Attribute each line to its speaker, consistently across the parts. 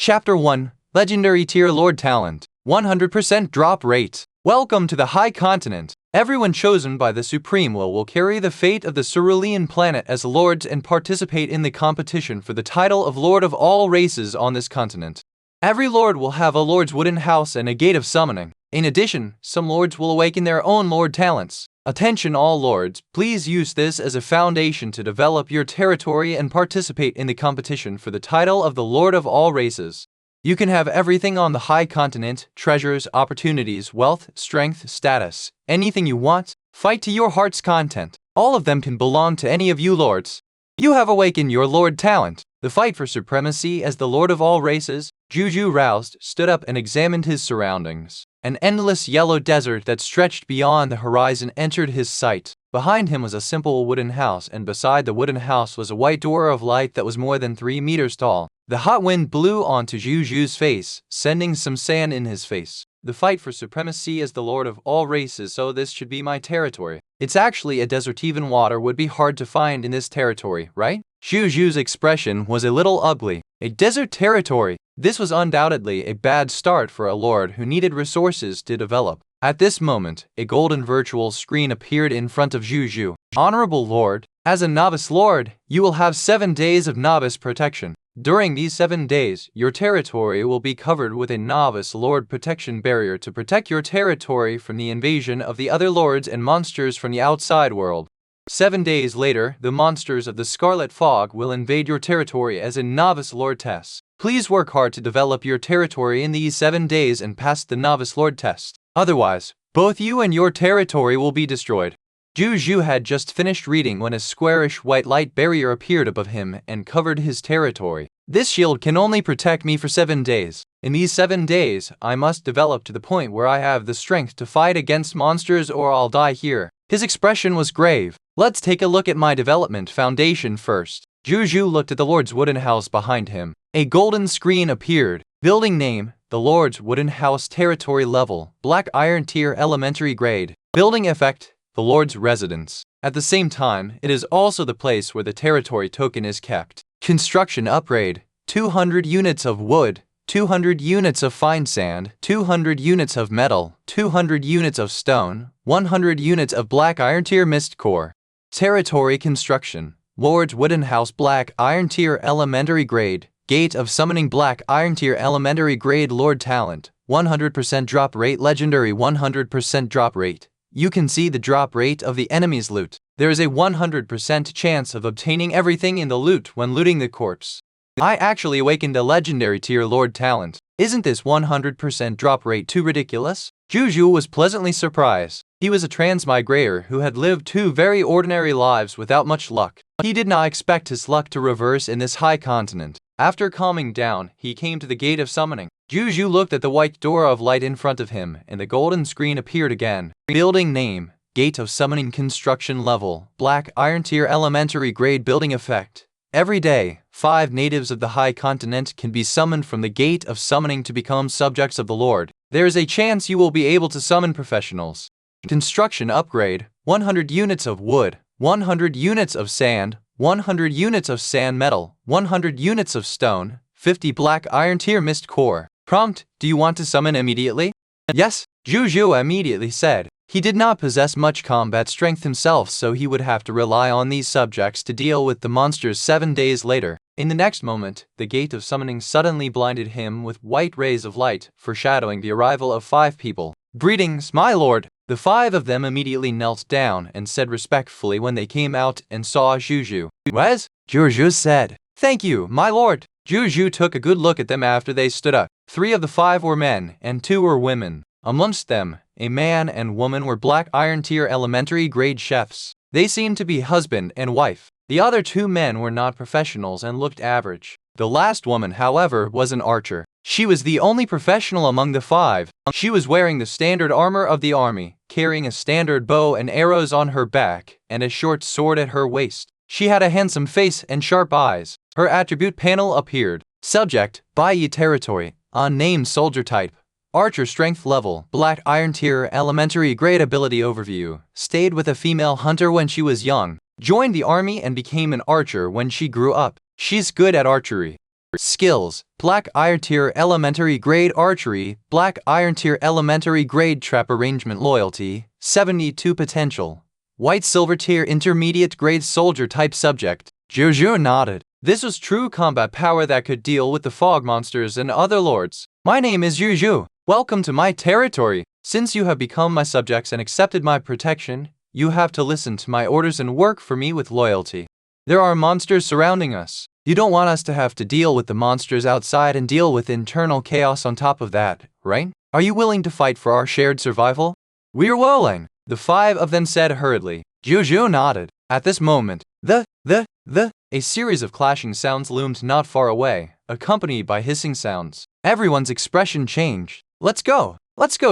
Speaker 1: Chapter 1, Legendary Tier Lord Talent, 100% Drop Rate. Welcome to the High Continent. Everyone chosen by the Supreme will carry the fate of the Cerulean planet as lords and participate in the competition for the title of Lord of all races on this continent. Every lord will have a lord's wooden house and a gate of summoning. In addition, some lords will awaken their own lord talents. Attention all lords, please use this as a foundation to develop your territory and participate in the competition for the title of the Lord of all races. You can have everything on the High Continent: treasures, opportunities, wealth, strength, status, anything you want. Fight to your heart's content. All of them can belong to any of you lords. You have awakened your lord talent. The fight for supremacy as the Lord of all races. Zhou Zhou roused, stood up and examined his surroundings. An endless yellow desert that stretched beyond the horizon entered his sight. Behind him was a simple wooden house, and beside the wooden house was a white door of light that was more than 3 meters tall. The hot wind blew onto Zhou Zhou's face, sending some sand in his face. The fight for supremacy as the Lord of all races, so this should be my territory. It's actually a desert. Even water would be hard to find in this territory, right? Zhou Zhou's expression was a little ugly. A desert territory. This was undoubtedly a bad start for a lord who needed resources to develop. At this moment, a golden virtual screen appeared in front of Zhou Zhou. Honorable Lord, as a novice lord, you will have 7 days of novice protection. During these 7 days, your territory will be covered with a novice lord protection barrier to protect your territory from the invasion of the other lords and monsters from the outside world. 7 days later, the monsters of the Scarlet Fog will invade your territory as a novice lord test. Please work hard to develop your territory in these 7 days and pass the novice lord test. Otherwise, both you and your territory will be destroyed. Zhou Zhou had just finished reading when a squarish white light barrier appeared above him and covered his territory. This shield can only protect me for 7 days. In these 7 days, I must develop to the point where I have the strength to fight against monsters or I'll die here. His expression was grave. Let's take a look at my development foundation first. Zhou Zhou looked at the Lord's wooden house behind him. A golden screen appeared. Building name: the Lord's Wooden House. Territory level: Black Iron Tier Elementary Grade. Building effect: the Lord's Residence. At the same time, it is also the place where the territory token is kept. Construction upgrade: 200 units of wood, 200 units of fine sand, 200 units of metal, 200 units of stone, 100 units of black iron tier mist core. Territory construction: Lord's Wooden House. Black Iron Tier Elementary Grade. Gate of Summoning. Black Iron Tier Elementary Grade. Lord Talent, 100% drop rate. Legendary, 100% drop rate. You can see the drop rate of the enemy's loot. There is a 100% chance of obtaining everything in the loot when looting the corpse. I actually awakened a legendary tier lord talent. Isn't this 100% drop rate too ridiculous? Zhou Zhou was pleasantly surprised. He was a transmigrator who had lived 2 very ordinary lives without much luck. He did not expect his luck to reverse in this high continent. After calming down, he came to the gate of summoning. Zhou Zhou looked at the white door of light in front of him, and the golden screen appeared again. Building name: Gate of Summoning. Construction level: Black Iron Tier Elementary Grade. Building effect: every day, 5 natives of the High Continent can be summoned from the Gate of Summoning to become subjects of the Lord. There is a chance you will be able to summon professionals. Construction upgrade: 100 units of wood, 100 units of sand, 100 units of sand metal, 100 units of stone, 50 black iron tier mist core. Prompt: do you want to summon immediately? Yes, Zhou Zhou immediately said. He did not possess much combat strength himself, so he would have to rely on these subjects to deal with the monsters 7 days later. In the next moment, the Gate of Summoning suddenly blinded him with white rays of light, foreshadowing the arrival of 5 people. Greetings, my lord. The 5 of them immediately knelt down and said respectfully when they came out and saw Zhou Zhou. Wes? Zhou Zhou said. Thank you, my lord. Zhou Zhou took a good look at them after they stood up. 3 of the 5 were men, and 2 were women. Amongst them, a man and woman were black iron tier elementary grade chefs. They seemed to be husband and wife. The other 2 men were not professionals and looked average. The last woman, however, was an archer. She was the only professional among the 5. She was wearing the standard armor of the army, carrying a standard bow and arrows on her back, and a short sword at her waist. She had a handsome face and sharp eyes. Her attribute panel appeared. Subject: Baiyi Territory. Unnamed soldier type. Archer strength level: Black Iron Tier Elementary Grade. Ability overview: stayed with a female hunter when she was young. Joined the army and became an archer when she grew up. She's good at archery. Skills: Black Iron Tier Elementary Grade Archery, Black Iron Tier Elementary Grade Trap Arrangement Loyalty, 72 Potential. White Silver Tier Intermediate Grade Soldier Type Subject. Zhou Zhou nodded. This was true combat power that could deal with the fog monsters and other lords. My name is Zhou Zhou. Welcome to my territory. Since you have become my subjects and accepted my protection, you have to listen to my orders and work for me with loyalty. There are monsters surrounding us. You don't want us to have to deal with the monsters outside and deal with internal chaos on top of that, right? Are you willing to fight for our shared survival? We're willing, the five of them said hurriedly. Zhou Zhou nodded. At this moment, a series of clashing sounds loomed not far away, accompanied by hissing sounds. Everyone's expression changed. Let's go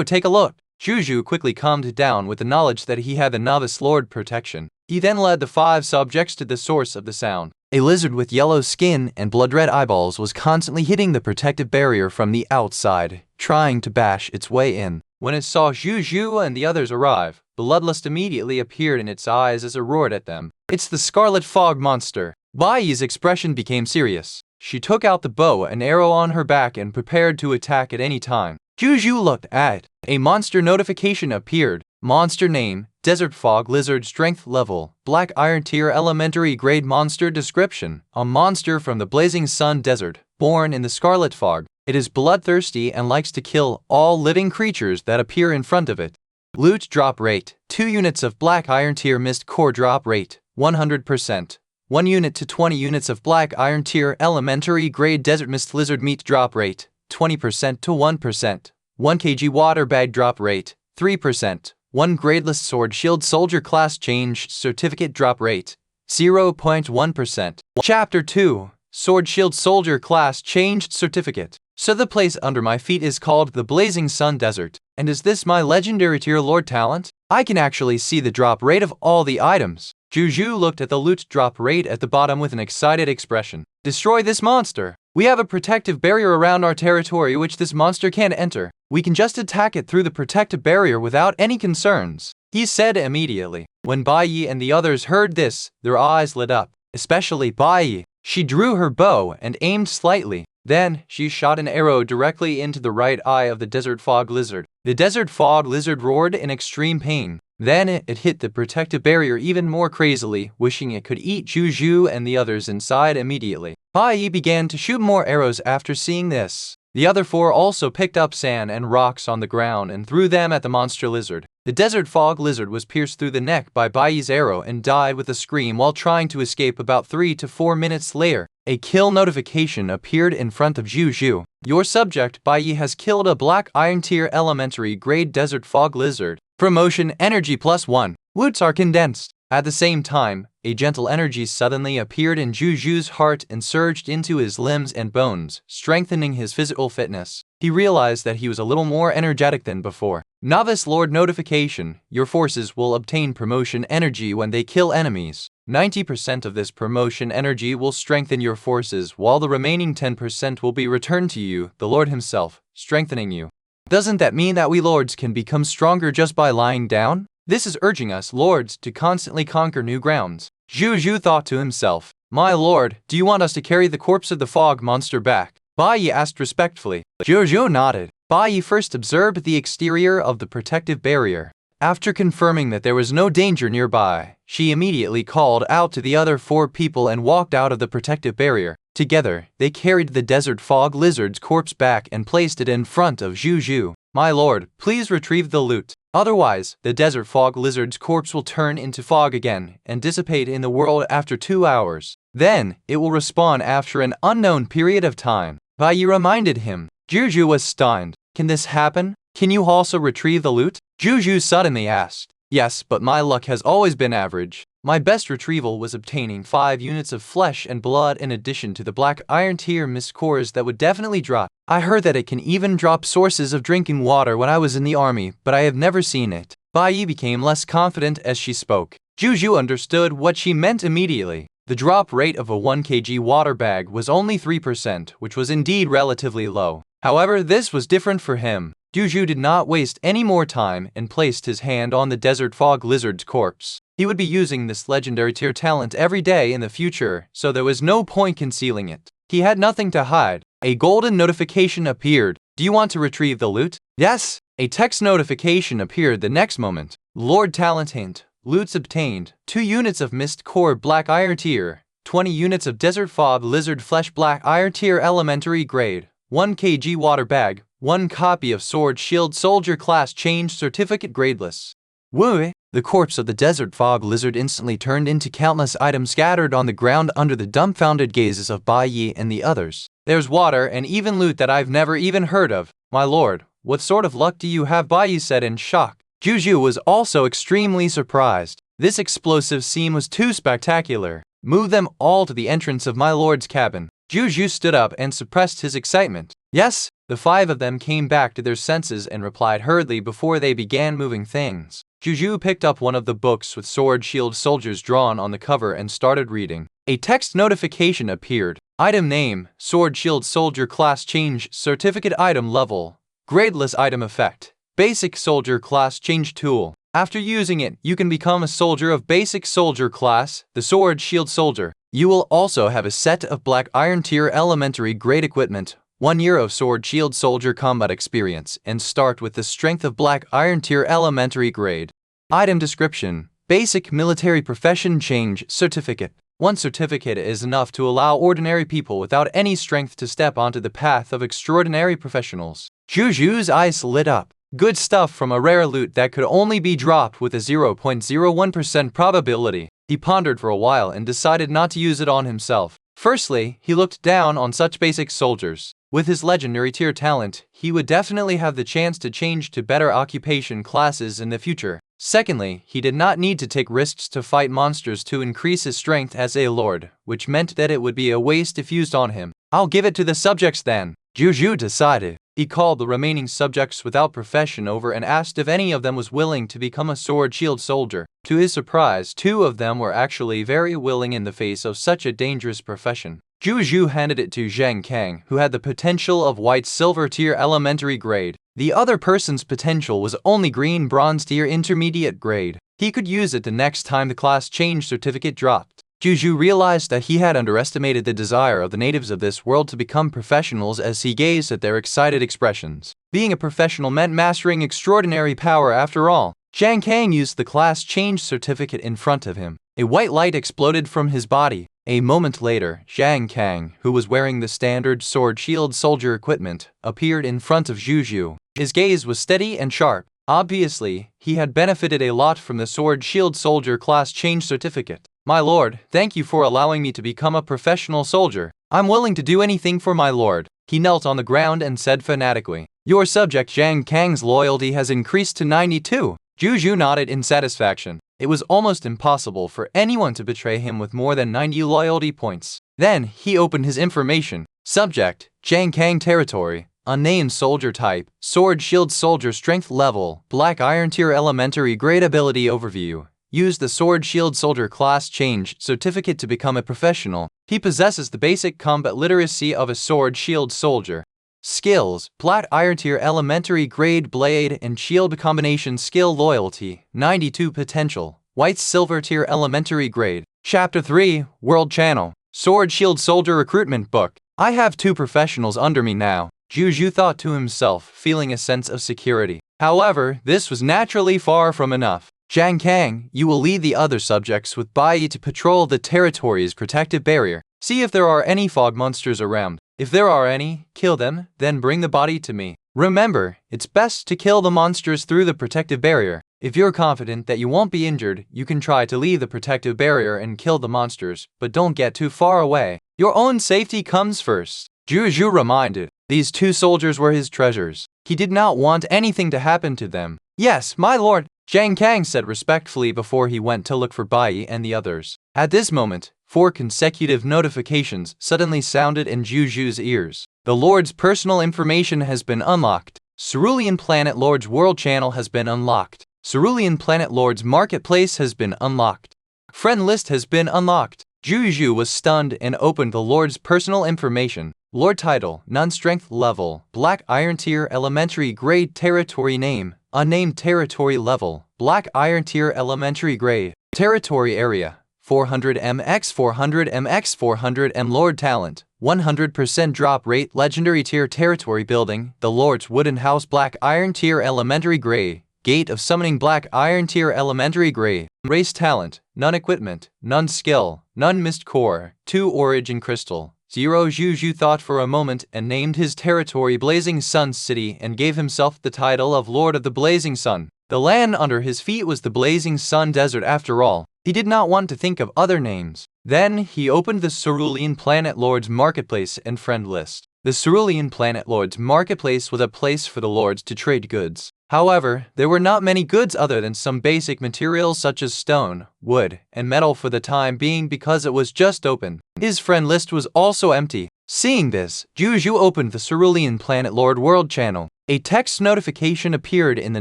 Speaker 1: take a look. Zhou Zhou quickly calmed down with the knowledge that he had the novice lord protection. He then led the five subjects to the source of the sound. A lizard with yellow skin and blood-red eyeballs was constantly hitting the protective barrier from the outside, trying to bash its way in. When it saw Zhou Zhou and the others arrive, bloodlust immediately appeared in its eyes as it roared at them. It's the Scarlet Fog Monster. Bai Yi's expression became serious. She took out the bow and arrow on her back and prepared to attack at any time. Zhou Zhou looked at it. A monster notification appeared. Monster name, Desert Fog Lizard. Strength level, Black Iron Tier Elementary Grade. Monster description, a monster from the Blazing Sun Desert, born in the Scarlet Fog. It is bloodthirsty and likes to kill all living creatures that appear in front of it. Loot drop rate, 2 units of Black Iron Tier Mist Core drop rate, 100%. 1 unit to 20 units of Black Iron Tier Elementary Grade Desert Mist Lizard Meat drop rate, 20% to 1%. 1 kg water bag drop rate, 3%. 1 gradeless sword shield soldier class change certificate drop rate, 0.1%. Chapter 2, Sword Shield Soldier Class Changed Certificate. So the place under my feet is called the Blazing Sun Desert. And is this my legendary tier lord talent? I can actually see the drop rate of all the items. Zhou Zhou looked at the loot drop rate at the bottom with an excited expression. Destroy this monster. We have a protective barrier around our territory which this monster can't enter. We can just attack it through the protective barrier without any concerns, he said immediately. When Bai Yi and the others heard this, their eyes lit up, especially Bai Yi. She drew her bow and aimed slightly. Then, she shot an arrow directly into the right eye of the Desert Fog Lizard. The Desert Fog Lizard roared in extreme pain. Then it hit the protective barrier even more crazily, wishing it could eat Zhou Zhou and the others inside immediately. Bai Yi began to shoot more arrows after seeing this. The other 4 also picked up sand and rocks on the ground and threw them at the monster lizard. The Desert Fog Lizard was pierced through the neck by Bai Yi's arrow and died with a scream while trying to escape. About 3 to 4 minutes later, a kill notification appeared in front of Zhou Zhou. Your subject, Bai Yi, has killed a Black Iron Tier Elementary Grade Desert Fog Lizard. Promotion Energy +1. Woods are condensed. At the same time, a gentle energy suddenly appeared in Zhou Zhou's heart and surged into his limbs and bones, strengthening his physical fitness. He realized that he was a little more energetic than before. Novice Lord notification. Your forces will obtain promotion energy when they kill enemies. 90% of this promotion energy will strengthen your forces, while the remaining 10% will be returned to you, the Lord himself, strengthening you. Doesn't that mean that we lords can become stronger just by lying down? This is urging us lords to constantly conquer new grounds. Zhou Zhou thought to himself, my lord, do you want us to carry the corpse of the fog monster back? Bai Yi asked respectfully. Zhou Zhou nodded. Bai Yi first observed the exterior of the protective barrier. After confirming that there was no danger nearby, she immediately called out to the other 4 people and walked out of the protective barrier. Together, they carried the Desert Fog Lizard's corpse back and placed it in front of Zhou Zhou. My lord, please retrieve the loot. Otherwise, the Desert Fog Lizard's corpse will turn into fog again and dissipate in the world after 2 hours. Then, it will respawn after an unknown period of time. Bai Yi reminded him. Zhou Zhou was stunned. Can this happen? Can you also retrieve the loot? Zhou Zhou suddenly asked. Yes, but my luck has always been average. My best retrieval was obtaining 5 units of flesh and blood in addition to the Black Iron Tier Mist cores that would definitely drop. I heard that it can even drop sources of drinking water when I was in the army, but I have never seen it. Bai Yi became less confident as she spoke. Zhou Zhou understood what she meant immediately. The drop rate of a 1 kg water bag was only 3%, which was indeed relatively low. However, this was different for him. Zhou Zhou did not waste any more time and placed his hand on the Desert Fog Lizard's corpse. He would be using this legendary tier talent every day in the future, so there was no point concealing it. He had nothing to hide. A golden notification appeared. Do you want to retrieve the loot? Yes. A text notification appeared the next moment. Lord Talent hint. Loots obtained. 2 units of Mist Core Black Iron Tier. 20 units of Desert Fog Lizard Flesh Black Iron Tier Elementary Grade. 1 kg Water Bag. 1 copy of Sword Shield Soldier Class Change Certificate Gradeless. Woo! The corpse of the Desert Fog Lizard instantly turned into countless items scattered on the ground under the dumbfounded gazes of Bai Yi and the others. There's water and even loot that I've never even heard of. My lord, what sort of luck do you have? Bai Yi said in shock. Zhou Zhou was also extremely surprised. This explosive scene was too spectacular. Move them all to the entrance of my lord's cabin. Zhou Zhou stood up and suppressed his excitement. Yes, the 5 of them came back to their senses and replied hurriedly before they began moving things. Zhou Zhou picked up one of the books with Sword Shield Soldiers drawn on the cover and started reading. A text notification appeared. Item name, Sword Shield Soldier Class Change Certificate Item Level. Gradeless Item Effect. Basic Soldier Class Change Tool. After using it, you can become a soldier of Basic Soldier Class, the Sword Shield Soldier. You will also have a set of Black Iron Tier Elementary Grade Equipment, 1 year of Sword Shield Soldier Combat Experience, and start with the Strength of Black Iron Tier Elementary Grade. Item Description: Basic Military Profession Change Certificate. 1 certificate is enough to allow ordinary people without any strength to step onto the path of extraordinary professionals. Zhou Zhou's eyes lit up. Good stuff from a rare loot that could only be dropped with a 0.01% probability. He pondered for a while and decided not to use it on himself. Firstly, he looked down on such basic soldiers. With his legendary tier talent, he would definitely have the chance to change to better occupation classes in the future. Secondly, he did not need to take risks to fight monsters to increase his strength as a lord, which meant that it would be a waste if used on him. I'll give it to the subjects then, Zhou Zhou decided. He called the remaining subjects without profession over and asked if any of them was willing to become a sword shield soldier. To his surprise, 2 of them were actually very willing in the face of such a dangerous profession. Zhou Zhou handed it to Zhang Kang, who had the potential of white silver tier elementary grade. The other person's potential was only green bronze tier intermediate grade. He could use it the next time the class change certificate dropped. Zhou Zhou realized that he had underestimated the desire of the natives of this world to become professionals as he gazed at their excited expressions. Being a professional meant mastering extraordinary power after all. Zhang Kang used the class change certificate in front of him. A white light exploded from his body. A moment later, Zhang Kang, who was wearing the standard sword shield soldier equipment, appeared in front of Zhou Zhou. His gaze was steady and sharp. Obviously, he had benefited a lot from the sword shield soldier class change certificate. My lord, thank you for allowing me to become a professional soldier. I'm willing to do anything for my lord. He knelt on the ground and said fanatically. Your subject Zhang Kang's loyalty has increased to 92. Zhou Zhou nodded in satisfaction. It was almost impossible for anyone to betray him with more than 90 loyalty points. Then, he opened his information. Subject, Zhang Kang Territory. Unnamed Soldier Type, Sword Shield Soldier Strength Level, Black Iron Tier Elementary Grade Ability Overview. Use the Sword Shield Soldier Class Change Certificate to become a professional. He possesses the basic combat literacy of a Sword Shield Soldier. Skills: Black Iron Tier Elementary Grade Blade and Shield Combination Skill Loyalty, 92 Potential, White Silver Tier Elementary Grade. Chapter 3, World Channel, Sword Shield Soldier Recruitment Book. I have 2 professionals under me now, Zhou Zhou thought to himself, feeling a sense of security. However, this was naturally far from enough. Zhang Kang, you will lead the other subjects with Bai Yi to patrol the territory's protective barrier. See if there are any fog monsters around. If there are any, kill them, then bring the body to me. Remember, it's best to kill the monsters through the protective barrier. If you're confident that you won't be injured, you can try to leave the protective barrier and kill the monsters, but don't get too far away. Your own safety comes first. Zhou Zhou reminded. These 2 soldiers were his treasures. He did not want anything to happen to them. Yes, my lord, Zhang Kang said respectfully before he went to look for Bai Yi and the others. At this moment, 4 consecutive notifications suddenly sounded in Zhou Zhou's ears. The Lord's personal information has been unlocked. Cerulean Planet Lord's World Channel has been unlocked. Cerulean Planet Lord's Marketplace has been unlocked. Friend list has been unlocked. Zhou Zhou was stunned and opened the Lord's personal information. Lord title, non-strength level, Black Iron Tier Elementary Grade. Territory name, unnamed. Territory level, Black Iron Tier Elementary Grade. Territory area, 400M x 400M x 400M Lord Talent, 100% drop rate legendary tier territory building, the Lord's Wooden House Black Iron tier elementary gray, Gate of Summoning Black Iron tier elementary gray, race talent, none equipment, none skill, none mist core, 2 origin crystal. Zhou Zhou thought for a moment and named his territory Blazing Sun City and gave himself the title of Lord of the Blazing Sun. The land under his feet was the Blazing Sun Desert after all. He did not want to think of other names. Then he opened the Cerulean Planet Lords Marketplace and Friend List. The Cerulean Planet Lords Marketplace was a place for the lords to trade goods. However, there were not many goods other than some basic materials such as stone, wood, and metal for the time being because it was just open. His friend list was also empty. Seeing this, Zhou Zhou opened the Cerulean Planet Lord World channel. A text notification appeared in the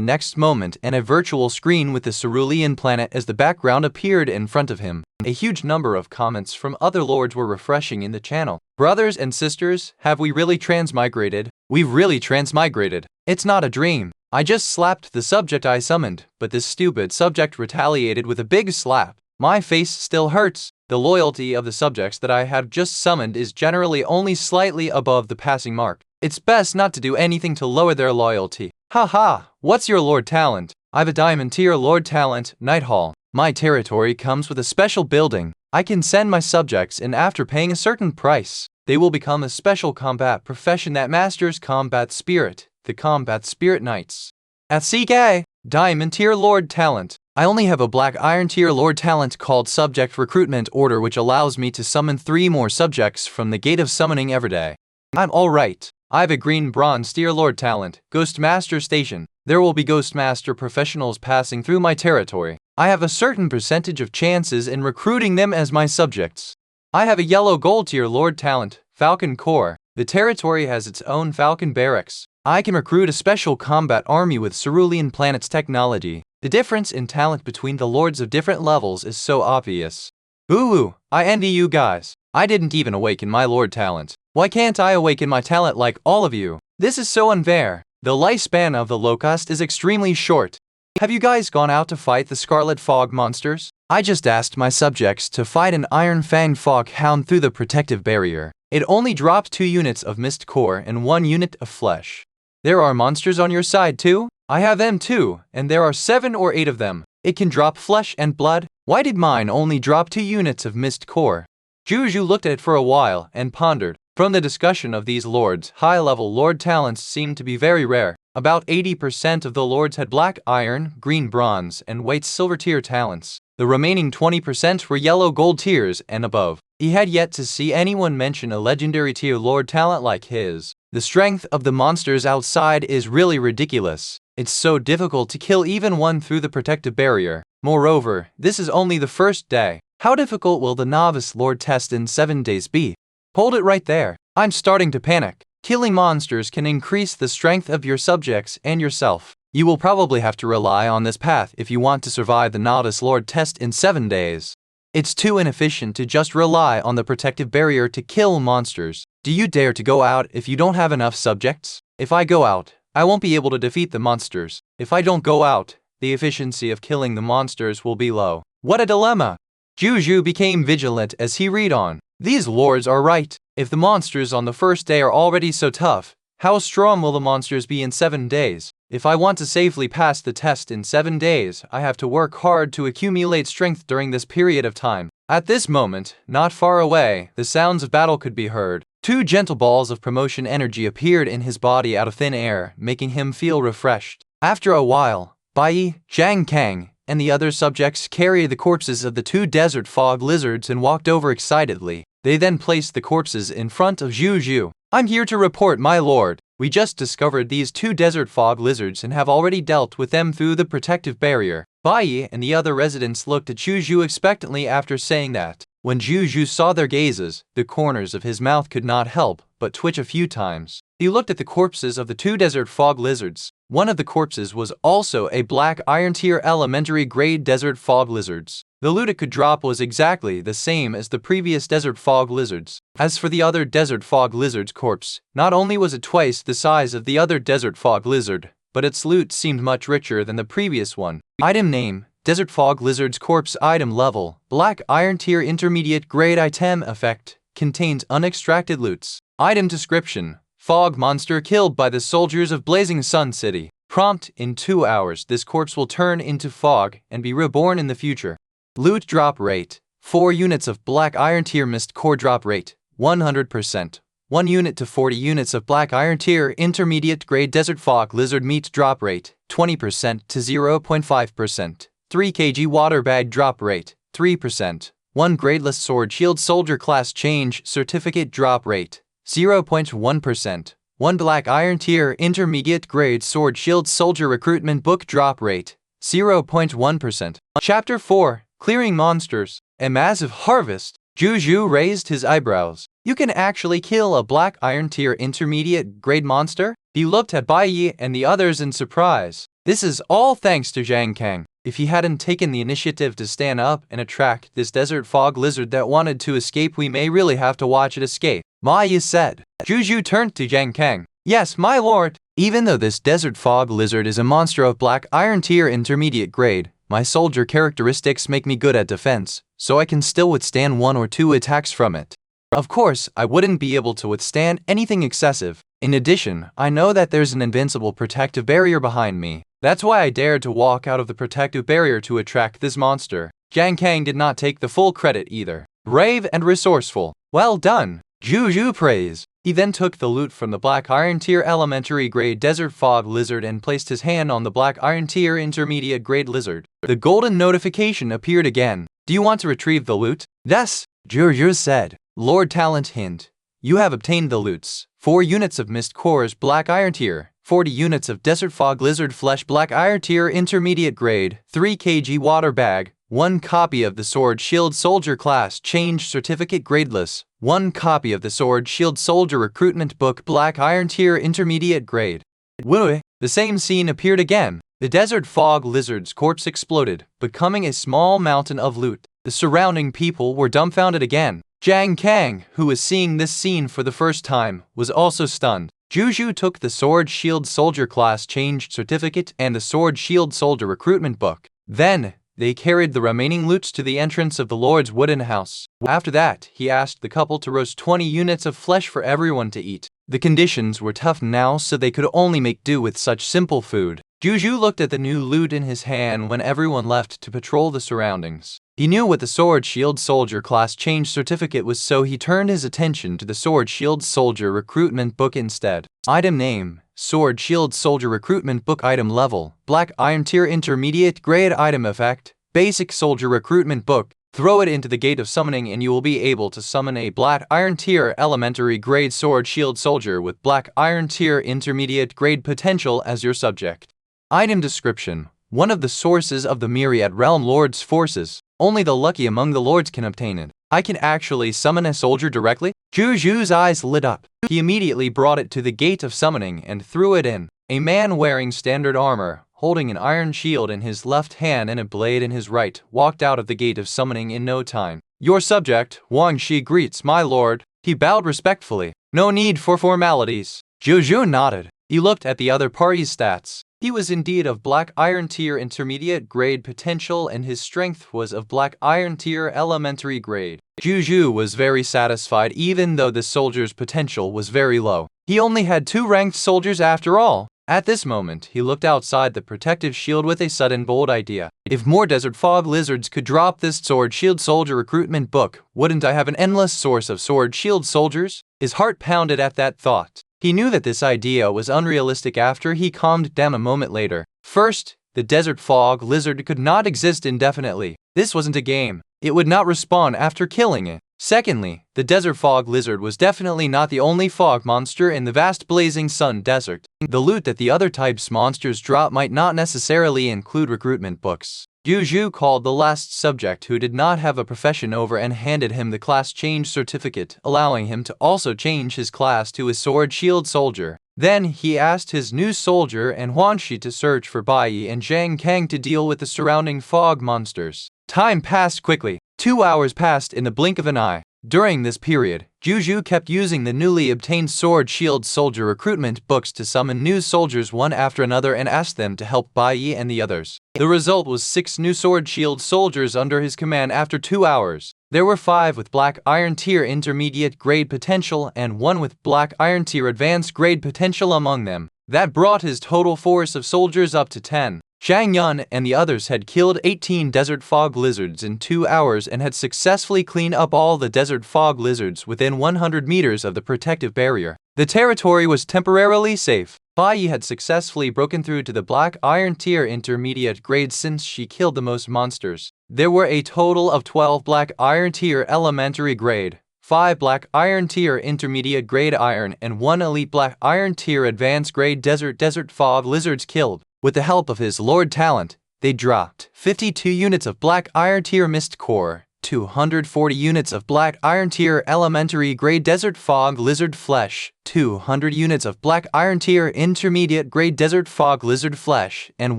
Speaker 1: next moment and a virtual screen with the Cerulean planet as the background appeared in front of him. A huge number of comments from other lords were refreshing in the channel. Brothers and sisters, have we really transmigrated? We've really transmigrated. It's not a dream. I just slapped the subject I summoned, but this stupid subject retaliated with a big slap. My face still hurts. The loyalty of the subjects that I have just summoned is generally only slightly above the passing mark. It's best not to do anything to lower their loyalty. Haha, what's your Lord Talent? I've a Diamond tier Lord Talent, Night Hall. My territory comes with a special building. I can send my subjects in after paying a certain price. They will become a special combat profession that masters combat spirit, the Combat Spirit Knights. At CK, Diamond tier Lord Talent. I only have a Black Iron tier Lord Talent called Subject Recruitment Order, which allows me to summon 3 more subjects from the Gate of Summoning every day. I'm alright. I have a Green Bronze tier Lord Talent, Ghost Master Station. There will be Ghost Master professionals passing through my territory. I have a certain percentage of chances in recruiting them as my subjects. I have a Yellow Gold tier Lord Talent, Falcon Corps. The territory has its own Falcon Barracks. I can recruit a special combat army with Cerulean Planet's technology. The difference in talent between the lords of different levels is so obvious. Ooh, I envy you guys. I didn't even awaken my Lord Talent. Why can't I awaken my talent like all of you? This is so unfair. The lifespan of the Locust is extremely short. Have you guys gone out to fight the Scarlet Fog monsters? I just asked my subjects to fight an Iron Fang Fog Hound through the protective barrier. It only dropped 2 units of Mist Core and 1 unit of flesh. There are monsters on your side too? I have them too, and there are 7 or 8 of them. It can drop flesh and blood. Why did mine only drop 2 units of Mist Core? Zhou Zhou looked at it for a while and pondered. From the discussion of these lords, high-level lord talents seemed to be very rare. About 80% of the lords had black iron, green bronze, and white silver tier talents. The remaining 20% were yellow gold tiers and above. He had yet to see anyone mention a legendary tier lord talent like his. The strength of the monsters outside is really ridiculous. It's so difficult to kill even one through the protective barrier. Moreover, this is only the first day. How difficult will the novice lord test in 7 days be? Hold it right there. I'm starting to panic. Killing monsters can increase the strength of your subjects and yourself. You will probably have to rely on this path if you want to survive the novice lord test in 7 days. It's too inefficient to just rely on the protective barrier to kill monsters. Do you dare to go out if you don't have enough subjects? If I go out, I won't be able to defeat the monsters. If I don't go out, the efficiency of killing the monsters will be low. What a dilemma! Zhou Zhou became vigilant as he read on. These lords are right. If the monsters on the first day are already so tough, how strong will the monsters be in 7 days? If I want to safely pass the test in 7 days, I have to work hard to accumulate strength during this period of time. At this moment, not far away, the sounds of battle could be heard. 2 gentle balls of promotion energy appeared in his body out of thin air, making him feel refreshed. After a while, Bai, Zhang Kang, and the other subjects carried the corpses of the 2 desert fog lizards and walked over excitedly. They then placed the corpses in front of Zhou Zhou. I'm here to report, my lord. We just discovered these 2 desert fog lizards and have already dealt with them through the protective barrier. Bai and the other residents looked at Zhou Zhou expectantly after saying that. When Zhou Zhou saw their gazes, the corners of his mouth could not help but twitch a few times. He looked at the corpses of the 2 desert fog lizards. One of the corpses was also a black iron tier elementary grade desert fog lizards. The loot it could drop was exactly the same as the previous desert fog lizards. As for the other desert fog lizard's corpse, not only was it twice the size of the other desert fog lizard, but its loot seemed much richer than the previous one. Item name, Desert Fog Lizard's corpse item level, Black Iron Tier Intermediate Grade item effect, contains unextracted loots. Item description: Fog monster killed by the soldiers of Blazing Sun City. Prompt: in 2 hours, this corpse will turn into fog and be reborn in the future. Loot drop rate: 4 units of Black Iron Tier Mist Core drop rate, 100%. 1 unit to 40 units of Black Iron Tier Intermediate Grade Desert Fog Lizard Meat drop rate, 20% to 0.5%. 3 kg Water Bag drop rate, 3%. 1 Gradeless Sword Shield Soldier Class Change Certificate drop rate, 0.1%. 1 Black Iron Tier Intermediate Grade Sword Shield Soldier Recruitment Book drop rate, 0.1%. Chapter 4, Clearing Monsters. A massive harvest. Zhou Zhou raised his eyebrows. You can actually kill a Black Iron Tier Intermediate Grade monster? He looked at Bai Yi and the others in surprise. This is all thanks to Zhang Kang. If he hadn't taken the initiative to stand up and attract this desert fog lizard that wanted to escape, we may really have to watch it escape, Ma Yi said. Zhou Zhou turned to Zhang Kang. Yes, my lord. Even though this desert fog lizard is a monster of Black Iron Tier Intermediate Grade, my soldier characteristics make me good at defense, so I can still withstand 1 or 2 attacks from it. Of course, I wouldn't be able to withstand anything excessive. In addition, I know that there's an invincible protective barrier behind me. That's why I dared to walk out of the protective barrier to attract this monster. Zhang Kang did not take the full credit either. Brave and resourceful. Well done. Zhou Zhou praise. He then took the loot from the Black Iron Tier Elementary Grade Desert Fog Lizard and placed his hand on the Black Iron Tier Intermediate Grade Lizard. The golden notification appeared again. Do you want to retrieve the loot? Yes, Zhou Zhou said. Lord Talent hint. You have obtained the loots. 4 units of Mist Core's Black Iron Tier, 40 units of Desert Fog Lizard Flesh Black Iron Tier Intermediate Grade, 3 kg Water Bag, 1 copy of the Sword Shield Soldier Class Change Certificate Gradeless, 1 copy of the Sword Shield Soldier Recruitment Book Black Iron Tier Intermediate Grade. Woo! The same scene appeared again. The Desert Fog Lizard's corpse exploded, becoming a small mountain of loot. The surrounding people were dumbfounded again. Zhang Kang, who was seeing this scene for the first time, was also stunned. Zhou Zhou took the Sword Shield Soldier Class Changed Certificate and the Sword Shield Soldier Recruitment Book. Then, they carried the remaining loots to the entrance of the Lord's wooden house. After that, he asked the couple to roast 20 units of flesh for everyone to eat. The conditions were tough now, so they could only make do with such simple food. Zhou Zhou looked at the new loot in his hand when everyone left to patrol the surroundings. He knew what the Sword Shield Soldier Class Change Certificate was, so he turned his attention to the Sword Shield Soldier Recruitment Book instead. Item name: Sword Shield Soldier Recruitment Book. Item level: Black Iron Tier Intermediate Grade. Item effect: Basic Soldier Recruitment Book. Throw it into the Gate of Summoning and you will be able to summon a Black Iron Tier Elementary Grade Sword Shield Soldier with Black Iron Tier Intermediate Grade potential as your subject. Item description: one of the sources of the Myriad Realm Lord's forces. Only the lucky among the lords can obtain it. I can actually summon a soldier directly? Zhou Zhou's eyes lit up. He immediately brought it to the Gate of Summoning and threw it in. A man wearing standard armor, holding an iron shield in his left hand and a blade in his right, walked out of the Gate of Summoning in no time. Your subject, Wang Shi, greets my lord. He bowed respectfully. No need for formalities. Zhou Zhou nodded. He looked at the other party's stats. He was indeed of Black Iron Tier Intermediate Grade potential and his strength was of Black Iron Tier Elementary Grade. Zhou Zhou was very satisfied even though the soldier's potential was very low. He only had 2 ranked soldiers after all. At this moment, he looked outside the protective shield with a sudden bold idea. If more Desert Fog Lizards could drop this Sword Shield Soldier Recruitment Book, wouldn't I have an endless source of Sword Shield soldiers? His heart pounded at that thought. He knew that this idea was unrealistic after he calmed down a moment later. First, the Desert Fog Lizard could not exist indefinitely. This wasn't a game. It would not respawn after killing it. Secondly, the Desert Fog Lizard was definitely not the only fog monster in the vast Blazing Sun Desert. The loot that the other types monsters drop might not necessarily include recruitment books. Zhou Zhou called the last subject who did not have a profession over and handed him the class change certificate, allowing him to also change his class to a Sword Shield Soldier. Then he asked his new soldier and Huanxi to search for Bai Yi and Zhang Kang to deal with the surrounding fog monsters. Time passed quickly. 2 hours passed in the blink of an eye. During this period, Zhou Zhou kept using the newly obtained Sword Shield Soldier recruitment books to summon new soldiers one after another and ask them to help Bai Yi and the others. The result was 6 new Sword Shield soldiers under his command after 2 hours. There were 5 with Black Iron Tier Intermediate Grade potential and 1 with Black Iron Tier Advanced Grade potential among them. That brought his total force of soldiers up to 10. Zhang Yun and the others had killed 18 desert fog lizards in 2 hours and had successfully cleaned up all the desert fog lizards within 100 meters of the protective barrier. The territory was temporarily safe. Bai Yi had successfully broken through to the Black Iron Tier Intermediate Grade since she killed the most monsters. There were a total of 12 Black Iron Tier Elementary Grade, 5 Black Iron Tier Intermediate Grade Iron, and 1 Elite Black Iron Tier Advanced Grade Desert Fog Lizards killed. With the help of his Lord Talent, they dropped 52 units of Black Iron Tier Mist Core, 240 units of Black Iron Tier Elementary Grade Desert Fog Lizard Flesh, 200 units of Black Iron Tier Intermediate Grade Desert Fog Lizard Flesh, and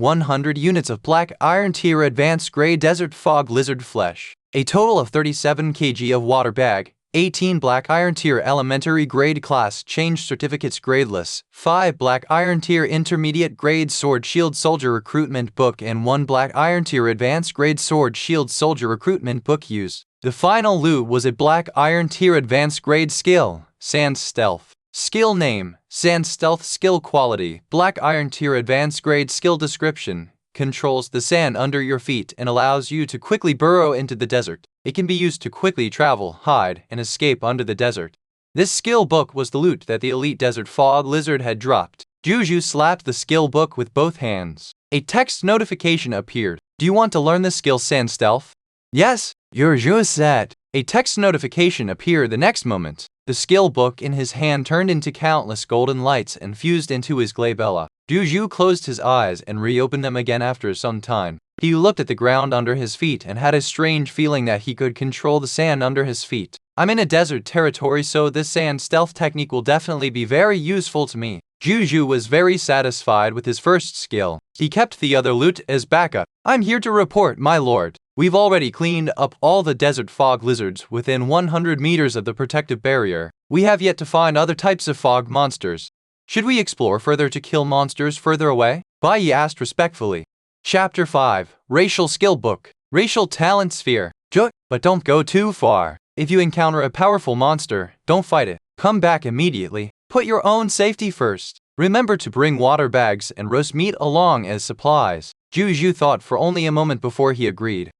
Speaker 1: 100 units of Black Iron Tier Advanced Grade Desert Fog Lizard Flesh. A total of 37 kg of water bag, 18 Black Iron Tier Elementary Grade Class Change Certificates Gradeless, 5 Black Iron Tier Intermediate Grade Sword Shield Soldier Recruitment Book, and 1 Black Iron Tier Advanced Grade Sword Shield Soldier Recruitment Book used. The final loot was a Black Iron Tier Advanced Grade Skill, Sand Stealth. Skill Name, Sand Stealth. Skill Quality, Black Iron Tier Advanced Grade. Skill Description, controls the sand under your feet and allows you to quickly burrow into the desert. It can be used to quickly travel, hide, and escape under the desert. This skill book was the loot that the elite desert fog lizard had dropped. Zhou Zhou slapped the skill book with both hands. A text notification appeared. Do you want to learn the skill Sand Stealth? Yes, your Zhou said. A text notification appeared the next moment. The skill book in his hand turned into countless golden lights and fused into his glabella. Zhou Zhou closed his eyes and reopened them again after some time. He looked at the ground under his feet and had a strange feeling that he could control the sand under his feet. I'm in a desert territory, so this sand stealth technique will definitely be very useful to me. Zhou Zhou was very satisfied with his first skill. He kept the other loot as backup. I'm here to report, my lord. We've already cleaned up all the desert fog lizards within 100 meters of the protective barrier. We have yet to find other types of fog monsters. Should we explore further to kill monsters further away? Bai Yi asked respectfully. Chapter 5, Racial Skill Book. Racial Talent Sphere. But don't go too far. If you encounter a powerful monster, don't fight it. Come back immediately. Put your own safety first. Remember to bring water bags and roast meat along as supplies. Zhou Zhou thought for only a moment before he agreed.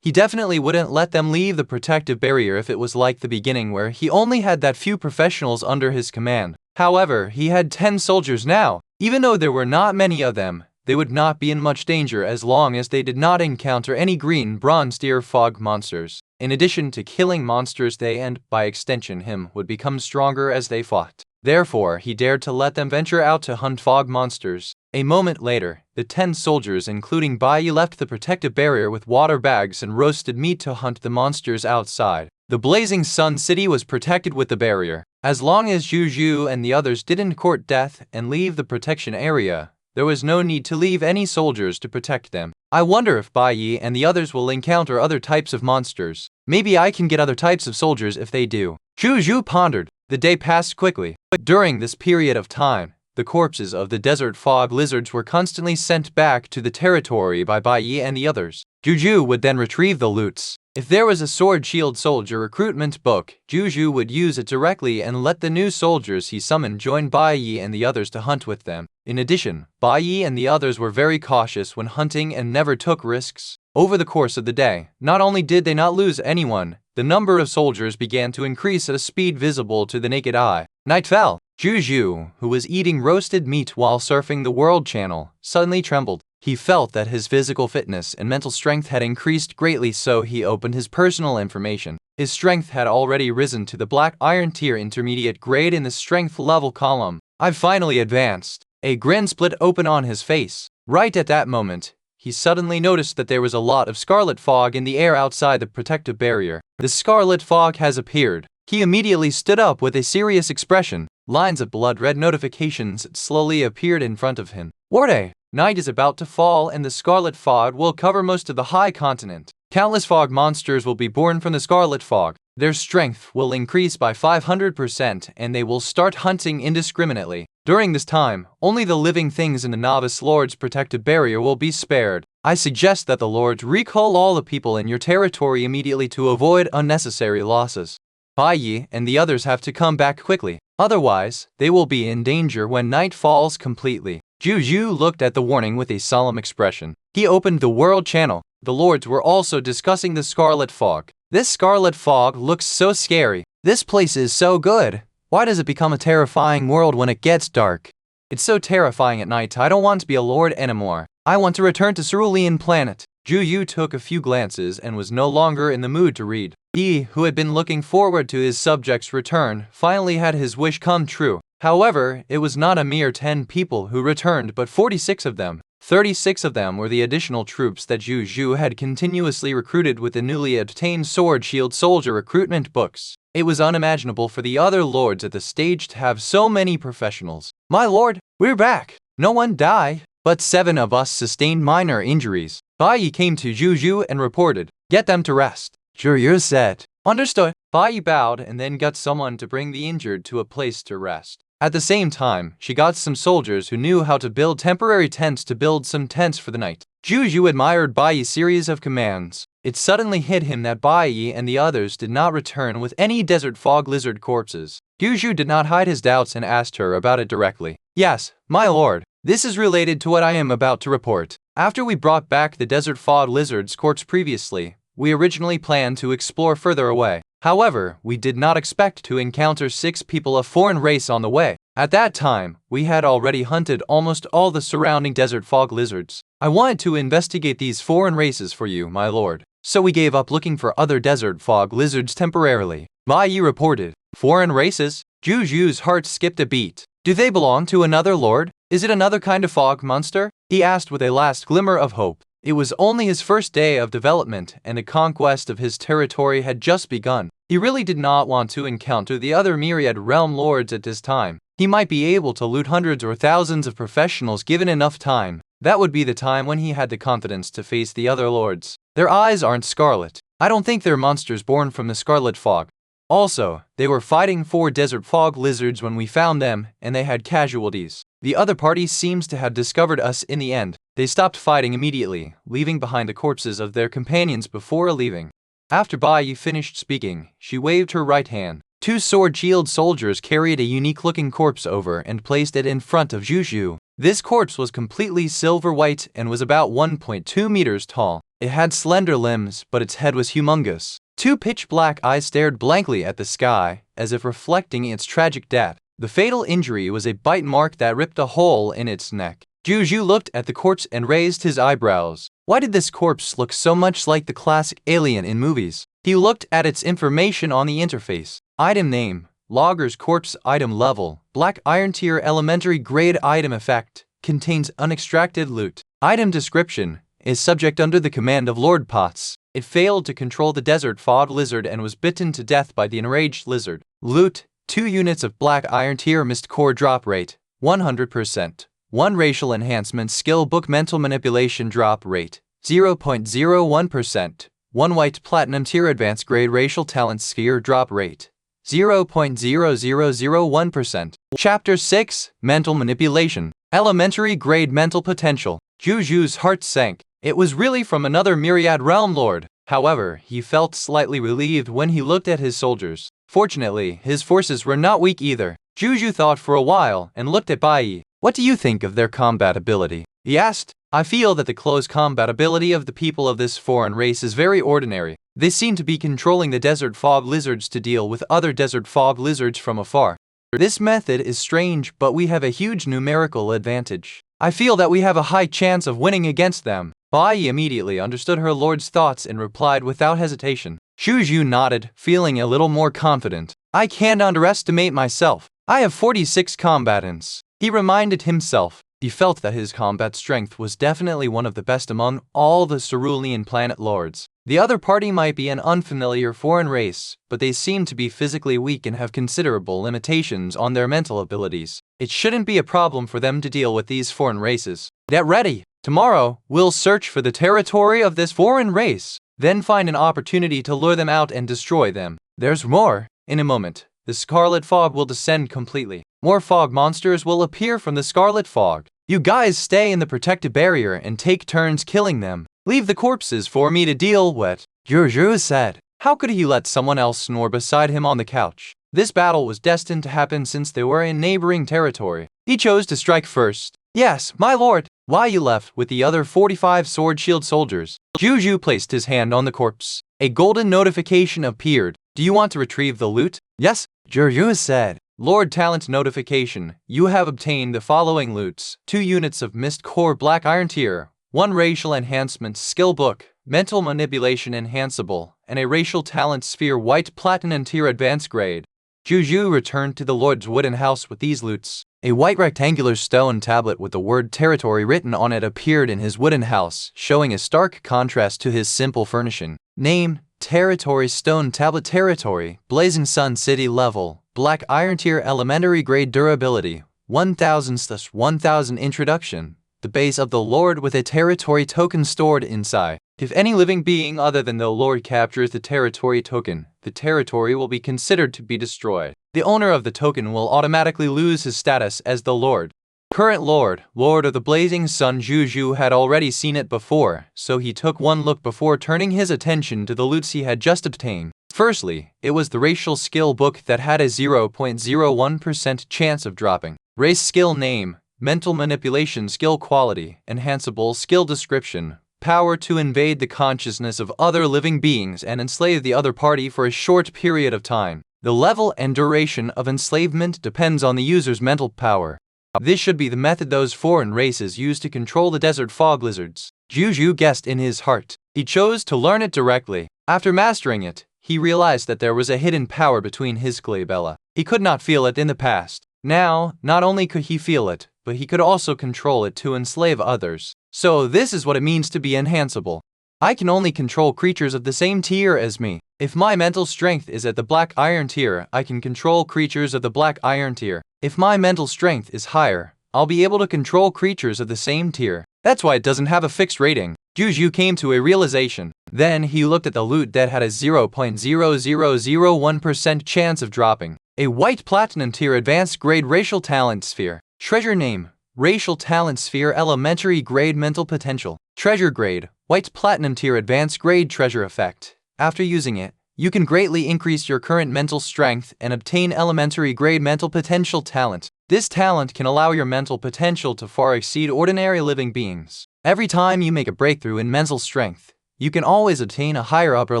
Speaker 1: He definitely wouldn't let them leave the protective barrier if it was like the beginning where he only had that few professionals under his command. However, he had 10 soldiers now. Even though there were not many of them, they would not be in much danger as long as they did not encounter any green bronze tier fog monsters. In addition to killing monsters, they and, by extension him, would become stronger as they fought. Therefore, he dared to let them venture out to hunt fog monsters. A moment later, the 10 soldiers including Bai Yi left the protective barrier with water bags and roasted meat to hunt the monsters outside. The blazing sun city was protected with the barrier. As long as Zhou Zhou and the others didn't court death and leave the protection area, there was no need to leave any soldiers to protect them. I wonder if Bai Yi and the others will encounter other types of monsters. Maybe I can get other types of soldiers if they do. Zhou Zhou pondered. The day passed quickly. During this period of time, the corpses of the desert fog lizards were constantly sent back to the territory by Bai Yi and the others. Zhou Zhou would then retrieve the loots. If there was a Sword Shield Soldier recruitment book, Zhou Zhou would use it directly and let the new soldiers he summoned join Bai Yi and the others to hunt with them. In addition, Bai Yi and the others were very cautious when hunting and never took risks. Over the course of the day, not only did they not lose anyone, the number of soldiers began to increase at a speed visible to the naked eye. Night fell. Zhou Zhou, who was eating roasted meat while surfing the World Channel, suddenly trembled. He felt that his physical fitness and mental strength had increased greatly, so he opened his personal information. His strength had already risen to the Black Iron Tier Intermediate Grade in the Strength level column. I've finally advanced. A grin split open on his face. Right at that moment, he suddenly noticed that there was a lot of scarlet fog in the air outside the protective barrier. The scarlet fog has appeared. He immediately stood up with a serious expression. Lines of blood-red notifications slowly appeared in front of him. Warday! Night is about to fall and the scarlet fog will cover most of the high continent. Countless fog monsters will be born from the scarlet fog. their strength will increase by 500% and they will start hunting indiscriminately. During this time, only the living things in the novice lord's protected barrier will be spared. I suggest that the lords recall all the people in your territory immediately to avoid unnecessary losses. Bai Yi and the others have to come back quickly, otherwise, they will be in danger when night falls completely. Zhou Zhou looked at the warning with a solemn expression. He opened the world channel. The lords were also discussing the scarlet fog. This scarlet fog looks so scary. This place is so good. Why does it become a terrifying world when it gets dark? It's so terrifying at night. I don't want to be a lord anymore. I want to return to Cerulean planet. Zhou Zhou took a few glances and was no longer in the mood to read. He, who had been looking forward to his subject's return, finally had his wish come true. However, it was not a mere 10 people who returned but 46 of them. 36 of them were the additional troops that Zhou Zhou had continuously recruited with the newly obtained Sword Shield Soldier recruitment books. It was unimaginable for the other lords at the stage to have so many professionals. My lord, we're back. No one died, but 7 of us sustained minor injuries. Bai Yi came to Zhou Zhou and reported, "Get them to rest." Sure, you're set. Understood. Bai Yi bowed and then got someone to bring the injured to a place to rest. At the same time, she got some soldiers who knew how to build temporary tents to build some tents for the night. Zhou Zhou admired Bai Yi's series of commands. It suddenly hit him that Bai Yi and the others did not return with any desert fog lizard corpses. Zhou Zhou did not hide his doubts and asked her about it directly. Yes, my lord. This is related to what I am about to report. After we brought back the desert fog lizard's corpse previously, we originally planned to explore further away. However, we did not expect to encounter 6 people of foreign race on the way. At that time, we had already hunted almost all the surrounding desert fog lizards. I wanted to investigate these foreign races for you, my lord. So we gave up looking for other desert fog lizards temporarily. Bai Yi reported. Foreign races? Zhou Zhou's heart skipped a beat. Do they belong to another lord? Is it another kind of fog monster? He asked with a last glimmer of hope. It was only his first day of development and the conquest of his territory had just begun. He really did not want to encounter the other myriad realm lords at this time. He might be able to loot hundreds or thousands of professionals given enough time. That would be the time when he had the confidence to face the other lords. Their eyes aren't scarlet. I don't think they're monsters born from the scarlet fog. Also, they were fighting 4 desert fog lizards when we found them, and they had casualties. The other party seems to have discovered us in the end. They stopped fighting immediately, leaving behind the corpses of their companions before leaving. After Bai Yi finished speaking, she waved her right hand. 2 sword shield soldiers carried a unique-looking corpse over and placed it in front of Zhou Zhou. This corpse was completely silver white and was about 1.2 meters tall. It had slender limbs, but its head was humongous. 2 pitch-black eyes stared blankly at the sky, as if reflecting its tragic death. The fatal injury was a bite mark that ripped a hole in its neck. Zhou Zhou looked at the corpse and raised his eyebrows. Why did this corpse look so much like the classic alien in movies? He looked at its information on the interface. Item name, Logger's corpse item level, Black Iron Tier elementary grade item effect, contains unextracted loot. Item description, is subject under the command of Lord Potts. It failed to control the desert fog lizard and was bitten to death by the enraged lizard. Loot, 2 units of Black Iron Tier mist core drop rate, 100%. 1 racial enhancement skill book mental manipulation drop rate, 0.01%. 1 white platinum tier advanced grade racial talent sphere drop rate, 0.0001%. Chapter 6, Mental Manipulation. Elementary grade mental potential. Zhou Zhou's heart sank. It was really from another myriad realm lord. However, he felt slightly relieved when he looked at his soldiers. Fortunately, his forces were not weak either. Zhou Zhou thought for a while and looked at Bai Yi. What do you think of their combat ability? He asked. I feel that the close combat ability of the people of this foreign race is very ordinary. They seem to be controlling the desert fog lizards to deal with other desert fog lizards from afar. This method is strange, but we have a huge numerical advantage. I feel that we have a high chance of winning against them. Bai Yi immediately understood her lord's thoughts and replied without hesitation. Zhou Zhou nodded, feeling a little more confident. I can't underestimate myself. I have 46 combatants. He reminded himself. He felt that his combat strength was definitely one of the best among all the Cerulean planet lords. The other party might be an unfamiliar foreign race, but they seem to be physically weak and have considerable limitations on their mental abilities. It shouldn't be a problem for them to deal with these foreign races. Get ready! Tomorrow, we'll search for the territory of this foreign race, then find an opportunity to lure them out and destroy them. There's more. In a moment, the scarlet fog will descend completely. More fog monsters will appear from the scarlet fog. You guys stay in the protective barrier and take turns killing them. Leave the corpses for me to deal with, Zhou Zhou said. How could he let someone else snore beside him on the couch? This battle was destined to happen since they were in neighboring territory. He chose to strike first. Yes, my lord. Why you left with the other 45 sword shield soldiers? Zhou Zhou placed his hand on the corpse. A golden notification appeared. Do you want to retrieve the loot? Yes, Zhou Zhou said. Lord Talent notification. You have obtained the following loots. 2 units of Mist Core Black Iron Tier, 1 Racial Enhancement Skill Book, Mental Manipulation Enhanceable, and a Racial Talent Sphere White Platinum Tier Advanced Grade. Zhou Zhou returned to the Lord's wooden house with these loots. A white rectangular stone tablet with the word territory written on it appeared in his wooden house, showing a stark contrast to his simple furnishing. Name: Territory Stone Tablet. Territory, Blazing Sun City Level, Black Iron Tier Elementary Grade. Durability 1000/1000. Introduction. The base of the Lord with a territory token stored inside. If any living being other than the Lord captures the territory token, the territory will be considered to be destroyed. The owner of the token will automatically lose his status as the Lord. Current Lord, Lord of the Blazing Sun. Zhou Zhou had already seen it before, so he took one look before turning his attention to the loots he had just obtained. Firstly, it was the racial skill book that had a 0.01% chance of dropping. Race skill name, mental manipulation skill quality, enhanceable skill description, power to invade the consciousness of other living beings and enslave the other party for a short period of time. The level and duration of enslavement depends on the user's mental power. This should be the method those foreign races use to control the desert fog lizards. Zhou Zhou guessed in his heart. He chose to learn it directly. After mastering it, he realized that there was a hidden power between his glabella. He could not feel it in the past. Now, not only could he feel it, but he could also control it to enslave others. So this is what it means to be enhanceable. I can only control creatures of the same tier as me. If my mental strength is at the Black Iron Tier, I can control creatures of the Black Iron Tier. If my mental strength is higher, I'll be able to control creatures of the same tier. That's why it doesn't have a fixed rating. Zhou Zhou came to a realization. Then he looked at the loot that had a 0.0001% chance of dropping. A White Platinum Tier Advanced Grade Racial Talent Sphere. Treasure name: Racial Talent Sphere Elementary Grade Mental Potential. Treasure grade: White Platinum Tier Advanced Grade Treasure Effect. After using it, you can greatly increase your current mental strength and obtain elementary grade mental potential talent. This talent can allow your mental potential to far exceed ordinary living beings. Every time you make a breakthrough in mental strength, you can always attain a higher upper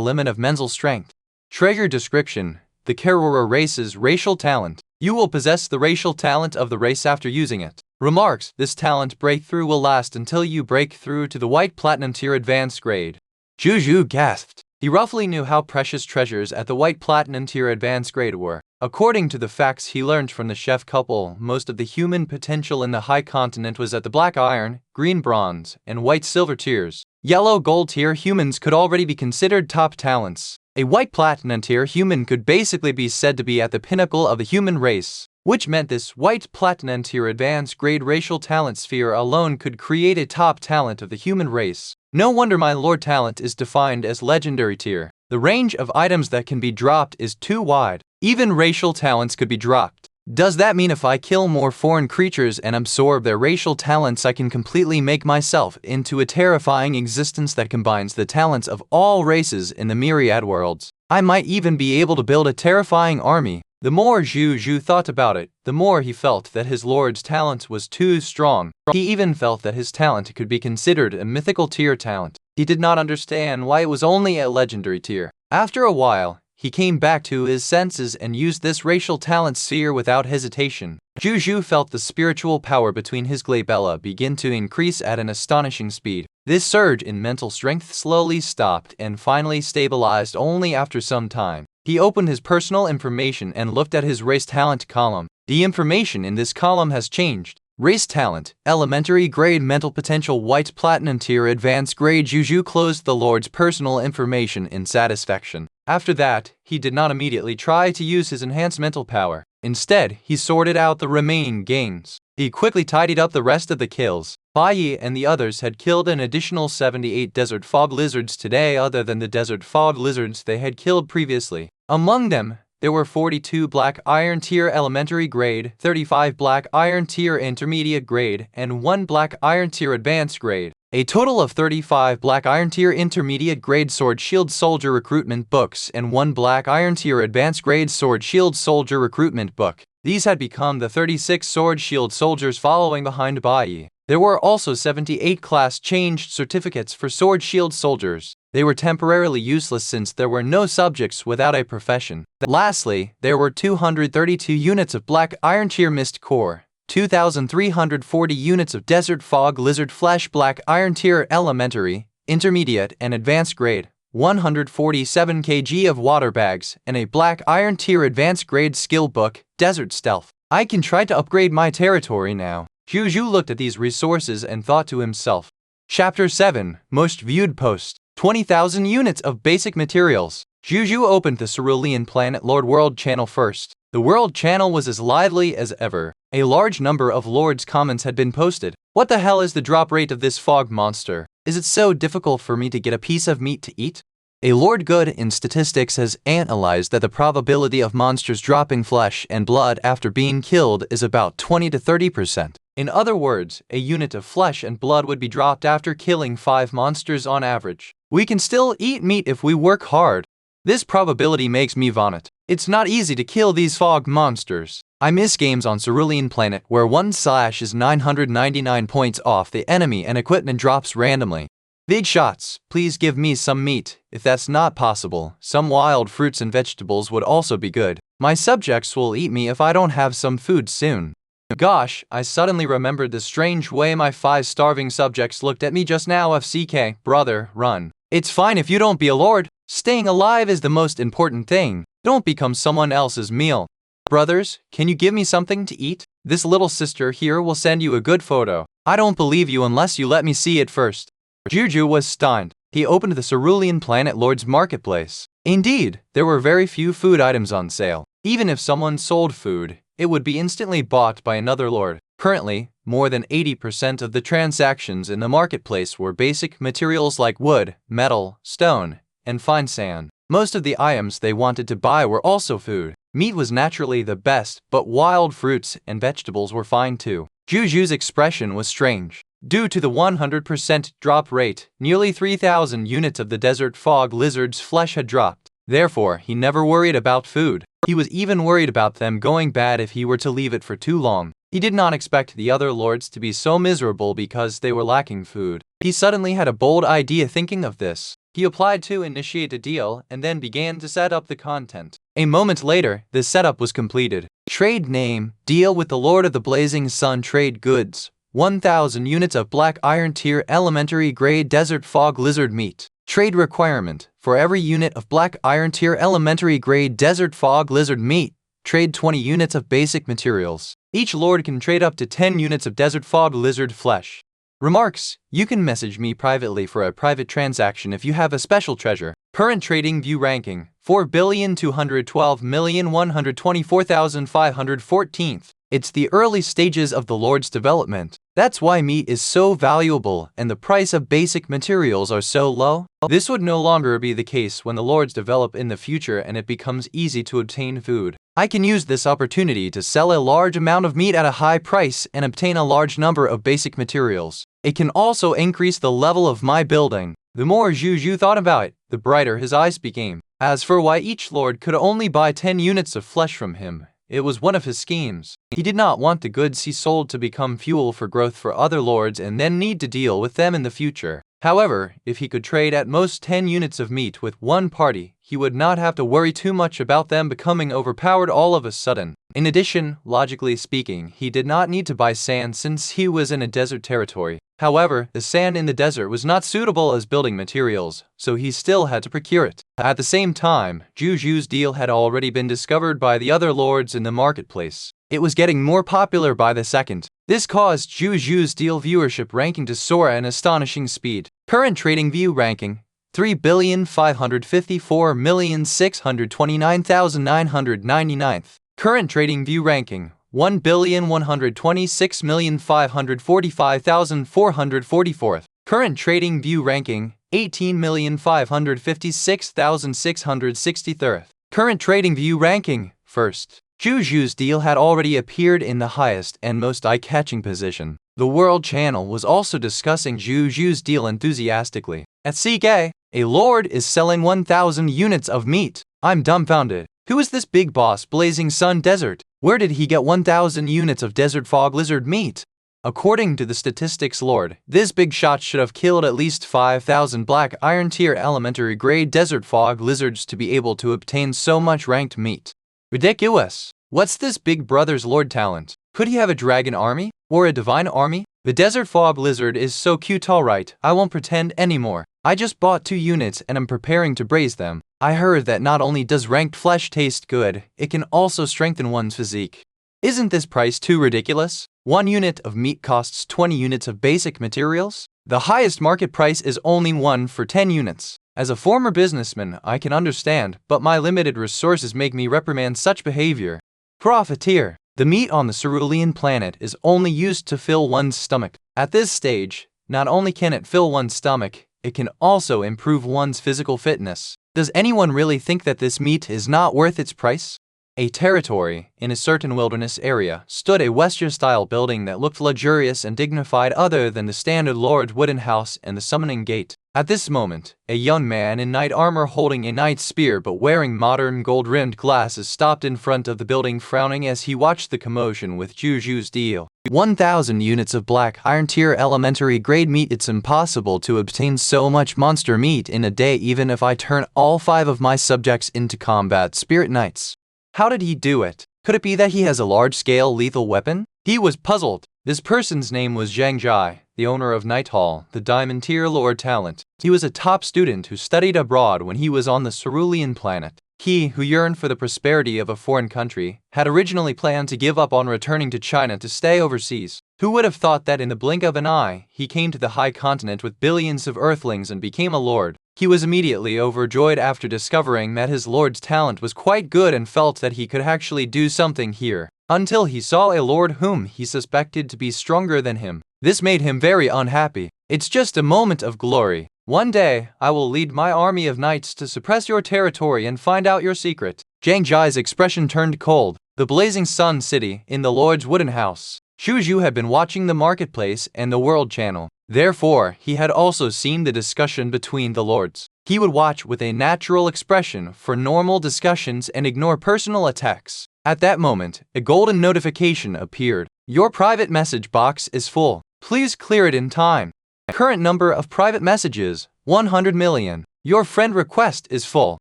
Speaker 1: limit of mental strength. Treasure description: the Karora race's racial talent. You will possess the racial talent of the race after using it. Remarks: this talent breakthrough will last until you break through to the White Platinum Tier Advanced Grade. Zhou Zhou gasped. He roughly knew how precious treasures at the White Platinum Tier Advanced Grade were. According to the facts he learned from the chef couple, most of the human potential in the High Continent was at the Black Iron, Green Bronze, and White Silver tiers. Yellow Gold tier humans could already be considered top talents. A White Platinum Tier human could basically be said to be at the pinnacle of the human race, which meant this White Platinum Tier Advanced Grade Racial Talent Sphere alone could create a top talent of the human race. No wonder my Lord Talent is defined as Legendary Tier. The range of items that can be dropped is too wide. Even racial talents could be dropped. Does that mean if I kill more foreign creatures and absorb their racial talents, I can completely make myself into a terrifying existence that combines the talents of all races in the myriad worlds? I might even be able to build a terrifying army. The more Zhou Zhou thought about it, the more he felt that his lord's talent was too strong. He even felt that his talent could be considered a mythical tier talent. He did not understand why it was only a legendary tier. After a while, he came back to his senses and used this racial talent sphere without hesitation. Zhou Zhou felt the spiritual power between his glabella begin to increase at an astonishing speed. This surge in mental strength slowly stopped and finally stabilized only after some time. He opened his personal information and looked at his race talent column. The information in this column has changed. Race talent, elementary grade mental potential White Platinum Tier Advanced Grade. Zhou Zhou closed the Lord's personal information in satisfaction. After that, he did not immediately try to use his enhanced mental power. Instead, he sorted out the remaining gains. He quickly tidied up the rest of the kills. Bai and the others had killed an additional 78 desert fog lizards today other than the desert fog lizards they had killed previously. Among them, there were 42 black iron tier elementary grade, 35 black iron tier intermediate grade, and 1 black iron tier advanced grade. A total of 35 black iron tier intermediate grade sword shield soldier recruitment books and 1 black iron tier advanced grade sword shield soldier recruitment book. These had become the 36 sword shield soldiers following behind Bai. There were also 78 class changed certificates for sword shield soldiers. They were temporarily useless since there were no subjects without a profession. Lastly, there were 232 units of black iron tier mist core, 2,340 units of desert fog lizard flesh black iron tier elementary, intermediate, and advanced grade, 147 kg of water bags, and a black iron tier advanced grade skill book, Desert Stealth. I can try to upgrade my territory now. Zhou Zhou looked at these resources and thought to himself. Chapter 7, Most Viewed Post. 20,000 units of basic materials. Zhou Zhou opened the Cerulean Planet Lord World channel first. The World channel was as lively as ever. A large number of Lord's comments had been posted. What the hell is the drop rate of this fog monster? Is it so difficult for me to get a piece of meat to eat? A Lord Good in statistics has analyzed that the probability of monsters dropping flesh and blood after being killed is about 20 to 30%. In other words, a unit of flesh and blood would be dropped after killing 5 monsters on average. We can still eat meat if we work hard. This probability makes me vomit. It's not easy to kill these fog monsters. I miss games on Cerulean Planet where 1 slash is 999 points off the enemy and equipment drops randomly. Big shots, please give me some meat. If that's not possible, some wild fruits and vegetables would also be good. My subjects will eat me if I don't have some food soon. Gosh, I suddenly remembered the strange way my 5 starving subjects looked at me just now. FCK, brother, run. It's fine if you don't be a lord. Staying alive is the most important thing. Don't become someone else's meal. Brothers, can you give me something to eat? This little sister here will send you a good photo. I don't believe you unless you let me see it first. Zhou Zhou was stunned. He opened the Cerulean Planet Lord's marketplace. Indeed, there were very few food items on sale. Even if someone sold food, it would be instantly bought by another lord. Currently, more than 80% of the transactions in the marketplace were basic materials like wood, metal, stone, and fine sand. Most of the items they wanted to buy were also food. Meat was naturally the best, but wild fruits and vegetables were fine too. Zhou Zhou's expression was strange. Due to the 100% drop rate, nearly 3,000 units of the desert fog lizard's flesh had dropped. Therefore, he never worried about food. He was even worried about them going bad if he were to leave it for too long. He did not expect the other lords to be so miserable because they were lacking food. He suddenly had a bold idea thinking of this. He applied to initiate a deal and then began to set up the content. A moment later, the setup was completed. Trade name, deal with the Lord of the Blazing Sun trade goods. 1,000 units of black iron tier elementary grade desert fog lizard meat. Trade requirement, for every unit of black iron tier elementary grade desert fog lizard meat, trade 20 units of basic materials. Each lord can trade up to 10 units of desert fog lizard flesh. Remarks, you can message me privately for a private transaction if you have a special treasure. Current trading view ranking, 4,212,124,514. It's the early stages of the Lord's development. That's why meat is so valuable and the price of basic materials are so low. This would no longer be the case when the Lords develop in the future and it becomes easy to obtain food. I can use this opportunity to sell a large amount of meat at a high price and obtain a large number of basic materials. It can also increase the level of my building. The more Zhou Zhou thought about it, the brighter his eyes became. As for why each lord could only buy 10 units of flesh from him, it was one of his schemes. He did not want the goods he sold to become fuel for growth for other lords and then need to deal with them in the future. However, if he could trade at most 10 units of meat with one party, he would not have to worry too much about them becoming overpowered all of a sudden. In addition, logically speaking, he did not need to buy sand since he was in a desert territory. However, the sand in the desert was not suitable as building materials, so he still had to procure it. At the same time, Zhou Zhou's deal had already been discovered by the other lords in the marketplace. It was getting more popular by the second. This caused Zhou Zhou's deal viewership ranking to soar at an astonishing speed. Current trading view ranking, 3,554,629,999. Current trading view ranking, 1,126,545,444. Current trading view ranking, 18,556,663. Current trading view ranking. First, Zhou Zhou's deal had already appeared in the highest and most eye-catching position. The World Channel was also discussing Zhou Zhou's deal enthusiastically. At CK, a lord is selling 1,000 units of meat. I'm dumbfounded. Who is this big boss Blazing Sun Desert? Where did he get 1,000 units of desert fog lizard meat? According to the statistics lord, this big shot should have killed at least 5,000 black iron tier elementary grade desert fog lizards to be able to obtain so much ranked meat. Ridiculous. What's this big brother's lord talent? Could he have a dragon army? Or a divine army? The desert fog lizard is so cute, alright, I won't pretend anymore. I just bought 2 units and I'm preparing to braise them. I heard that not only does ranked flesh taste good, it can also strengthen one's physique. Isn't this price too ridiculous? 1 unit of meat costs 20 units of basic materials? The highest market price is only 1 for 10 units. As a former businessman, I can understand, but my limited resources make me reprimand such behavior. Profiteer. The meat on the cerulean planet is only used to fill one's stomach. At this stage, not only can it fill one's stomach, it can also improve one's physical fitness. Does anyone really think that this meat is not worth its price? A territory, in a certain wilderness area, stood a Western-style building that looked luxurious and dignified other than the standard lord's wooden house and the summoning gate. At this moment, a young man in knight armor holding a knight's spear but wearing modern gold-rimmed glasses stopped in front of the building frowning as he watched the commotion with Zhou Zhou's deal. 1,000 units of black iron tier elementary grade meat. It's impossible to obtain so much monster meat in a day even if I turn all 5 of my subjects into combat spirit knights. How did he do it? Could it be that he has a large-scale lethal weapon? He was puzzled. This person's name was Zhang Jai, the owner of Night Hall, the Diamond Tier Lord talent. He was a top student who studied abroad when he was on the cerulean planet. He, who yearned for the prosperity of a foreign country, had originally planned to give up on returning to China to stay overseas. Who would have thought that in the blink of an eye, he came to the high continent with billions of earthlings and became a lord? He was immediately overjoyed after discovering that his lord's talent was quite good and felt that he could actually do something here, until he saw a lord whom he suspected to be stronger than him. This made him very unhappy. It's just a moment of glory. One day, I will lead my army of knights to suppress your territory and find out your secret. Zhang Jai's expression turned cold. The Blazing Sun City, in the Lord's wooden house. Zhou Zhou had been watching the marketplace and the World Channel. Therefore, he had also seen the discussion between the lords. He would watch with a natural expression for normal discussions and ignore personal attacks. At that moment, a golden notification appeared. Your private message box is full. Please clear it in time. Current number of private messages, 100 million. Your friend request is full.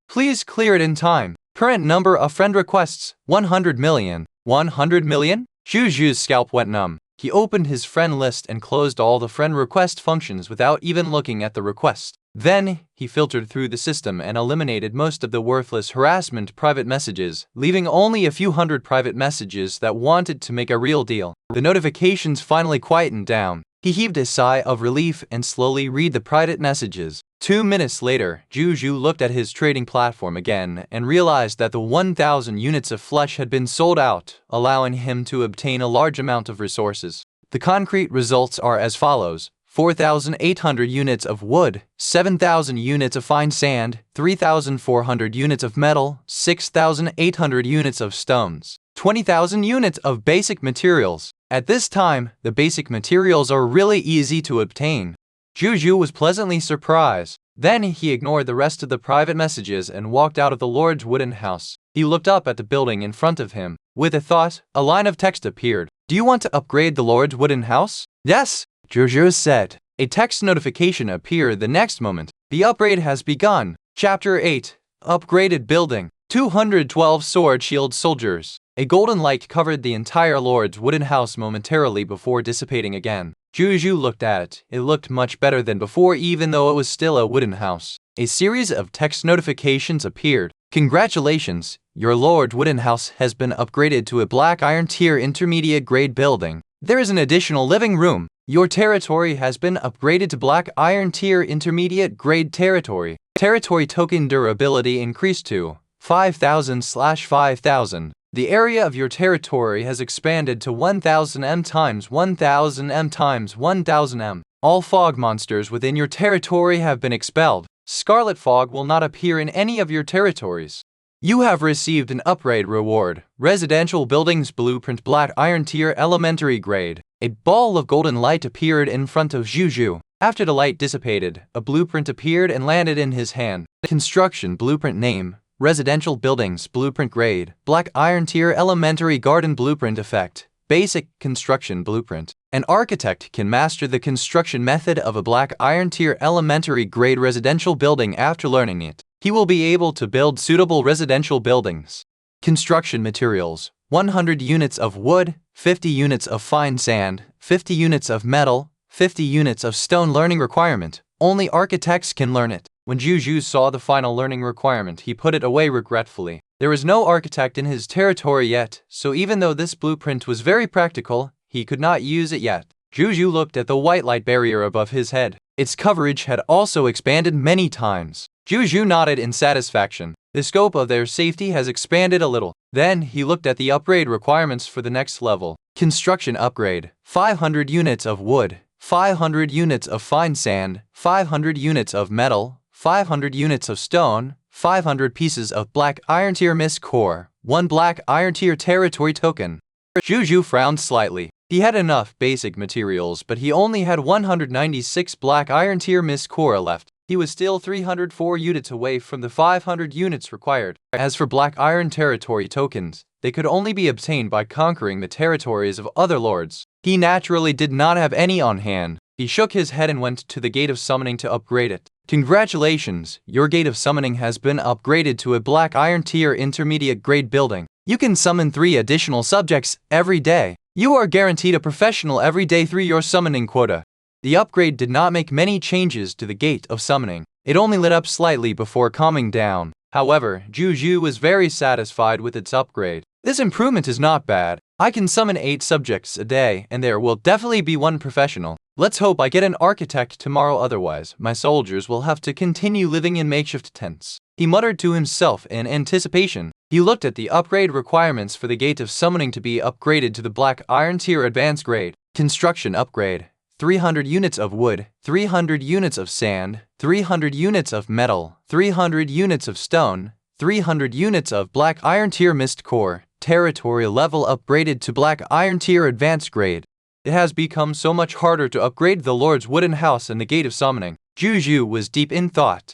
Speaker 1: Please clear it in time. Current number of friend requests, 100 million. 100 million? Zhou Zhou's scalp went numb. He opened his friend list and closed all the friend request functions without even looking at the request. Then, he filtered through the system and eliminated most of the worthless harassment private messages, leaving only a few hundred private messages that wanted to make a real deal. The notifications finally quietened down. He heaved a sigh of relief and slowly read the private messages. 2 minutes later, Zhou Zhou looked at his trading platform again and realized that the 1,000 units of flesh had been sold out, allowing him to obtain a large amount of resources. The concrete results are as follows: 4,800 units of wood, 7,000 units of fine sand, 3,400 units of metal, 6,800 units of stones, 20,000 units of basic materials. At this time, the basic materials are really easy to obtain. Zhou Zhou was pleasantly surprised. Then he ignored the rest of the private messages and walked out of the Lord's wooden house. He looked up at the building in front of him. With a thought, a line of text appeared. Do you want to upgrade the Lord's wooden house? Yes, Zhou Zhou said. A text notification appeared the next moment. The upgrade has begun. Chapter 8. Upgraded Building. 212 Sword Shield Soldiers. A golden light covered the entire Lord's wooden house momentarily before dissipating again. Zhou Zhou looked at it. It looked much better than before even though it was still a wooden house. A series of text notifications appeared. Congratulations, your Lord's wooden house has been upgraded to a black iron tier intermediate grade building. There is an additional living room. Your territory has been upgraded to black iron tier intermediate grade territory. Territory token durability increased to 5,000/5,000. The area of your territory has expanded to 1,000 m times 1,000 m times 1,000 m. All fog monsters within your territory have been expelled. Scarlet fog will not appear in any of your territories. You have received an upgrade reward. Residential Buildings Blueprint Black Iron Tier Elementary Grade. A ball of golden light appeared in front of Zhou Zhou. After the light dissipated, a blueprint appeared and landed in his hand. Construction Blueprint Name: Residential Buildings Blueprint Grade, Black Iron Tier Elementary Garden Blueprint Effect. Basic Construction Blueprint. An architect can master the construction method of a Black Iron Tier Elementary Grade residential building after learning it. He will be able to build suitable residential buildings. Construction Materials: 100 units of wood, 50 units of fine sand, 50 units of metal, 50 units of stone. Learning requirement: only architects can learn it. When Zhou Zhou saw the final learning requirement, he put it away regretfully. There was no architect in his territory yet, so even though this blueprint was very practical, he could not use it yet. Zhou Zhou looked at the white light barrier above his head. Its coverage had also expanded many times. Zhou Zhou nodded in satisfaction. The scope of their safety has expanded a little. Then he looked at the upgrade requirements for the next level. Construction upgrade: 500 units of wood, 500 units of fine sand, 500 units of metal, 500 units of stone, 500 pieces of Black Iron Tier Mist Core, 1 Black Iron Tier Territory Token. Zhou Zhou frowned slightly. He had enough basic materials, but he only had 196 Black Iron Tier Mist Core left. He was still 304 units away from the 500 units required. As for Black Iron Territory Tokens, they could only be obtained by conquering the territories of other lords. He naturally did not have any on hand. He shook his head and went to the Gate of Summoning to upgrade it. Congratulations, your Gate of Summoning has been upgraded to a Black Iron Tier Intermediate Grade building. You can summon 3 additional subjects every day. You are guaranteed a professional every day through your summoning quota. The upgrade did not make many changes to the Gate of Summoning. It only lit up slightly before calming down. However, Zhou Zhou was very satisfied with its upgrade. This improvement is not bad. I can summon 8 subjects a day, and there will definitely be 1 professional. Let's hope I get an architect tomorrow, otherwise my soldiers will have to continue living in makeshift tents. He muttered to himself in anticipation. He looked at the upgrade requirements for the Gate of Summoning to be upgraded to the Black Iron Tier Advanced Grade. Construction upgrade: 300 units of wood, 300 units of sand, 300 units of metal, 300 units of stone, 300 units of Black Iron Tier Mist Core. Territory level upgraded to Black Iron Tier Advanced Grade. It has become so much harder to upgrade the Lord's wooden house in the Gate of Summoning. Zhou Zhou was deep in thought.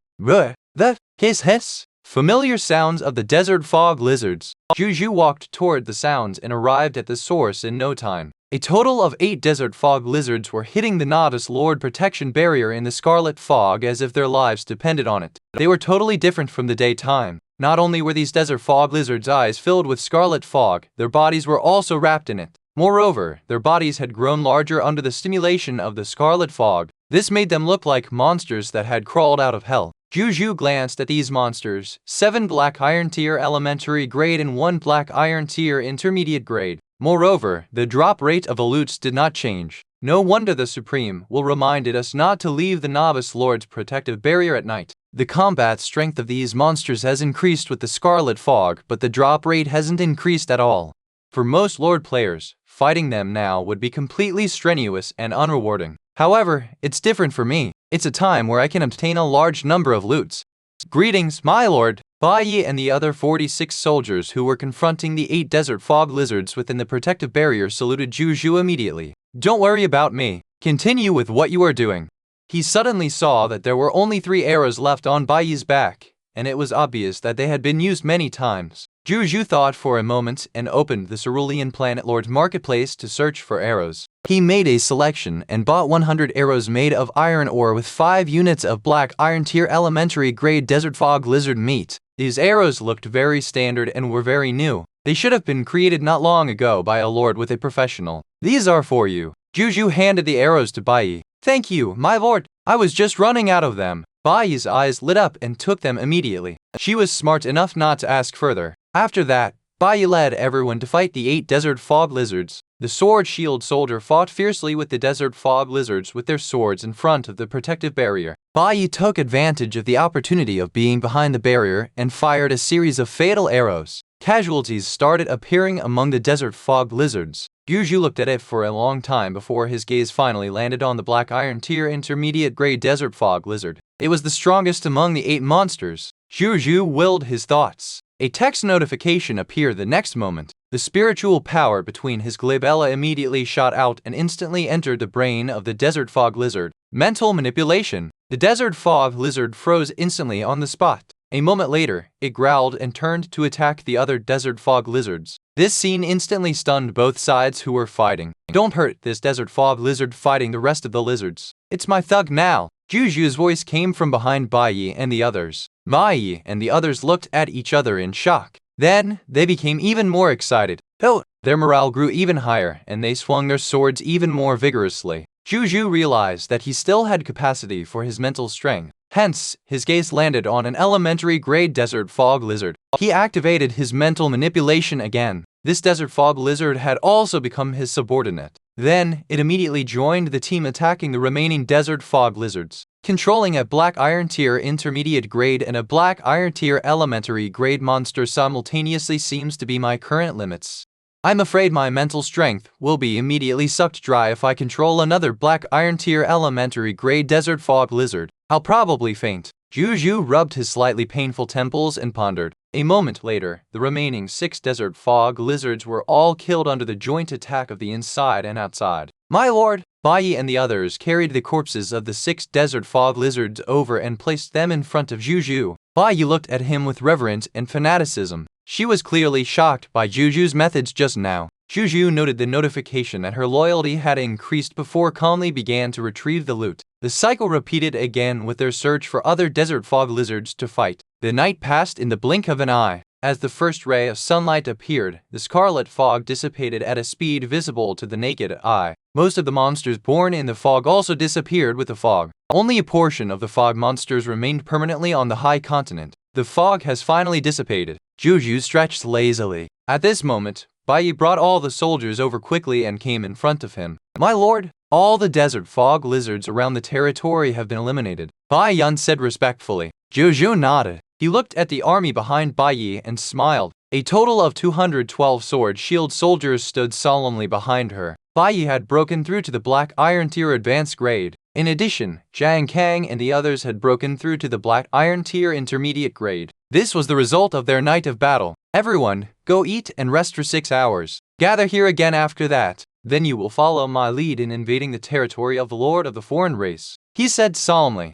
Speaker 1: Hiss. Familiar sounds of the desert fog lizards. Zhou Zhou walked toward the sounds and arrived at the source in no time. A total of 8 desert fog lizards were hitting the Novice Lord protection barrier in the scarlet fog as if their lives depended on it. They were totally different from the daytime. Not only were these desert fog lizards' eyes filled with scarlet fog, their bodies were also wrapped in it. Moreover, their bodies had grown larger under the stimulation of the scarlet fog. This made them look like monsters that had crawled out of hell. Zhou Zhou glanced at these monsters: 7 Black Iron Tier Elementary Grade and 1 Black Iron Tier Intermediate Grade. Moreover, the drop rate of the loots did not change. No wonder the Supreme will reminded us not to leave the Novice Lord's protective barrier at night. The combat strength of these monsters has increased with the scarlet fog, but the drop rate hasn't increased at all. For most Lord players, fighting them now would be completely strenuous and unrewarding. However, it's different for me. It's a time where I can obtain a large number of loots. Greetings, my lord. Bai Yi and the other 46 soldiers who were confronting the 8 desert fog lizards within the protective barrier saluted Zhou Zhou immediately. Don't worry about me. Continue with what you are doing. He suddenly saw that there were only 3 arrows left on Bai Yi's back, and it was obvious that they had been used many times. Zhou Zhou thought for a moment and opened the Cerulean Planet Lord's marketplace to search for arrows. He made a selection and bought 100 arrows made of iron ore with 5 units of Black Iron Tier Elementary Grade Desert Fog Lizard meat. These arrows looked very standard and were very new. They should have been created not long ago by a lord with a professional. These are for you. Zhou Zhou handed the arrows to Bai Yi. Thank you, my lord. I was just running out of them. Bai Yi's eyes lit up and took them immediately. She was smart enough not to ask further. After that, Bai Yi led everyone to fight the 8 desert fog lizards. The sword shield soldier fought fiercely with the desert fog lizards with their swords in front of the protective barrier. Bai Yi took advantage of the opportunity of being behind the barrier and fired a series of fatal arrows. Casualties started appearing among the desert fog lizards. Zhou Zhou looked at it for a long time before his gaze finally landed on the Black Iron Tier Intermediate Grade Desert Fog Lizard. It was the strongest among the 8 monsters. Zhou Zhou willed his thoughts. A text notification appeared the next moment. The spiritual power between his glabella immediately shot out and instantly entered the brain of the desert fog lizard. Mental manipulation. The desert fog lizard froze instantly on the spot. A moment later, it growled and turned to attack the other desert fog lizards. This scene instantly stunned both sides who were fighting. Don't hurt this desert fog lizard fighting the rest of the lizards. It's my thug now. Zhou Zhou's voice came from behind Baiyi and the others. Baiyi and the others looked at each other in shock. Then, they became even more excited. Their morale grew even higher and they swung their swords even more vigorously. Zhou Zhou realized that he still had capacity for his mental strength. Hence, his gaze landed on an elementary-grade desert fog lizard. He activated his mental manipulation again. This desert fog lizard had also become his subordinate. Then, it immediately joined the team attacking the remaining desert fog lizards. Controlling a black iron tier intermediate grade and a black iron tier elementary grade monster simultaneously seems to be my current limits. I'm afraid my mental strength will be immediately sucked dry if I control another black iron tier elementary grade desert fog lizard. I'll probably faint. Zhou Zhou rubbed his slightly painful temples and pondered. A moment later, the remaining 6 desert fog lizards were all killed under the joint attack of the inside and outside. My lord! Baiyi and the others carried the corpses of the 6 desert fog lizards over and placed them in front of Zhou Zhou. Baiyi looked at him with reverence and fanaticism. She was clearly shocked by Zhou Zhou's methods just now. Zhou Zhou noted the notification that her loyalty had increased before calmly began to retrieve the loot. The cycle repeated again with their search for other desert fog lizards to fight. The night passed in the blink of an eye. As the first ray of sunlight appeared, the scarlet fog dissipated at a speed visible to the naked eye. Most of the monsters born in the fog also disappeared with the fog. Only a portion of the fog monsters remained permanently on the high continent. The fog has finally dissipated. Zhou Zhou stretched lazily. At this moment, Baiyi brought all the soldiers over quickly and came in front of him. My lord, all the desert fog lizards around the territory have been eliminated, Baiyan said respectfully. Zhou Zhou nodded. He looked at the army behind Baiyi and smiled. A total of 212 sword shield soldiers stood solemnly behind her. Baiyi had broken through to the black iron tier advanced grade. In addition, Zhang Kang and the others had broken through to the black iron tier intermediate grade. This was the result of their night of battle. Everyone, go eat and rest for 6 hours. Gather here again after that. Then you will follow my lead in invading the territory of the Lord of the Foreign Race, he said solemnly.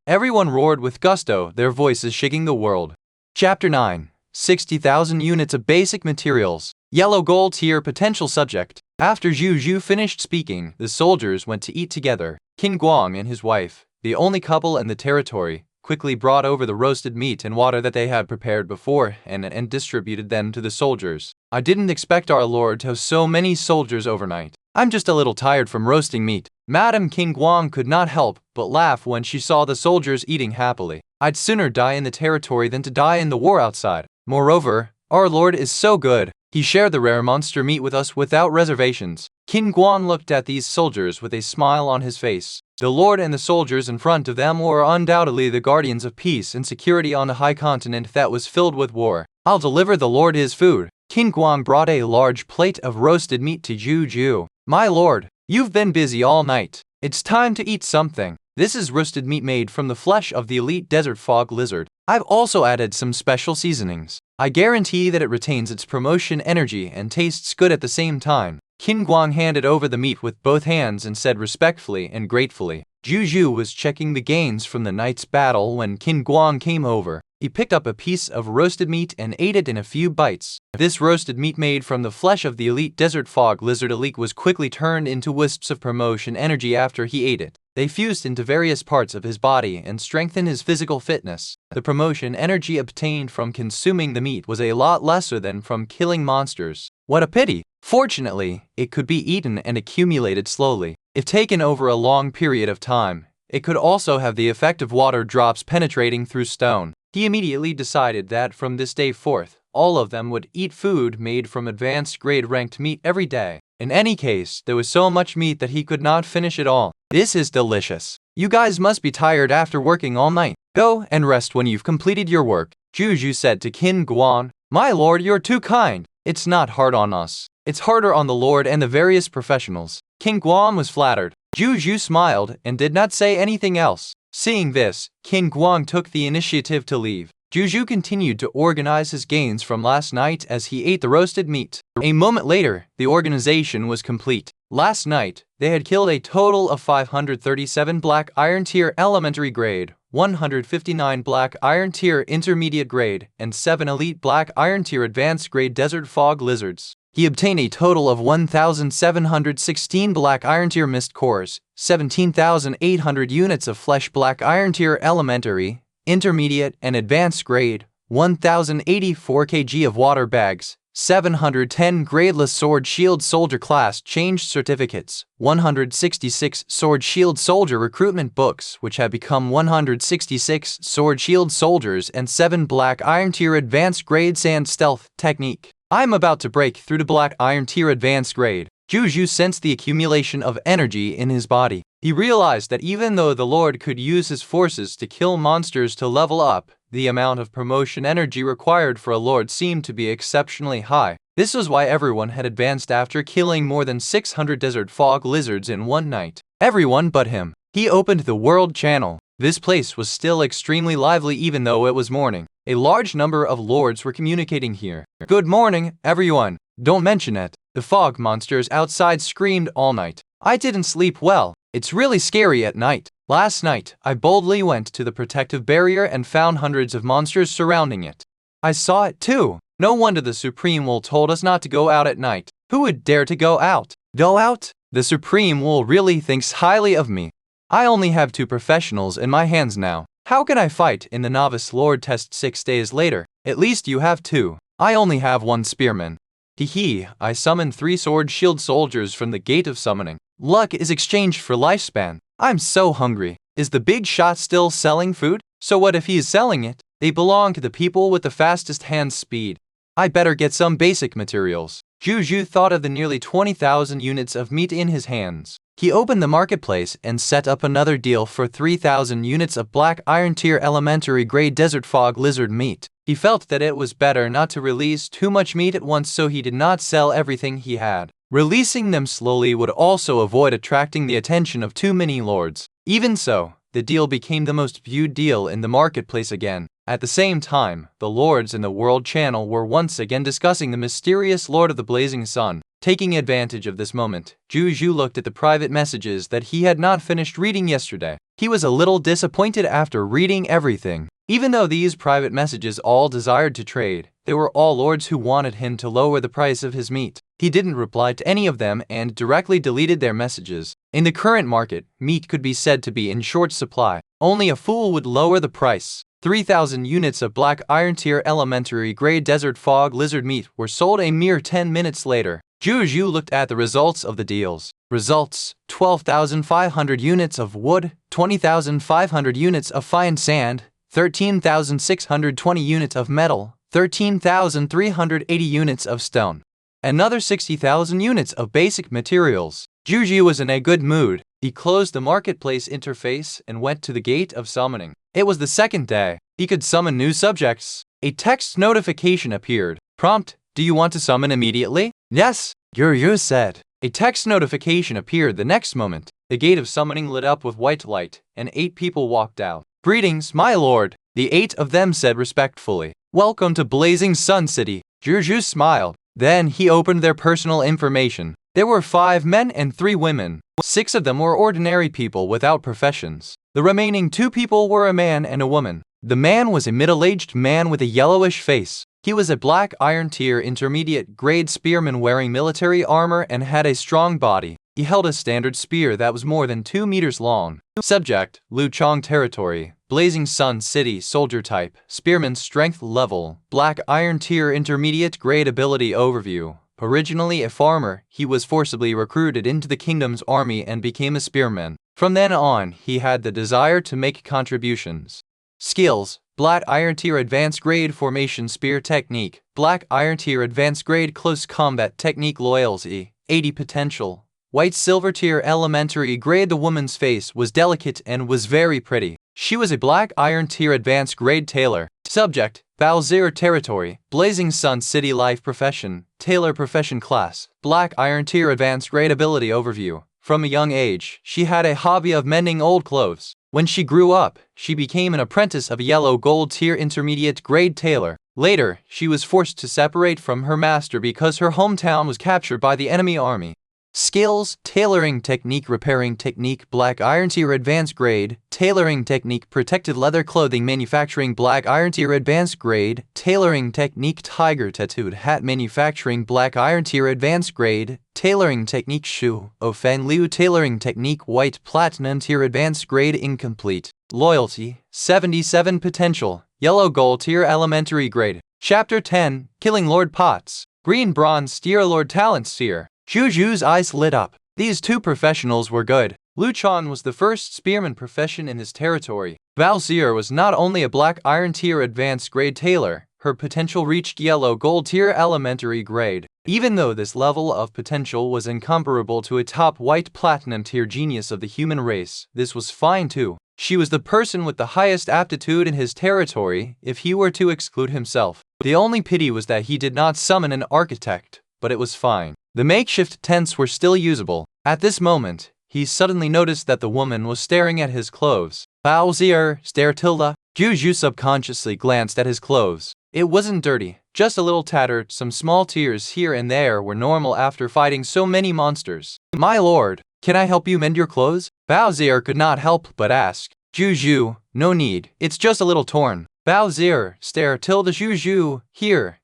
Speaker 1: Everyone roared with gusto, their voices shaking the world. Chapter 9. 60,000 units of basic materials. Yellow gold tier potential subject. After Zhou Zhou finished speaking, the soldiers went to eat together. Qin Guang and his wife, the only couple in the territory, quickly brought over the roasted meat and water that they had prepared before and distributed them to the soldiers. I didn't expect our lord to have so many soldiers overnight. I'm just a little tired from roasting meat. Madame Qin Guang could not help but laugh when she saw the soldiers eating happily. I'd sooner die in the territory than to die in the war outside. Moreover, our lord is so good. He shared the rare monster meat with us without reservations. Qin Guang looked at these soldiers with a smile on his face. The lord and the soldiers in front of them were undoubtedly the guardians of peace and security on the high continent that was filled with war. I'll deliver the lord his food. Qin Guang brought a large plate of roasted meat to Zhou Zhou. My lord, you've been busy all night. It's time to eat something. This is roasted meat made from the flesh of the elite desert fog lizard. I've also added some special seasonings. I guarantee that it retains its promotion energy and tastes good at the same time. Qin Guang handed over the meat with both hands and said respectfully and gratefully. Zhou Zhou was checking the gains from the night's battle when Qin Guang came over. He picked up a piece of roasted meat and ate it in a few bites. This roasted meat made from the flesh of the elite desert fog lizard elite was quickly turned into wisps of promotion energy after he ate it. They fused into various parts of his body and strengthened his physical fitness. The promotion energy obtained from consuming the meat was a lot lesser than from killing monsters. What a pity! Fortunately, it could be eaten and accumulated slowly. If taken over a long period of time, it could also have the effect of water drops penetrating through stone. He immediately decided that from this day forth, all of them would eat food made from advanced grade ranked meat every day. In any case, there was so much meat that he could not finish it all. This is delicious. You guys must be tired after working all night. Go and rest when you've completed your work, Zhou Zhou said to Qin Guang. My lord, you're too kind. It's not hard on us. It's harder on the lord and the various professionals. Qin Guang was flattered. Zhou Zhou smiled and did not say anything else. Seeing this, Qin Guang took the initiative to leave. Zhou Zhou continued to organize his gains from last night as he ate the roasted meat. A moment later, the organization was complete. Last night, they had killed a total of 537 Black Iron Tier Elementary Grade, 159 Black Iron Tier Intermediate Grade, and 7 Elite Black Iron Tier Advanced Grade Desert Fog Lizards. He obtained a total of 1,716 Black Iron Tier Mist Cores, 17,800 units of Flesh Black Iron Tier Elementary, Intermediate, and Advanced Grade, 1,084 kg of Water Bags, 710 Gradeless Sword Shield Soldier Class Changed Certificates, 166 Sword Shield Soldier Recruitment Books, which have become 166 Sword Shield Soldiers, and 7 Black Iron Tier Advanced Grade Sand Stealth Technique. I'm about to break through to Black Iron Tier Advanced Grade. Zhou Zhou sensed the accumulation of energy in his body. He realized that even though the Lord could use his forces to kill monsters to level up, the amount of promotion energy required for a Lord seemed to be exceptionally high. This was why everyone had advanced after killing more than 600 Desert Fog Lizards in one night. Everyone but him. He opened the World Channel. This place was still extremely lively even though it was morning. A large number of lords were communicating here. Good morning, everyone. Don't mention it. The fog monsters outside screamed all night. I didn't sleep well. It's really scary at night. Last night, I boldly went to the protective barrier and found hundreds of monsters surrounding it. I saw it too. No wonder the Supreme Will told us not to go out at night. Who would dare to go out? Go out? The Supreme Will really thinks highly of me. I only have 2 professionals in my hands now. How can I fight in the Novice Lord test 6 days later? At least you have 2. I only have 1 spearman. Hee, I summoned 3 sword shield soldiers from the Gate of Summoning. Luck is exchanged for lifespan. I'm so hungry. Is the big shot still selling food? So what if he is selling it? They belong to the people with the fastest hand speed. I better get some basic materials. Zhou Zhou thought of the nearly 20,000 units of meat in his hands. He opened the marketplace and set up another deal for 3,000 units of Black Iron Tier Elementary Grade Desert Fog Lizard meat. He felt that it was better not to release too much meat at once, so he did not sell everything he had. Releasing them slowly would also avoid attracting the attention of too many lords. Even so, the deal became the most viewed deal in the marketplace again. At the same time, the lords in the World Channel were once again discussing the mysterious Lord of the Blazing Sun. Taking advantage of this moment, Zhou Zhou looked at the private messages that he had not finished reading yesterday. He was a little disappointed after reading everything. Even though these private messages all desired to trade, they were all lords who wanted him to lower the price of his meat. He didn't reply to any of them and directly deleted their messages. In the current market, meat could be said to be in short supply. Only a fool would lower the price. 3,000 units of Black Iron Tier Elementary Grade Desert Fog Lizard meat were sold a mere 10 minutes later. Zhou Zhou looked at the results of the deals. Results: 12,500 units of wood, 20,500 units of fine sand, 13,620 units of metal, 13,380 units of stone. Another 60,000 units of basic materials. Zhou Zhou was in a good mood. He closed the marketplace interface and went to the Gate of Summoning. It was the second day. He could summon new subjects. A text notification appeared. Prompt: do you want to summon immediately? Yes, Zhou Zhou said. A text notification appeared the next moment. The Gate of Summoning lit up with white light, and 8 people walked out. Greetings, my lord, the 8 of them said respectfully. Welcome to Blazing Sun City. Zhou Zhou smiled. Then he opened their personal information. There were 5 men and 3 women. 6 of them were ordinary people without professions. The remaining 2 people were a man and a woman. The man was a middle-aged man with a yellowish face. He was a Black Iron Tier Intermediate Grade Spearman wearing military armor and had a strong body. He held a standard spear that was more than 2 meters long. Subject: Luchong Territory, Blazing Sun City, Soldier Type, Spearman Strength Level, Black Iron Tier Intermediate Grade Ability Overview. Originally a farmer, he was forcibly recruited into the kingdom's army and became a spearman. From then on, he had the desire to make contributions. Skills: Black Iron Tier Advanced Grade Formation Spear Technique, Black Iron Tier Advanced Grade Close Combat Technique Loyalty, 80 Potential. White Silver Tier Elementary Grade. The woman's face was delicate and was very pretty. She was a Black Iron Tier Advanced Grade Tailor. Subject: Balzir Territory, Blazing Sun City. Life Profession, Tailor Profession Class, Black Iron Tier Advanced Grade Ability Overview. From a young age, she had a hobby of mending old clothes. When she grew up, she became an apprentice of a yellow gold tier intermediate grade tailor. Later, she was forced to separate from her master because her hometown was captured by the enemy army. Skills: tailoring technique, repairing technique, black iron tier advanced grade, tailoring technique, protected leather clothing manufacturing, black iron tier advanced grade, tailoring technique, tiger tattooed hat manufacturing, black iron tier advanced grade, tailoring technique, Shu Ofen Liu tailoring technique, white platinum tier advanced grade, incomplete. Loyalty: 77 potential, yellow gold tier elementary grade. Chapter 10, Killing Lord Potts. Green bronze tier Lord Talent Seer. Zhou Zhou's eyes lit up. These two professionals were good. Lu Chan was the first spearman profession in his territory. Bao Zier was not only a black iron tier advanced grade tailor, her potential reached yellow gold tier elementary grade. Even though this level of potential was incomparable to a top white platinum tier genius of the human race, this was fine too. She was the person with the highest aptitude in his territory, if he were to exclude himself. The only pity was that he did not summon an architect, but it was fine. The makeshift tents were still usable. At this moment, he suddenly noticed that the woman was staring at his clothes. Bao Zier, stare tilde. Zhou Zhou subconsciously glanced at his clothes. It wasn't dirty, just a little tattered. Some small tears here and there were normal after fighting so many monsters. My lord, can I help you mend your clothes? Bao Zier could not help but ask. Zhou Zhou, no need, it's just a little torn. Bao Zier, stare tilde. Zhou Zhou, here.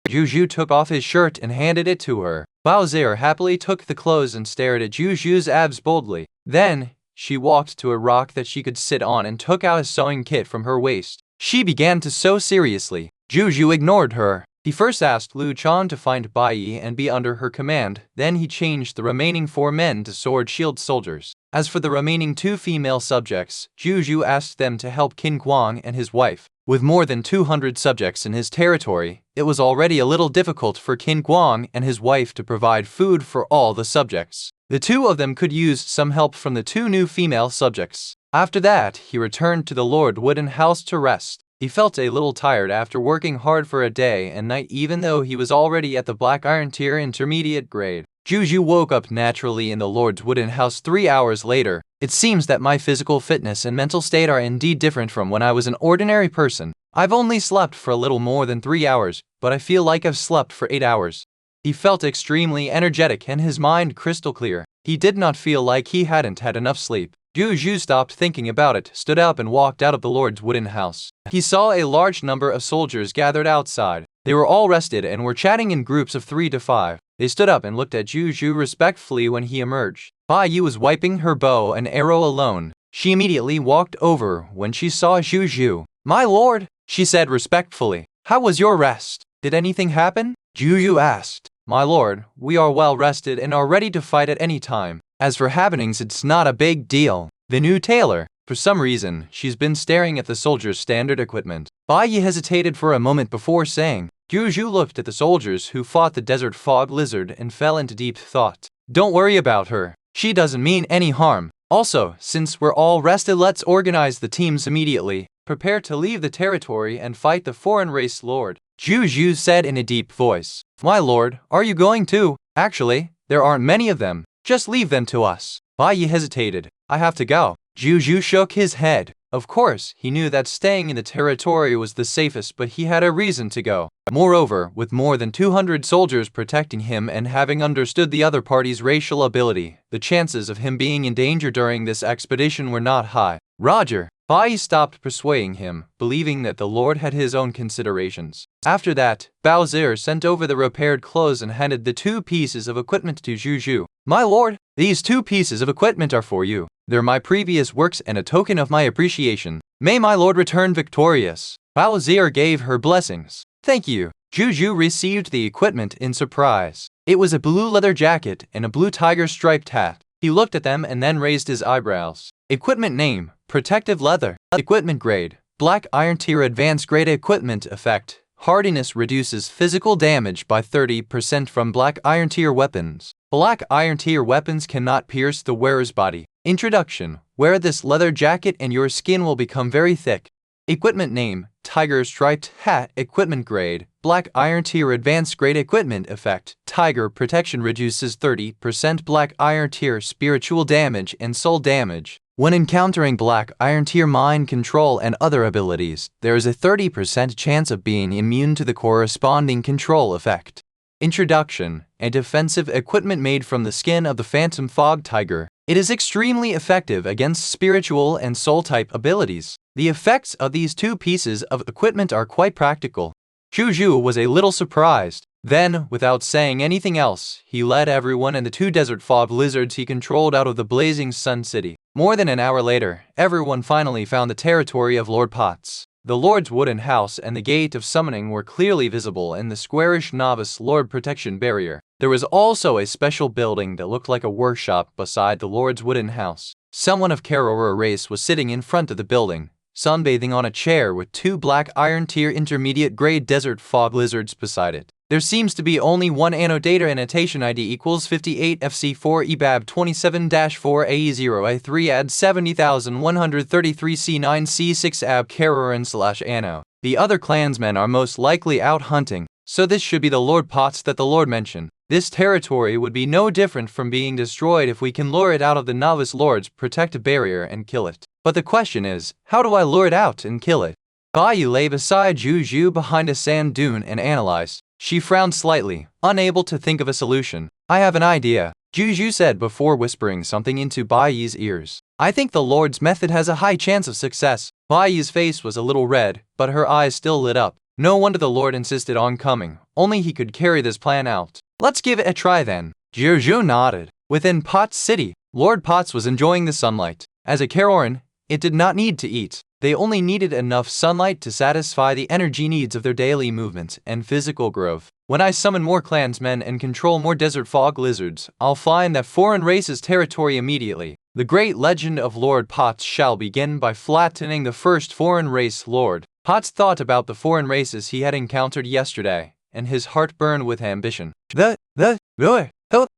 Speaker 1: Zhou Zhou took off his shirt and handed it to her. Bao Zier happily took the clothes and stared at Zhou Zhou's abs boldly. Then, she walked to a rock that she could sit on and took out a sewing kit from her waist. She began to sew seriously. Zhou Zhou ignored her. He first asked Lu Chan to find Bai Yi and be under her command, then he changed the remaining 4 men to sword-shield soldiers. As for the remaining 2 female subjects, Zhou Zhou asked them to help Qin Guang and his wife. With more than 200 subjects in his territory, it was already a little difficult for Qin Guang and his wife to provide food for all the subjects. The 2 of them could use some help from the 2 new female subjects. After that, he returned to the Lord Wooden House to rest. He felt a little tired after working hard for a day and night even though he was already at the black iron tier intermediate grade. Zhou Zhou woke up naturally in the Lord's Wooden House 3 hours later. It seems that my physical fitness and mental state are indeed different from when I was an ordinary person. I've only slept for a little more than 3 hours, but I feel like I've slept for 8 hours. He felt extremely energetic and his mind crystal clear. He did not feel like he hadn't had enough sleep. Zhou Zhou stopped thinking about it, stood up and walked out of the Lord's Wooden House. He saw a large number of soldiers gathered outside. They were all rested and were chatting in groups of 3 to 5. They stood up and looked at Zhou Zhou respectfully when he emerged. Bai Yi was wiping her bow and arrow alone. She immediately walked over when she saw Zhou Zhou. My lord, she said respectfully. How was your rest? Did anything happen? Zhou Zhou asked. My lord, we are well rested and are ready to fight at any time. As for happenings, it's not a big deal. The new tailor, for some reason, she's been staring at the soldiers' standard equipment. Bai Yi hesitated for a moment before saying. Zhou Zhou looked at the soldiers who fought the desert fog lizard and fell into deep thought. Don't worry about her. She doesn't mean any harm. Also, since we're all rested, let's organize the teams immediately. Prepare to leave the territory and fight the foreign race lord. Zhou Zhou said in a deep voice. My lord, are you going to? Actually, there aren't many of them. Just leave them to us. Bai Yi hesitated. I have to go. Zhou Zhou shook his head. Of course, he knew that staying in the territory was the safest, but he had a reason to go. Moreover, with more than 200 soldiers protecting him and having understood the other party's racial ability, the chances of him being in danger during this expedition were not high. Roger. Bai Yi stopped persuading him, believing that the Lord had his own considerations. After that, Bao Zier sent over the repaired clothes and handed the 2 pieces of equipment to Zhou Zhou. My lord, these 2 pieces of equipment are for you. They're my previous works and a token of my appreciation. May my lord return victorious. Bao Zier gave her blessings. Thank you. Zhou Zhou received the equipment in surprise. It was a blue leather jacket and a blue tiger striped hat. He looked at them and then raised his eyebrows. Equipment name, protective leather. Equipment grade, black iron tier advanced grade. Equipment effect, hardiness reduces physical damage by 30% from black iron tier weapons. Black iron tier weapons cannot pierce the wearer's body. Introduction, wear this leather jacket and your skin will become very thick. Equipment name, tiger striped hat. Equipment grade, black iron tier advanced grade. Equipment effect, tiger protection reduces 30% black iron tier spiritual damage and soul damage. When encountering black iron tier mind control and other abilities, there is a 30% chance of being immune to the corresponding control effect. Introduction: a defensive equipment made from the skin of the Phantom Fog Tiger. It is extremely effective against spiritual and soul-type abilities. The effects of these two pieces of equipment are quite practical. Zhou Zhou was a little surprised. Then, without saying anything else, he led everyone and the two desert fog lizards he controlled out of the blazing sun city. More than an hour later, everyone finally found the territory of Lord Potts. The Lord's wooden house and the gate of summoning were clearly visible in the squarish novice Lord protection barrier. There was also a special building that looked like a workshop beside the Lord's wooden house. Someone of Karora race was sitting in front of the building, sunbathing on a chair with two black iron tier intermediate grade desert fog lizards beside it. There seems to be only one annotator. Annotation ID equals 58 FC4 EBAB 27-4 AE0 A3 AD 70133 C9 C6 AB Karoran/Anno. The other clansmen are most likely out hunting, so this should be the Lord Potts that the Lord mentioned. This territory would be no different from being destroyed if we can lure it out of the novice Lord's protective barrier and kill it. But the question is, how do I lure it out and kill it? Baiyu lay beside Zhou Zhou behind a sand dune and analyzed. She frowned slightly, unable to think of a solution. I have an idea, Zhou Zhou said before whispering something into Baiyu's ears. I think the Lord's method has a high chance of success. Baiyu's face was a little red, but her eyes still lit up. No wonder the Lord insisted on coming. Only he could carry this plan out. Let's give it a try then. Zhou Zhou nodded. Within Potts City, Lord Potts was enjoying the sunlight. As a Karoran, it did not need to eat. They only needed enough sunlight to satisfy the energy needs of their daily movement and physical growth. When I summon more clansmen and control more desert fog lizards, I'll find that foreign race's territory immediately. The great legend of Lord Potts shall begin by flattening the first foreign race lord. Potts thought about the foreign races he had encountered yesterday, and his heart burned with ambition.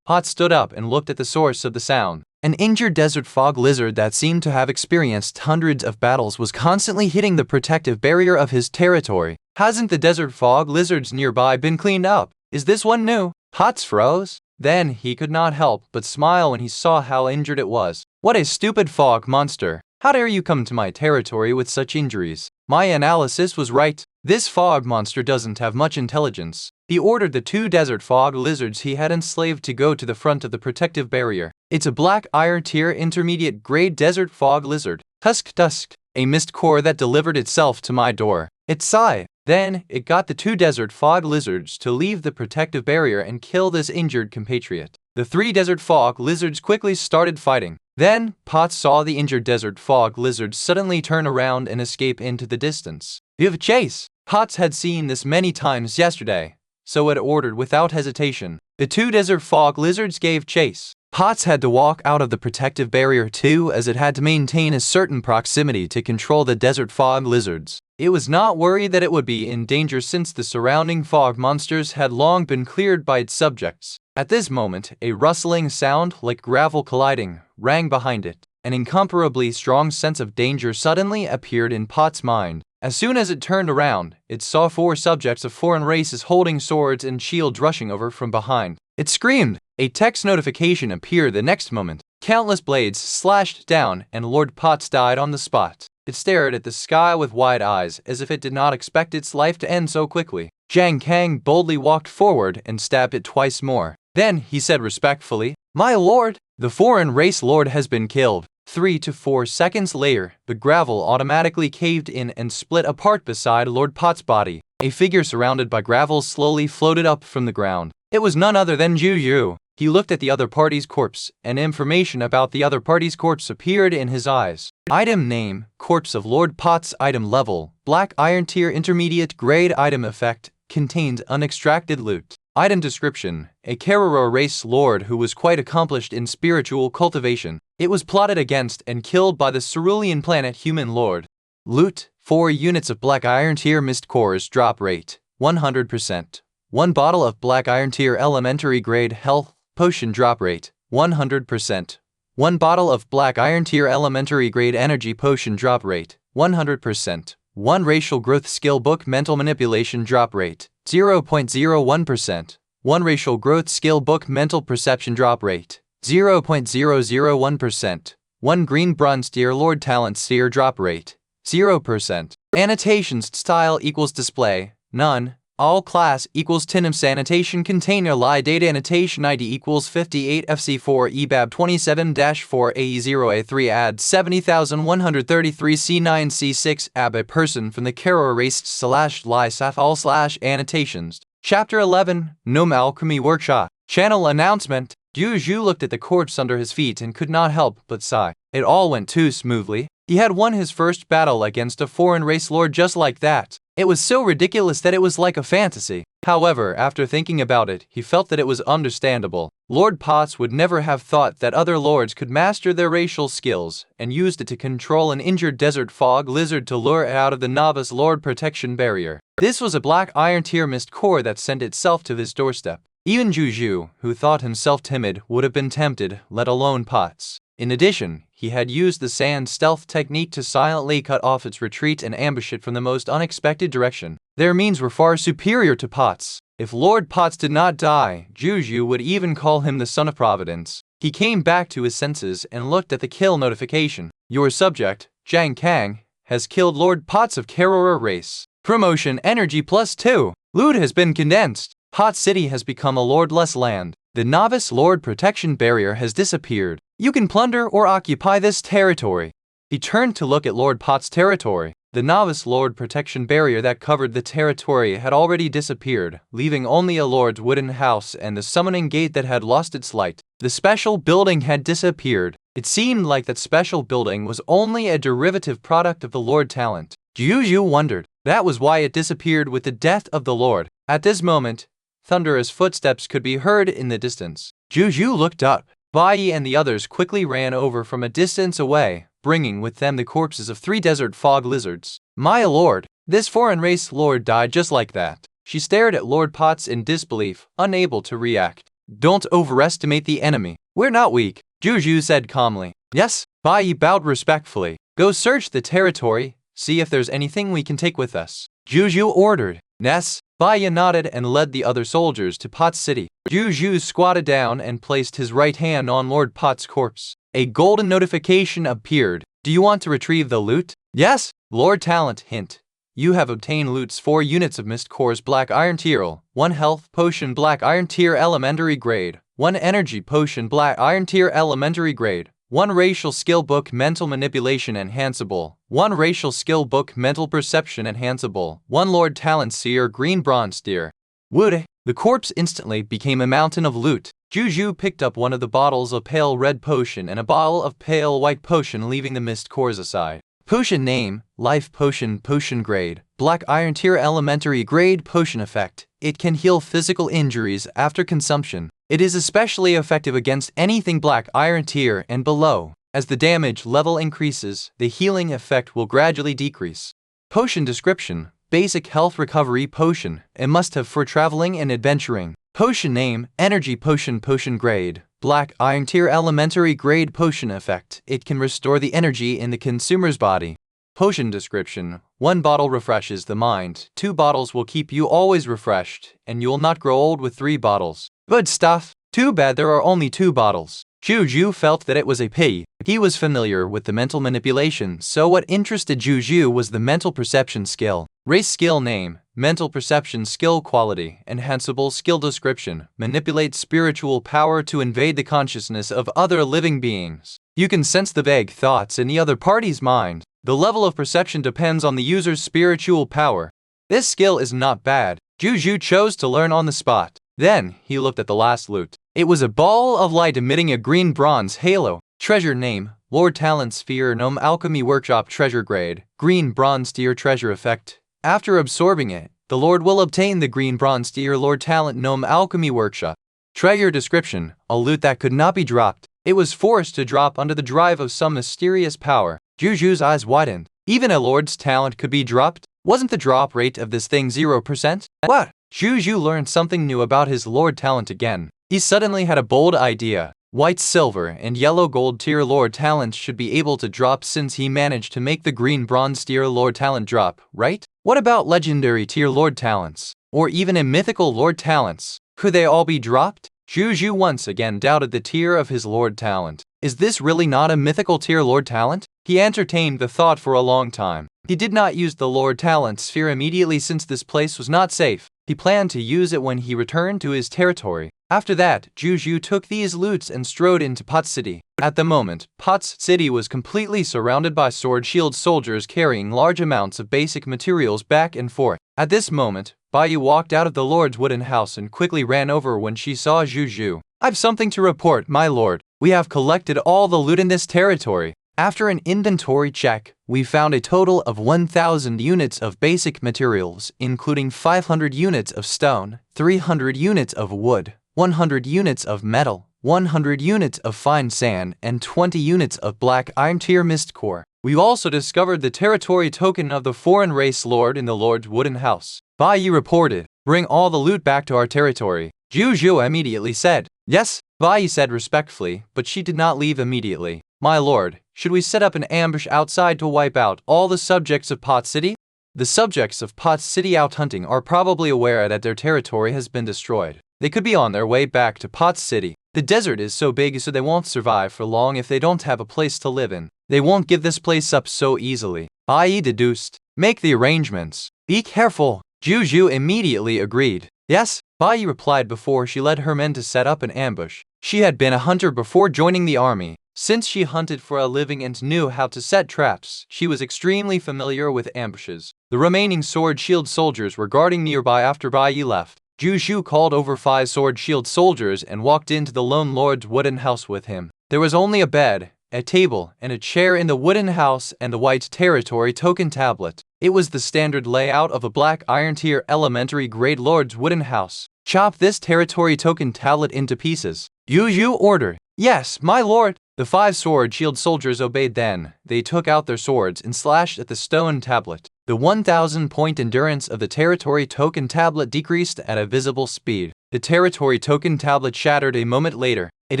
Speaker 1: Potts stood up and looked at the source of the sound. An injured desert fog lizard that seemed to have experienced hundreds of battles was constantly hitting the protective barrier of his territory. Hasn't the desert fog lizards nearby been cleaned up? Is this one new? Potts froze. Then he could not help but smile when he saw how injured it was. What a stupid fog monster. How dare you come to my territory with such injuries? My analysis was right. This fog monster doesn't have much intelligence. He ordered the two desert fog lizards he had enslaved to go to the front of the protective barrier. It's a black iron tier intermediate grade desert fog lizard. Tusk, a mist core that delivered itself to my door. It sighed. Then, it got the two desert fog lizards to leave the protective barrier and kill this injured compatriot. The three desert fog lizards quickly started fighting. Then, Potts saw the injured desert fog lizard suddenly turn around and escape into the distance. Give chase! Potts had seen this many times yesterday, so it ordered without hesitation. The two desert fog lizards gave chase. Potts had to walk out of the protective barrier too, as it had to maintain a certain proximity to control the desert fog lizards. It was not worried that it would be in danger since the surrounding fog monsters had long been cleared by its subjects. At this moment, a rustling sound like gravel colliding rang behind it. An incomparably strong sense of danger suddenly appeared in Potts' mind. As soon as it turned around, it saw four subjects of foreign races holding swords and shields rushing over from behind. It screamed. A text notification appeared the next moment. Countless blades slashed down and Lord Potts died on the spot. It stared at the sky with wide eyes as if it did not expect its life to end so quickly. Zhang Kang boldly walked forward and stabbed it twice more. Then he said respectfully, "My lord, the foreign race lord has been killed." 3 to 4 seconds later, the gravel automatically caved in and split apart beside Lord Potts' body. A figure surrounded by gravel slowly floated up from the ground. It was none other than Zhou Zhou. He looked at the other party's corpse, and information about the other party's corpse appeared in his eyes. Item name, corpse of Lord Potts. Item level, black iron tier intermediate grade. Item effect, contained unextracted loot. Item description, a Karora race lord who was quite accomplished in spiritual cultivation. It was plotted against and killed by the cerulean planet human lord. Loot, 4 units of black iron tier mist cores. Drop rate, 100%. 1 bottle of black iron tier elementary grade health potion. Drop rate, 100%. 1 bottle of black iron tier elementary grade energy potion. Drop rate, 100%. 1 racial growth skill book mental manipulation. Drop rate, 0.01%. 1 racial growth skill book mental perception. Drop rate, 0.001%. 1 green bronze tier Lord Talent Seer drop rate 0%. Annotations style equals display none. All class equals TINM annotation container lie data annotation ID equals 58 FC4 EBAB 27-4 AE0A3 add 70133 C9 C6 AB a person from the Karo erased /lie saf all /annotations. Chapter 11 Gnome Alchemy Workshop. Channel announcement. Zhou Zhou looked at the corpse under his feet and could not help but sigh. It all went too smoothly. He had won his first battle against a foreign race lord just like that. It was so ridiculous that it was like a fantasy. However, after thinking about it, he felt that it was understandable. Lord Potts would never have thought that other lords could master their racial skills, and used it to control an injured desert fog lizard to lure it out of the novice lord protection barrier. This was a black iron tier mist core that sent itself to his doorstep. Even Zhou Zhou, who thought himself timid, would have been tempted, let alone Potts. In addition, he had used the sand stealth technique to silently cut off its retreat and ambush it from the most unexpected direction. Their means were far superior to Potts. If Lord Potts did not die, Zhou Zhou would even call him the son of Providence. He came back to his senses and looked at the kill notification. Your subject, Zhang Kang, has killed Lord Potts of Karora race. Promotion energy +2. Loot has been condensed. Pot City has become a lordless land. The novice lord protection barrier has disappeared. You can plunder or occupy this territory. He turned to look at Lord Potts' territory. The novice lord protection barrier that covered the territory had already disappeared, leaving only a lord's wooden house and the summoning gate that had lost its light. The special building had disappeared. It seemed like that special building was only a derivative product of the lord talent. Zhou Zhou wondered. That was why it disappeared with the death of the lord. At this moment, thunderous footsteps could be heard in the distance. Zhou Zhou looked up. Bai and the others quickly ran over from a distance away, bringing with them the corpses of 3 desert fog lizards. My lord, this foreign race lord died just like that. She stared at Lord Potts in disbelief, unable to react. Don't overestimate the enemy. We're not weak, Zhou Zhou said calmly. Yes, Bai bowed respectfully. Go search the territory, see if there's anything we can take with us. Zhou Zhou ordered. Ness. Bai nodded and led the other soldiers to Potts City. Zhou Zhou squatted down and placed his right hand on Lord Potts' corpse. A golden notification appeared. Do you want to retrieve the loot? Yes. Lord Talent hint. You have obtained loot's 4 units of Mist Core's Black Iron Tier, 1 Health Potion Black Iron Tier Elementary Grade, 1 Energy Potion Black Iron Tier Elementary Grade, 1 Racial Skill Book Mental Manipulation Enhanceable, 1 Racial Skill Book Mental Perception Enhanceable, 1 Lord Talent Seer Green Bronze Deer. Wood. The corpse instantly became a mountain of loot. Zhou Zhou picked up one of the bottles of pale red potion and a bottle of pale white potion, leaving the mist cores aside. Potion name, Life Potion Potion Grade, Black Iron Tier Elementary Grade Potion Effect. It can heal physical injuries after consumption. It is especially effective against anything Black Iron Tier and below. As the damage level increases, the healing effect will gradually decrease. Potion description, Basic Health Recovery Potion, a must-have for traveling and adventuring. Potion name, Energy Potion Potion Grade, Black Iron Tier Elementary Grade Potion Effect. It can restore the energy in the consumer's body. Potion description, 1 bottle refreshes the mind, 2 bottles will keep you always refreshed, and you will not grow old with 3 bottles. Good stuff. Too bad there are only 2 bottles. Zhou Zhou felt that it was a pity. He was familiar with the mental manipulation, so what interested Zhou Zhou was the mental perception skill. Race skill name, Mental Perception Skill Quality, Enhanceable Skill Description, manipulate spiritual power to invade the consciousness of other living beings. You can sense the vague thoughts in the other party's mind. The level of perception depends on the user's spiritual power. This skill is not bad. Zhou Zhou chose to learn on the spot. Then, he looked at the last loot. It was a ball of light emitting a green bronze halo. Treasure name, Lord Talent Sphere Gnome Alchemy Workshop Treasure Grade, Green Bronze Tier Treasure Effect. After absorbing it, the Lord will obtain the Green Bronze Tier Lord Talent Gnome Alchemy Workshop. Treasure description, a loot that could not be dropped. It was forced to drop under the drive of some mysterious power. Zhou Zhou's eyes widened. Even a Lord's talent could be dropped? Wasn't the drop rate of this thing 0%? What? Zhou Zhou learned something new about his Lord talent again. He suddenly had a bold idea. White, silver, and yellow gold tier Lord talents should be able to drop since he managed to make the green bronze tier Lord talent drop, right? What about legendary tier Lord talents? Or even a mythical Lord talents? Could they all be dropped? Zhou Zhou once again doubted the tier of his Lord talent. Is this really not a mythical tier Lord talent? He entertained the thought for a long time. He did not use the Lord talent sphere immediately since this place was not safe. He planned to use it when he returned to his territory. After that, Zhou Zhou took these loots and strode into Pot City. At the moment, Pot City was completely surrounded by sword-shield soldiers carrying large amounts of basic materials back and forth. At this moment, Baiyu walked out of the Lord's wooden house and quickly ran over when she saw Zhou Zhou. "I've something to report, my lord. We have collected all the loot in this territory. After an inventory check, we found a total of 1,000 units of basic materials, including 500 units of stone, 300 units of wood, 100 units of metal, 100 units of fine sand, and 20 units of black iron tier mist core. We've also discovered the territory token of the foreign race lord in the Lord's wooden house." Baiyu reported, "Bring all the loot back to our territory." Zhou Zhou immediately said, "Yes," Baiyu said respectfully, but she did not leave immediately. "My lord, should we set up an ambush outside to wipe out all the subjects of Pot City?" The subjects of Pot City out hunting are probably aware that their territory has been destroyed. They could be on their way back to Pot City. The desert is so big so they won't survive for long if they don't have a place to live in. They won't give this place up so easily. Baiyu deduced, "Make the arrangements. Be careful." Zhou Zhou immediately agreed. "Yes," Baiyu replied before she led her men to set up an ambush. She had been a hunter before joining the army. Since she hunted for a living and knew how to set traps, she was extremely familiar with ambushes. The remaining sword-shield soldiers were guarding nearby after Baiyu left. Zhou Zhou called over 5 sword-shield soldiers and walked into the lone lord's wooden house with him. There was only a bed, a table, and a chair in the wooden house and the white territory token tablet. It was the standard layout of a black iron tier elementary grade lord's wooden house. "Chop this territory token tablet into pieces," Zhou Zhou ordered. "Yes, my lord." The 5 sword-shield soldiers obeyed. Then they took out their swords and slashed at the stone tablet. The 1,000-point endurance of the territory token tablet decreased at a visible speed. The territory token tablet shattered a moment later. It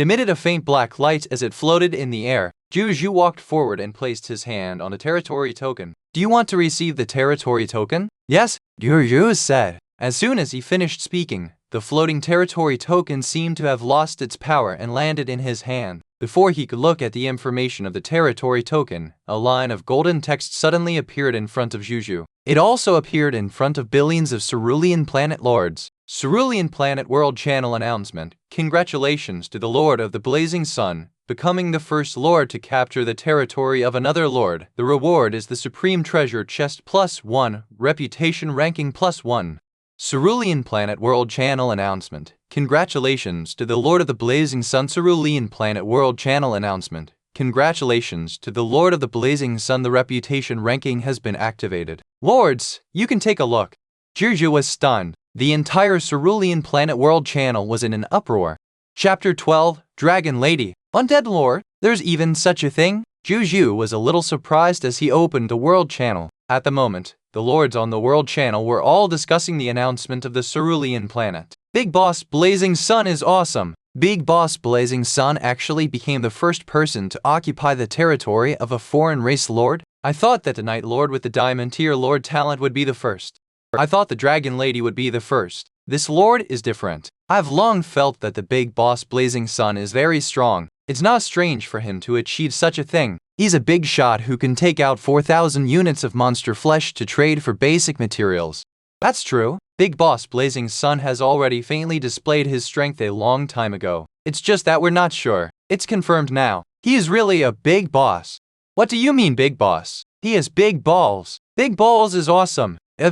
Speaker 1: emitted a faint black light as it floated in the air. Zhou Zhou walked forward and placed his hand on the territory token. "Do you want to receive the territory token?" "Yes," Zhou Zhou said. As soon as he finished speaking, the floating territory token seemed to have lost its power and landed in his hand. Before he could look at the information of the territory token, a line of golden text suddenly appeared in front of Zhou Zhou. It also appeared in front of billions of Cerulean planet lords. Cerulean Planet World Channel announcement. Congratulations to the Lord of the Blazing Sun, becoming the first lord to capture the territory of another lord. The reward is the Supreme Treasure Chest +1, Reputation Ranking +1. Cerulean Planet World Channel announcement. Congratulations to the Lord of the Blazing Sun. Cerulean Planet World Channel announcement. Congratulations to the Lord of the Blazing Sun. The reputation ranking has been activated. Lords, you can take a look. Zhou Zhou was stunned. The entire Cerulean Planet World Channel was in an uproar. Chapter 12, Dragon Lady. Undead Lord? There's even such a thing? Zhou Zhou was a little surprised as he opened the World Channel. At the moment, the lords on the World Channel were all discussing the announcement of the Cerulean planet. Big Boss Blazing Sun is awesome. Big Boss Blazing Sun actually became the first person to occupy the territory of a foreign race lord. I thought that the Night Lord with the Diamond Tier Lord talent would be the first. I thought the Dragon Lady would be the first. This lord is different. I've long felt that the Big Boss Blazing Sun is very strong. It's not strange for him to achieve such a thing. He's a big shot who can take out 4,000 units of monster flesh to trade for basic materials. That's true. Big Boss Blazing Sun has already faintly displayed his strength a long time ago. It's just that we're not sure. It's confirmed now. He is really a big boss. What do you mean big boss? He has big balls. Big balls is awesome. A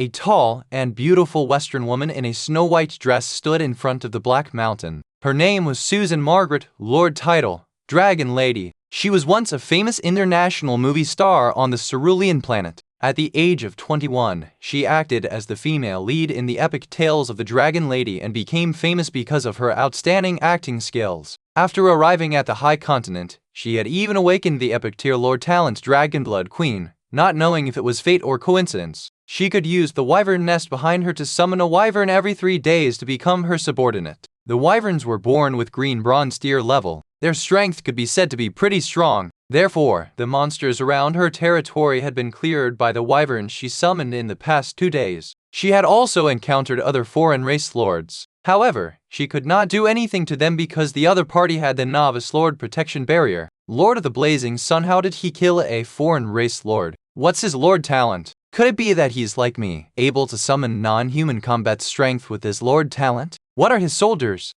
Speaker 1: tall and beautiful Western woman in a snow-white dress stood in front of the Black Mountain. Her name was Susan Margaret, Lord title, Dragon Lady. She was once a famous international movie star on the Cerulean planet. At the age of 21, she acted as the female lead in the epic tales of the Dragon Lady and became famous because of her outstanding acting skills. After arriving at the High Continent, she had even awakened the epic tier Lord talent Dragonblood Queen, not knowing if it was fate or coincidence. She could use the wyvern nest behind her to summon a wyvern every 3 days to become her subordinate. The wyverns were born with green bronze tier level. Their strength could be said to be pretty strong. Therefore, the monsters around her territory had been cleared by the wyverns she summoned in the past 2 days. She had also encountered other foreign race lords. However, she could not do anything to them because the other party had the novice lord protection barrier. Lord of the Blazing Sun, how did he kill a foreign race lord? What's his lord talent? Could it be that he's like me, able to summon non-human combat strength with his lord talent? What are his soldiers?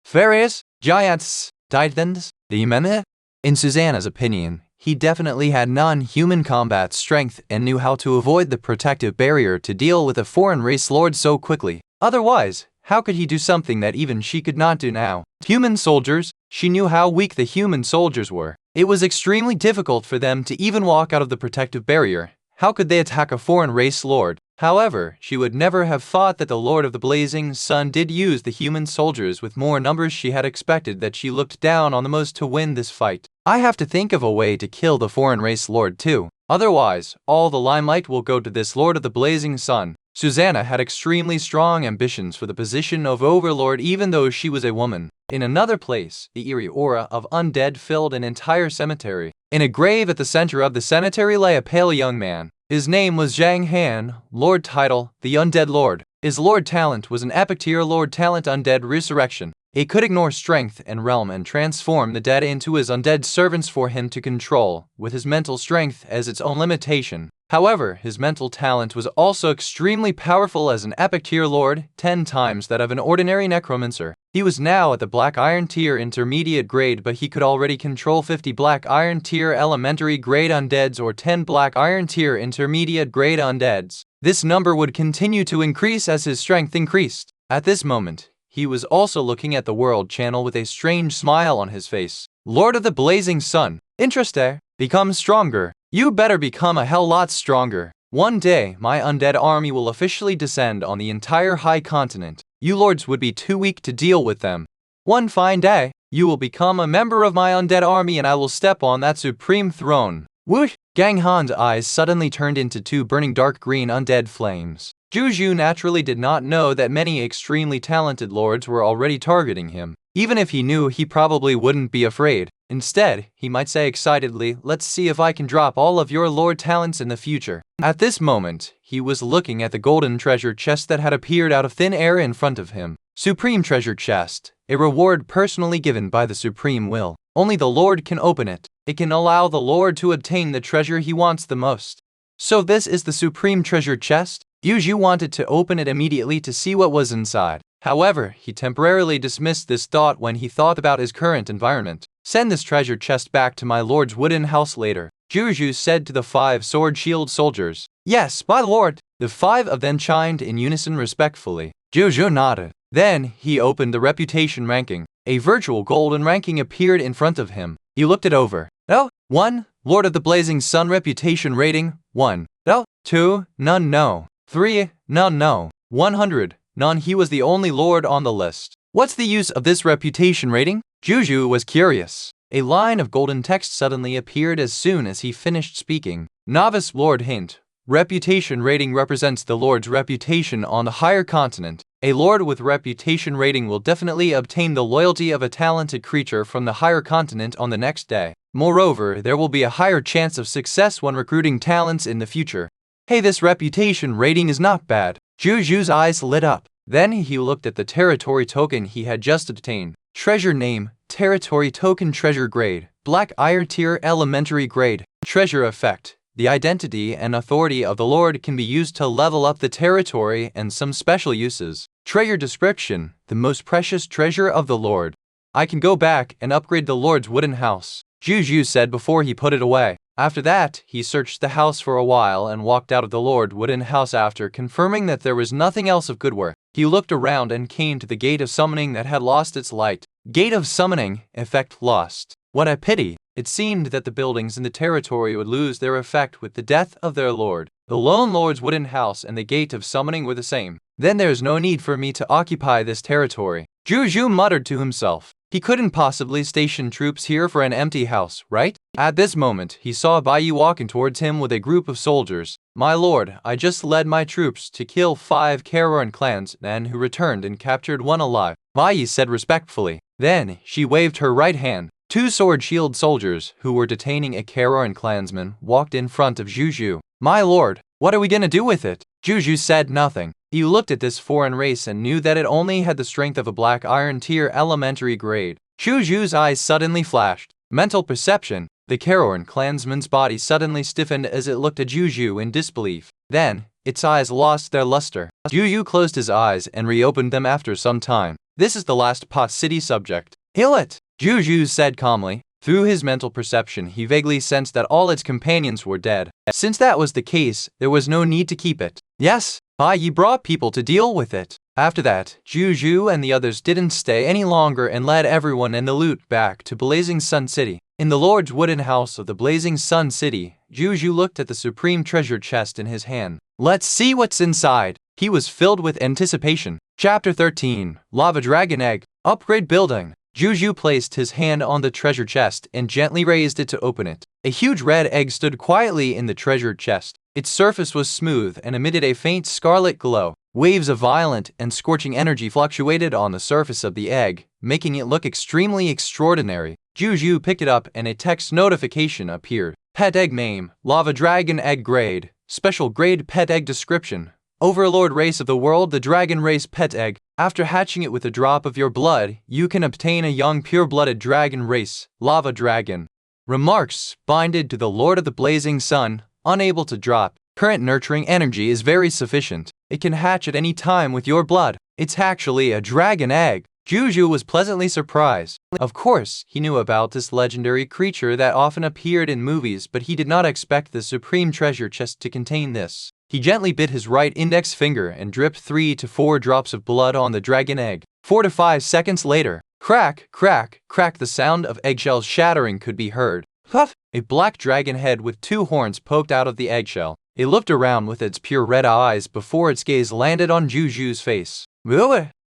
Speaker 1: Fairies, giants, titans, demons? In Susanna's opinion, he definitely had non-human combat strength and knew how to avoid the protective barrier to deal with a foreign race lord so quickly. Otherwise, how could he do something that even she could not do now? Human soldiers, she knew how weak the human soldiers were. It was extremely difficult for them to even walk out of the protective barrier. How could they attack a foreign race lord? However, she would never have thought that the Lord of the Blazing Sun did use the human soldiers with more numbers. She had expected that she looked down on the most to win this fight. I have to think of a way to kill the foreign race lord too. Otherwise, all the limelight will go to this Lord of the Blazing Sun. Susanna had extremely strong ambitions for the position of overlord even though she was a woman. In another place, the eerie aura of undead filled an entire cemetery. In a grave at the center of the cemetery lay a pale young man. His name was Zhang Han, Lord title, the Undead Lord. His Lord talent was an epic tier Lord talent Undead Resurrection. He could ignore strength and realm and transform the dead into his undead servants for him to control, with his mental strength as its own limitation. However, his mental talent was also extremely powerful as an epic tier lord, 10 times that of an ordinary necromancer. He was now at the Black Iron tier intermediate grade, but he could already control 50 Black Iron tier elementary grade undeads or 10 Black Iron tier intermediate grade undeads. This number would continue to increase as his strength increased. At this moment, he was also looking at the world channel with a strange smile on his face. Lord of the Blazing Sun, interesting. Become stronger. You better become a hell lot stronger. One day, my undead army will officially descend on the entire high continent. You lords would be too weak to deal with them. One fine day, you will become a member of my undead army and I will step on that supreme throne. Whoosh! Gang Han's eyes suddenly turned into two burning dark green undead flames. Zhou Zhou naturally did not know that many extremely talented lords were already targeting him. Even if he knew, he probably wouldn't be afraid. Instead, he might say excitedly, "Let's see if I can drop all of your lord talents in the future." At this moment, he was looking at the golden treasure chest that had appeared out of thin air in front of him. Supreme Treasure Chest, a reward personally given by the Supreme Will. Only the Lord can open it. It can allow the Lord to obtain the treasure he wants the most. So this is the Supreme Treasure Chest? Zhou Zhou wanted to open it immediately to see what was inside. However, he temporarily dismissed this thought when he thought about his current environment. Send this treasure chest back to my lord's wooden house later, Zhou Zhou said to the 5 sword shield soldiers. Yes, my lord. The 5 of them chimed in unison respectfully. Zhou Zhou nodded. Then, he opened the reputation ranking. A virtual golden ranking appeared in front of him. He looked it over. No. 1. Lord of the Blazing Sun reputation rating, 1. No. 2. None no. 3. None no. 100. None. He was the only lord on the list. What's the use of this reputation rating? Zhou Zhou was curious. A line of golden text suddenly appeared as soon as he finished speaking. Novice Lord hint. Reputation rating represents the Lord's reputation on the higher continent. A Lord with reputation rating will definitely obtain the loyalty of a talented creature from the higher continent on the next day. Moreover, there will be a higher chance of success when recruiting talents in the future. Hey, this reputation rating is not bad. Zhou Zhou's eyes lit up. Then he looked at the territory token he had just obtained. Treasure name, territory token treasure grade, Black Iron tier elementary grade. Treasure effect. The identity and authority of the Lord can be used to level up the territory and some special uses. Treasure description. The most precious treasure of the Lord. I can go back and upgrade the Lord's wooden house, Zhou Zhou said before he put it away. After that, he searched the house for a while and walked out of the Lord wooden house after confirming that there was nothing else of good worth. He looked around and came to the Gate of Summoning that had lost its light. Gate of Summoning, effect lost. What a pity. It seemed that the buildings in the territory would lose their effect with the death of their lord. The lone lord's wooden house and the Gate of Summoning were the same. Then there's no need for me to occupy this territory, Zhou Zhou muttered to himself. He couldn't possibly station troops here for an empty house, right? At this moment, he saw Bai Yi walking towards him with a group of soldiers. My lord, I just led my troops to kill 5 Kararan clansmen who returned and captured 1 alive, Bai Yi said respectfully. Then, she waved her right hand. 2 sword shield soldiers, who were detaining a Kararan clansman, walked in front of Zhou Zhou. My lord, what are we gonna do with it? Zhou Zhou said nothing. He looked at this foreign race and knew that it only had the strength of a black iron tier elementary grade. Zhou Zhou's eyes suddenly flashed. Mental perception. The Caroran clansman's body suddenly stiffened as it looked at Zhou Zhou in disbelief. Then, its eyes lost their luster. Zhou Zhou closed his eyes and reopened them after some time. This is the last pot city subject. Heal it, Zhou Zhou said calmly. Through his mental perception, he vaguely sensed that all its companions were dead. Since that was the case, there was no need to keep it. Yes, ye brought people to deal with it. After that, Zhou Zhou and the others didn't stay any longer and led everyone and the loot back to Blazing Sun City. In the Lord's wooden house of the Blazing Sun City, Zhou Zhou looked at the supreme treasure chest in his hand. Let's see what's inside. He was filled with anticipation. Chapter 13, Lava Dragon Egg, Upgrade Building. Zhou Zhou placed his hand on the treasure chest and gently raised it to open it. A huge red egg stood quietly in the treasure chest. Its surface was smooth and emitted a faint scarlet glow. Waves of violent and scorching energy fluctuated on the surface of the egg, making it look extremely extraordinary. Zhou Zhou picked it up and a text notification appeared. Pet Egg Name, Lava Dragon Egg Grade, Special Grade Pet Egg Description. Overlord race of the world, the dragon race pet egg. After hatching it with a drop of your blood, you can obtain a young pure-blooded dragon race, lava dragon. Remarks, binded to the Lord of the Blazing Sun, unable to drop. Current nurturing energy is very sufficient. It can hatch at any time with your blood. It's actually a dragon egg. Zhou Zhou was pleasantly surprised. Of course, he knew about this legendary creature that often appeared in movies, but he did not expect the supreme treasure chest to contain this. He gently bit his right index finger and dripped 3 to 4 drops of blood on the dragon egg. 4 to 5 seconds later, crack, crack, crack, the sound of eggshells shattering could be heard. Puff! A black dragon head with 2 horns poked out of the eggshell. It looked around with its pure red eyes before its gaze landed on Zhou Zhou's face.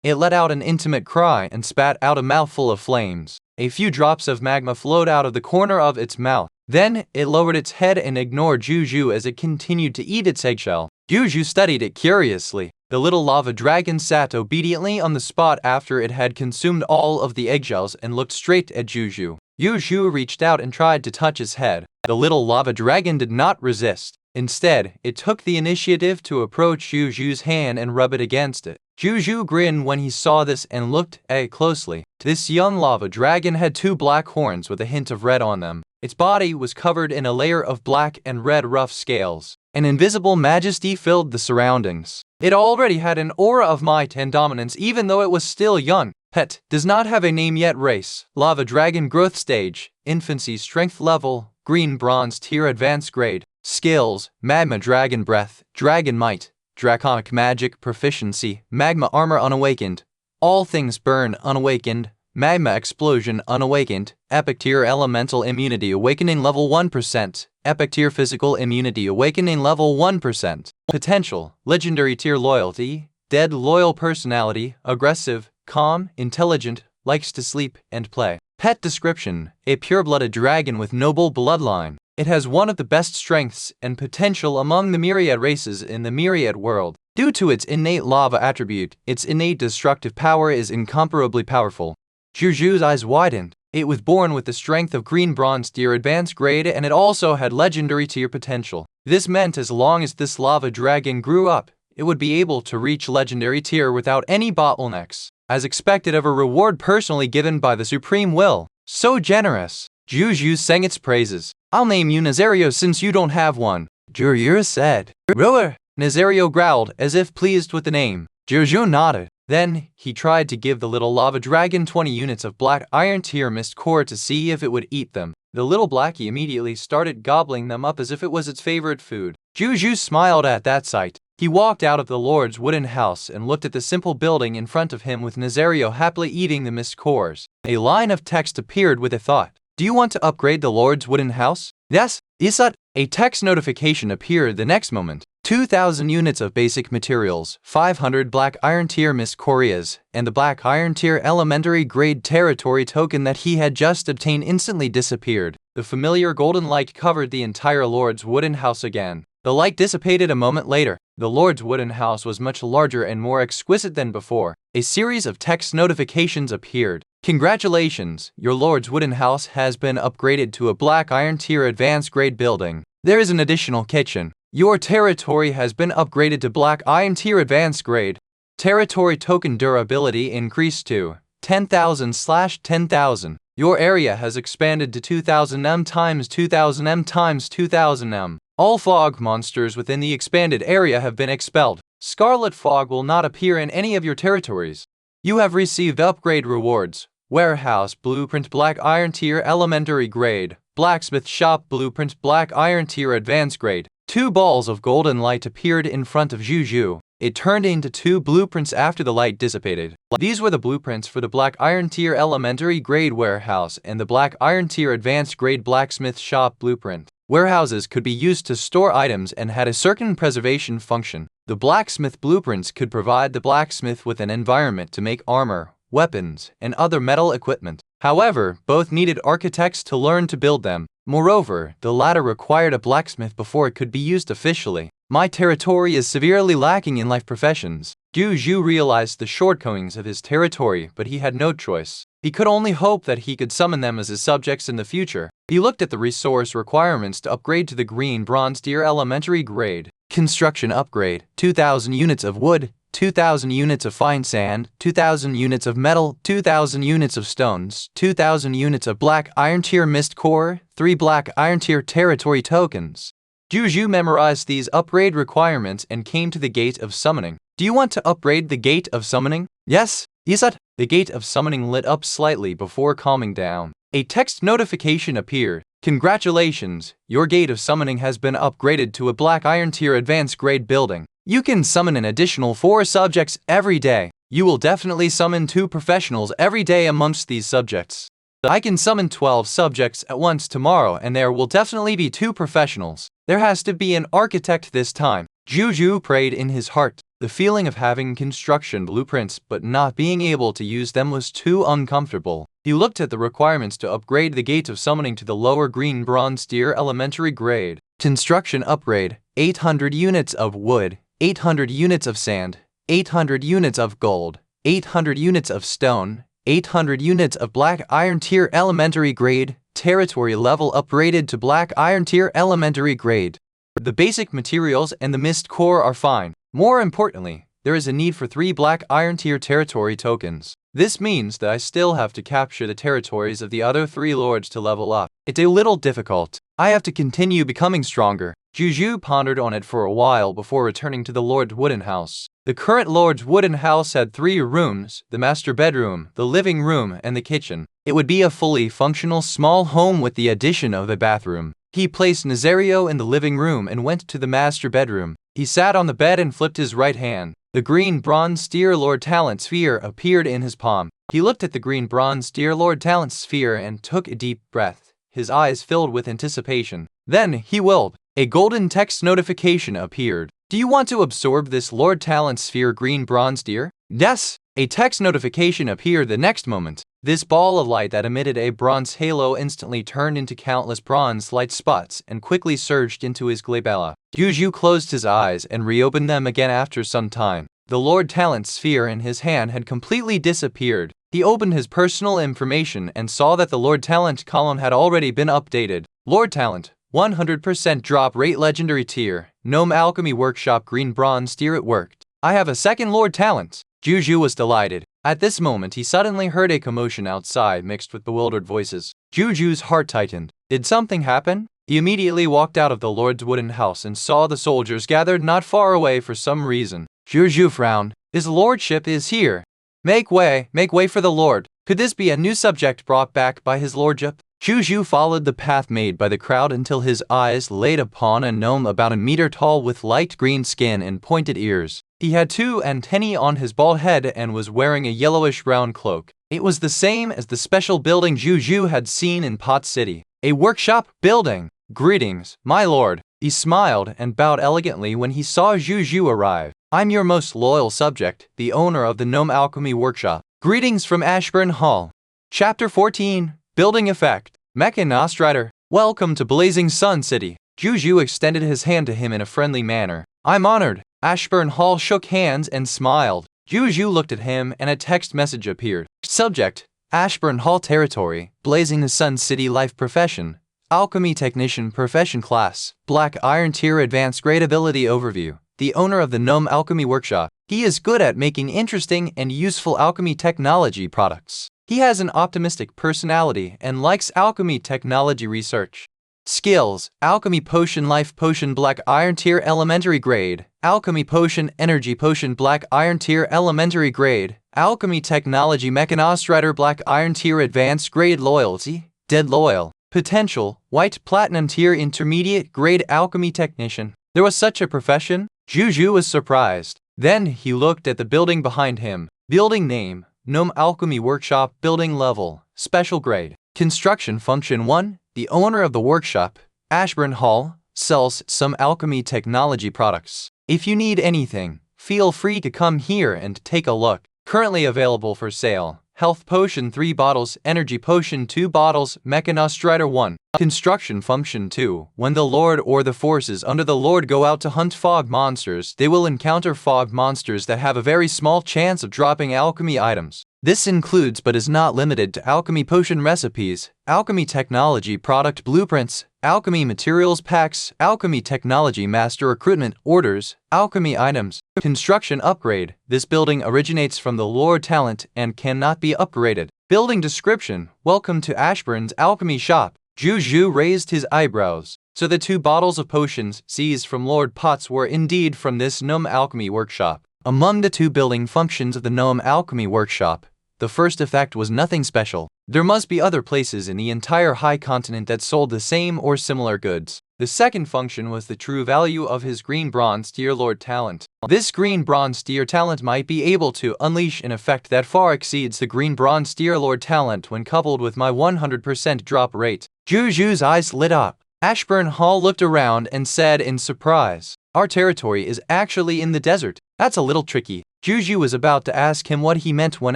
Speaker 1: It let out an intimate cry and spat out a mouthful of flames. A few drops of magma flowed out of the corner of its mouth. Then, it lowered its head and ignored Zhou Zhou as it continued to eat its eggshell. Zhou Zhou studied it curiously. The little lava dragon sat obediently on the spot after it had consumed all of the eggshells and looked straight at Zhou Zhou. Zhou Zhou reached out and tried to touch his head. The little lava dragon did not resist. Instead, it took the initiative to approach Zhou Zhou's hand and rub it against it. Zhou Zhou grinned when he saw this and looked at it closely. This young lava dragon had 2 black horns with a hint of red on them. Its body was covered in a layer of black and red rough scales. An invisible majesty filled the surroundings. It already had an aura of might and dominance even though it was still young. Pet does not have a name yet. Race, Lava Dragon Growth Stage, Infancy Strength Level, Green Bronze Tier Advanced Grade. Skills, Magma Dragon Breath, Dragon Might, Draconic Magic Proficiency, Magma Armor Unawakened, All Things Burn Unawakened, Magma Explosion Unawakened, Epic Tier Elemental Immunity Awakening Level 1%, Epic Tier Physical Immunity Awakening Level 1%. Potential, Legendary Tier Loyalty, Dead Loyal Personality, Aggressive, Calm, Intelligent, Likes to Sleep and Play. Pet Description, a pure-blooded dragon with noble bloodline. It has one of the best strengths and potential among the myriad races in the myriad world. Due to its innate lava attribute, its innate destructive power is incomparably powerful. Zhou Zhou's eyes widened. It was born with the strength of Green Bronze Tier Advanced Grade and it also had Legendary Tier potential. This meant as long as this lava dragon grew up, it would be able to reach Legendary Tier without any bottlenecks. As expected of a reward personally given by the Supreme Will. So generous. Zhou Zhou sang its praises. I'll name you Nazario since you don't have one. Zhou Zhou said. Roar! Nazario growled as if pleased with the name. Zhou Zhou nodded. Then, he tried to give the little lava dragon 20 units of black iron tier mist core to see if it would eat them. The little blackie immediately started gobbling them up as if it was its favorite food. Zhou Zhou smiled at that sight. He walked out of the Lord's wooden house and looked at the simple building in front of him with Nazario happily eating the mist cores. A line of text appeared with a thought. Do you want to upgrade the Lord's wooden house? Yes, Isat. A text notification appeared the next moment. 2,000 units of basic materials, 500 black iron tier mist corias, and the black iron tier elementary grade territory token that he had just obtained instantly disappeared. The familiar golden light covered the entire Lord's wooden house again. The light dissipated a moment later. The Lord's wooden house was much larger and more exquisite than before. A series of text notifications appeared. Congratulations, your Lord's wooden house has been upgraded to a black iron tier advanced grade building. There is an additional kitchen, Your territory has been upgraded to Black Iron Tier Advanced Grade. Territory token durability increased to 10,000/10,000. Your area has expanded to 2000 m times 2000 m times 2000 m. All fog monsters within the expanded area have been expelled. Scarlet fog will not appear in any of your territories. You have received upgrade rewards. Warehouse Blueprint Black Iron Tier Elementary Grade. Blacksmith Shop Blueprint Black Iron Tier Advanced Grade. 2 balls of golden light appeared in front of Zhou Zhou. It turned into 2 blueprints after the light dissipated. These were the blueprints for the Black Iron Tier Elementary Grade Warehouse and the Black Iron Tier Advanced Grade Blacksmith Shop Blueprint. Warehouses could be used to store items and had a certain preservation function. The blacksmith blueprints could provide the blacksmith with an environment to make armor, weapons, and other metal equipment. However, both needed architects to learn to build them. Moreover, the latter required a blacksmith before it could be used officially. My territory is severely lacking in life professions. Zhou Zhou realized the shortcomings of his territory, but he had no choice. He could only hope that he could summon them as his subjects in the future. He looked at the resource requirements to upgrade to the Green Bronze Tier Elementary Grade. Construction upgrade: 2,000 units of wood, 2,000 units of fine sand, 2,000 units of metal, 2,000 units of stones, 2,000 units of Black Iron Tier Mist Core, 3 Black Iron Tier Territory Tokens. Zhou Zhou memorized these upgrade requirements and came to the Gate of Summoning. Do you want to upgrade the Gate of Summoning? Yes, Isat. The Gate of Summoning lit up slightly before calming down. A text notification appeared. Congratulations, your Gate of Summoning has been upgraded to a Black Iron Tier Advanced Grade building. You can summon an additional 4 subjects every day. You will definitely summon 2 professionals every day amongst these subjects. I can summon 12 subjects at once tomorrow, and there will definitely be 2 professionals. There has to be an architect this time. Zhou Zhou prayed in his heart. The feeling of having construction blueprints but not being able to use them was too uncomfortable. He looked at the requirements to upgrade the Gate of Summoning to the lower Green Bronze Tier Elementary Grade. Construction upgrade: 800 units of wood, 800 units of sand, 800 units of gold, 800 units of stone, 800 units of Black Iron Tier Elementary Grade. Territory level upgraded to Black Iron Tier Elementary Grade. The basic materials and the mist core are fine. More importantly, there is a need for 3 Black Iron Tier territory tokens. This means that I still have to capture the territories of the other 3 lords to level up. It's a little difficult. I have to continue becoming stronger. Zhou Zhou pondered on it for a while before returning to the Lord's wooden house. The current Lord's wooden house had 3 rooms: the master bedroom, the living room, and the kitchen. It would be a fully functional small home with the addition of a bathroom. He placed Nazario in the living room and went to the master bedroom. He sat on the bed and flipped his right hand. The Green Bronze Tier Lord Talent Sphere appeared in his palm. He looked at the Green Bronze Tier Lord Talent Sphere and took a deep breath. His eyes filled with anticipation. Then he willed. A golden text notification appeared. Do you want to absorb this Lord Talent Sphere Green Bronze Tier? Yes! A text notification appeared the next moment. This ball of light that emitted a bronze halo instantly turned into countless bronze light spots and quickly surged into his glabella. Zhou Zhou closed his eyes and reopened them again after some time. The Lord Talent Sphere in his hand had completely disappeared. He opened his personal information and saw that the Lord Talent column had already been updated. Lord Talent, 100% drop rate Legendary Tier, Gnome Alchemy Workshop Green Bronze Tier. It worked. I have a second Lord Talent. Zhou Zhou was delighted. At this moment he suddenly heard a commotion outside mixed with bewildered voices. Zhou Zhou's heart tightened. Did something happen? He immediately walked out of the Lord's wooden house and saw the soldiers gathered not far away for some reason. Zhou Zhou frowned. His lordship is here. Make way for the Lord. Could this be a new subject brought back by his lordship? Zhou Zhou followed the path made by the crowd until his eyes laid upon a gnome about a meter tall with light green skin and pointed ears. He had 2 antennae on his bald head and was wearing a yellowish-brown cloak. It was the same as the special building Zhou Zhou had seen in Pot City. A workshop building. Greetings, my lord. He smiled and bowed elegantly when he saw Zhou Zhou arrive. I'm your most loyal subject, the owner of the Gnome Alchemy Workshop. Greetings from Ashburn Hall. Chapter 14. Building Effect. Mecha Nostrider. Welcome to Blazing Sun City. Zhou Zhou extended his hand to him in a friendly manner. I'm honored. Ashburn Hall shook hands and smiled. Zhou Zhou looked at him and a text message appeared. Subject: Ashburn Hall Territory, Blazing the Sun City Life Profession. Alchemy Technician Profession Class, Black Iron Tier Advanced Grade Ability Overview. The owner of the Gnome Alchemy Workshop. He is good at making interesting and useful alchemy technology products. He has an optimistic personality and likes alchemy technology research. Skills: Alchemy Potion, Life Potion, Black Iron Tier Elementary Grade. Alchemy Potion, Energy Potion, Black Iron Tier Elementary Grade. Alchemy Technology Mechanostrator, Black Iron Tier Advanced Grade. Loyalty: Dead Loyal. Potential: White Platinum Tier Intermediate Grade Alchemy Technician. There was such a profession? Zhou Zhou was surprised. Then he looked at the building behind him. Building name: Gnome Alchemy Workshop. Building level: Special Grade. Construction function 1. The owner of the workshop, Ashburn Hall, sells some alchemy technology products. If you need anything, feel free to come here and take a look. Currently available for sale: Health Potion 3 bottles, Energy Potion 2 bottles, Mechanostrator 1. Construction function 2. When the Lord or the forces under the Lord go out to hunt fog monsters, they will encounter fog monsters that have a very small chance of dropping alchemy items. This includes but is not limited to alchemy potion recipes, alchemy technology product blueprints, alchemy materials packs, alchemy technology master recruitment orders, alchemy items. Construction upgrade: this building originates from the Lord talent and cannot be upgraded. Building description: welcome to Ashburn's alchemy shop. Zhou Zhou raised his eyebrows. So the 2 bottles of potions seized from Lord Potts were indeed from this Gnome Alchemy Workshop. Among the 2 building functions of the Gnome Alchemy Workshop, the first effect was nothing special. There must be other places in the entire high continent that sold the same or similar goods. The second function was the true value of his green bronze tier Lord talent. This green bronze tier talent might be able to unleash an effect that far exceeds the green bronze tier Lord talent when coupled with my 100% drop rate. Zhou Zhou's eyes lit up. Ashburn Hall looked around and said in surprise, "Our territory is actually in the desert. That's a little tricky." Zhou Zhou was about to ask him what he meant when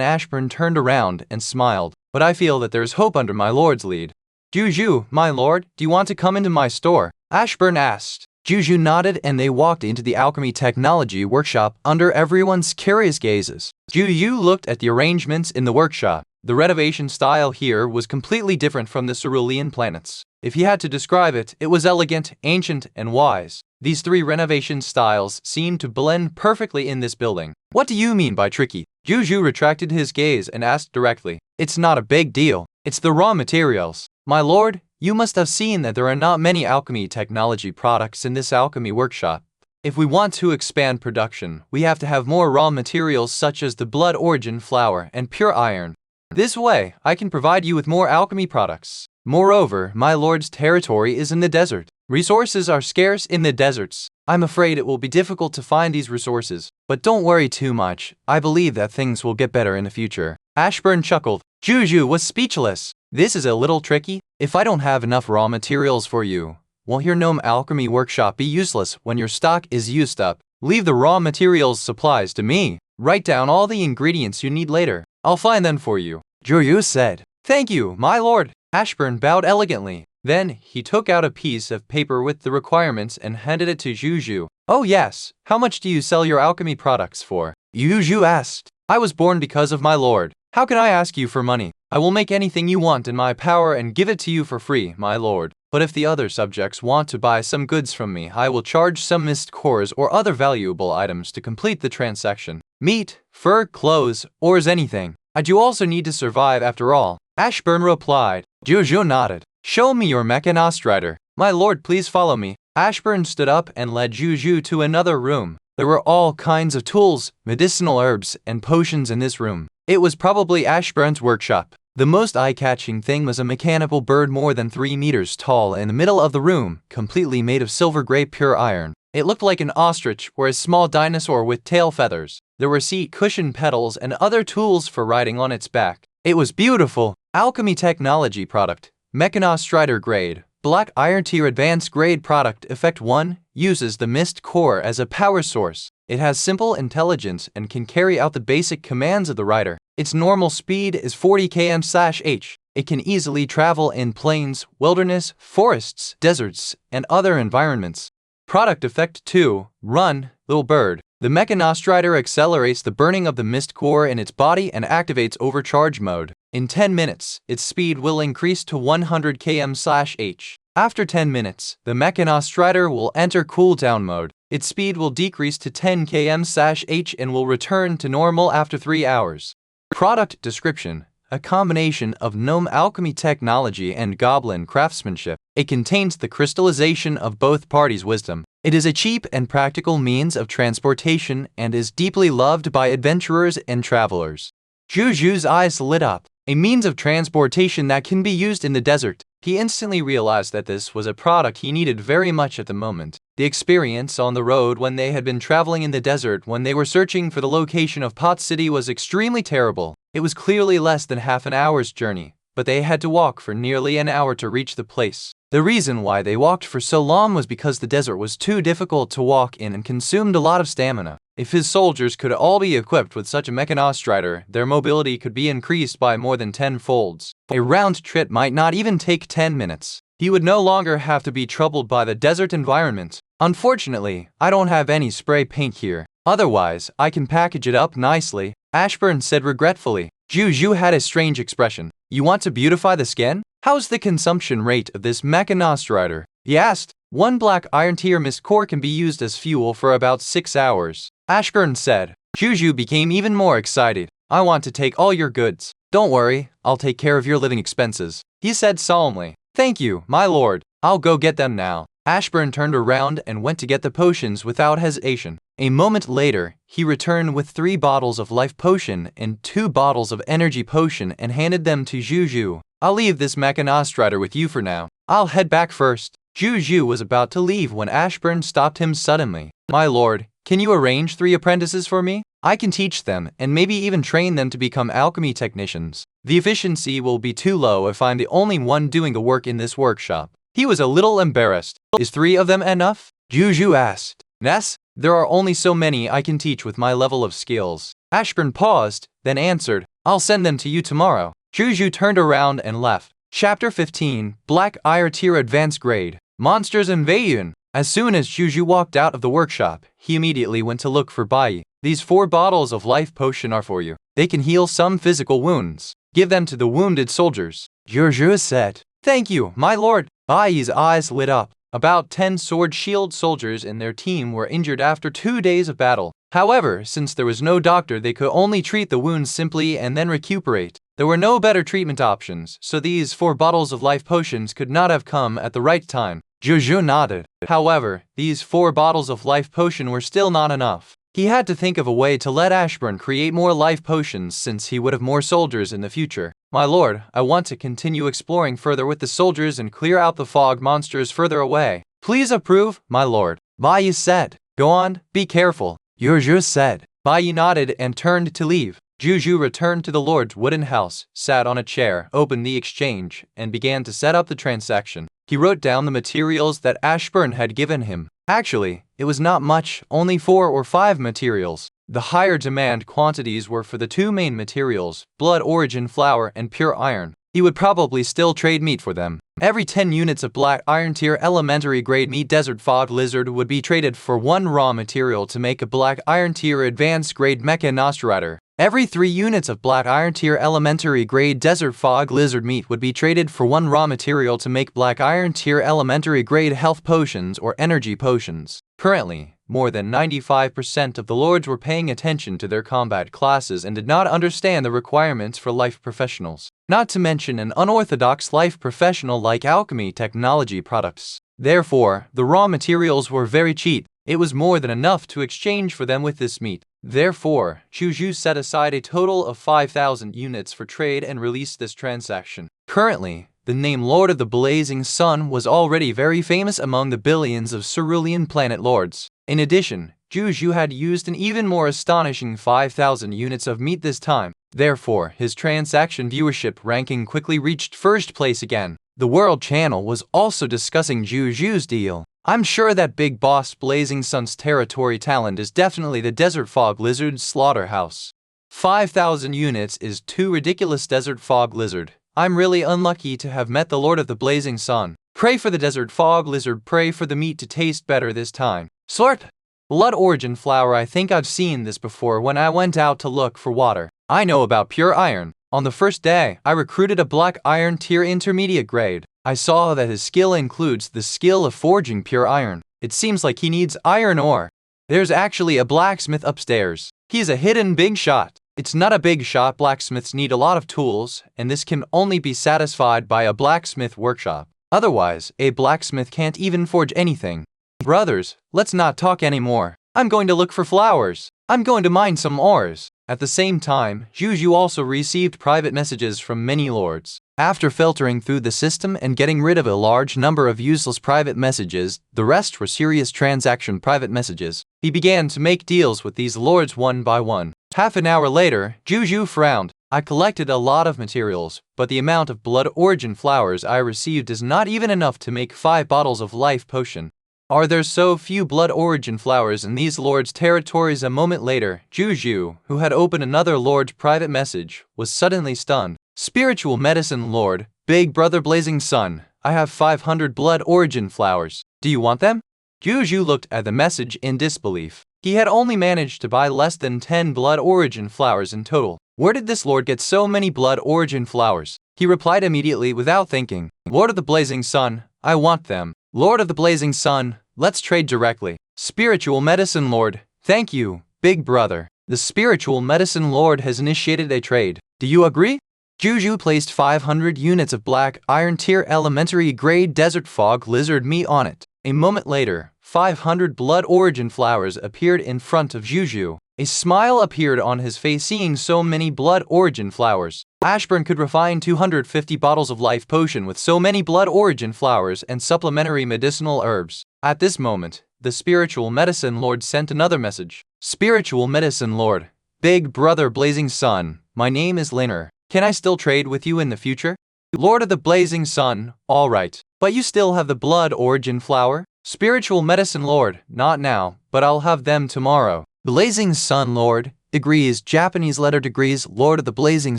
Speaker 1: Ashburn turned around and smiled. "But I feel that there's hope under my lord's lead." "Zhou Zhou, my lord, do you want to come into my store?" Ashburn asked. Zhou Zhou nodded and they walked into the alchemy technology workshop under everyone's curious gazes. Zhou Zhou looked at the arrangements in the workshop. The renovation style here was completely different from the cerulean planets. If he had to describe it, it was elegant, ancient, and wise. These 3 renovation styles seemed to blend perfectly in this building. "What do you mean by tricky?" Zhou Zhou retracted his gaze and asked directly. "It's not a big deal. It's the raw materials. My lord, you must have seen that there are not many alchemy technology products in this alchemy workshop. If we want to expand production, we have to have more raw materials such as the blood origin flour and pure iron. This way, I can provide you with more alchemy products. Moreover, my lord's territory is in the desert. Resources are scarce in the deserts. I'm afraid it will be difficult to find these resources. But don't worry too much. I believe that things will get better in the future." Ashburn chuckled. Zhou Zhou was speechless. "This is a little tricky. If I don't have enough raw materials for you, won't your Gnome Alchemy Workshop be useless when your stock is used up? Leave the raw materials supplies to me. Write down all the ingredients you need later. I'll find them for you." Zhou Zhou said. "Thank you, my lord." Ashburn bowed elegantly. Then he took out a piece of paper with the requirements and handed it to Zhou Zhou. "Oh yes, how much do you sell your alchemy products for?" Zhou Zhou asked. "I was born because of my lord. How can I ask you for money? I will make anything you want in my power and give it to you for free, my lord. But if the other subjects want to buy some goods from me, I will charge some mist cores or other valuable items to complete the transaction. Meat, fur, clothes, ores, anything. I do also need to survive after all." Ashburn replied. Zhou Zhou nodded. "Show me your Mechanostrator. My lord, please follow me." Ashburn stood up and led Zhou Zhou to another room. There were all kinds of tools, medicinal herbs, and potions in this room. It was probably Ashburn's workshop. The most eye-catching thing was a mechanical bird more than 3 meters tall in the middle of the room, completely made of silver gray pure iron. It looked like an ostrich or a small dinosaur with tail feathers. There were seat cushion pedals and other tools for riding on its back. It was beautiful. Alchemy technology product. Mechanostrator grade. Black Iron Tier Advanced Grade Product. Effect 1. Uses the Mist Core as a power source. It has simple intelligence and can carry out the basic commands of the rider. Its normal speed is 40 km/h. It can easily travel in plains, wilderness, forests, deserts, and other environments. Product Effect 2. Run, Little Bird. The Mechanostrator accelerates the burning of the mist core in its body and activates overcharge mode. In 10 minutes, its speed will increase to 100 km/h. After 10 minutes, the Mechanostrider will enter cooldown mode. Its speed will decrease to 10 km/h and will return to normal after 3 hours. Product description: a combination of gnome alchemy technology and goblin craftsmanship. It contains the crystallization of both parties' wisdom. It is a cheap and practical means of transportation and is deeply loved by adventurers and travelers. Zhou Zhou's eyes lit up. A means of transportation that can be used in the desert. He instantly realized that this was a product he needed very much at the moment. The experience on the road when they had been traveling in the desert when they were searching for the location of Pot City was extremely terrible. It was clearly less than half an hour's journey, but they had to walk for nearly an hour to reach the place. The reason why they walked for so long was because the desert was too difficult to walk in and consumed a lot of stamina. If his soldiers could all be equipped with such a Mechanostrider, their mobility could be increased by more than 10 folds. A round trip might not even take 10 minutes. He would no longer have to be troubled by the desert environment. Unfortunately, I don't have any spray paint here. Otherwise, I can package it up nicely, Ashburn said regretfully. Zhou Zhou had a strange expression. You want to beautify the skin? How's the consumption rate of this Mechanostrider? He asked. 1 black iron tier mist core can be used as fuel for about 6 hours. Ashburn said. Zhou Zhou became even more excited. I want to take all your goods. Don't worry, I'll take care of your living expenses, he said solemnly. Thank you, my lord. I'll go get them now. Ashburn turned around and went to get the potions without hesitation. A moment later, he returned with 3 bottles of life potion and 2 bottles of energy potion and handed them to Zhou Zhou. I'll leave this Mechanostrider with you for now. I'll head back first. Zhou Zhou was about to leave when Ashburn stopped him suddenly. My lord, can you arrange 3 apprentices for me? I can teach them and maybe even train them to become alchemy technicians. The efficiency will be too low if I'm the only one doing the work in this workshop. He was a little embarrassed. Is 3 of them enough? Zhou Zhou asked. Yes, there are only so many I can teach with my level of skills. Ashburn paused, then answered, I'll send them to you tomorrow. Zhou Zhou turned around and left. Chapter 15, Black Iron Tier Advanced Grade. Monsters Invasion. As soon as Zhou Zhou walked out of the workshop, he immediately went to look for Bai. These 4 bottles of life potion are for you. They can heal some physical wounds. Give them to the wounded soldiers. Zhou Zhou said. Thank you, my lord. Bai's eyes lit up. About 10 sword shield soldiers in their team were injured after 2 days of battle. However, since there was no doctor, they could only treat the wounds simply and then recuperate. There were no better treatment options, so these 4 bottles of life potions could not have come at the right time. Zhou Zhou nodded. However, these 4 bottles of life potion were still not enough. He had to think of a way to let Ashburn create more life potions since he would have more soldiers in the future. My lord, I want to continue exploring further with the soldiers and clear out the fog monsters further away. Please approve, my lord. Bai said. Go on, be careful. Zhou Zhou said. Bai nodded and turned to leave. Zhou Zhou returned to the lord's wooden house, sat on a chair, opened the exchange, and began to set up the transaction. He wrote down the materials that Ashburn had given him. Actually, it was not much, only 4 or 5 materials. The higher demand quantities were for the 2 main materials, blood origin flour and pure iron. He would probably still trade meat for them. Every 10 units of black iron tier elementary grade meat desert fog lizard would be traded for 1 raw material to make a black iron tier advanced grade Mechanostrider. Every 3 units of black iron tier elementary grade desert fog lizard meat would be traded for 1 raw material to make black iron tier elementary grade health potions or energy potions. Currently, more than 95% of the lords were paying attention to their combat classes and did not understand the requirements for life professionals, not to mention an unorthodox life professional like alchemy technology products. Therefore, the raw materials were very cheap. It was more than enough to exchange for them with this meat. Therefore, Zhou Zhou set aside a total of 5,000 units for trade and released this transaction. Currently, the name Lord of the Blazing Sun was already very famous among the billions of cerulean planet lords. In addition, Zhou Zhou had used an even more astonishing 5,000 units of meat this time. Therefore, his transaction viewership ranking quickly reached first place again. The World Channel was also discussing Zhou Zhou's deal. I'm sure that Big Boss Blazing Sun's territory talent is definitely the Desert Fog Lizard slaughterhouse. 5,000 units is too ridiculous. Desert Fog Lizard. I'm really unlucky to have met the Lord of the Blazing Sun. Pray for the Desert Fog Lizard. Pray for the meat to taste better this time. Slurp! Blood origin flour. I think I've seen this before when I went out to look for water. I know about pure iron. On the first day, I recruited a black iron tier intermediate grade. I saw that his skill includes the skill of forging pure iron. It seems like he needs iron ore. There's actually a blacksmith upstairs. He's a hidden big shot. It's not a big shot. Blacksmiths need a lot of tools, and this can only be satisfied by a blacksmith workshop. Otherwise, a blacksmith can't even forge anything. Brothers, let's not talk anymore. I'm going to look for flowers. I'm going to mine some ores. At the same time, Zhou Zhou also received private messages from many lords. After filtering through the system and getting rid of a large number of useless private messages, the rest were serious transaction private messages. He began to make deals with these lords one by one. Half an hour later, Zhou Zhou frowned. I collected a lot of materials, but the amount of blood origin flowers I received is not even enough to make 5 bottles of life potion. Are there so few blood origin flowers in these lords' territories? A moment later, Zhou Zhou, who had opened another lord's private message, was suddenly stunned. Spiritual Medicine Lord, Big Brother Blazing Sun, I have 500 blood origin flowers. Do you want them? Zhou Zhou looked at the message in disbelief. He had only managed to buy less than 10 blood origin flowers in total. Where did this lord get so many blood origin flowers? He replied immediately without thinking. Lord of the Blazing Sun, I want them. Lord of the Blazing Sun, let's trade directly. Spiritual Medicine Lord, thank you, Big Brother. The Spiritual Medicine Lord has initiated a trade. Do you agree? Zhou Zhou placed 500 units of black iron tier elementary grade desert fog lizard meat on it. A moment later, 500 blood origin flowers appeared in front of Zhou Zhou. A smile appeared on his face seeing so many blood origin flowers. Ashburn could refine 250 bottles of life potion with so many blood origin flowers and supplementary medicinal herbs. At this moment, the Spiritual Medicine Lord sent another message. Spiritual Medicine Lord, Big Brother Blazing Sun, my name is Liner. Can I still trade with you in the future? Lord of the Blazing Sun, alright. But you still have the blood origin flower? Spiritual Medicine Lord, not now, but I'll have them tomorrow. Blazing Sun Lord, degrees Japanese letter degrees Lord of the Blazing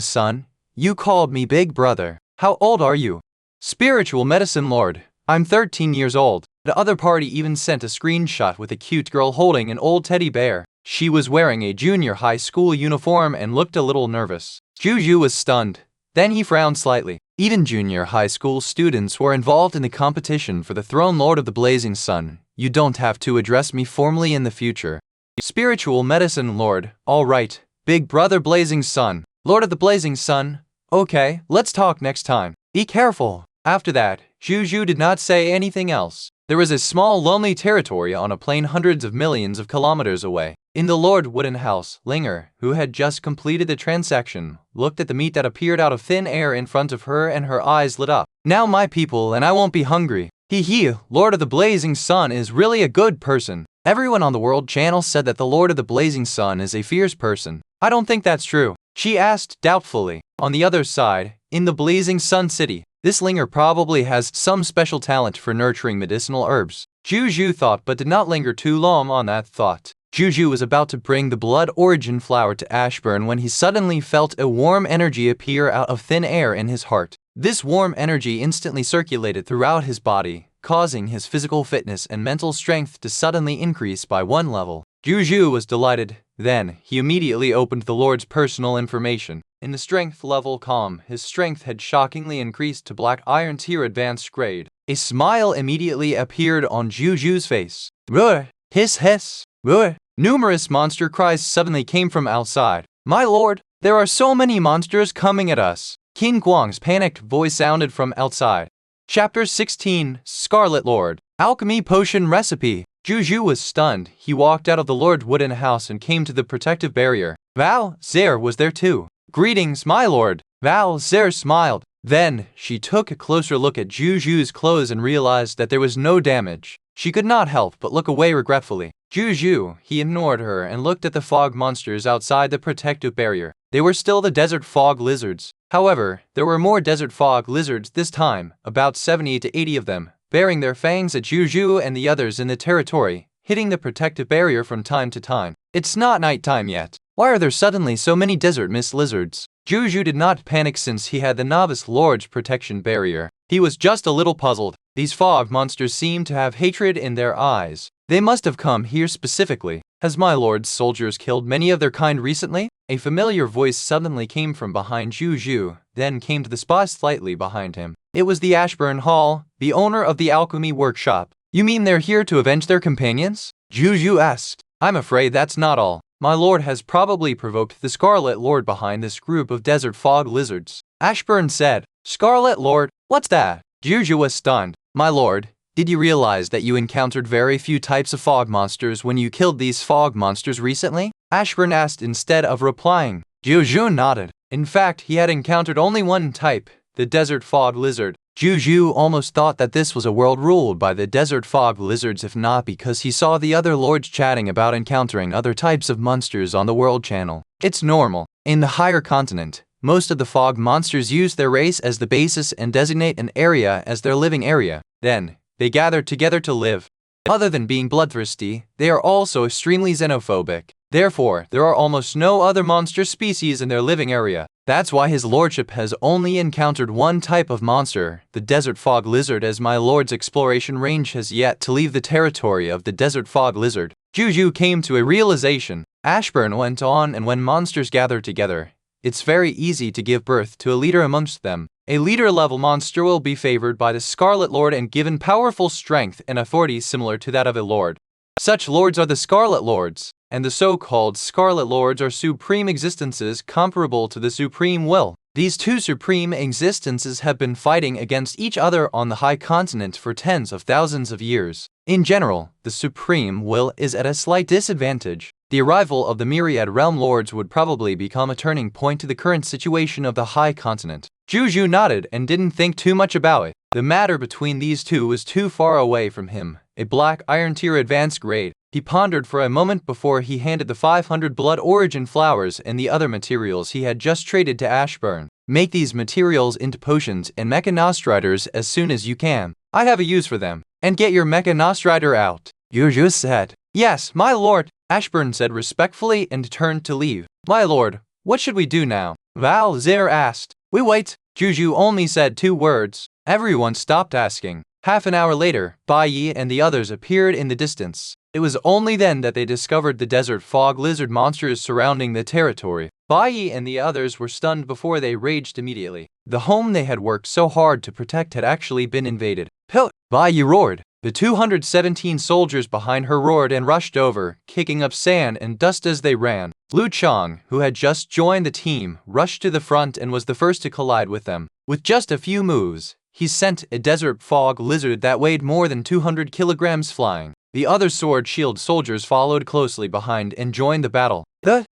Speaker 1: Sun, you called me Big Brother. How old are you? Spiritual Medicine Lord, I'm 13 years old. The other party even sent a screenshot with a cute girl holding an old teddy bear. She was wearing a junior high school uniform and looked a little nervous. Zhou Zhou was stunned. Then he frowned slightly. Even junior high school students were involved in the competition for the throne. Lord of the Blazing Sun, you don't have to address me formally in the future. Spiritual Medicine Lord, alright. Big Brother Blazing Sun, Lord of the Blazing Sun, okay, let's talk next time. Be careful. After that, Zhou Zhou did not say anything else. There was a small lonely territory on a plain hundreds of millions of kilometers away. In the Lord Wooden House, Linger, who had just completed the transaction, looked at the meat that appeared out of thin air in front of her and her eyes lit up. Now my people and I won't be hungry. Hee, Lord of the Blazing Sun is really a good person. Everyone on the World Channel said that the Lord of the Blazing Sun is a fierce person. I don't think that's true, she asked doubtfully. On the other side, in the Blazing Sun City, this Linger probably has some special talent for nurturing medicinal herbs. Zhou Zhou thought but did not linger too long on that thought. Zhou Zhou was about to bring the blood origin flower to Ashburn when he suddenly felt a warm energy appear out of thin air in his heart. This warm energy instantly circulated throughout his body, causing his physical fitness and mental strength to suddenly increase by 1 level. Zhou Zhou was delighted. Then, he immediately opened the Lord's personal information. In the strength level column, his strength had shockingly increased to black iron tier advanced grade. A smile immediately appeared on Zhou Zhou's face. Roar! Hiss! Roar! Numerous monster cries suddenly came from outside. My lord, there are so many monsters coming at us. Qin Guang's panicked voice sounded from outside. Chapter 16, Scarlet Lord. Alchemy Potion Recipe. Zhou Zhou was stunned. He walked out of the Lord Wooden House and came to the protective barrier. Val Zer was there too. Greetings, my lord. Val Zer smiled. Then, she took a closer look at Zhou Zhou's clothes and realized that there was no damage. She could not help but look away regretfully. Zhou Zhou, he ignored her and looked at the fog monsters outside the protective barrier. They were still the desert fog lizards. However, there were more desert fog lizards this time, about 70 to 80 of them, bearing their fangs at Zhou Zhou and the others in the territory, hitting the protective barrier from time to time. It's not nighttime yet. Why are there suddenly so many desert mist lizards? Zhou Zhou did not panic since he had the novice lord's protection barrier. He was just a little puzzled. These fog monsters seemed to have hatred in their eyes. They must have come here specifically. Has my lord's soldiers killed many of their kind recently? A familiar voice suddenly came from behind Zhou Zhou, then came to the spot slightly behind him. It was the Ashburn Hall, the owner of the alchemy workshop. You mean they're here to avenge their companions? Zhou Zhou asked. I'm afraid that's not all. My lord has probably provoked the Scarlet Lord behind this group of desert fog lizards. Ashburn said. Scarlet Lord? What's that? Zhou Zhou was stunned. My lord, did you realize that you encountered very few types of fog monsters when you killed these fog monsters recently? Ashburn asked instead of replying. Zhou Zhou nodded. In fact, he had encountered only one type, the desert fog lizard. Zhou Zhou almost thought that this was a world ruled by the desert fog lizards, if not because he saw the other lords chatting about encountering other types of monsters on the World Channel. It's normal. In the higher continent, most of the fog monsters use their race as the basis and designate an area as their living area. Then, they gather together to live. Other than being bloodthirsty, they are also extremely xenophobic. Therefore, there are almost no other monster species in their living area. That's why his lordship has only encountered one type of monster, the desert fog lizard, as my lord's exploration range has yet to leave the territory of the desert fog lizard. Zhou Zhou came to a realization. Ashburn went on, and when monsters gather together, it's very easy to give birth to a leader amongst them. A leader-level monster will be favored by the Scarlet Lord and given powerful strength and authority similar to that of a lord. Such lords are the Scarlet Lords, and the so-called Scarlet Lords are supreme existences comparable to the Supreme Will. These two supreme existences have been fighting against each other on the high continent for tens of thousands of years. In general, the Supreme Will is at a slight disadvantage. The arrival of the myriad realm lords would probably become a turning point to the current situation of the high continent. Zhou Zhou nodded and didn't think too much about it. The matter between these two was too far away from him. A black iron tier advanced grade. He pondered for a moment before he handed the 500 blood origin flowers and the other materials he had just traded to Ashburn. Make these materials into potions and mechanostriders as soon as you can. I have a use for them. And get your mechanostrider out, Zhou Zhou said. Yes, my lord, Ashburn said respectfully and turned to leave. My lord, what should we do now? Val Zir asked. We wait. Zhou Zhou only said 2 words. Everyone stopped asking. Half an hour later, Bai Yi and the others appeared in the distance. It was only then that they discovered the desert fog lizard monsters surrounding the territory. Bai Yi and the others were stunned before they raged immediately. The home they had worked so hard to protect had actually been invaded. Pill! Bai Yi roared. The 217 soldiers behind her roared and rushed over, kicking up sand and dust as they ran. Lu Chang, who had just joined the team, rushed to the front and was the first to collide with them. With just a few moves, he sent a desert fog lizard that weighed more than 200 kilograms flying. The other sword shield soldiers followed closely behind and joined the battle. The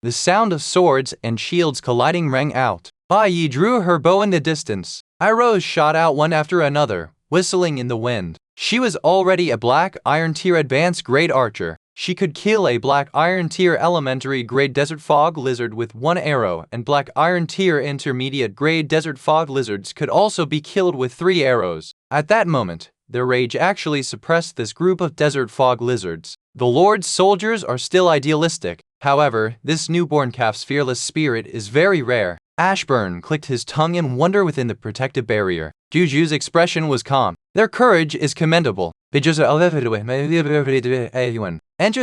Speaker 1: sound of swords and shields colliding rang out. Bai Yi drew her bow in the distance. Arrows shot out one after another, whistling in the wind. She was already a black iron tier advanced grade archer. She could kill a black iron tier elementary grade desert fog lizard with 1 arrow, and black iron tier intermediate grade desert fog lizards could also be killed with 3 arrows. At that moment, their rage actually suppressed this group of desert fog lizards. The Lord's soldiers are still idealistic. However, this newborn calf's fearless spirit is very rare. Ashburn clicked his tongue in wonder within the protective barrier. Zhou Zhou's expression was calm. Their courage is commendable. Enter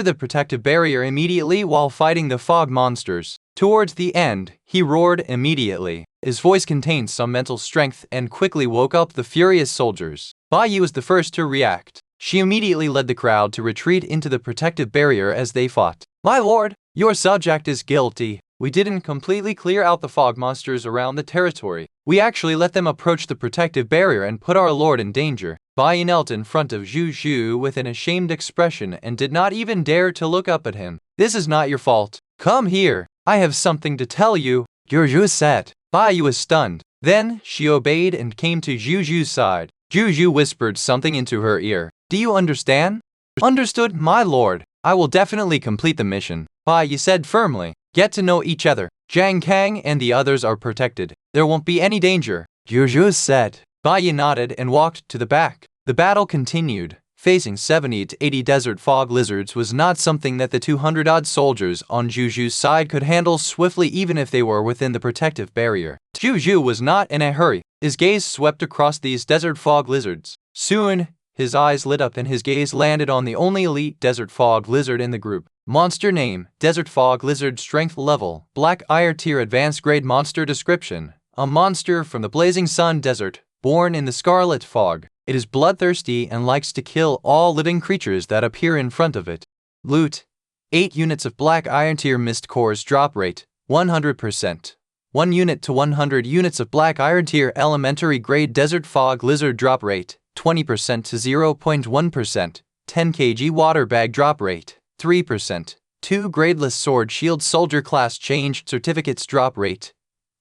Speaker 1: the protective barrier immediately while fighting the fog monsters. Towards the end, he roared immediately. His voice contained some mental strength and quickly woke up the furious soldiers. Bai Yi was the first to react. She immediately led the crowd to retreat into the protective barrier as they fought. My lord, your subject is guilty. We didn't completely clear out the fog monsters around the territory. We actually let them approach the protective barrier and put our lord in danger. Bai Yi knelt in front of Zhou Zhou with an ashamed expression and did not even dare to look up at him. This is not your fault. Come here. I have something to tell you, Zhou Zhou said. Bai Yi was stunned. Then she obeyed and came to Zhou Zhou's side. Zhou Zhou whispered something into her ear. Do you understand? Understood, my lord. I will definitely complete the mission, Bai Yi said firmly. Get to know each other. Zhang Kang and the others are protected. There won't be any danger, Zhou Zhou said. Bai Yi nodded and walked to the back. The battle continued. Facing 70 to 80 desert fog lizards was not something that the 200-odd soldiers on Zhou Zhou's side could handle swiftly even if they were within the protective barrier. Zhou Zhou was not in a hurry. His gaze swept across these desert fog lizards. Soon, His eyes lit up and his gaze landed on the only elite desert fog lizard in the group. Monster name, Desert Fog Lizard. Strength level, Black Iron Tier Advanced Grade. Monster description: a monster from the blazing sun desert, born in the scarlet fog. It is bloodthirsty and likes to kill all living creatures that appear in front of it. Loot: 8 units of Black Iron Tier Mist Cores. Drop rate, 100%. 1 unit to 100 units of Black Iron Tier Elementary Grade Desert Fog Lizard. Drop rate, 20% to 0.1%. 10 kg Water Bag. Drop rate, 3%. 2 Gradeless Sword Shield Soldier Class Changed Certificates. Drop rate,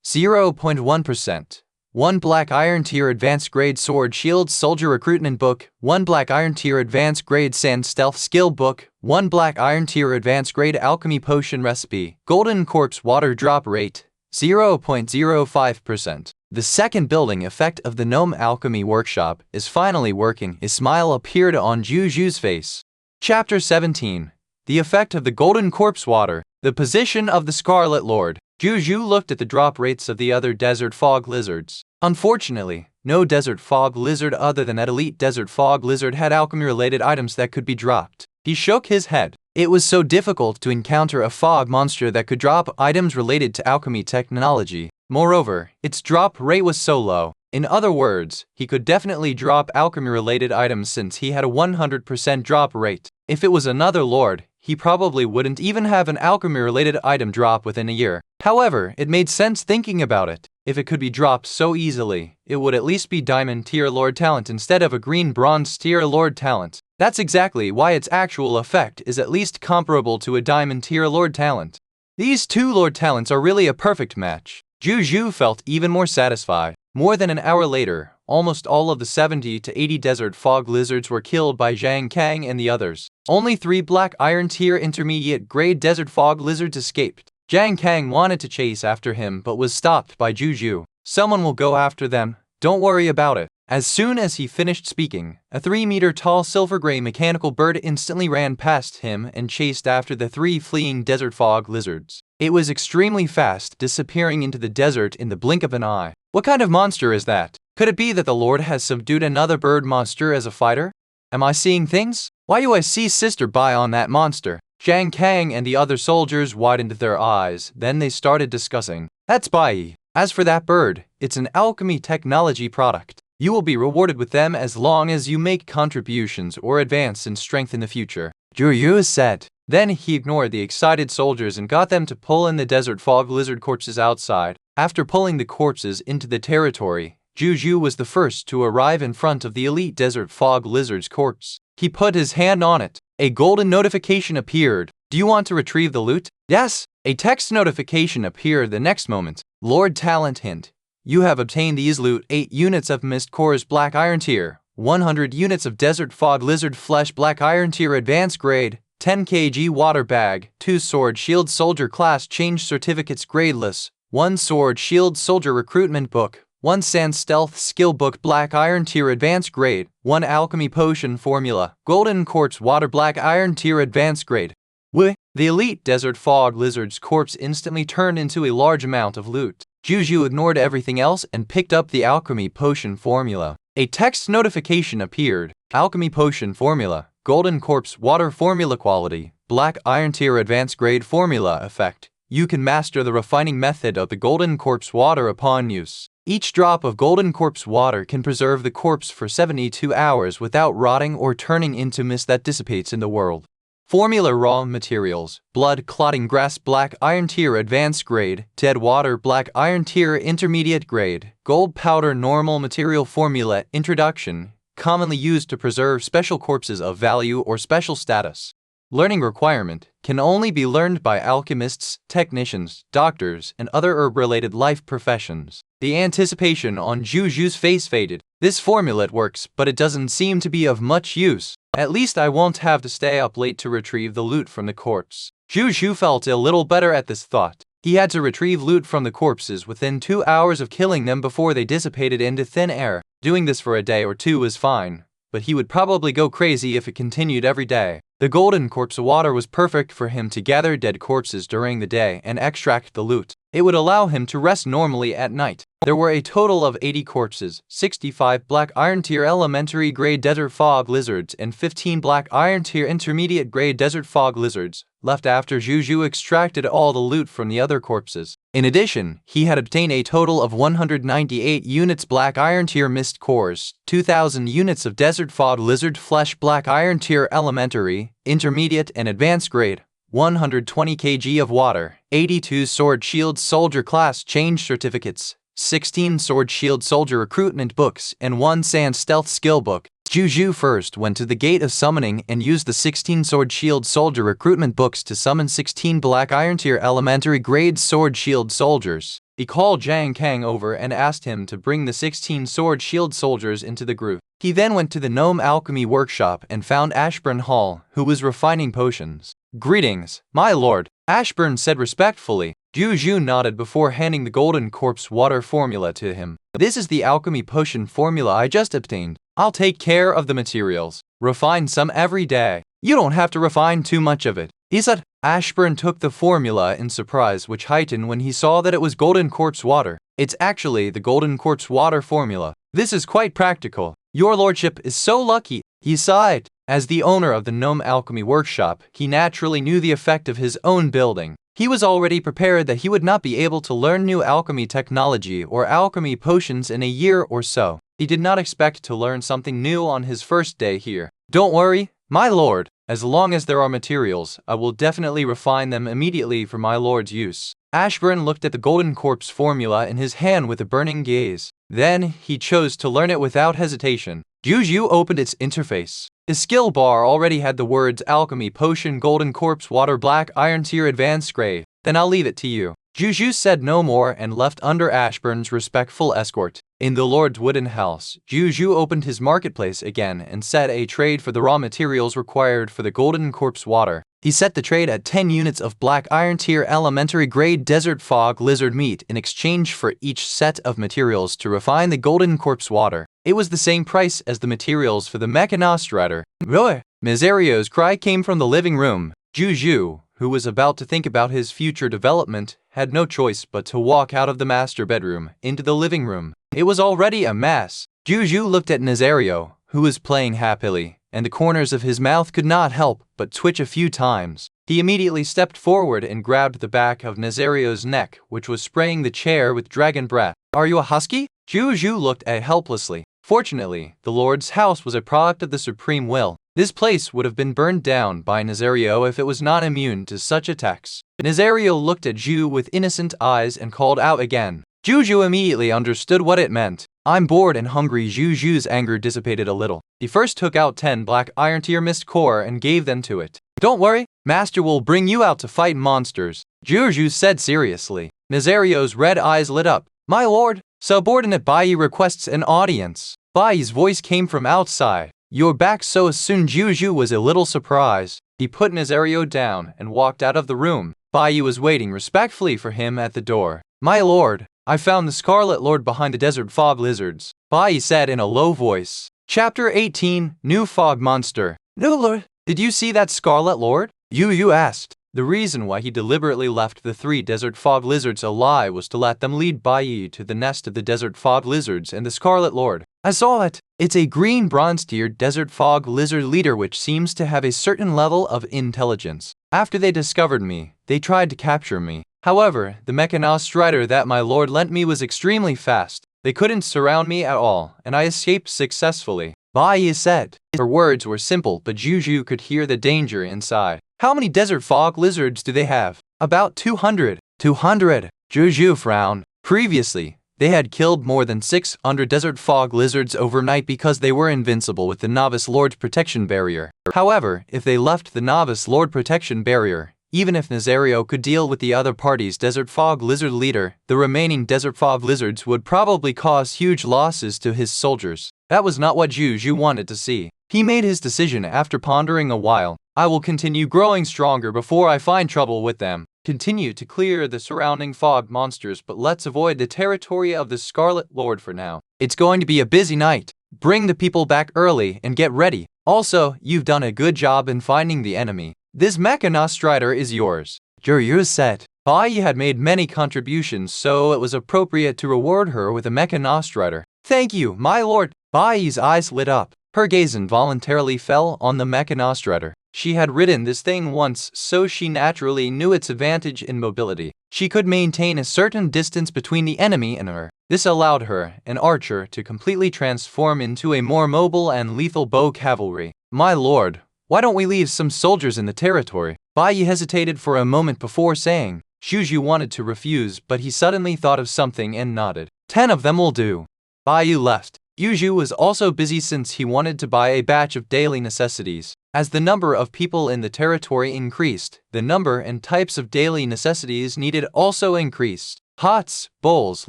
Speaker 1: 0.1%. 1 Black Iron Tier Advanced Grade Sword Shield Soldier Recruitment Book. 1 Black Iron Tier Advanced Grade Sand Stealth Skill Book. 1 Black Iron Tier Advanced Grade Alchemy Potion Recipe. Golden Corpse Water. Drop rate, 0.05%. The second building effect of the Gnome Alchemy Workshop is finally working. A smile appeared on Zhou Zhou's face. Chapter 17. The effect of the Golden Corpse Water. The position of the Scarlet Lord. Zhou Zhou looked at the drop rates of the other Desert Fog Lizards. Unfortunately, no Desert Fog Lizard other than that elite Desert Fog Lizard had alchemy-related items that could be dropped. He shook his head. It was so difficult to encounter a fog monster that could drop items related to alchemy technology. Moreover, its drop rate was so low. In other words, he could definitely drop alchemy-related items since he had a 100% drop rate. If it was another lord, he probably wouldn't even have an alchemy-related item drop within a year. However, it made sense thinking about it. If it could be dropped so easily, it would at least be Diamond Tier Lord Talent instead of a Green Bronze Tier Lord Talent. That's exactly why its actual effect is at least comparable to a Diamond Tier Lord Talent. These two Lord Talents are really a perfect match. Zhou Zhou felt even more satisfied. More than an hour later, almost all of the 70 to 80 Desert Fog Lizards were killed by Zhang Kang and the others. Only 3 Black Iron Tier Intermediate Grade Desert Fog Lizards escaped. Zhang Kang wanted to chase after him but was stopped by Zhou Zhou. Someone will go after them, don't worry about it. As soon as he finished speaking, a 3-meter-tall silver-gray mechanical bird instantly ran past him and chased after the 3 fleeing Desert Fog Lizards. It was extremely fast, disappearing into the desert in the blink of an eye. What kind of monster is that? Could it be that the Lord has subdued another bird monster as a fighter? Am I seeing things? Why do I see Sister Bai on that monster? Zhang Kang and the other soldiers widened their eyes, then they started discussing. That's Bai. As for that bird, it's an alchemy technology product. You will be rewarded with them as long as you make contributions or advance in strength in the future. Zhou Zhou said. Then he ignored the excited soldiers and got them to pull in the Desert Fog Lizard corpses outside. After pulling the corpses into the territory, Zhou Zhou was the first to arrive in front of the elite Desert Fog Lizard's corpse. He put his hand on it. A golden notification appeared. Do you want to retrieve the loot? Yes. A text notification appeared the next moment. Lord Talent hint. You have obtained these loot: 8 units of Mist Cores Black Iron Tier, 100 units of Desert Fog Lizard Flesh Black Iron Tier Advanced Grade, 10 kg Water Bag, 2 Sword Shield Soldier Class Change Certificates Gradeless, 1 Sword Shield Soldier Recruitment Book, 1 Sand Stealth Skill Book Black Iron Tier Advanced Grade, 1 Alchemy Potion Formula, Golden Quartz Water Black Iron Tier Advanced Grade. The elite Desert Fog Lizard's corpse instantly turned into a large amount of loot. Zhou Zhou ignored everything else and picked up the Alchemy Potion Formula. A text notification appeared. Alchemy Potion Formula, Golden Corpse Water Formula Quality, Black Iron Tier Advanced Grade Formula Effect. You can master the refining method of the Golden Corpse Water upon use. Each drop of Golden Corpse Water can preserve the corpse for 72 hours without rotting or turning into mist that dissipates in the world. Formula Raw Materials, Blood Clotting Grass Black Iron Tier Advanced Grade, Dead Water Black Iron Tier Intermediate Grade, Gold Powder Normal Material Formula Introduction, commonly used to preserve special corpses of value or special status. Learning requirement, can only be learned by alchemists, technicians, doctors, and other herb-related life professions. The anticipation on Zhou Zhou's face faded. This formula works, but it doesn't seem to be of much use. At least I won't have to stay up late to retrieve the loot from the corpse. Zhou Zhou felt a little better at this thought. He had to retrieve loot from the corpses within 2 hours of killing them before they dissipated into thin air. Doing this for a day or two was fine, but he would probably go crazy if it continued every day. The Golden Corpse Water was perfect for him to gather dead corpses during the day and extract the loot. It would allow him to rest normally at night. There were a total of 80 corpses, 65 black iron tier elementary grade desert fog lizards and 15 black iron tier intermediate grade desert fog lizards left after Zhou Zhou extracted all the loot from the other corpses. In addition, he had obtained a total of 198 units black iron tier mist cores, 2,000 units of desert fog lizard flesh black iron tier elementary, intermediate and advanced grade, 120 kg of water, 82 sword shield soldier class change certificates, 16 sword shield soldier recruitment books, and 1 sand stealth skill book. Zhou Zhou first went to the gate of summoning and used the 16 sword shield soldier recruitment books to summon 16 black iron tier elementary grade sword shield soldiers. He called Zhang Kang over and asked him to bring the 16 sword shield soldiers into the group. He then went to the gnome alchemy workshop and found Ashburn Hall, who was refining potions. "Greetings, my lord," Ashburn said respectfully. Zhou Zhou nodded before handing the golden corpse water formula to him. "This is the alchemy potion formula I just obtained. I'll take care of the materials. Refine some every day. You don't have to refine too much of it," he said. Ashburn took the formula in surprise, which heightened when he saw that it was golden corpse water. "It's actually the golden corpse water formula. This is quite practical. Your lordship is so lucky," he sighed. As the owner of the gnome alchemy workshop, he naturally knew the effect of his own building. He was already prepared that he would not be able to learn new alchemy technology or alchemy potions in a year or so. He did not expect to learn something new on his first day here. "Don't worry, my lord. As long as there are materials, I will definitely refine them immediately for my lord's use." Ashburn looked at the golden corpse formula in his hand with a burning gaze. Then he chose to learn it without hesitation. Zhou Zhou opened its interface. His skill bar already had the words Alchemy Potion Golden Corpse Water Black Iron Tier Advanced Grade. "Then I'll leave it to you." Zhou Zhou said no more and left under Ashburn's respectful escort. In the Lord's wooden house, Zhou Zhou opened his marketplace again and set a trade for the raw materials required for the golden corpse water. He set the trade at 10 units of black iron tier elementary grade desert fog lizard meat in exchange for each set of materials to refine the golden corpse water. It was the same price as the materials for the Mechanostrider. "Roy!" Mizario's cry came from the living room. Zhou Zhou, who was about to think about his future development, had no choice but to walk out of the master bedroom into the living room. It was already a mess. Zhou Zhou looked at Nazario, who was playing happily, and the corners of his mouth could not help but twitch a few times. He immediately stepped forward and grabbed the back of Nazario's neck, which was spraying the chair with dragon breath. "Are you a husky?" Zhou Zhou looked at helplessly. Fortunately, the Lord's house was a product of the supreme will. This place would have been burned down by Nazario if it was not immune to such attacks. Nazario looked at Zhou with innocent eyes and called out again. Zhou Zhou immediately understood what it meant. "I'm bored and hungry." Zhou Zhou's anger dissipated a little. He first took out 10 black iron tier mist core and gave them to it. "Don't worry, Master will bring you out to fight monsters," Zhou Zhou said seriously. Nazario's red eyes lit up. "My lord, subordinate Bai requests an audience." Bai's voice came from outside. "You're back so soon." Zhou Zhou was a little surprised. He put Nazario down and walked out of the room. Bai was waiting respectfully for him at the door. "My lord, I found the Scarlet Lord behind the desert fog lizards," Bai said in a low voice. Chapter 18, New Fog Monster. "No, lord. Did you see that Scarlet Lord?" Yu asked. The reason why he deliberately left the 3 desert fog lizards alive was to let them lead Bai to the nest of the desert fog lizards and the Scarlet Lord. "I saw it. It's a green bronze-tiered desert fog lizard leader which seems to have a certain level of intelligence. After they discovered me, they tried to capture me. However, the Mechanostrider that my lord lent me was extremely fast. They couldn't surround me at all, and I escaped successfully," Bai said. Her words were simple, but Zhou Zhou could hear the danger inside. "How many desert fog lizards do they have?" "About 200. 200. Zhou Zhou frowned. Previously, they had killed more than 600 desert fog lizards overnight because they were invincible with the Novice Lord Protection Barrier. However, if they left the Novice Lord Protection Barrier, even if Nazario could deal with the other party's desert fog lizard leader, the remaining desert fog lizards would probably cause huge losses to his soldiers. That was not what Zhou Zhou wanted to see. He made his decision after pondering a while. "I will continue growing stronger before I find trouble with them. Continue to clear the surrounding fog monsters, but let's avoid the territory of the Scarlet Lord for now. It's going to be a busy night. Bring the people back early and get ready. Also, you've done a good job in finding the enemy. This Mechanostrider is yours," Zhou Zhou said. Bai Yi had made many contributions, so it was appropriate to reward her with a Mechanostrider. Thank you, my lord. Bai Yi's eyes lit up. Her gaze involuntarily fell on the Mechanostrider. She had ridden this thing once, so she naturally knew its advantage in mobility. She could maintain a certain distance between the enemy and her. This allowed her, an archer, to completely transform into a more mobile and lethal bow cavalry. My lord, why don't we leave some soldiers in the territory? Bai Yi hesitated for a moment before saying. Zhou Zhou wanted to refuse, but he suddenly thought of something and nodded. 10 of them will do. Bai Yi left. Zhou Zhou was also busy since he wanted to buy a batch of daily necessities. As the number of people in the territory increased, the number and types of daily necessities needed also increased. Pots, bowls,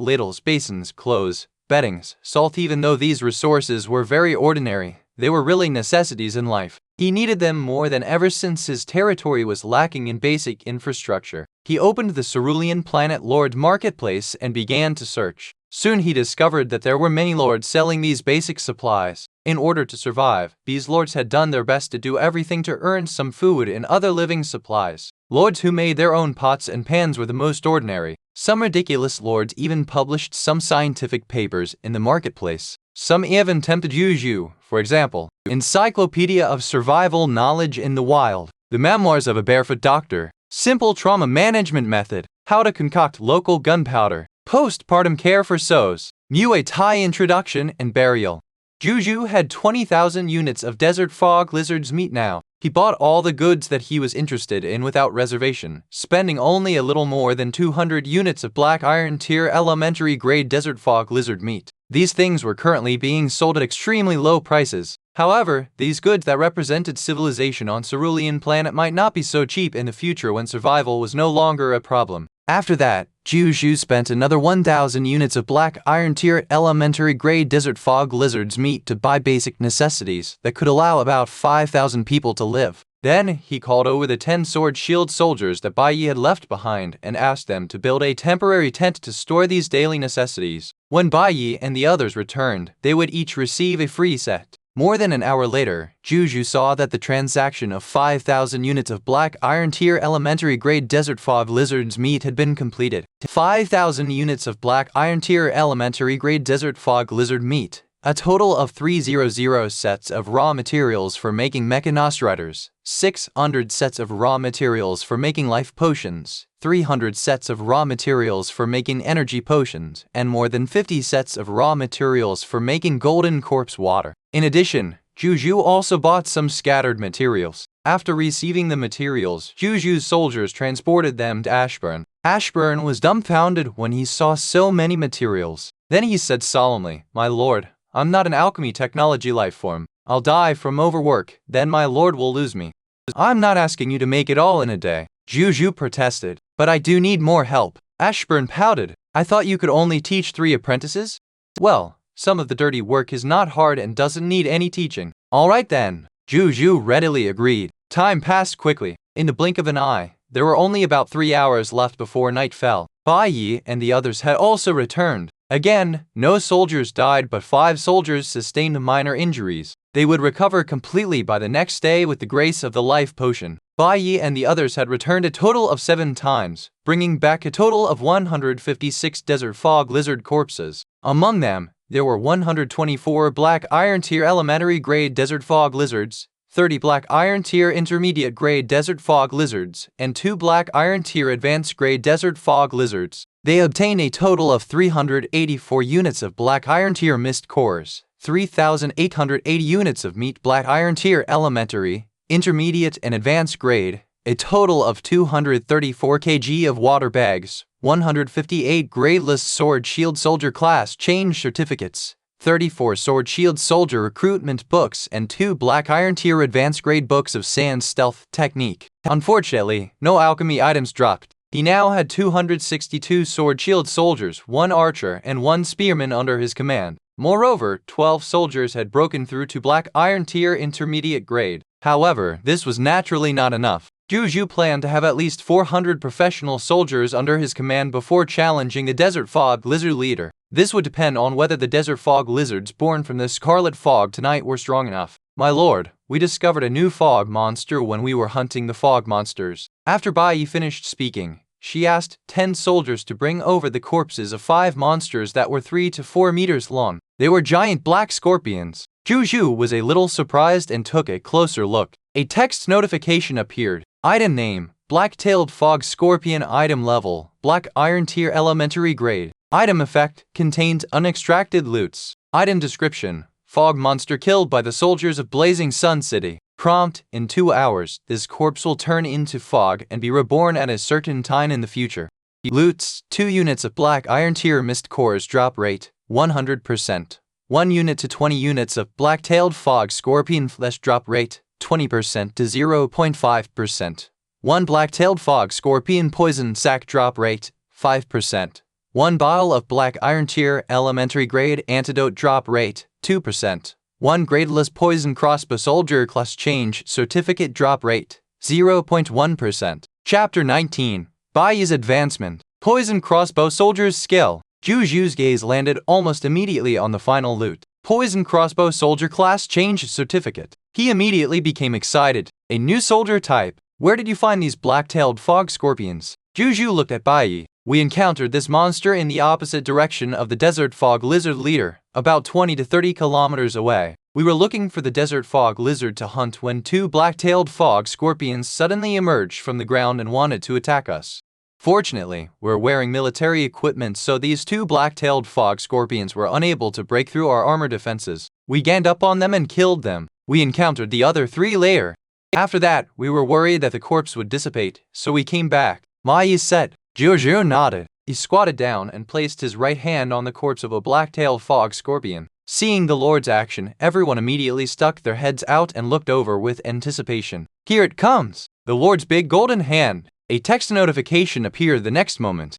Speaker 1: ladles, basins, clothes, beddings, salt. Even though these resources were very ordinary, they were really necessities in life. He needed them more than ever since his territory was lacking in basic infrastructure. He opened the Cerulean Planet Lord Marketplace and began to search. Soon he discovered that there were many lords selling these basic supplies. In order to survive, these lords had done their best to do everything to earn some food and other living supplies. Lords who made their own pots and pans were the most ordinary. Some ridiculous lords even published some scientific papers in the marketplace. Some even tempted Zhou Zhou, for example, Encyclopedia of Survival Knowledge in the Wild, The Memoirs of a Barefoot Doctor, Simple Trauma Management Method, How to Concoct Local Gunpowder, Postpartum Care for Sows, Muay Thai Introduction and Burial. Zhou Zhou had 20,000 units of desert fog lizard's meat now. He bought all the goods that he was interested in without reservation, spending only a little more than 200 units of black iron tier elementary grade desert fog lizard meat. These things were currently being sold at extremely low prices. However, these goods that represented civilization on Cerulean Planet might not be so cheap in the future when survival was no longer a problem. After that, Zhou Zhou spent another 1,000 units of black iron tier elementary grade desert fog lizard's meat to buy basic necessities that could allow about 5,000 people to live. Then, he called over the 10 sword shield soldiers that Bai Yi had left behind and asked them to build a temporary tent to store these daily necessities. When Bai Yi and the others returned, they would each receive a free set. More than an hour later, Zhou Zhou saw that the transaction of 5,000 units of black iron tier elementary grade desert fog lizard's meat had been completed. 5,000 units of black iron tier elementary grade desert fog lizard meat. A total of 300 sets of raw materials for making Mechanostriders, 600 sets of raw materials for making life potions, 300 sets of raw materials for making energy potions, and more than 50 sets of raw materials for making golden corpse water. In addition, Zhou Zhou also bought some scattered materials. After receiving the materials, Zhou Zhou's soldiers transported them to Ashburn. Ashburn was dumbfounded when he saw so many materials. Then he said solemnly, "My lord, I'm not an alchemy technology life form. I'll die from overwork, then my lord will lose me. I'm not asking you to make it all in a day." Zhou Zhou protested, "But I do need more help." Ashburn pouted, "I thought you could only teach 3 apprentices?" "Well, some of the dirty work is not hard and doesn't need any teaching." "All right then," Zhou Zhou readily agreed. Time passed quickly. In the blink of an eye, there were only about 3 hours left before night fell. Bai Yi and the others had also returned. Again, no soldiers died, but 5 soldiers sustained minor injuries. They would recover completely by the next day with the grace of the life potion. Bai Yi and the others had returned a total of 7 times, bringing back a total of 156 desert fog lizard corpses. Among them, there were 124 black iron tier elementary grade desert fog lizards, 30 black iron tier intermediate grade desert fog lizards, and 2 black iron tier advanced grade desert fog lizards. They obtained a total of 384 units of black iron tier mist cores, 3,880 units of meat black iron tier elementary, intermediate and advanced grade, a total of 234 kg of water bags, 158 gradeless sword shield soldier class change certificates, 34 sword shield soldier recruitment books, and 2 black iron tier advanced grade books of sand stealth technique. Unfortunately, no alchemy items dropped. He now had 262 sword shield soldiers, 1 archer, and 1 spearman under his command. Moreover, 12 soldiers had broken through to black iron tier intermediate grade. However, this was naturally not enough. Zhou Zhou planned to have at least 400 professional soldiers under his command before challenging the Desert Fog Lizard leader. This would depend on whether the Desert Fog Lizards born from the Scarlet Fog tonight were strong enough. "My lord, we discovered a new fog monster when we were hunting the fog monsters." After Bai Yi finished speaking, She asked 10 soldiers to bring over the corpses of 5 monsters that were 3 to 4 meters long. They were giant black scorpions. Zhou Zhou was a little surprised and took a closer look. A text notification appeared. Item name: Black-tailed fog scorpion. Item level: Black Iron Tier Elementary Grade. Item effect: contains unextracted loots. Item description: fog monster killed by the soldiers of Blazing Sun City. Prompt: in 2 hours, this corpse will turn into fog and be reborn at a certain time in the future. Loots: 2 units of Black Iron Tier Mist Cores. Drop rate: 100%. 1 unit to 20 units of Black-tailed fog scorpion flesh. Drop rate: 20% to 0.5%. 1 Black-tailed fog scorpion poison sac. Drop rate: 5%. 1 bottle of Black Iron Tier Elementary Grade Antidote. Drop rate: 2%. 1 gradeless poison crossbow soldier class change certificate. Drop rate: 0.1%. Chapter 19. Baiyi's Advancement. Poison crossbow soldier's skill. Zhou Zhou's gaze landed almost immediately on the final loot. Poison crossbow soldier class change certificate. He immediately became excited. A new soldier type. Where did you find these black-tailed fog scorpions? Zhou Zhou looked at Baiyi. We encountered this monster in the opposite direction of the desert fog lizard leader, about 20 to 30 kilometers away. We were looking for the desert fog lizard to hunt when 2 black-tailed fog scorpions suddenly emerged from the ground and wanted to attack us. Fortunately, we're wearing military equipment, so these 2 black-tailed fog scorpions were unable to break through our armor defenses. We ganged up on them and killed them. We encountered the other 3 later. After that, we were worried that the corpse would dissipate, so we came back. Baiyi said. Zhou Zhou nodded. He squatted down and placed his right hand on the corpse of a black-tailed fog scorpion. Seeing the Lord's action, everyone immediately stuck their heads out and looked over with anticipation. Here it comes! The Lord's big golden hand. A text notification appeared the next moment.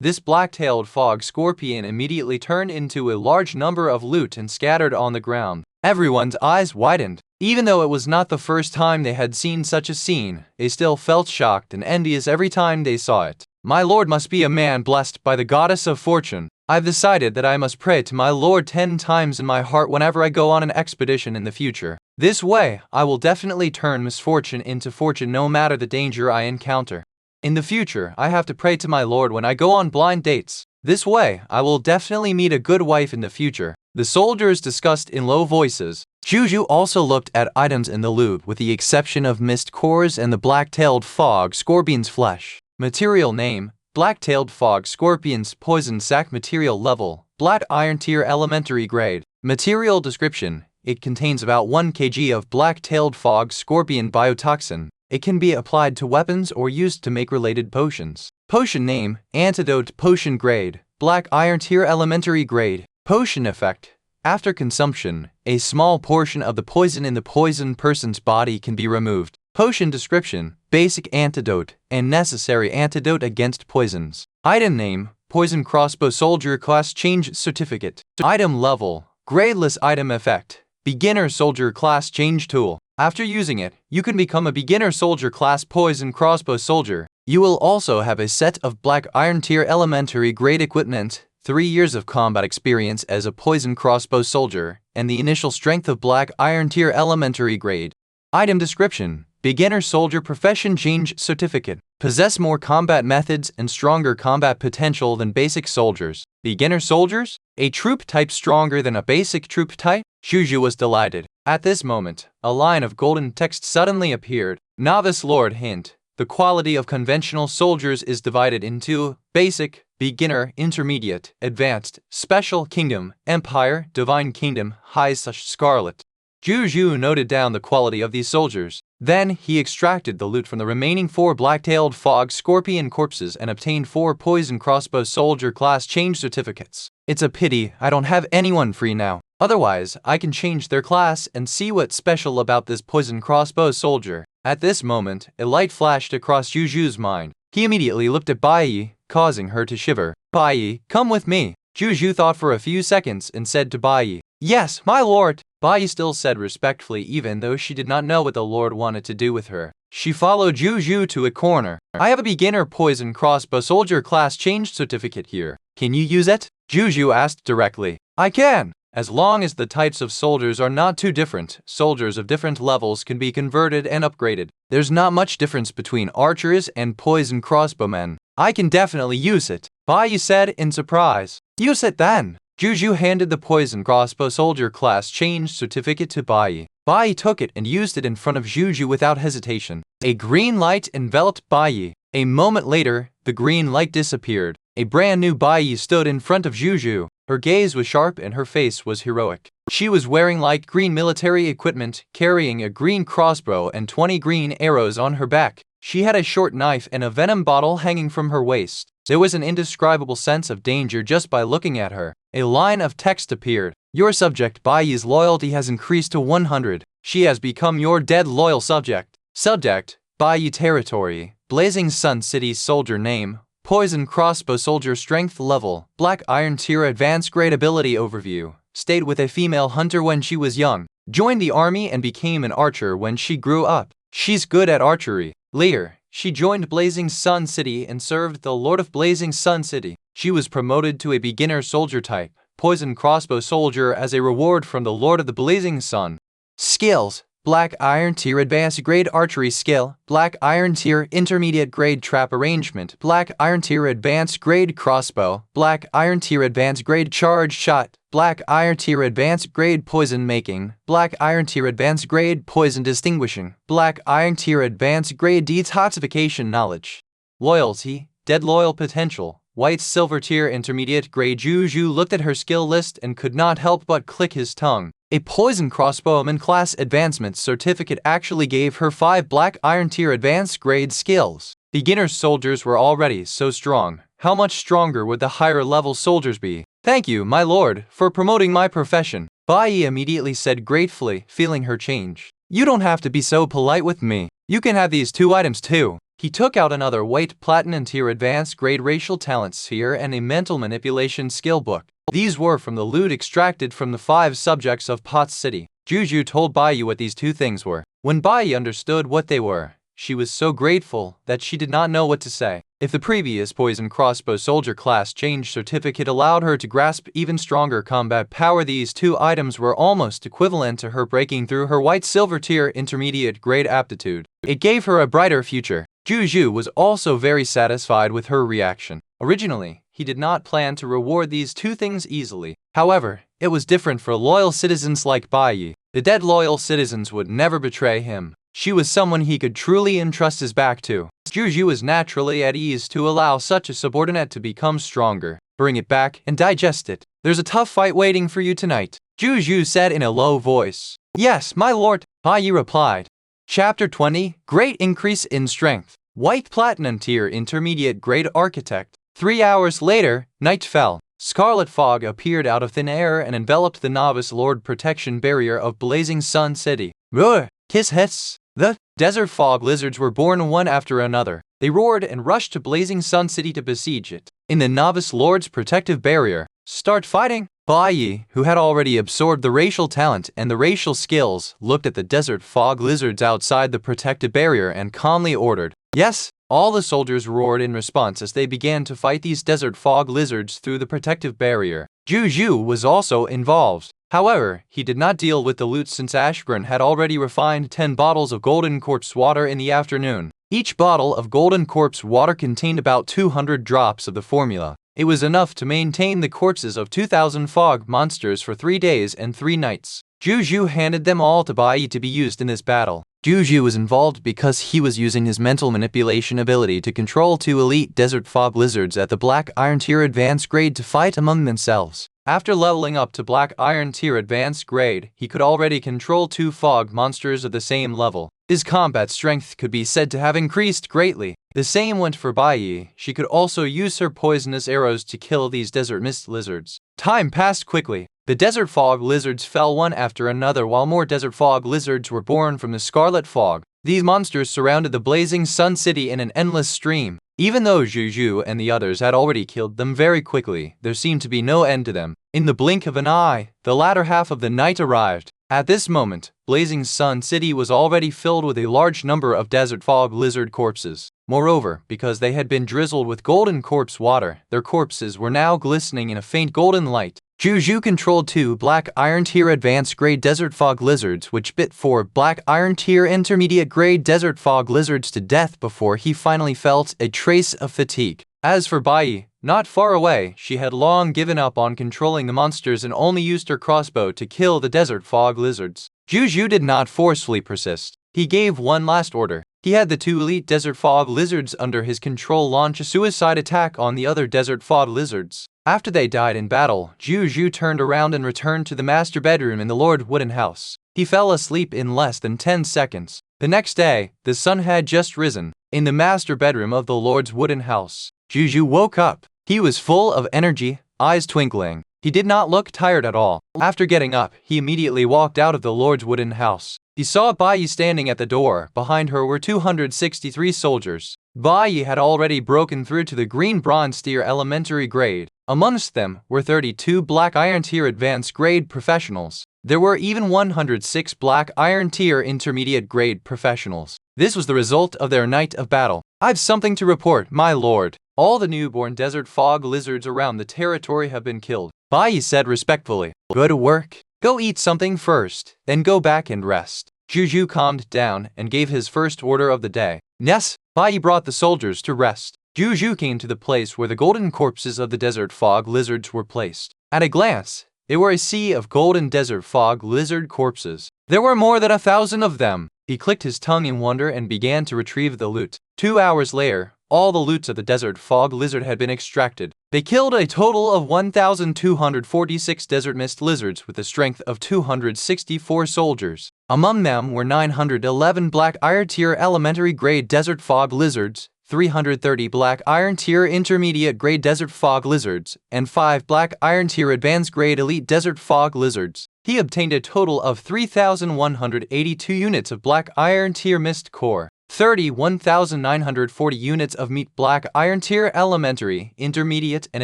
Speaker 1: This black-tailed fog scorpion immediately turned into a large number of loot and scattered on the ground. Everyone's eyes widened. Even though it was not the first time they had seen such a scene, they still felt shocked and envious every time they saw it. My lord must be a man blessed by the goddess of fortune. I've decided that I must pray to my lord 10 times in my heart whenever I go on an expedition in the future. This way, I will definitely turn misfortune into fortune no matter the danger I encounter. In the future, I have to pray to my lord when I go on blind dates. This way, I will definitely meet a good wife in the future. The soldiers discussed in low voices. Zhou Zhou also looked at items in the loot with the exception of mist cores and the black-tailed fog scorpion's flesh. Material name: Black-tailed fog scorpion's poison sac. Material level: Black Iron Tier Elementary Grade. Material description: it contains about 1 kg of black-tailed fog scorpion biotoxin. It can be applied to weapons or used to make related potions. Potion name: Antidote. Potion grade: Black Iron Tier Elementary Grade. Potion effect: after consumption, a small portion of the poison in the poisoned person's body can be removed. Potion description: basic antidote and necessary antidote against poisons. Item name: Poison Crossbow Soldier Class Change Certificate. Item level: Gradeless. Item effect: Beginner Soldier Class Change Tool. After using it, you can become a Beginner Soldier Class Poison Crossbow Soldier. You will also have a set of Black Iron Tier Elementary Grade equipment, 3 years of combat experience as a Poison Crossbow Soldier, and the initial strength of Black Iron Tier Elementary Grade. Item description: Beginner Soldier Profession Change Certificate. Possess more combat methods and stronger combat potential than basic soldiers. Beginner soldiers? A troop type stronger than a basic troop type? Zhou Zhou was delighted. At this moment, a line of golden text suddenly appeared. Novice Lord hint: the quality of conventional soldiers is divided into basic, beginner, intermediate, advanced, special, kingdom, empire, divine kingdom, high such scarlet. Zhou Zhou noted down the quality of these soldiers. Then he extracted the loot from the remaining 4 black-tailed fog scorpion corpses and obtained 4 poison crossbow soldier class change certificates. It's a pity I don't have anyone free now. Otherwise, I can change their class and see what's special about this poison crossbow soldier. At this moment, a light flashed across Zhou Zhou's mind. He immediately looked at Baiyi, causing her to shiver. Baiyi, come with me. Zhou Zhou thought for a few seconds and said to Baiyi, Yes, my lord. Baiyi still said respectfully even though she did not know what the lord wanted to do with her. She followed Zhou Zhou to a corner. I have a beginner poison crossbow soldier class change certificate here. Can you use it? Zhou Zhou asked directly. I can. As long as the types of soldiers are not too different, soldiers of different levels can be converted and upgraded. There's not much difference between archers and poison crossbowmen. I can definitely use it, Bai said in surprise. Use it then. Zhou Zhou handed the poison crossbow soldier class change certificate to Bai. Bai took it and used it in front of Zhou Zhou without hesitation. A green light enveloped Bai. A moment later, the green light disappeared. A brand new Bai stood in front of Zhou Zhou. Her gaze was sharp and her face was heroic. She was wearing light green military equipment, carrying a green crossbow and 20 green arrows on her back. She had a short knife and a venom bottle hanging from her waist. There was an indescribable sense of danger just by looking at her. A line of text appeared. Your subject Bai's loyalty has increased to 100. She has become your dead loyal subject. Subject, Bai territory, Blazing Sun City soldier name, Poison crossbow soldier strength level, Black Iron tier advanced grade ability overview. Stayed with a female hunter when she was young. Joined the army and became an archer when she grew up. She's good at archery. Later, she joined Blazing Sun City and served the Lord of Blazing Sun City. She was promoted to a beginner soldier type, Poison crossbow soldier as a reward from the Lord of the Blazing Sun. Skills: Black Iron tier advanced grade archery skill, Black Iron tier intermediate grade trap arrangement, Black Iron tier advanced grade crossbow, Black Iron tier advanced grade charge shot, Black Iron tier advanced grade poison making, Black Iron tier advanced grade poison distinguishing, Black Iron tier advanced grade detoxification knowledge. Loyalty, dead loyal potential, White Silver tier intermediate grade. Zhou Zhou looked at her skill list and could not help but click his tongue. A poison crossbowman class advancement certificate actually gave her 5 Black Iron tier advanced grade skills. Beginner soldiers were already so strong. How much stronger would the higher level soldiers be? Thank you, my lord, for promoting my profession, Bai immediately said gratefully, feeling her change. You don't have to be so polite with me. You can have these 2 items too. He took out another white platinum tier advanced grade racial talent sphere and a mental manipulation skill book. These were from the loot extracted from the 5 subjects of Potts City. Zhou Zhou told Bai what these 2 things were. When Bai understood what they were, she was so grateful that she did not know what to say. If the previous poison crossbow soldier class change certificate allowed her to grasp even stronger combat power, these 2 items were almost equivalent to her breaking through her white silver tier intermediate grade aptitude. It gave her a brighter future. Zhou Zhou was also very satisfied with her reaction. Originally, he did not plan to reward these 2 things easily. However, it was different for loyal citizens like Bai. The dead loyal citizens would never betray him. She was someone he could truly entrust his back to. Zhou Zhou was naturally at ease to allow such a subordinate to become stronger. Bring it back and digest it. There's a tough fight waiting for you tonight, Zhou Zhou said in a low voice. Yes, my lord, Bai replied. Chapter 20, Great Increase in Strength. White Platinum tier intermediate grade architect. 3 hours later, night fell. Scarlet fog appeared out of thin air and enveloped the novice lord protection barrier of Blazing Sun City. Roar! Hiss hiss! The desert fog lizards were born one after another. They roared and rushed to Blazing Sun City to besiege it. In the novice lord's protective barrier, start fighting! Bai, who had already absorbed the racial talent and the racial skills, looked at the desert fog lizards outside the protective barrier and calmly ordered, yes! All the soldiers roared in response as they began to fight these desert fog lizards through the protective barrier. Zhou Zhou was also involved. However, he did not deal with the loot since Ashgren had already refined 10 bottles of golden corpse water in the afternoon. Each bottle of golden corpse water contained about 200 drops of the formula. It was enough to maintain the corpses of 2,000 fog monsters for 3 days and 3 nights. Zhou Zhou handed them all to Bai to be used in this battle. Zhou Zhou was involved because he was using his mental manipulation ability to control 2 elite desert fog lizards at the Black Iron tier advanced grade to fight among themselves. After leveling up to Black Iron tier advanced grade, he could already control 2 fog monsters of the same level. His combat strength could be said to have increased greatly. The same went for Bai. She could also use her poisonous arrows to kill these desert mist lizards. Time passed quickly. The desert fog lizards fell one after another while more desert fog lizards were born from the scarlet fog. These monsters surrounded the Blazing Sun City in an endless stream. Even though Zhou Zhou and the others had already killed them very quickly, there seemed to be no end to them. In the blink of an eye, the latter half of the night arrived. At this moment, Blazing Sun City was already filled with a large number of desert fog lizard corpses. Moreover, because they had been drizzled with golden corpse water, their corpses were now glistening in a faint golden light. Zhou Zhou controlled 2 black iron tier advanced grade desert fog lizards, which bit 4 black iron tier intermediate grade desert fog lizards to death before he finally felt a trace of fatigue. As for Bai, not far away, she had long given up on controlling the monsters and only used her crossbow to kill the desert fog lizards. Zhou Zhou did not forcefully persist. He gave one last order. He had the 2 elite desert fog lizards under his control launch a suicide attack on the other desert fog lizards. After they died in battle, Zhou Zhou turned around and returned to the master bedroom in the Lord Wooden house. He fell asleep in less than 10 seconds. The next day, the sun had just risen. In the master bedroom of the Lord's Wooden house, Zhou Zhou woke up. He was full of energy, eyes twinkling. He did not look tired at all. After getting up, he immediately walked out of the Lord's Wooden house. He saw Bai Yi standing at the door. Behind her were 263 soldiers. Bai Yi had already broken through to the green bronze tier elementary grade. Amongst them were 32 black iron tier advanced grade professionals. There were even 106 black iron tier intermediate grade professionals. This was the result of their night of battle. "I've something to report, my lord. All the newborn desert fog lizards around the territory have been killed," Bai Yi said respectfully. "Go to work. Go eat something first, then go back and rest." Zhou Zhou calmed down and gave his first order of the day. Yes, Bai Yi brought the soldiers to rest. Zhou Zhou came to the place where the golden corpses of the desert fog lizards were placed. At a glance, they were a sea of golden desert fog lizard corpses. There were more than 1,000 of them. He clicked his tongue in wonder and began to retrieve the loot. 2 hours later, all the loots of the desert fog lizard had been extracted. They killed a total of 1,246 desert mist lizards with a strength of 264 soldiers. Among them were 911 black iron tier elementary grade desert fog lizards, 330 black iron tier intermediate grade desert fog lizards, and 5 black iron tier advanced grade elite desert fog lizards. He obtained a total of 3,182 units of black iron tier mist core, 31,940 units of meat black iron tier elementary, intermediate, and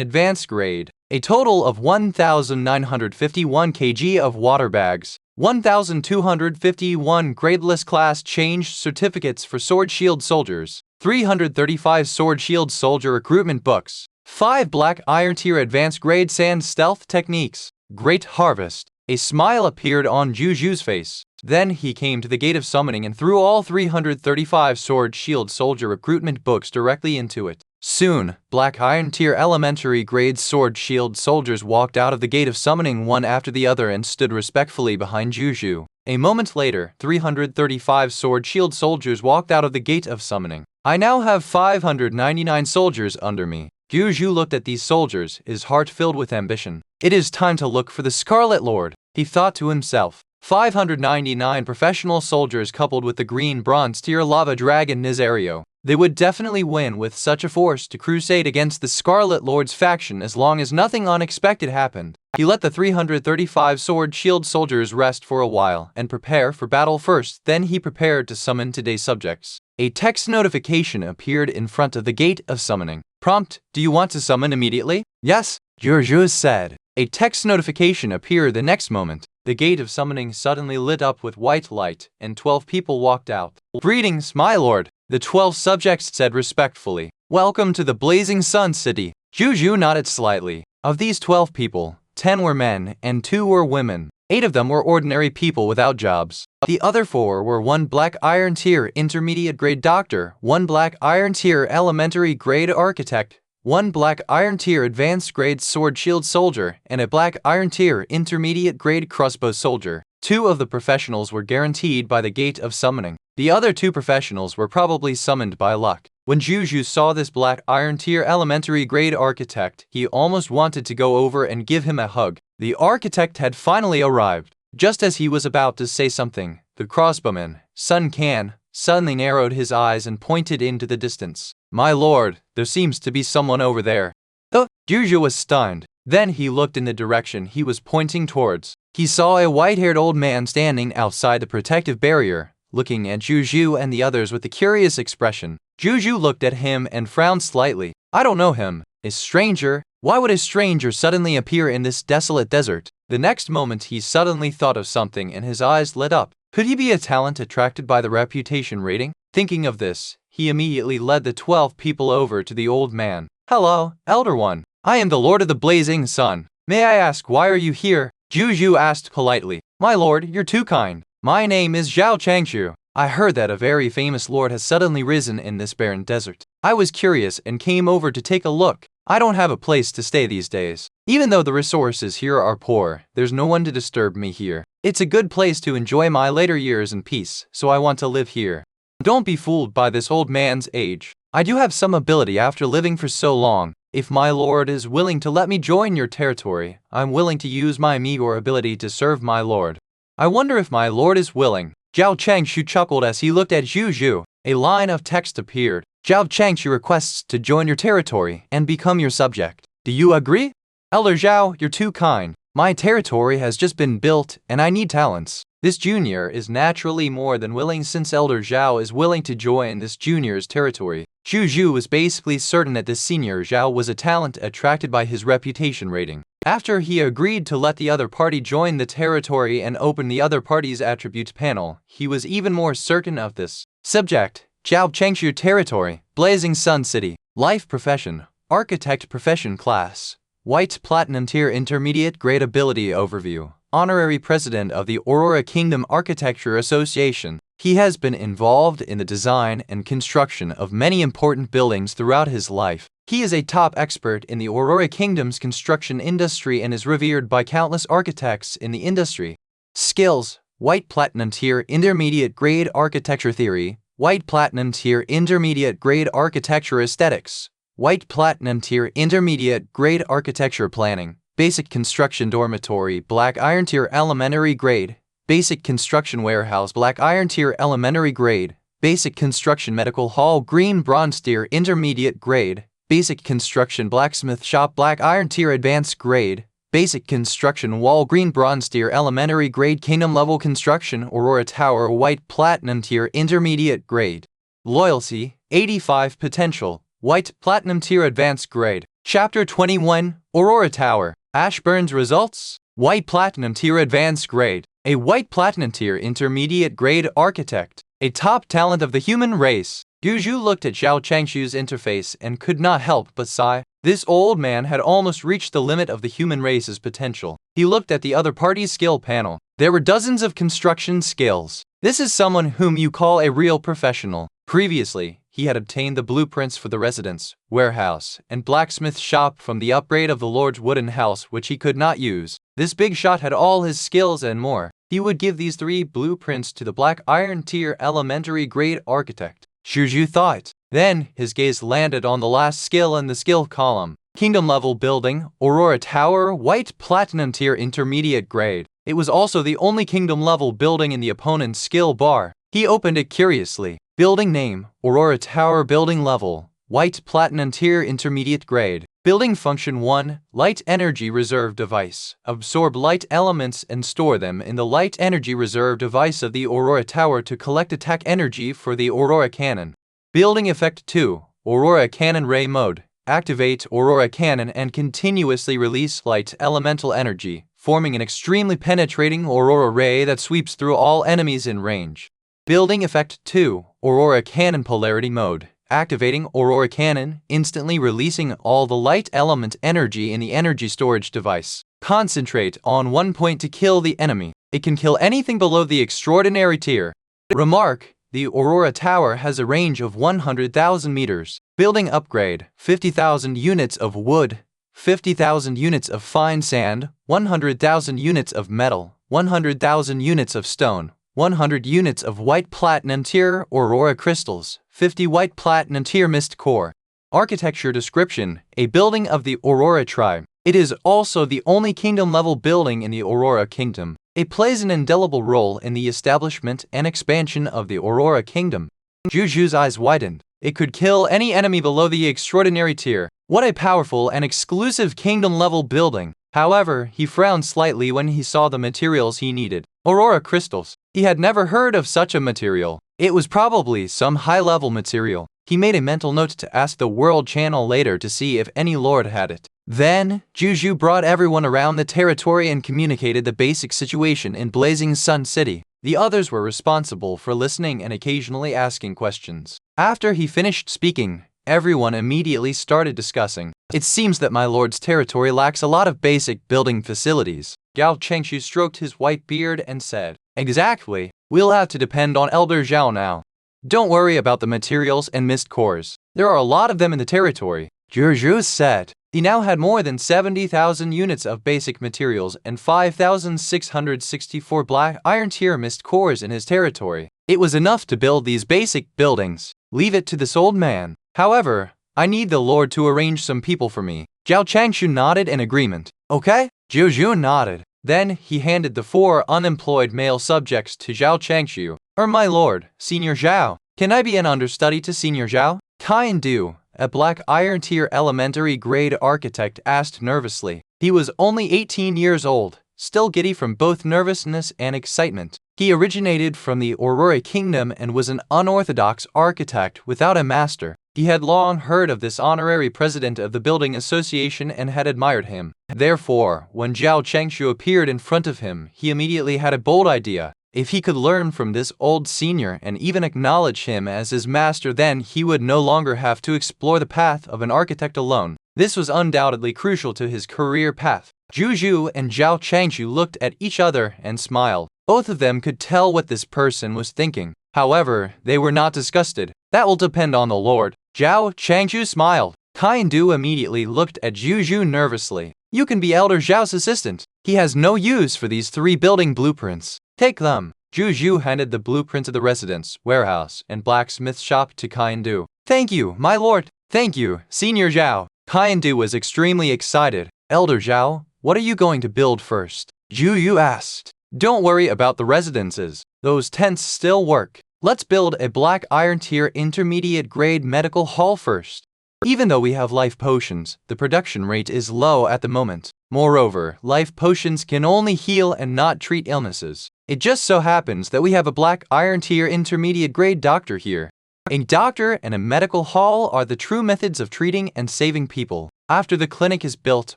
Speaker 1: advanced grade, a total of 1,951 kg of water bags, 1,251 gradeless class change certificates for sword shield soldiers, 335 sword shield soldier recruitment books, 5 black iron tier advanced grade sand stealth techniques. Great harvest. A smile appeared on Zhou Zhou's face. Then he came to the gate of summoning and threw all 335 sword shield soldier recruitment books directly into it. Soon, black iron tier elementary grade sword shield soldiers walked out of the gate of summoning one after the other and stood respectfully behind Zhou Zhou. A moment later, 335 sword shield soldiers walked out of the gate of summoning. "I now have 599 soldiers under me." Zhou Zhou looked at these soldiers, his heart filled with ambition. "It is time to look for the Scarlet Lord," he thought to himself. 599 professional soldiers coupled with the green bronze tier lava dragon Nizario. They would definitely win with such a force to crusade against the Scarlet Lord's faction as long as nothing unexpected happened. He let the 335 sword shield soldiers rest for a while and prepare for battle first, then he prepared to summon today's subjects. A text notification appeared in front of the gate of summoning. Prompt: "Do you want to summon immediately?" "Yes," Zhou Zhou said. A text notification appeared the next moment. The gate of summoning suddenly lit up with white light, and 12 people walked out. "Greetings, my lord," the 12 subjects said respectfully. "Welcome to the Blazing Sun City." Zhou Zhou nodded slightly. Of these 12 people, 10 were men and 2 were women. 8 of them were ordinary people without jobs. The other 4 were 1 black iron tier intermediate grade doctor, 1 black iron tier elementary grade architect, 1 black iron tier advanced grade sword shield soldier, and a black iron tier intermediate grade crossbow soldier. 2 of the professionals were guaranteed by the gate of summoning. The other 2 professionals were probably summoned by luck. When Zhou Zhou saw this black iron tier elementary grade architect, he almost wanted to go over and give him a hug. The architect had finally arrived. Just as he was about to say something, the crossbowman, Sun Can, suddenly narrowed his eyes and pointed into the distance. "My lord, there seems to be someone over there." Zhou Zhou was stunned. Then he looked in the direction he was pointing towards. He saw a white-haired old man standing outside the protective barrier, looking at Zhou Zhou and the others with a curious expression. Zhou Zhou looked at him and frowned slightly. "I don't know him. A stranger? Why would a stranger suddenly appear in this desolate desert?" The next moment he suddenly thought of something and his eyes lit up. Could he be a talent attracted by the reputation rating? Thinking of this, he immediately led the 12 people over to the old man. "Hello, Elder One. I am the Lord of the Blazing Sun. May I ask why are you here? Zhou Zhou asked politely. My lord, you're too kind. My name is Zhao Changshu. I heard that a very famous lord has suddenly risen in this barren desert. I was curious and came over to take a look. I don't have a place to stay these days. Even though the resources here are poor, there's no one to disturb me here. It's a good place to enjoy my later years in peace, so I want to live here. Don't be fooled by this old man's age. I do have some ability after living for so long. If my lord is willing to let me join your territory, I'm willing to use my meager ability to serve my lord. I wonder if my lord is willing. Zhao Changshu chuckled as he looked at Zhou Zhou. A line of text appeared. Zhao Changshu requests to join your territory and become your subject. Do you agree? Elder Zhao, you're too kind. My territory has just been built and I need talents. This junior is naturally more than willing since Elder Zhao is willing to join this junior's territory. Zhou Zhou was basically certain that this senior Zhao was a talent attracted by his reputation rating. After he agreed to let the other party join the territory and open the other party's attributes panel, he was even more certain of this. Subject: Zhao Changshu Territory, Blazing Sun City. Life Profession: Architect Profession Class, White Platinum Tier Intermediate Grade Ability Overview. Honorary President of the Aurora Kingdom Architecture Association. He has been involved in the design and construction of many important buildings throughout his life. He is a top expert in the Aurora Kingdom's construction industry and is revered by countless architects in the industry. Skills: White Platinum Tier Intermediate Grade Architecture Theory, White Platinum Tier Intermediate Grade Architecture Aesthetics, White Platinum Tier Intermediate Grade Architecture Planning, Basic Construction Dormitory Black Iron Tier Elementary Grade, Basic Construction Warehouse Black Iron Tier Elementary Grade, Basic Construction Medical Hall Green Bronze Tier Intermediate Grade, Basic Construction Blacksmith Shop Black Iron Tier Advanced Grade, Basic Construction Wall Green Bronze Tier Elementary Grade Kingdom Level Construction Aurora Tower White Platinum Tier Intermediate Grade. Loyalty 85 Potential White Platinum Tier Advanced Grade. Chapter 21 Aurora Tower. Ashburn's Results. White Platinum Tier Advanced Grade. A White Platinum Tier Intermediate Grade Architect. A top talent of the human race. Zhou Zhou looked at Zhao Changshu's interface and could not help but sigh. This old man had almost reached the limit of the human race's potential. He looked at the other party's skill panel. There were dozens of construction skills. This is someone whom you call a real professional. Previously, he had obtained the blueprints for the residence, warehouse, and blacksmith shop from the upgrade of the Lord's wooden house which he could not use. This big shot had all his skills and more. He would give these 3 blueprints to the Black Iron Tier Elementary Grade Architect. Zhou Zhou thought. Then, his gaze landed on the last skill in the skill column. Kingdom Level Building, Aurora Tower, White Platinum Tier Intermediate Grade. It was also the only Kingdom Level building in the opponent's skill bar. He opened it curiously. Building Name, Aurora Tower Building Level, White Platinum Tier Intermediate Grade. Building Function 1, Light Energy Reserve Device. Absorb light elements and store them in the Light Energy Reserve Device of the Aurora Tower to collect attack energy for the Aurora Cannon. Building Effect 2, Aurora Cannon Ray Mode. Activate Aurora Cannon and continuously release light elemental energy, forming an extremely penetrating Aurora Ray that sweeps through all enemies in range. Building Effect 2, Aurora Cannon Polarity Mode. Activating Aurora Cannon, instantly releasing all the light element energy in the energy storage device. Concentrate on one point to kill the enemy. It can kill anything below the extraordinary tier. Remark: the Aurora Tower has a range of 100,000 meters. Building Upgrade: 50,000 units of wood, 50,000 units of fine sand, 100,000 units of metal, 100,000 units of stone, 100 units of White Platinum Tier Aurora Crystals, 50 White Platinum Tier Mist Core. Architecture Description: a building of the Aurora Tribe. It is also the only kingdom-level building in the Aurora Kingdom. It plays an indelible role in the establishment and expansion of the Aurora Kingdom. Zhou Zhou's eyes widened. It could kill any enemy below the extraordinary tier. What a powerful and exclusive kingdom-level building. However, he frowned slightly when he saw the materials he needed. Aurora Crystals. He had never heard of such a material. It was probably some high-level material. He made a mental note to ask the World Channel later to see if any lord had it. Then, Zhou Zhou brought everyone around the territory and communicated the basic situation in Blazing Sun City. The others were responsible for listening and occasionally asking questions. After he finished speaking, Everyone immediately started discussing. It seems that my lord's territory lacks a lot of basic building facilities. Gao Changshu stroked his white beard and said, "Exactly. We'll have to depend on Elder Zhou now. Don't worry about the materials and mist cores. There are a lot of them in the territory." Zhou Zhou said. He now had more than 70,000 units of basic materials and 5,664 black iron tier mist cores in his territory. It was enough to build these basic buildings. Leave it to this old man. However, I need the Lord to arrange some people for me. Zhao Changshu nodded in agreement. Okay? Zhou Zhou nodded. Then he handed the 4 unemployed male subjects to Zhao Changshu. My lord, Senior Zhao, can I be an understudy to Senior Zhao? Kind do. A black iron tier elementary grade architect asked nervously. He was only 18 years old, still giddy from both nervousness and excitement. He originated from the Aurora Kingdom and was an unorthodox architect without a master. He had long heard of this honorary president of the building association and had admired him. Therefore, when Zhao Changshu appeared in front of him, he immediately had a bold idea. If he could learn from this old senior and even acknowledge him as his master, then he would no longer have to explore the path of an architect alone. This was undoubtedly crucial to his career path. Zhou Zhou and Zhao Changshu looked at each other and smiled. Both of them could tell what this person was thinking. However, they were not disgusted. That will depend on the Lord. Zhao Changshu smiled. Kind Du immediately looked at Zhou Zhou nervously. You can be Elder Zhao's assistant. He has no use for these 3 building blueprints. Take them. Zhou Zhou handed the blueprint of the residence, warehouse, and blacksmith shop to Kind Du. Thank you, my lord. Thank you, Senior Zhao. Kind Du was extremely excited. Elder Zhao, what are you going to build first? Zhou Zhou asked. Don't worry about the residences. Those tents still work. Let's build a black iron tier intermediate grade medical hall first. Even though we have life potions, the production rate is low at the moment. Moreover, life potions can only heal and not treat illnesses. It just so happens that we have a black iron tier intermediate grade doctor here. A doctor and a medical hall are the true methods of treating and saving people. After the clinic is built,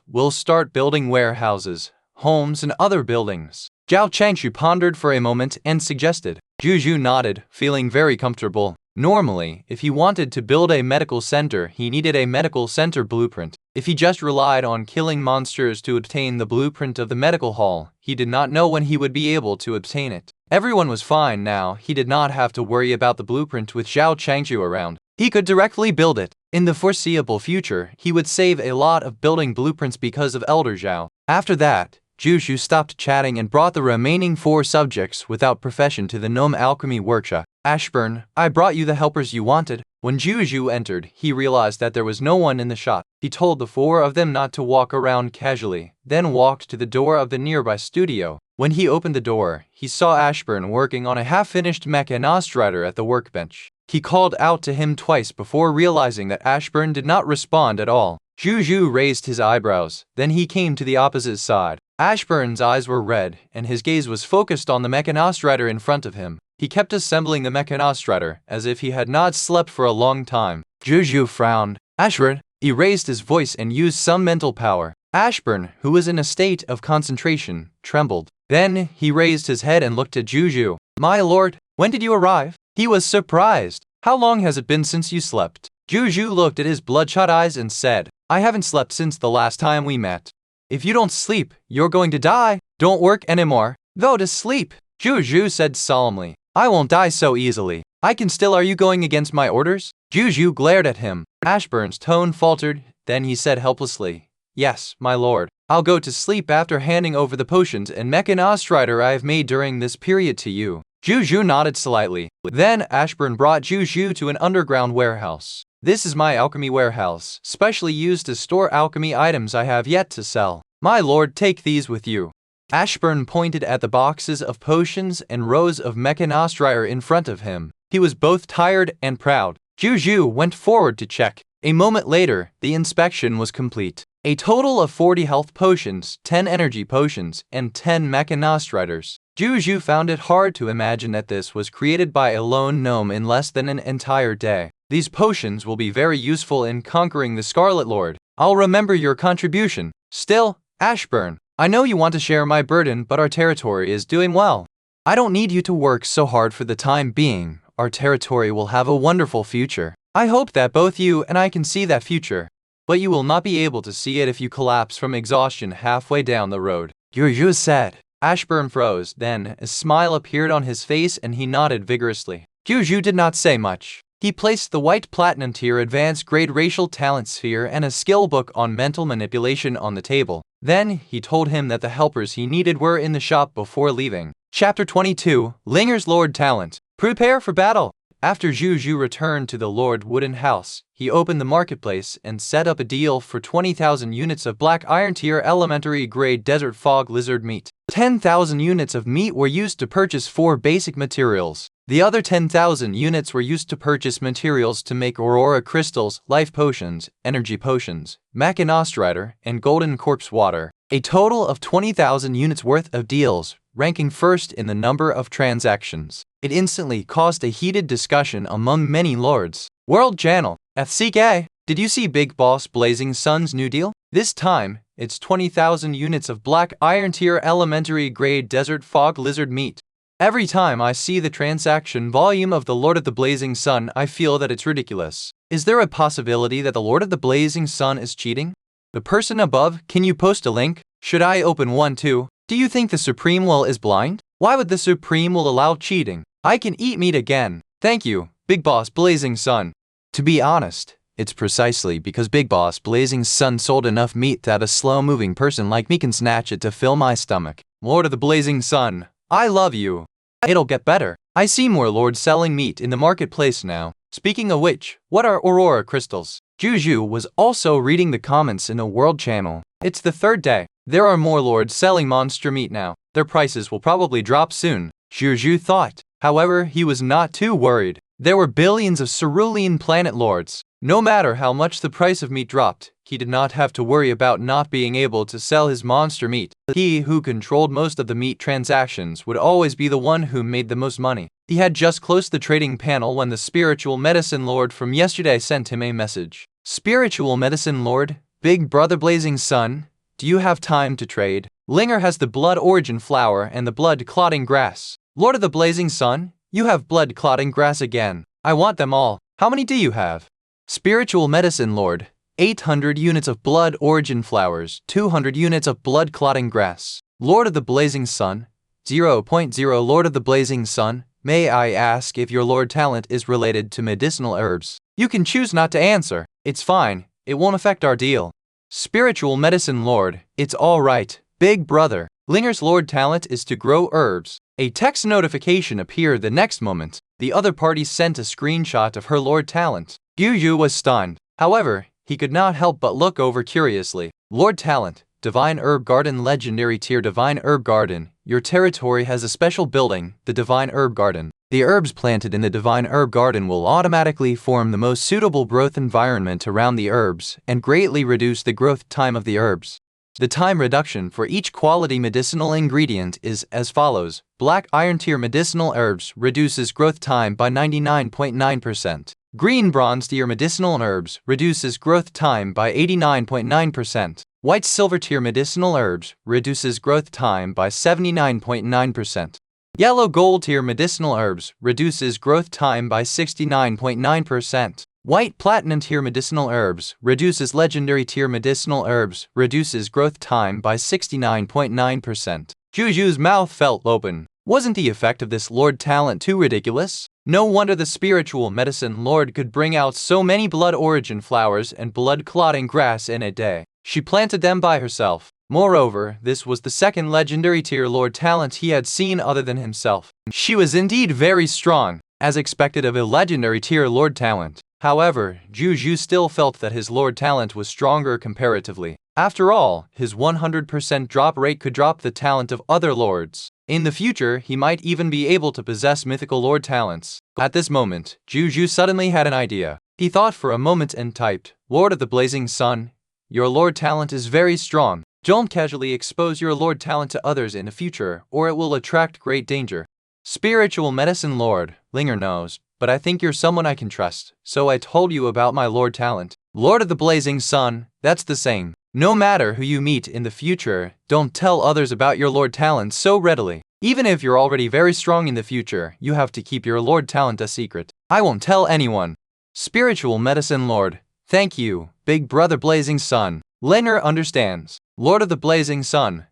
Speaker 1: we'll start building warehouses, homes, and other buildings. Zhao Changshu pondered for a moment and suggested. Zhou Zhou nodded, feeling very comfortable. Normally, if he wanted to build a medical center, he needed a medical center blueprint. If he just relied on killing monsters to obtain the blueprint of the medical hall, he did not know when he would be able to obtain it. Everyone was fine now. He did not have to worry about the blueprint with Zhao Changshu around. He could directly build it. In the foreseeable future, he would save a lot of building blueprints because of Elder Zhao. After that, Zhou Zhou stopped chatting and brought the remaining 4 subjects without profession to the gnome alchemy workshop. Ashburn, I brought you the helpers you wanted. When Zhou Zhou entered, he realized that there was no one in the shop. He told the 4 of them not to walk around casually, then walked to the door of the nearby studio. When he opened the door, he saw Ashburn working on a half-finished mechanostrider at the workbench. He called out to him twice before realizing that Ashburn did not respond at all. Zhou Zhou raised his eyebrows, then he came to the opposite side. Ashburn's eyes were red, and his gaze was focused on the mechanostrider in front of him. He kept assembling the mechanostrider, as if he had not slept for a long time. Zhou Zhou frowned. Ashburn, he raised his voice and used some mental power. Ashburn, who was in a state of concentration, trembled. Then he raised his head and looked at Zhou Zhou. My lord, when did you arrive? He was surprised. How long has it been since you slept? Zhou Zhou looked at his bloodshot eyes and said, I haven't slept since the last time we met. If you don't sleep, you're going to die. Don't work anymore. Go to sleep. Zhou Zhou said solemnly. I won't die so easily. I can still. Are you going against my orders? Zhou Zhou glared at him. Ashburn's tone faltered. Then he said helplessly, Yes, my lord. I'll go to sleep after handing over the potions and mechanostrider I have made during this period to you. Zhou Zhou nodded slightly. Then Ashburn brought Zhou Zhou to an underground warehouse. This is my alchemy warehouse, specially used to store alchemy items I have yet to sell. My lord, take these with you. Ashburn pointed at the boxes of potions and rows of mechanostrider in front of him. He was both tired and proud. Zhou Zhou went forward to check. A moment later, the inspection was complete. A total of 40 health potions, 10 energy potions, and 10 mechanostriders. Zhou Zhou found it hard to imagine that this was created by a lone gnome in less than an entire day. These potions will be very useful in conquering the Scarlet Lord. I'll remember your contribution. Still, Ashburn, I know you want to share my burden, but our territory is doing well. I don't need you to work so hard for the time being. Our territory will have a wonderful future. I hope that both you and I can see that future. But you will not be able to see it if you collapse from exhaustion halfway down the road. Zhou Zhou said. Ashburn froze, then a smile appeared on his face and he nodded vigorously. Zhou Zhou did not say much. He placed the white platinum tier advanced grade racial talent sphere and a skill book on mental manipulation on the table. Then he told him that the helpers he needed were in the shop before leaving. Chapter 22, Linger's Lord Talent. Prepare for battle. After Zhou Zhou returned to the Lord Wooden House, he opened the marketplace and set up a deal for 20,000 units of black iron tier elementary grade desert fog lizard meat. 10,000 units of meat were used to purchase 4 basic materials. The other 10,000 units were used to purchase materials to make aurora crystals, life potions, energy potions, Machinostrider, and golden corpse water. A total of 20,000 units worth of deals, ranking first in the number of transactions. It instantly caused a heated discussion among many lords. World Channel, FCK, did you see Big Boss Blazing Sun's new deal? This time, it's 20,000 units of black iron tier elementary grade desert fog lizard meat. Every time I see the transaction volume of the Lord of the Blazing Sun, I feel that it's ridiculous. Is there a possibility that the Lord of the Blazing Sun is cheating? The person above, can you post a link? Should I open one too? Do you think the Supreme Will is blind? Why would the Supreme Will allow cheating? I can eat meat again. Thank you, Big Boss Blazing Sun. To be honest, it's precisely because Big Boss Blazing Sun sold enough meat that a slow-moving person like me can snatch it to fill my stomach. Lord of the Blazing Sun, I love you. It'll get better. I see more lords selling meat in the marketplace now. Speaking of which, what are aurora crystals? Zhou Zhou was also reading the comments in a world channel. It's the 3rd day. There are more lords selling monster meat now. Their prices will probably drop soon, Zhou Zhou thought. However, he was not too worried. There were billions of cerulean planet lords. No matter how much the price of meat dropped, he did not have to worry about not being able to sell his monster meat. He who controlled most of the meat transactions would always be the one who made the most money. He had just closed the trading panel when the spiritual medicine lord from yesterday sent him a message. Spiritual medicine lord, Big Brother Blazing Sun, do you have time to trade? Linger has the blood origin flower and the blood clotting grass. Lord of the Blazing Sun, you have blood clotting grass again. I want them all. How many do you have? Spiritual medicine lord, 800 units of blood origin flowers, 200 units of blood clotting grass. Lord of the Blazing Sun, 0.0 Lord of the Blazing Sun, may I ask if your lord talent is related to medicinal herbs? You can choose not to answer. It's fine. It won't affect our deal. Spiritual medicine lord, it's all right. Big brother, Linger's lord talent is to grow herbs. A text notification appeared the next moment. The other party sent a screenshot of her lord talent. Zhou Zhou was stunned. However, he could not help but look over curiously. Lord Talent, Divine Herb Garden Legendary Tier Divine Herb Garden. Your territory has a special building, the Divine Herb Garden. The herbs planted in the Divine Herb Garden will automatically form the most suitable growth environment around the herbs and greatly reduce the growth time of the herbs. The time reduction for each quality medicinal ingredient is as follows. Black Iron Tier Medicinal Herbs reduces growth time by 99.9%. Green Bronze Tier Medicinal Herbs reduces growth time by 89.9%. White Silver Tier Medicinal Herbs reduces growth time by 79.9%. Yellow Gold Tier Medicinal Herbs reduces growth time by 69.9%. White Platinum Tier Medicinal Herbs reduces Legendary Tier Medicinal Herbs reduces growth time by 69.9%. Zhou Zhou's mouth felt open. Wasn't the effect of this lord talent too ridiculous? No wonder the spiritual medicine lord could bring out so many blood origin flowers and blood clotting grass in a day. She planted them by herself. Moreover, this was the second legendary tier lord talent he had seen other than himself. She was indeed very strong, as expected of a legendary tier lord talent. However, Zhou Zhou still felt that his lord talent was stronger comparatively. After all, his 100% drop rate could drop the talent of other lords. In the future, he might even be able to possess mythical lord talents. At this moment, Zhou Zhou suddenly had an idea. He thought for a moment and typed, Lord of the Blazing Sun, your lord talent is very strong. Don't casually expose your lord talent to others in the future, or it will attract great danger. Spiritual medicine lord, Linger knows, but I think you're someone I can trust, so I told you about my lord talent. Lord of the Blazing Sun, that's the same. No matter who you meet in the future, don't tell others about your lord talent so readily. Even if you're already very strong in the future, you have to keep your lord talent a secret. I won't tell anyone. Spiritual Medicine Lord. Thank you, Big Brother Blazing Sun. Linger understands. Lord of the Blazing Sun.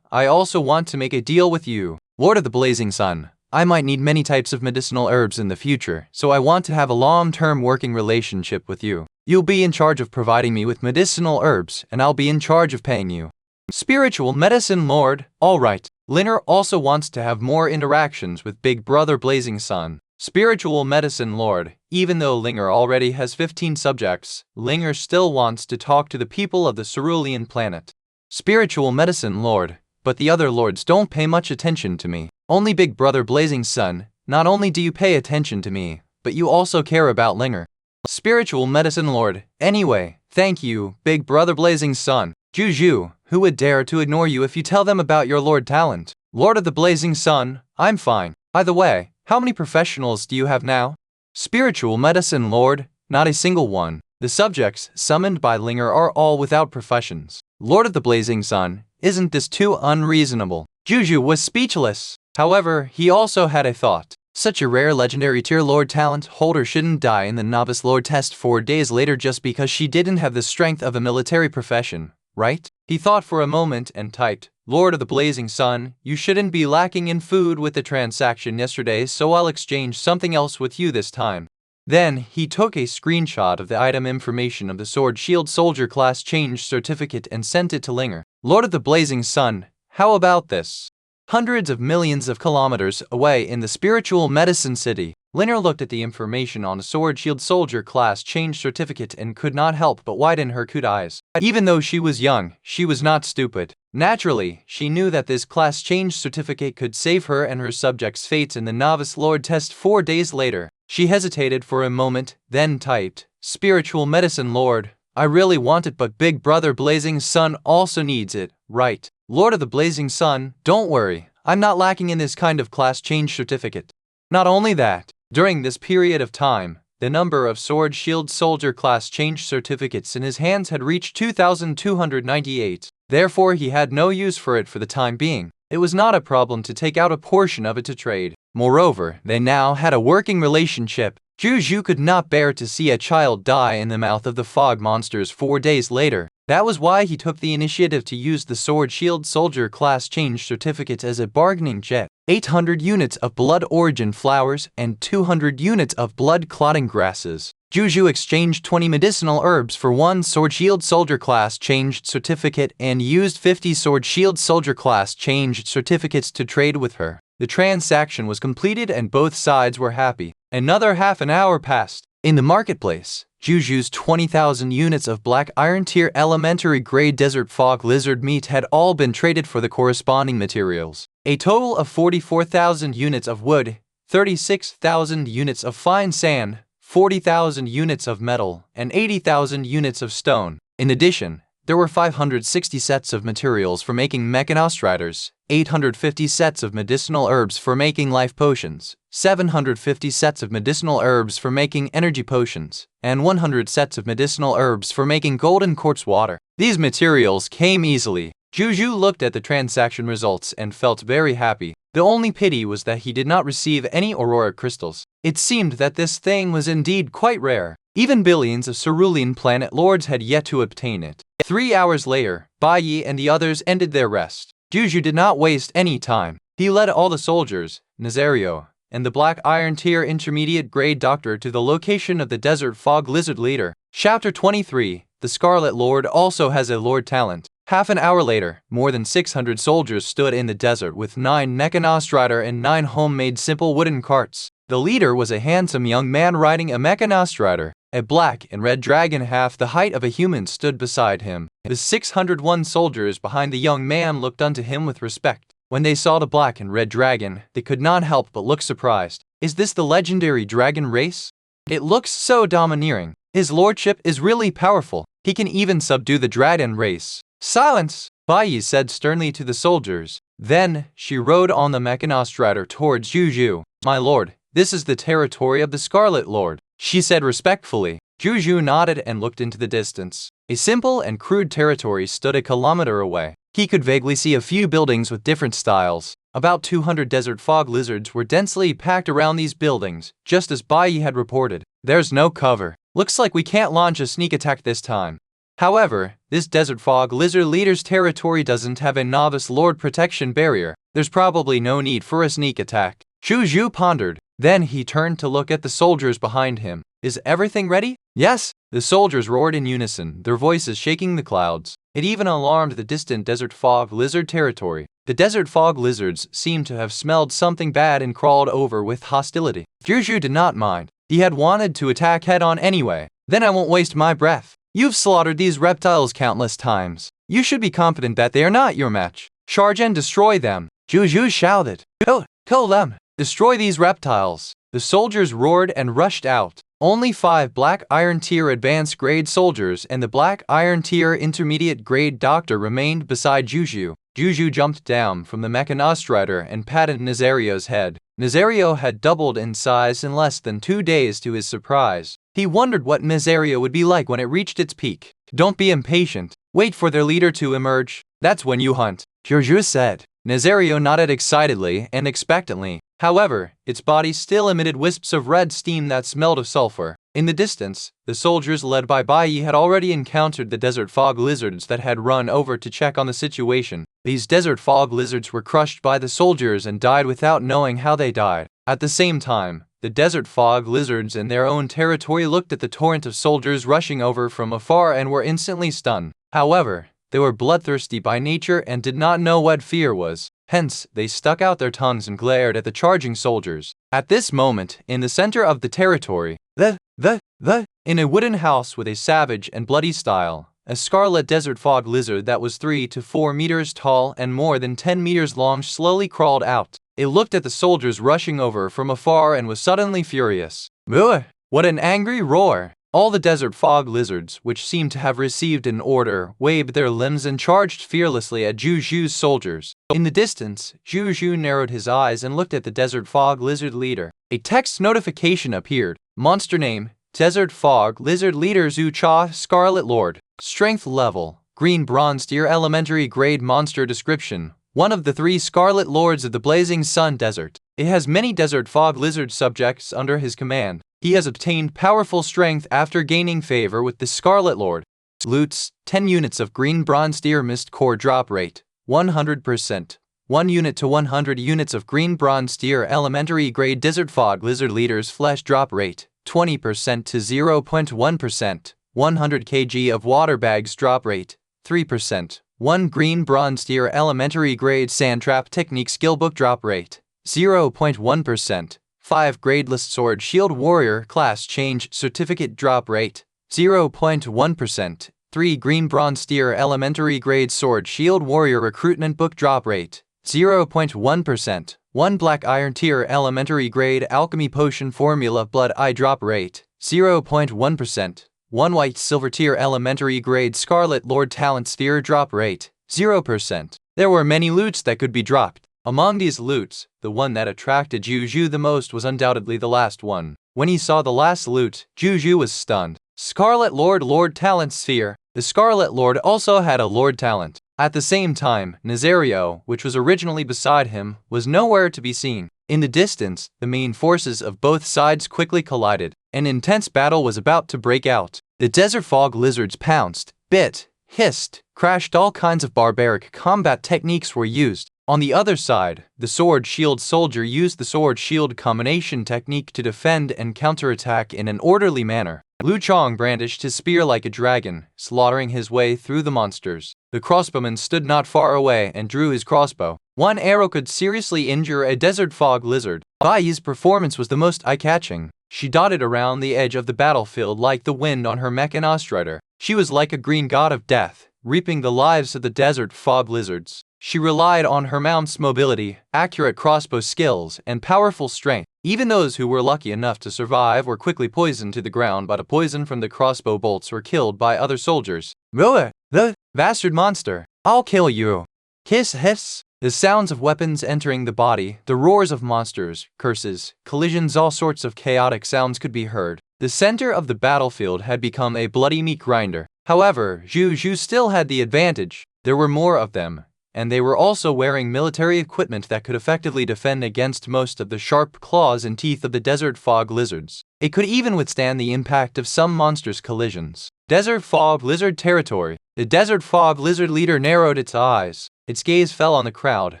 Speaker 1: I also want to make a deal with you. Lord of the Blazing Sun. I might need many types of medicinal herbs in the future, so I want to have a long-term working relationship with you. You'll be in charge of providing me with medicinal herbs, and I'll be in charge of paying you. Spiritual Medicine Lord. Alright. Linger also wants to have more interactions with Big Brother Blazing Sun. Spiritual Medicine Lord. Even though Linger already has 15 subjects, Linger still wants to talk to the people of the cerulean planet. Spiritual Medicine Lord. But the other lords don't pay much attention to me. Only Big Brother Blazing Sun. Not only do you pay attention to me, but you also care about Linger. Spiritual Medicine Lord. Anyway, thank you, Big Brother Blazing Sun. Zhou Zhou, who would dare to ignore you if you tell them about your Lord Talent? Lord of the Blazing Sun. I'm fine. By the way, how many professionals do you have now? Spiritual Medicine Lord. Not a single one. The subjects summoned by Linger are all without professions. Lord of the Blazing Sun. Isn't this too unreasonable? Zhou Zhou was speechless. However, he also had a thought. Such a rare legendary tier Lord Talent holder shouldn't die in the novice Lord test 4 days later just because she didn't have the strength of a military profession, right? He thought for a moment and typed, Lord of the Blazing Sun, you shouldn't be lacking in food with the transaction yesterday, so I'll exchange something else with you this time. Then, he took a screenshot of the item information of the Sword Shield Soldier class change certificate and sent it to Linger. Lord of the Blazing Sun, how about this? Hundreds of millions of kilometers away in the Spiritual Medicine City, Linger looked at the information on the Sword Shield Soldier class change certificate and could not help but widen her cute eyes. Even though she was young, she was not stupid. Naturally, she knew that this class change certificate could save her and her subjects' fates in the Novice Lord test 4 days later. She hesitated for a moment, then typed, Spiritual Medicine Lord, I really want it, but Big Brother Blazing Sun also needs it, right? Lord of the Blazing Sun, don't worry, I'm not lacking in this kind of class change certificate. Not only that, during this period of time, the number of Sword Shield Soldier class change certificates in his hands had reached 2,298. Therefore, he had no use for it for the time being. It was not a problem to take out a portion of it to trade. Moreover, they now had a working relationship. Zhou Zhou could not bear to see a child die in the mouth of the fog monsters 4 days later. That was why he took the initiative to use the Sword Shield Soldier class change certificate as a bargaining chip. 800 units of blood origin flowers and 200 units of blood clotting grasses. Zhou Zhou exchanged 20 medicinal herbs for 1 Sword Shield Soldier class changed certificate and used 50 Sword Shield Soldier class changed certificates to trade with her. The transaction was completed and both sides were happy. Another half an hour passed. In the marketplace, Zhou Zhou's 20,000 units of black iron tier elementary grade desert fog lizard meat had all been traded for the corresponding materials. A total of 44,000 units of wood, 36,000 units of fine sand, 40,000 units of metal, and 80,000 units of stone. In addition, there were 560 sets of materials for making mechanostriders, 850 sets of medicinal herbs for making life potions, 750 sets of medicinal herbs for making energy potions, and 100 sets of medicinal herbs for making golden quartz water. These materials came easily. Zhou Zhou looked at the transaction results and felt very happy. The only pity was that he did not receive any aurora crystals. It seemed that this thing was indeed quite rare. Even billions of cerulean planet lords had yet to obtain it. 3 hours later, Bai Yi and the others ended their rest. Zhou Zhou did not waste any time. He led all the soldiers, Nazario, and the Black Iron Tier Intermediate Grade Doctor to the location of the Desert Fog Lizard Leader. Chapter 23. The Scarlet Lord also has a Lord Talent. Half an hour later, more than 600 soldiers stood in the desert with 9 mechanostrider and 9 homemade simple wooden carts. The leader was a handsome young man riding a mechanostrider. A black and red dragon half the height of a human stood beside him. The 601 soldiers behind the young man looked unto him with respect. When they saw the black and red dragon, they could not help but look surprised. Is this the legendary dragon race? It looks so domineering. His lordship is really powerful. He can even subdue the dragon race. Silence! Bai Yi said sternly to the soldiers. Then, she rode on the mechanostrider towards Zhou Zhou. My lord, this is the territory of the Scarlet Lord, she said respectfully. Zhou Zhou nodded and looked into the distance. A simple and crude territory stood a kilometer away. He could vaguely see a few buildings with different styles. About 200 desert fog lizards were densely packed around these buildings, just as Bai Yi had reported. There's no cover. Looks like we can't launch a sneak attack this time. However, this desert fog lizard leader's territory doesn't have a novice lord protection barrier. There's probably no need for a sneak attack. Zhou Zhou pondered. Then he turned to look at the soldiers behind him. Is everything ready? Yes. The soldiers roared in unison, their voices shaking the clouds. It even alarmed the distant desert fog lizard territory. The desert fog lizards seemed to have smelled something bad and crawled over with hostility. Zhou Zhou did not mind. He had wanted to attack head-on anyway. Then I won't waste my breath. You've slaughtered these reptiles countless times. You should be confident that they are not your match. Charge and destroy them. Zhou Zhou shouted. Kill them. Destroy these reptiles. The soldiers roared and rushed out. Only 5 Black Iron Tier Advanced Grade soldiers and the Black Iron Tier Intermediate Grade Doctor remained beside Zhou Zhou. Zhou Zhou jumped down from the mechanized rider and patted Nazario's head. Nazario had doubled in size in less than 2 days to his surprise. He wondered what Nazario would be like when it reached its peak. Don't be impatient. Wait for their leader to emerge. That's when you hunt, Zhou Zhou said. Nazario nodded excitedly and expectantly. However, its body still emitted wisps of red steam that smelled of sulfur. In the distance, the soldiers led by Bai Yi had already encountered the desert fog lizards that had run over to check on the situation. These desert fog lizards were crushed by the soldiers and died without knowing how they died. At the same time, the desert fog lizards in their own territory looked at the torrent of soldiers rushing over from afar and were instantly stunned. However, they were bloodthirsty by nature and did not know what fear was. Hence, they stuck out their tongues and glared at the charging soldiers. At this moment, in the center of the territory, in a wooden house with a savage and bloody style, a scarlet desert fog lizard that was 3 to 4 meters tall and more than 10 meters long slowly crawled out. It looked at the soldiers rushing over from afar and was suddenly furious. Ugh! What an angry roar! All the desert fog lizards, which seemed to have received an order, waved their limbs and charged fearlessly at Zhou Zhou's soldiers. In the distance, Zhou Zhou narrowed his eyes and looked at the desert fog lizard leader. A text notification appeared. Monster name, Desert Fog Lizard Leader Zhu Cha, Scarlet Lord. Strength level, Green Bronze Tier Elementary Grade Monster Description. One of the 3 Scarlet Lords of the Blazing Sun Desert. It has many desert fog lizard subjects under his command. He has obtained powerful strength after gaining favor with the Scarlet Lord. Loots, 10 units of Green Bronze Tier Mist Core drop rate, 100%. 1 unit to 100 units of Green Bronze Tier Elementary Grade Desert Fog Lizard Leader's Flesh drop rate, 20% to 0.1%. 100 kg of Water Bags drop rate, 3%. 1 Green Bronze Tier Elementary Grade Sand Trap Technique Skill Book drop rate, 0.1%. 5 Gradeless Sword Shield Warrior Class Change Certificate drop rate, 0.1%. 3 Green Bronze Tier Elementary Grade Sword Shield Warrior Recruitment Book drop rate, 0.1%. 1 Black Iron Tier Elementary Grade Alchemy Potion Formula Blood Eye drop rate, 0.1%. 1 White Silver Tier Elementary Grade Scarlet Lord Talent Sphere drop rate, 0%. There were many loots that could be dropped. Among these loots, the one that attracted Zhou Zhou the most was undoubtedly the last one. When he saw the last loot, Zhou Zhou was stunned. Scarlet Lord Talent Sphere. The Scarlet Lord also had a Lord Talent. At the same time, Nazario, which was originally beside him, was nowhere to be seen. In the distance, the main forces of both sides quickly collided. An intense battle was about to break out. The desert fog lizards pounced, bit, hissed, crashed. All kinds of barbaric combat techniques were used. On the other side, the sword shield soldier used the sword shield combination technique to defend and counterattack in an orderly manner. Lu Chong brandished his spear like a dragon, slaughtering his way through the monsters. The crossbowman stood not far away and drew his crossbow. 1 arrow could seriously injure a desert fog lizard. Bai Yi's performance was the most eye-catching. She dotted around the edge of the battlefield like the wind on her mechanized rider. She was like a green god of death, reaping the lives of the desert fog lizards. She relied on her mount's mobility, accurate crossbow skills, and powerful strength. Even those who were lucky enough to survive were quickly poisoned to the ground by the poison from the crossbow bolts or killed by other soldiers. Roar! The bastard monster! I'll kill you! Hiss hiss! The sounds of weapons entering the body, the roars of monsters, curses, collisions, all sorts of chaotic sounds could be heard. The center of the battlefield had become a bloody meat grinder. However, Zhou Zhou still had the advantage. There were more of them, and they were also wearing military equipment that could effectively defend against most of the sharp claws and teeth of the desert fog lizards. It could even withstand the impact of some monstrous collisions. Desert fog lizard territory. The desert fog lizard leader narrowed its eyes. Its gaze fell on the crowd,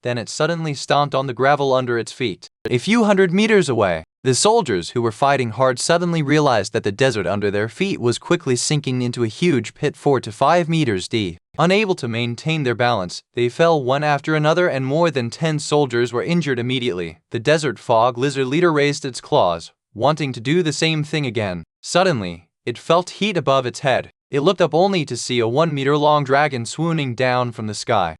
Speaker 1: then it suddenly stomped on the gravel under its feet. A few hundred meters away, the soldiers who were fighting hard suddenly realized that the desert under their feet was quickly sinking into a huge pit 4 to 5 meters deep. Unable to maintain their balance, they fell one after another and more than 10 soldiers were injured immediately. The desert fog lizard leader raised its claws, wanting to do the same thing again. Suddenly, it felt heat above its head. It looked up only to see a 1-meter-long dragon swooning down from the sky.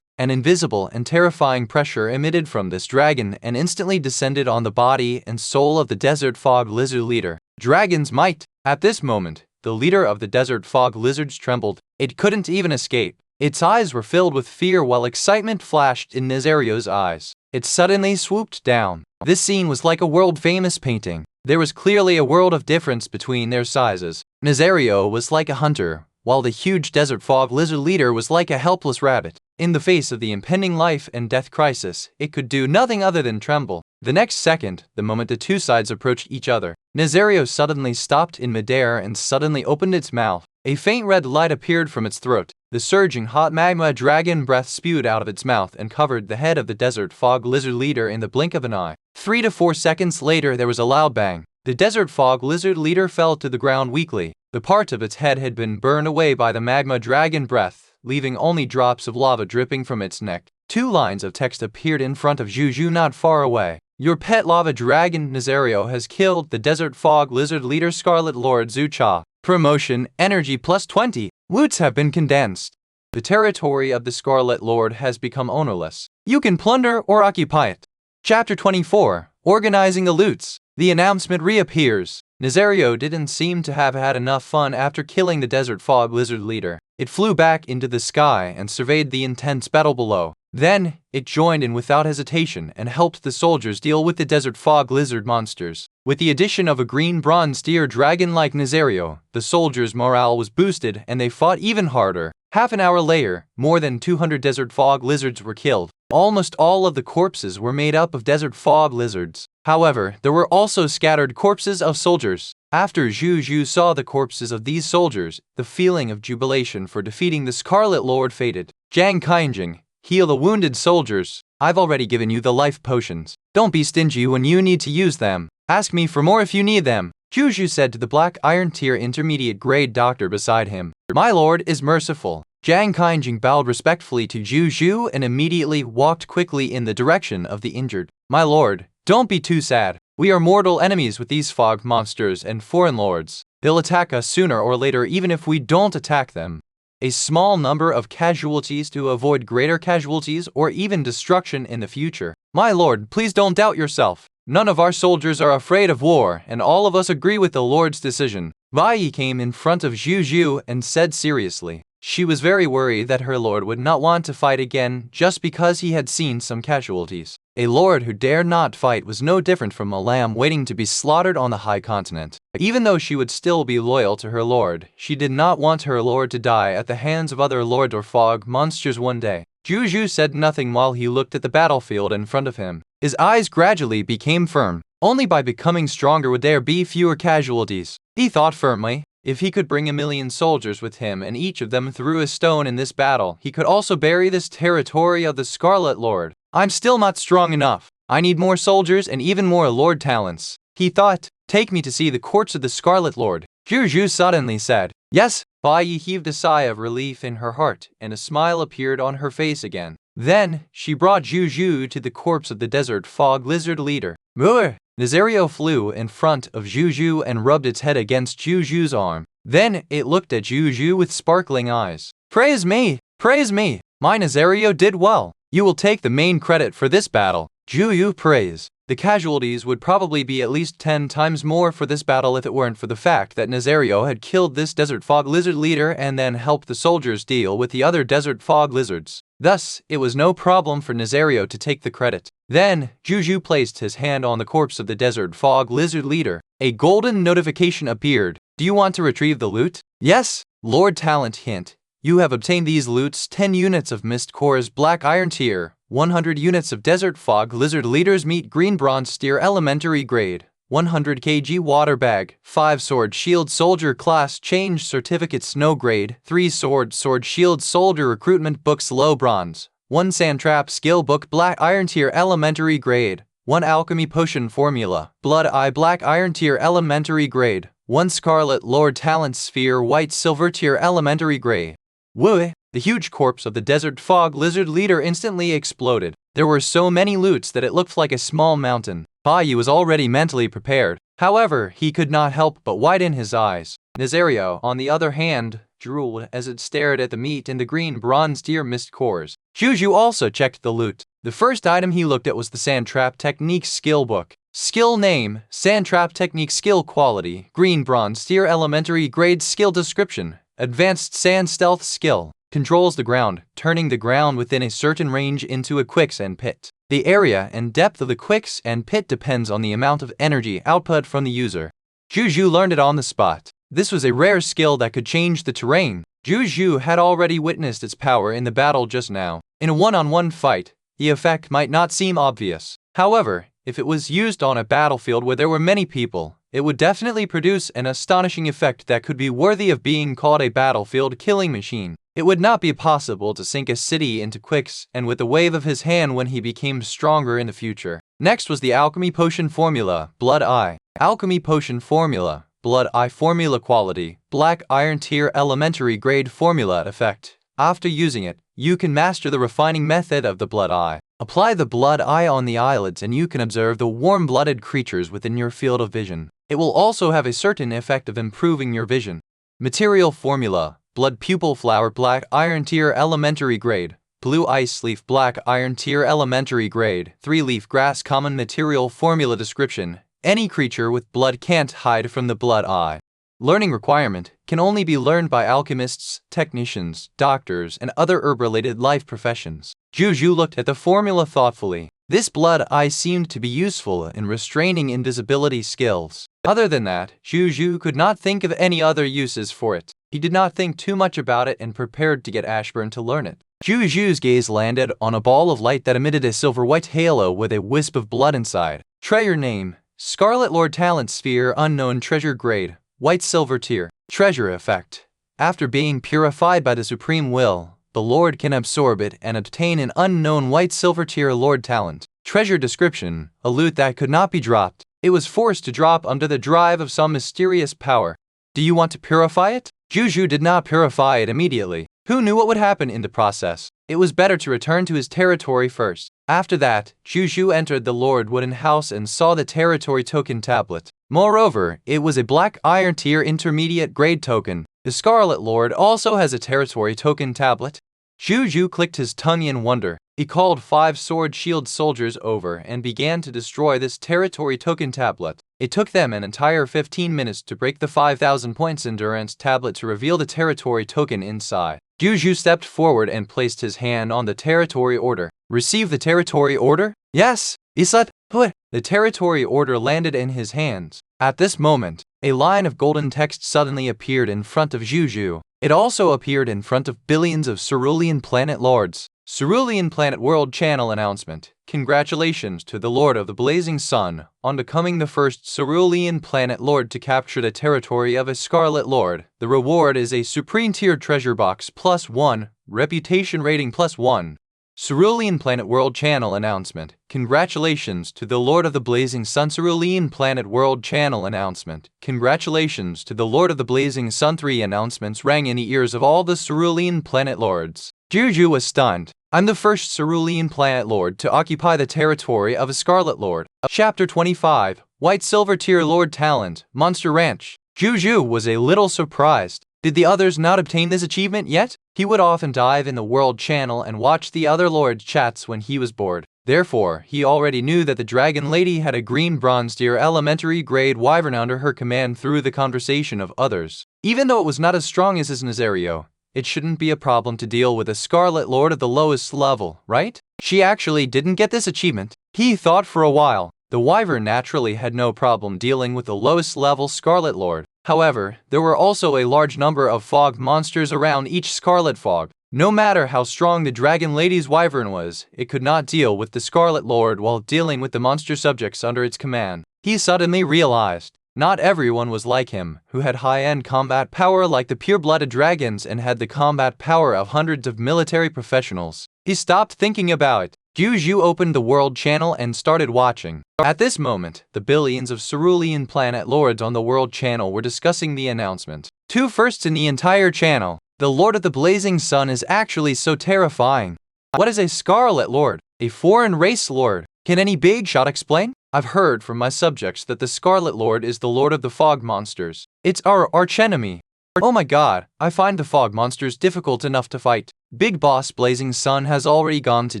Speaker 1: An invisible and terrifying pressure emitted from this dragon and instantly descended on the body and soul of the desert fog lizard leader. Dragon's might! At this moment, the leader of the desert fog lizards trembled. It couldn't even escape. Its eyes were filled with fear while excitement flashed in Nazario's eyes. It suddenly swooped down. This scene was like a world-famous painting. There was clearly a world of difference between their sizes. Nazario was like a hunter, while the huge desert fog lizard leader was like a helpless rabbit. In the face of the impending life and death crisis, it could do nothing other than tremble. The next second, the moment the two sides approached each other, Nazario suddenly stopped in midair and suddenly opened its mouth. A faint red light appeared from its throat. The surging hot magma dragon breath spewed out of its mouth and covered the head of the desert fog lizard leader in the blink of an eye. 3 to 4 seconds later, there was a loud bang. The desert fog lizard leader fell to the ground weakly. The part of its head had been burned away by the magma dragon breath, leaving only drops of lava dripping from its neck. 2 lines of text appeared in front of Zhou Zhou not far away. Your pet lava dragon Nazario has killed the desert fog lizard leader Scarlet Lord Zhou Zhou. Promotion, energy plus 20. Loots have been condensed. The territory of the Scarlet Lord has become ownerless. You can plunder or occupy it. Chapter 24. Organizing the loots. The announcement reappears. Nazario didn't seem to have had enough fun after killing the desert fog lizard leader. It flew back into the sky and surveyed the intense battle below. Then, it joined in without hesitation and helped the soldiers deal with the desert fog lizard monsters. With the addition of a green bronze deer dragon like Nazario, the soldiers' morale was boosted and they fought even harder. Half an hour later, more than 200 desert fog lizards were killed. Almost all of the corpses were made up of desert fog lizards. However, there were also scattered corpses of soldiers. After Zhou Zhou saw the corpses of these soldiers, the feeling of jubilation for defeating the Scarlet Lord faded. Zhang Kainjing, heal the wounded soldiers. I've already given you the life potions. Don't be stingy when you need to use them. Ask me for more if you need them. Zhou Zhou said to the Black Iron Tier intermediate grade doctor beside him. My lord is merciful. Zhang Kainjing bowed respectfully to Zhou Zhou and immediately walked quickly in the direction of the injured. My lord, don't be too sad. We are mortal enemies with these fog monsters and foreign lords. They'll attack us sooner or later even if we don't attack them. A small number of casualties to avoid greater casualties or even destruction in the future. My lord, please don't doubt yourself. None of our soldiers are afraid of war, and all of us agree with the Lord's decision. Bai Yi came in front of Zhou Zhou and said seriously. She was very worried that her lord would not want to fight again just because he had seen some casualties. A lord who dared not fight was no different from a lamb waiting to be slaughtered on the high continent. Even though she would still be loyal to her lord, she did not want her lord to die at the hands of other lord or fog monsters one day. Zhou Zhou said nothing while he looked at the battlefield in front of him. His eyes gradually became firm. Only by becoming stronger would there be fewer casualties. He thought firmly. If he could bring 1,000,000 soldiers with him and each of them threw a stone in this battle, he could also bury this territory of the Scarlet Lord. I'm still not strong enough. I need more soldiers and even more Lord talents. He thought, take me to see the courts of the Scarlet Lord. Zhou Zhou suddenly said, yes. Bai Yi heaved a sigh of relief in her heart and a smile appeared on her face again. Then, she brought Zhou Zhou to the corpse of the desert fog lizard leader. Muur! Nazario flew in front of Zhou Zhou and rubbed its head against Zhou Zhou's arm. Then, it looked at Zhou Zhou with sparkling eyes. Praise me! Praise me! My Nazario did well. You will take the main credit for this battle. Zhou Zhou praise. The casualties would probably be at least 10 times more for this battle if it weren't for the fact that Nazario had killed this desert fog lizard leader and then helped the soldiers deal with the other desert fog lizards. Thus, it was no problem for Nazario to take the credit. Then, Zhou Zhou placed his hand on the corpse of the desert fog lizard leader. A golden notification appeared. Do you want to retrieve the loot? Yes. Lord Talent hint. You have obtained these loots: 10 units of Mist Core's Black Iron Tier, 100 units of Desert Fog Lizard Leader's Meat Green Bronze Steer Elementary Grade, 100 kg Water Bag, 5 Sword Shield Soldier Class Change Certificate Snow Grade, 3 Sword Shield Soldier Recruitment Books Low Bronze, 1 Sand Trap Skill Book Black Iron Tier Elementary Grade, 1 Alchemy Potion Formula, Blood Eye Black Iron Tier Elementary Grade, 1 Scarlet Lord Talent Sphere White Silver Tier Elementary Grade. Woo! The huge corpse of the Desert Fog Lizard Leader instantly exploded. There were so many loots that it looked like a small mountain. Bai was already mentally prepared. However, he could not help but widen his eyes. Nazario, on the other hand, drooled as it stared at the meat in the green bronze deer mist cores. Zhou Zhou also checked the loot. The first item he looked at was the Sand Trap Technique Skill Book. Skill name: Sand Trap Technique. Skill quality: Green Bronze Tier Elementary Grade. Skill description: Advanced Sand Stealth Skill. Controls the ground, turning the ground within a certain range into a quicksand pit. The area and depth of the quicksand pit depends on the amount of energy output from the user. Zhou Zhou learned it on the spot. This was a rare skill that could change the terrain. Zhou Zhou had already witnessed its power in the battle just now. In a one-on-one fight, the effect might not seem obvious. However, if it was used on a battlefield where there were many people, it would definitely produce an astonishing effect that could be worthy of being called a battlefield killing machine. It would not be possible to sink a city into quicksand with a wave of his hand when he became stronger in the future. Next was the Alchemy Potion Formula, Blood Eye. Alchemy Potion Formula, Blood Eye. Formula quality: Black Iron Tier Elementary Grade. Formula effect: after using it, you can master the refining method of the Blood Eye. Apply the Blood Eye on the eyelids and you can observe the warm-blooded creatures within your field of vision. It will also have a certain effect of improving your vision. Material formula: Blood Pupil Flower Black Iron Tier Elementary Grade. Blue Ice Leaf Black Iron Tier Elementary Grade. 3-leaf grass. Common material formula description: any creature with blood can't hide from the Blood Eye. Learning requirement: can only be learned by alchemists, technicians, doctors, and other herb-related life professions. Zhou Zhou looked at the formula thoughtfully. This Blood Eye seemed to be useful in restraining invisibility skills. Other than that, Zhou Zhou could not think of any other uses for it. He did not think too much about it and prepared to get Ashburn to learn it. Zhou Zhou's gaze landed on a ball of light that emitted a silver-white halo with a wisp of blood inside. Treasure name: Scarlet Lord Talent Sphere Unknown Treasure Grade, White Silver Tier. Treasure effect: after being purified by the Supreme Will, the Lord can absorb it and obtain an unknown White Silver Tier Lord Talent. Treasure description: a loot that could not be dropped. It was forced to drop under the drive of some mysterious power. Do you want to purify it? Zhou Zhou did not purify it immediately. Who knew what would happen in the process? It was better to return to his territory first. After that, Zhou Zhou entered the Lord Wooden House and saw the territory token tablet. Moreover, it was a Black Iron Tier Intermediate Grade token. The Scarlet Lord also has a territory token tablet. Zhou Zhou clicked his tongue in wonder. He called 5 Sword Shield soldiers over and began to destroy this territory token tablet. It took them an entire 15 minutes to break the 5,000 points endurance tablet to reveal the territory token inside. Zhou Zhou stepped forward and placed his hand on the territory order. Receive the territory order? Yes, Isat, put. The territory order landed in his hands. At this moment, a line of golden text suddenly appeared in front of Zhou Zhou. It also appeared in front of billions of Cerulean Planet Lords. Cerulean Planet World Channel announcement: congratulations to the Lord of the Blazing Sun on becoming the first Cerulean Planet Lord to capture the territory of a Scarlet Lord. The reward is a Supreme Tier Treasure Box +1, Reputation Rating +1. Cerulean Planet World Channel announcement: congratulations to the Lord of the Blazing Sun. Cerulean Planet World Channel announcement: congratulations to the Lord of the Blazing Sun. 3 announcements rang in the ears of all the Cerulean Planet Lords. Zhou Zhou was stunned. I'm the first Cerulean Planet Lord to occupy the territory of a Scarlet Lord. Chapter 25, White Silver Tier Lord Talent, Monster Ranch. Zhou Zhou was a little surprised. Did the others not obtain this achievement yet? He would often dive in the World Channel and watch the other Lords' chats when he was bored. Therefore, he already knew that the Dragon Lady had a Green Bronze Tier Elementary Grade Wyvern under her command through the conversation of others. Even though it was not as strong as his Nazario, it shouldn't be a problem to deal with a Scarlet Lord of the lowest level, right? She actually didn't get this achievement. He thought for a while. The Wyvern naturally had no problem dealing with the lowest level Scarlet Lord. However, there were also a large number of fog monsters around each scarlet fog. No matter how strong the Dragon Lady's wyvern was, it could not deal with the Scarlet Lord while dealing with the monster subjects under its command. He suddenly realized not everyone was like him, who had high-end combat power like the pure-blooded dragons and had the combat power of hundreds of military professionals. He stopped thinking about it. Zhou Zhou opened the World Channel and started watching. At this moment, the billions of cerulean planet lords on the World Channel were discussing the announcement. Two firsts in the entire channel. The Lord of the Blazing Sun is actually so terrifying. What is a Scarlet Lord? A foreign race lord? Can any big shot explain? I've heard from my subjects that the Scarlet Lord is the Lord of the Fog Monsters. It's our archenemy. Oh my god, I find the Fog Monsters difficult enough to fight. Big Boss Blazing Sun has already gone to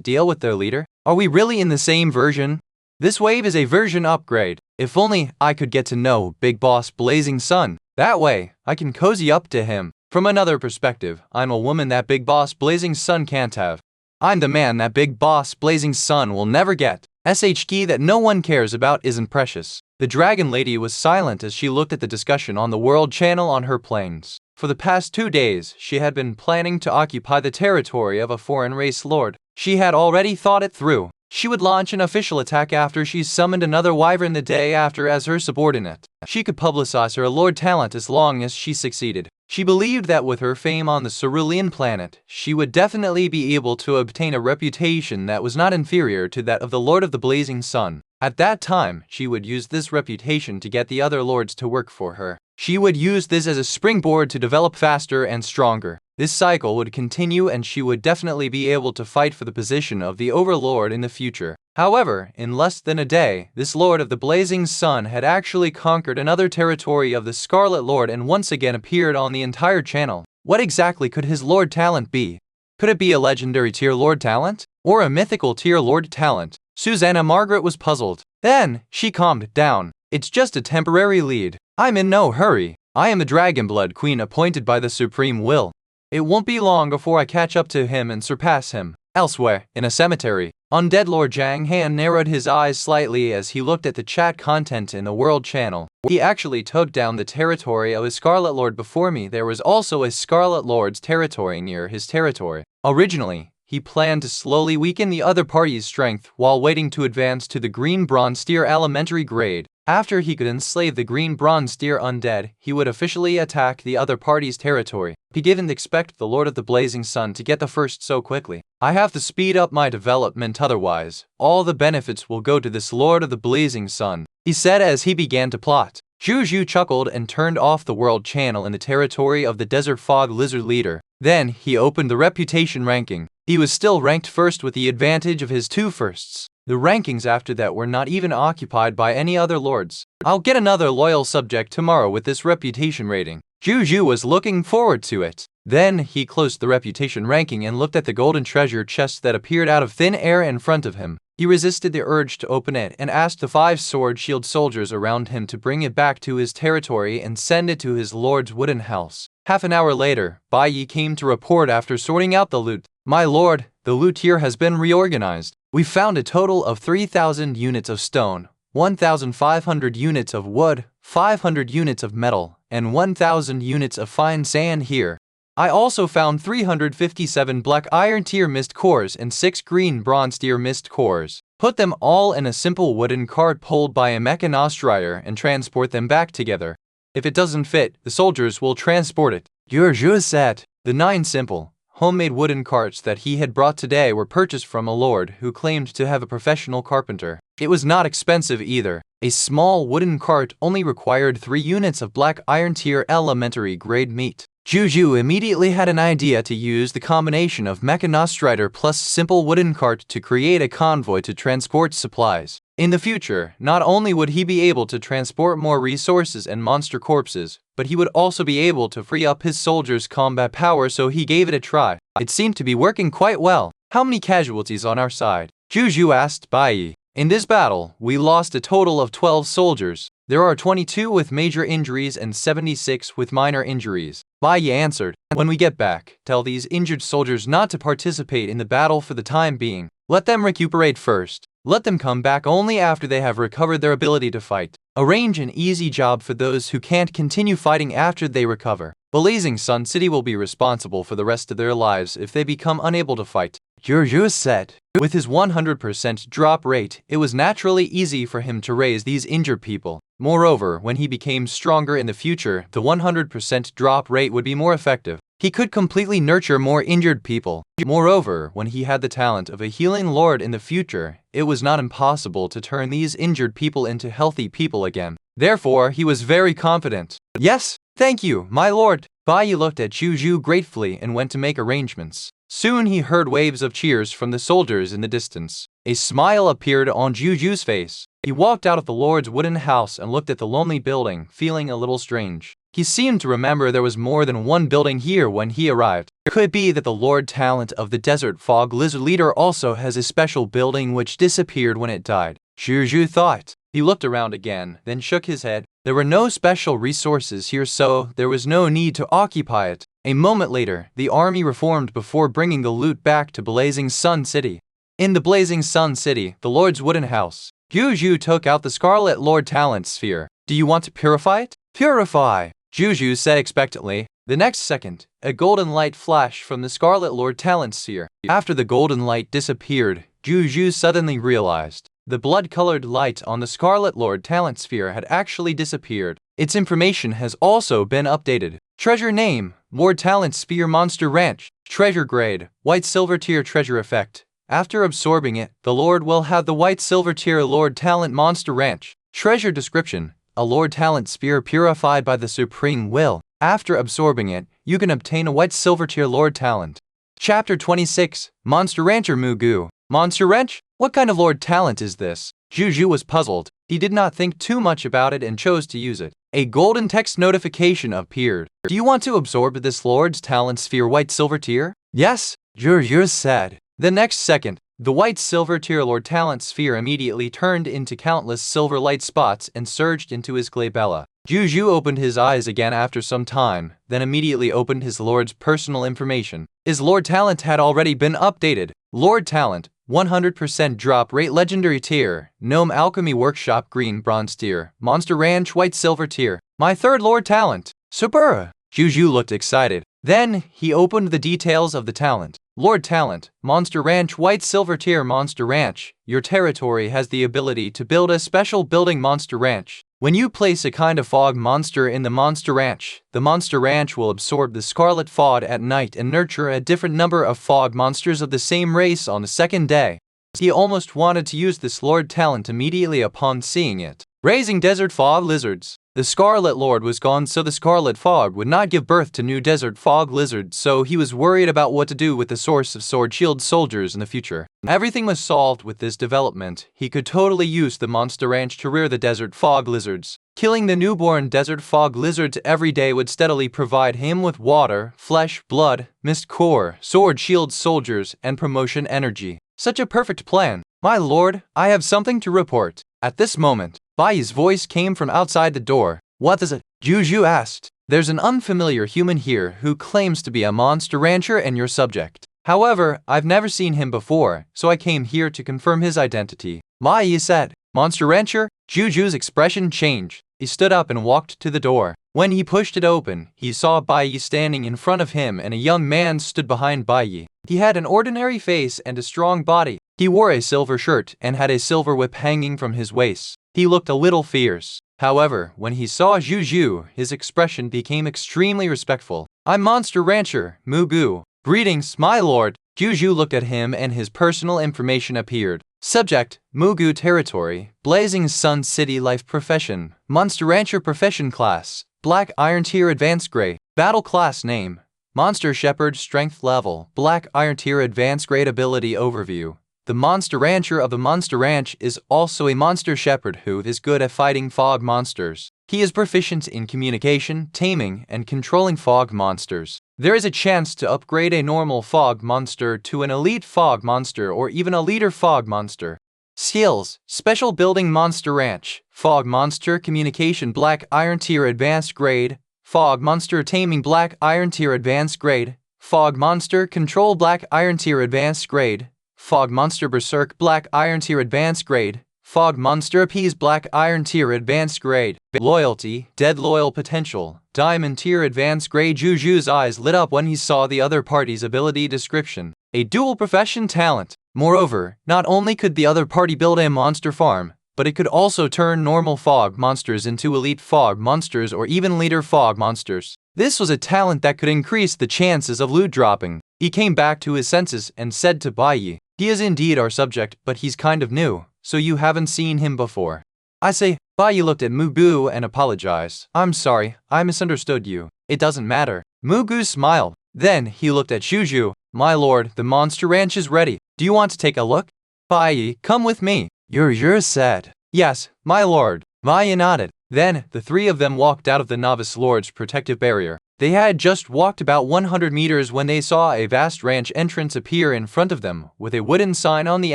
Speaker 1: deal with their leader. Are we really in the same version? This wave is a version upgrade. If only I could get to know Big Boss Blazing Sun. That way, I can cozy up to him. From another perspective, I'm a woman that Big Boss Blazing Sun can't have. I'm the man that Big Boss Blazing Sun will never get. Key that no one cares about isn't precious. The Dragon Lady was silent as she looked at the discussion on the World Channel on her planes. For the past 2 days, she had been planning to occupy the territory of a foreign race lord. She had already thought it through. She would launch an official attack after she summoned another wyvern the day after as her subordinate. She could publicize her lord talent as long as she succeeded. She believed that with her fame on the cerulean planet, she would definitely be able to obtain a reputation that was not inferior to that of the Lord of the Blazing Sun. At that time, she would use this reputation to get the other lords to work for her. She would use this as a springboard to develop faster and stronger. This cycle would continue and she would definitely be able to fight for the position of the Overlord in the future. However, in less than a day, this Lord of the Blazing Sun had actually conquered another territory of the Scarlet Lord and once again appeared on the entire channel. What exactly could his Lord talent be? Could it be a legendary tier Lord talent? Or a mythical tier Lord talent? Susanna Margaret was puzzled. Then, she calmed down. It's just a temporary lead. I'm in no hurry. I am a Dragonblood Queen appointed by the Supreme Will. It won't be long before I catch up to him and surpass him. Elsewhere, in a cemetery, Undead Lord Zhang Han narrowed his eyes slightly as he looked at the chat content in the World Channel. He actually took down the territory of his Scarlet Lord before me. There was also a Scarlet Lord's territory near his territory. Originally, he planned to slowly weaken the other party's strength while waiting to advance to the Green Bronze Tier elementary grade. After he could enslave the Green Bronze Tier undead, he would officially attack the other party's territory. He didn't expect the Lord of the Blazing Sun to get the first so quickly. I have to speed up my development, otherwise all the benefits will go to this Lord of the Blazing Sun, he said as he began to plot. Zhou Zhou chuckled and turned off the World Channel in the territory of the Desert Fog Lizard leader. Then, he opened the reputation ranking. He was still ranked first with the advantage of his 2 firsts. The rankings after that were not even occupied by any other lords. I'll get another loyal subject tomorrow with this reputation rating. Zhou Zhou was looking forward to it. Then, he closed the reputation ranking and looked at the golden treasure chest that appeared out of thin air in front of him. He resisted the urge to open it and asked the 5 sword shield soldiers around him to bring it back to his territory and send it to his lord's wooden house. Half an hour later, Bai Yi came to report after sorting out the loot. My lord, the loot here has been reorganized. We found a total of 3,000 units of stone, 1,500 units of wood, 500 units of metal, and 1,000 units of fine sand here. I also found 357 black iron tier mist cores and 6 green bronze tier mist cores. Put them all in a simple wooden cart pulled by a mechanized rider and transport them back together. If it doesn't fit, the soldiers will transport it. Zhou Zhou said. The 9 simple, homemade wooden carts that he had brought today were purchased from a lord who claimed to have a professional carpenter. It was not expensive either. A small wooden cart only required 3 units of black iron tier elementary grade meat. Zhou Zhou immediately had an idea to use the combination of mechanized rider plus simple wooden cart to create a convoy to transport supplies. In the future, not only would he be able to transport more resources and monster corpses, but he would also be able to free up his soldiers' combat power, so he gave it a try. It seemed to be working quite well. How many casualties on our side? Zhou Zhou asked Bai Yi. In this battle, we lost a total of 12 soldiers. There are 22 with major injuries and 76 with minor injuries. Bai Yi answered. When we get back, tell these injured soldiers not to participate in the battle for the time being. Let them recuperate first. Let them come back only after they have recovered their ability to fight. Arrange an easy job for those who can't continue fighting after they recover. Blazing Sun City will be responsible for the rest of their lives if they become unable to fight, Zhou Zhou said. With his 100% drop rate, it was naturally easy for him to raise these injured people. Moreover, when he became stronger in the future, the 100% drop rate would be more effective. He could completely nurture more injured people. Moreover, when he had the talent of a healing lord in the future, it was not impossible to turn these injured people into healthy people again. Therefore, he was very confident. Yes, thank you, my lord. Bai Yi looked at Zhou Zhou gratefully and went to make arrangements. Soon he heard waves of cheers from the soldiers in the distance. A smile appeared on Zhou Zhou's face. He walked out of the lord's wooden house and looked at the lonely building, feeling a little strange. He seemed to remember there was more than one building here when he arrived. It could be that the Lord Talent of the Desert Fog Lizard Leader also has a special building which disappeared when it died. Zhou Zhou thought. He looked around again, then shook his head. There were no special resources here, so there was no need to occupy it. A moment later, the army reformed before bringing the loot back to Blazing Sun City. In the Blazing Sun City, the Lord's wooden house, Zhou Zhou took out the Scarlet Lord Talent Sphere. Do you want to purify it? Purify! Zhou Zhou said expectantly. The next second, a golden light flashed from the Scarlet Lord Talent Sphere. After the golden light disappeared, Zhou Zhou suddenly realized the blood-colored light on the Scarlet Lord Talent Sphere had actually disappeared. Its information has also been updated. Treasure name, Lord Talent Sphere Monster Ranch. Treasure grade, White Silver Tier Treasure Effect. After absorbing it, the Lord will have the White Silver Tier Lord Talent Monster Ranch. Treasure description, a Lord Talent Sphere purified by the Supreme Will. After absorbing it, you can obtain a White Silver Tier Lord Talent. Chapter 26, Monster Rancher Mugu. Monster Ranch? What kind of Lord Talent is this? Zhou Zhou was puzzled. He did not think too much about it and chose to use it. A golden text notification appeared. Do you want to absorb this Lord's Talent Sphere White Silver Tier? Yes, Zhou Zhou said. The next second, the White Silver Tier Lord Talent Sphere immediately turned into countless silver light spots and surged into his glabella. Zhou Zhou opened his eyes again after some time, then immediately opened his Lord's personal information. His Lord Talent had already been updated. Lord Talent, 100% drop rate Legendary Tier, Gnome Alchemy Workshop Green Bronze Tier, Monster Ranch White Silver Tier. My third Lord Talent. Super! Zhou Zhou looked excited. Then, he opened the details of the talent. Lord Talent, Monster Ranch White Silver Tier Monster Ranch. Your territory has the ability to build a special building Monster Ranch. When you place a kind of fog monster in the Monster Ranch, the Monster Ranch will absorb the scarlet fog at night and nurture a different number of fog monsters of the same race on the second day. He almost wanted to use this Lord Talent immediately upon seeing it. Raising Desert Fog Lizards. The Scarlet Lord was gone, so the Scarlet Fog would not give birth to new Desert Fog Lizards, so he was worried about what to do with the source of Sword Shield soldiers in the future. Everything was solved with this development. He could totally use the Monster Ranch to rear the Desert Fog Lizards. Killing the newborn Desert Fog Lizards every day would steadily provide him with water, flesh, blood, mist core, Sword Shield soldiers, and promotion energy. Such a perfect plan. My lord, I have something to report. At this moment, Bai Yi's voice came from outside the door. What is it? Zhou Zhou asked. There's an unfamiliar human here who claims to be a monster rancher and your subject. However, I've never seen him before, so I came here to confirm his identity. Bai Yi said. Monster rancher? Zhou Zhou's expression changed. He stood up and walked to the door. When he pushed it open, he saw Bai Yi standing in front of him and a young man stood behind Bai Yi. He had an ordinary face and a strong body. He wore a silver shirt and had a silver whip hanging from his waist. He looked a little fierce. However, when he saw Zhou Zhou, his expression became extremely respectful. I'm Monster Rancher, Mugu. Greetings, my lord. Zhou Zhou looked at him and his personal information appeared. Subject, Mugu Territory, Blazing Sun City Life Profession, Monster Rancher Profession Class, Black Iron Tier Advanced Grade, Battle Class Name, Monster Shepherd Strength Level, Black Iron Tier Advanced Grade Ability Overview. The Monster Rancher of the Monster Ranch is also a Monster Shepherd who is good at fighting fog monsters. He is proficient in communication, taming, and controlling fog monsters. There is a chance to upgrade a normal fog monster to an elite fog monster or even a leader fog monster. Skills: Special Building Monster Ranch, Fog Monster Communication Black Iron Tier Advanced Grade, Fog Monster Taming Black Iron Tier Advanced Grade, Fog Monster Control Black Iron Tier Advanced Grade, Fog Monster Berserk Black Iron Tier Advanced Grade. Fog Monster Appease Black Iron Tier Advanced Grade. Loyalty, Dead Loyal Potential, Diamond Tier Advanced Grade. Zhou Zhou's eyes lit up when he saw the other party's ability description. A dual profession talent. Moreover, not only could the other party build a monster farm, but it could also turn normal fog monsters into elite fog monsters or even leader fog monsters. This was a talent that could increase the chances of loot dropping. He came back to his senses and said to Baiyi, "He is indeed our subject, but he's kind of new, so you haven't seen him before." I say, Baiyi looked at Mugu and apologized. "I'm sorry, I misunderstood you. It doesn't matter." Mugu smiled. Then he looked at Zhou Zhou. "My lord, the monster ranch is ready. Do you want to take a look?" Baiyi, "Come with me." Zhou said. "Yes, my lord." Baiyi nodded. Then the three of them walked out of the novice lord's protective barrier. They had just walked about 100 meters when they saw a vast ranch entrance appear in front of them, with a wooden sign on the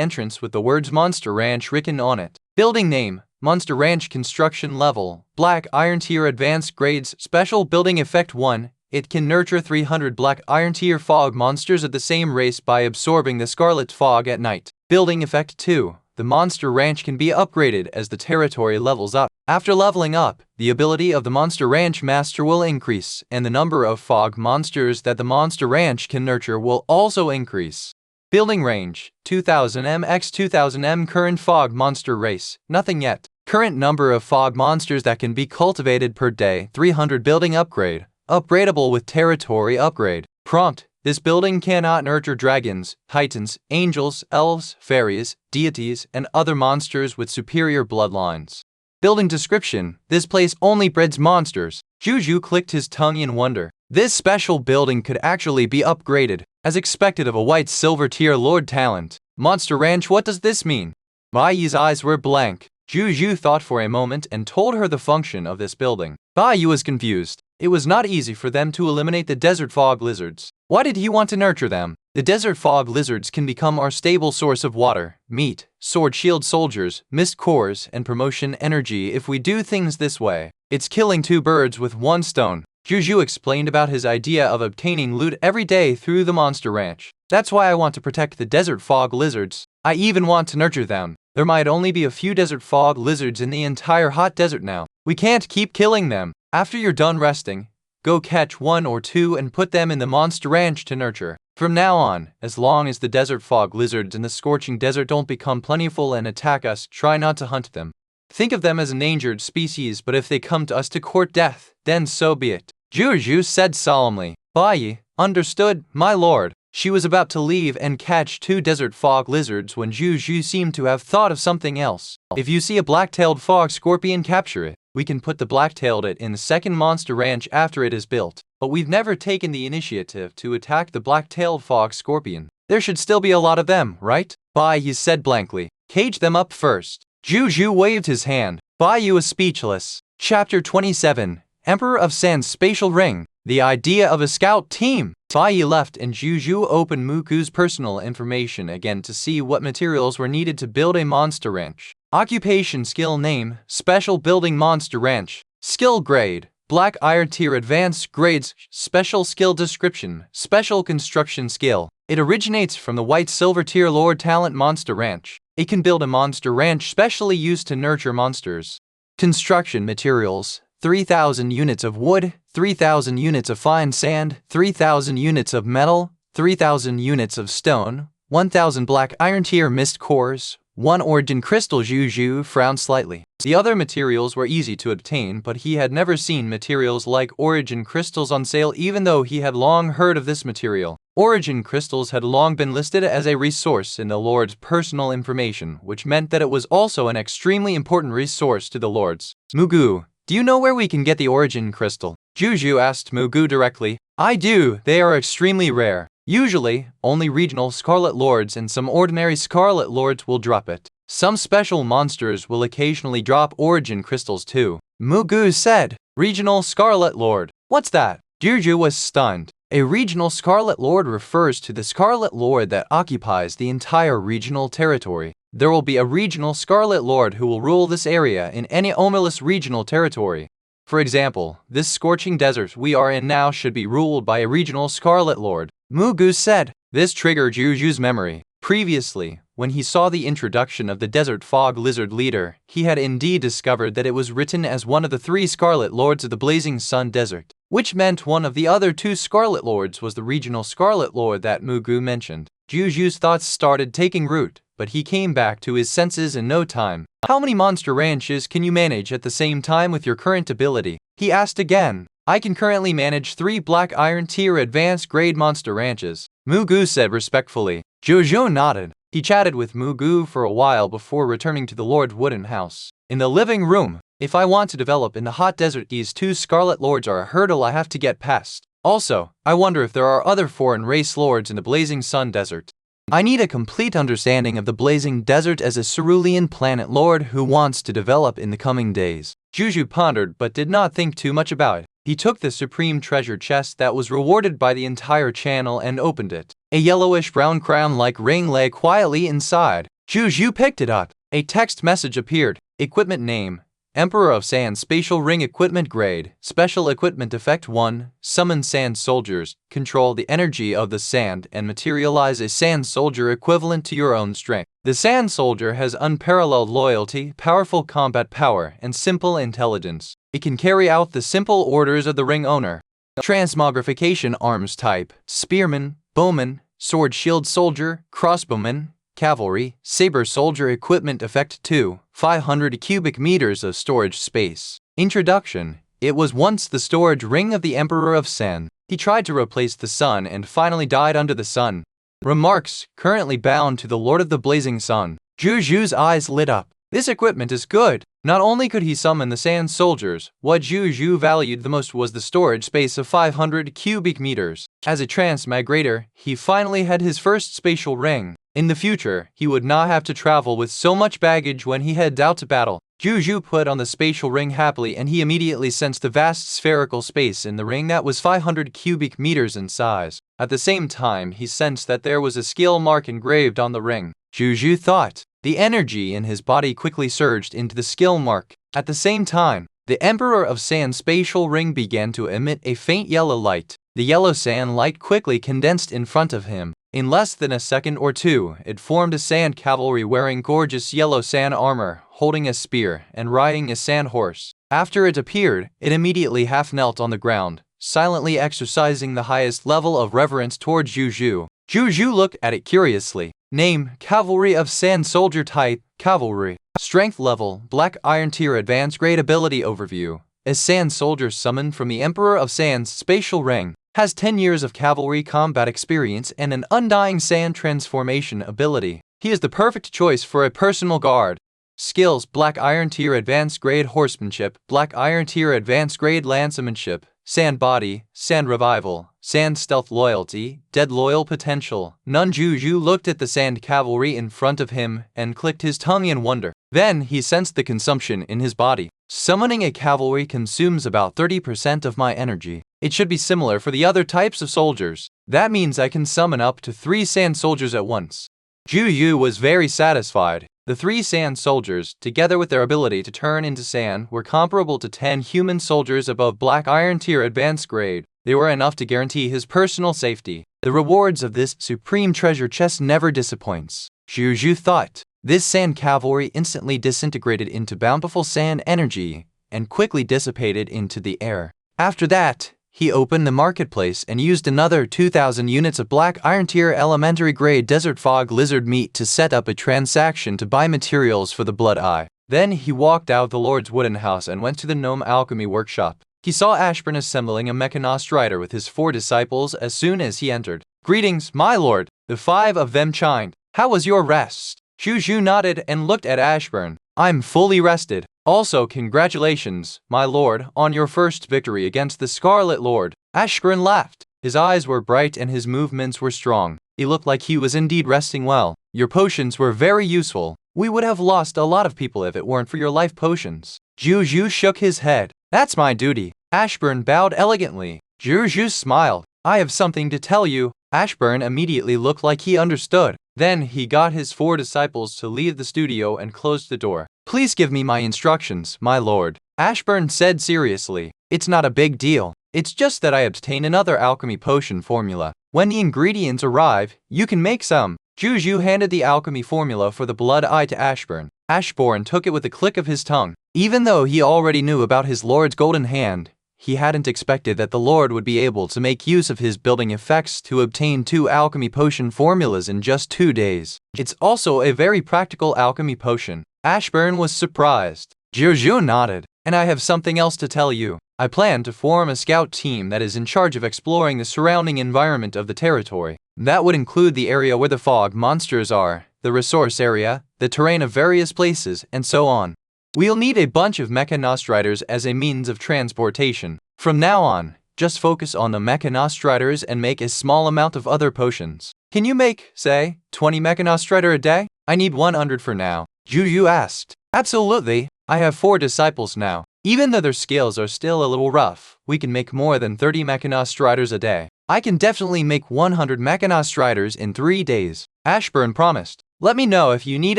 Speaker 1: entrance with the words Monster Ranch written on it. Building name, Monster Ranch. Construction level, Black Iron Tier Advanced Grades. Special Building Effect 1. It can nurture 300 Black Iron Tier fog monsters of the same race by absorbing the scarlet fog at night. Building Effect 2. The Monster Ranch can be upgraded as the territory levels up. After leveling up, the ability of the Monster Ranch Master will increase, and the number of fog monsters that the Monster Ranch can nurture will also increase. Building range, 2000 m x 2000 m. Current fog monster race, nothing yet. Current number of fog monsters that can be cultivated per day, 300. Building upgrade, upgradable with territory upgrade. Prompt. This building cannot nurture dragons, titans, angels, elves, fairies, deities, and other monsters with superior bloodlines. Building description. This place only breeds monsters. Zhou Zhou clicked his tongue in wonder. This special building could actually be upgraded, as expected of a white silver tier lord talent. Monster Ranch, what does this mean? Baiyi's eyes were blank. Zhou Zhou thought for a moment and told her the function of this building. Baiyi was confused. It was not easy for them to eliminate the desert fog lizards. Why did he want to nurture them? The desert fog lizards can become our stable source of water, meat, sword shield soldiers, mist cores, and promotion energy if we do things this way. It's killing two birds with one stone. Zhou Zhou explained about his idea of obtaining loot every day through the Monster Ranch. That's why I want to protect the desert fog lizards. I even want to nurture them. There might only be a few desert fog lizards in the entire hot desert now. We can't keep killing them. After you're done resting, go catch 1 or 2 and put them in the Monster Ranch to nurture. From now on, as long as the desert fog lizards in the scorching desert don't become plentiful and attack us, try not to hunt them. Think of them as endangered species, but if they come to us to court death, then so be it. Zhou Zhou said solemnly. Baiyi, understood, my lord. She was about to leave and catch 2 desert fog lizards when Zhou Zhou seemed to have thought of something else. If you see a black-tailed fog scorpion, capture it. We can put the black-tailed it in the second Monster Ranch after it is built, but we've never taken the initiative to attack the black-tailed fog scorpion. There should still be a lot of them, right? Baiyi said blankly. Cage them up first. Zhou Zhou waved his hand. Baiyi was speechless. Chapter 27. Emperor of Sand's Spatial Ring. The idea of a scout team. Baiyi left and Zhou Zhou opened Muku's personal information again to see what materials were needed to build a monster ranch. Occupation skill name, Special Building Monster Ranch. Skill grade, Black Iron Tier Advanced Grades. Special skill description, Special Construction Skill. It originates from the White Silver Tier Lord Talent Monster Ranch. It can build a monster ranch specially used to nurture monsters. Construction materials, 3,000 units of wood, 3,000 units of fine sand, 3,000 units of metal, 3,000 units of stone, 1,000 black iron tier mist cores, 1 origin crystal. Zhou Zhou frowned slightly. The other materials were easy to obtain, but he had never seen materials like origin crystals on sale, even though he had long heard of this material. Origin crystals had long been listed as a resource in the Lord's personal information, which meant that it was also an extremely important resource to the Lords. Mugu, do you know where we can get the origin crystal? Zhou Zhou asked Mugu directly. I do, they are extremely rare. Usually, only regional Scarlet Lords and some ordinary Scarlet Lords will drop it. Some special monsters will occasionally drop origin crystals too. Mugu said. Regional Scarlet Lord. What's that? Zhou Zhou was stunned. A regional Scarlet Lord refers to the Scarlet Lord that occupies the entire regional territory. There will be a regional Scarlet Lord who will rule this area in any ominous regional territory. For example, this scorching desert we are in now should be ruled by a regional Scarlet Lord. Mugu said. This triggered Zhou Zhou's memory. Previously, when he saw the introduction of the Desert Fog Lizard Leader, he had indeed discovered that it was written as one of the 3 Scarlet Lords of the Blazing Sun Desert, which meant one of the other 2 Scarlet Lords was the regional Scarlet Lord that Mugu mentioned. Zhou Zhou's thoughts started taking root, but he came back to his senses in no time. How many monster ranches can you manage at the same time with your current ability? He asked again. I can currently manage 3 Black Iron Tier Advanced Grade Monster Ranches, Mugu said respectfully. Zhou Zhou nodded. He chatted with Mugu for a while before returning to the Lord's wooden house. In the living room, if I want to develop in the hot desert, these 2 Scarlet Lords are a hurdle I have to get past. Also, I wonder if there are other foreign race lords in the Blazing Sun Desert. I need a complete understanding of the Blazing Desert as a cerulean planet lord who wants to develop in the coming days. Zhou Zhou pondered but did not think too much about it. He took the supreme treasure chest that was rewarded by the entire channel and opened it. A yellowish-brown crown-like ring lay quietly inside. Zhou Zhou picked it up. A text message appeared. Equipment name: Emperor of Sand Spatial Ring Equipment Grade. Special Equipment Effect 1. Summon sand soldiers. Control the energy of the sand and materialize a sand soldier equivalent to your own strength. The sand soldier has unparalleled loyalty, powerful combat power, and simple intelligence. It can carry out the simple orders of the ring owner. Transmogrification arms type: Spearman, Bowman, Sword Shield Soldier, Crossbowman, Cavalry, Saber Soldier. Equipment Effect 2. 500 cubic meters of storage space. Introduction: It was once the storage ring of the Emperor of Sand. He tried to replace the sun and finally died under the sun. Remarks: Currently bound to the Lord of the Blazing Sun. Zhou Zhou's eyes lit up. This equipment is good. Not only could he summon the sand soldiers, what Zhou Zhou valued the most was the storage space of 500 cubic meters. As a transmigrator, he finally had his first spatial ring. In the future, he would not have to travel with so much baggage when he heads out to battle. Zhou Zhou put on the spatial ring happily, and he immediately sensed the vast spherical space in the ring that was 500 cubic meters in size. At the same time, he sensed that there was a skill mark engraved on the ring. Zhou Zhou thought. The energy in his body quickly surged into the skill mark. At the same time, the Emperor of Sand spatial ring began to emit a faint yellow light. The yellow sand light quickly condensed in front of him. In less than a second or two, it formed a sand cavalry wearing gorgeous yellow sand armor, holding a spear, and riding a sand horse. After it appeared, it immediately half knelt on the ground, silently exercising the highest level of reverence toward Zhou Zhou. Zhou Zhou looked at it curiously. Name: Cavalry of Sand Soldier. Type: Cavalry. Strength level: Black Iron Tier Advanced Grade. Ability overview: A sand soldier summoned from the Emperor of Sand's spatial ring. Has 10 years of cavalry combat experience and an undying sand transformation ability. He is the perfect choice for a personal guard. Skills: Black Iron Tier Advanced Grade Horsemanship, Black Iron Tier Advanced Grade Lancemanship, Sand Body, Sand Revival, Sand Stealth Loyalty, Dead Loyal Potential. None. Zhou Zhou looked at the sand cavalry in front of him and clicked his tongue in wonder. Then he sensed the consumption in his body. Summoning a cavalry consumes about 30% of my energy. It should be similar for the other types of soldiers. That means I can summon up to 3 sand soldiers at once. Zhou Zhou was very satisfied. The 3 sand soldiers, together with their ability to turn into sand, were comparable to 10 human soldiers above Black Iron Tier Advanced Grade. They were enough to guarantee his personal safety. The rewards of this supreme treasure chest never disappoints. Zhou Zhou thought. This sand cavalry instantly disintegrated into bountiful sand energy and quickly dissipated into the air. After that, he opened the marketplace and used another 2,000 units of Black Iron Tier Elementary Grade Desert Fog Lizard meat to set up a transaction to buy materials for the Blood Eye. Then he walked out of the Lord's wooden house and went to the Gnome Alchemy Workshop. He saw Ashburn assembling a mechanized rider with his 4 disciples as soon as he entered. "Greetings, my lord," the 5 of them chimed. "How was your rest?" Zhou Zhou nodded and looked at Ashburn. "I'm fully rested. Also, congratulations, my lord, on your first victory against the Scarlet Lord." Ashburn laughed. His eyes were bright and his movements were strong. He looked like he was indeed resting well. "Your potions were very useful. We would have lost a lot of people if it weren't for your life potions." Zhou Zhou shook his head. "That's my duty." Ashburn bowed elegantly. Zhou Zhou smiled. "I have something to tell you." Ashburn immediately looked like he understood. Then he got his 4 disciples to leave the studio and closed the door. "Please give me my instructions, my lord," Ashburn said seriously. "It's not a big deal. It's just that I obtained another alchemy potion formula. When the ingredients arrive, you can make some." Zhou Zhou handed the alchemy formula for the blood eye to Ashburn. Ashburn took it with a click of his tongue. Even though he already knew about his lord's golden hand, he hadn't expected that the lord would be able to make use of his building effects to obtain 2 alchemy potion formulas in just 2 days. It's also a very practical alchemy potion. Ashburn was surprised. Zhou Zhou nodded. And I have something else to tell you. I plan to form a scout team that is in charge of exploring the surrounding environment of the territory. That would include the area where the fog monsters are, the resource area, the terrain of various places, and so on. We'll need a bunch of Mecha Riders as a means of transportation. From now on, just focus on the Mecha Riders and make a small amount of other potions. Can you make, say, 20 Mecha Rider a day? I need 100 for now. Zhou Zhou asked. Absolutely. I have 4 disciples now. Even though their skills are still a little rough, we can make more than 30 Mecha Riders a day. I can definitely make 100 Mecha Riders in 3 days. Ashburn promised. Let me know if you need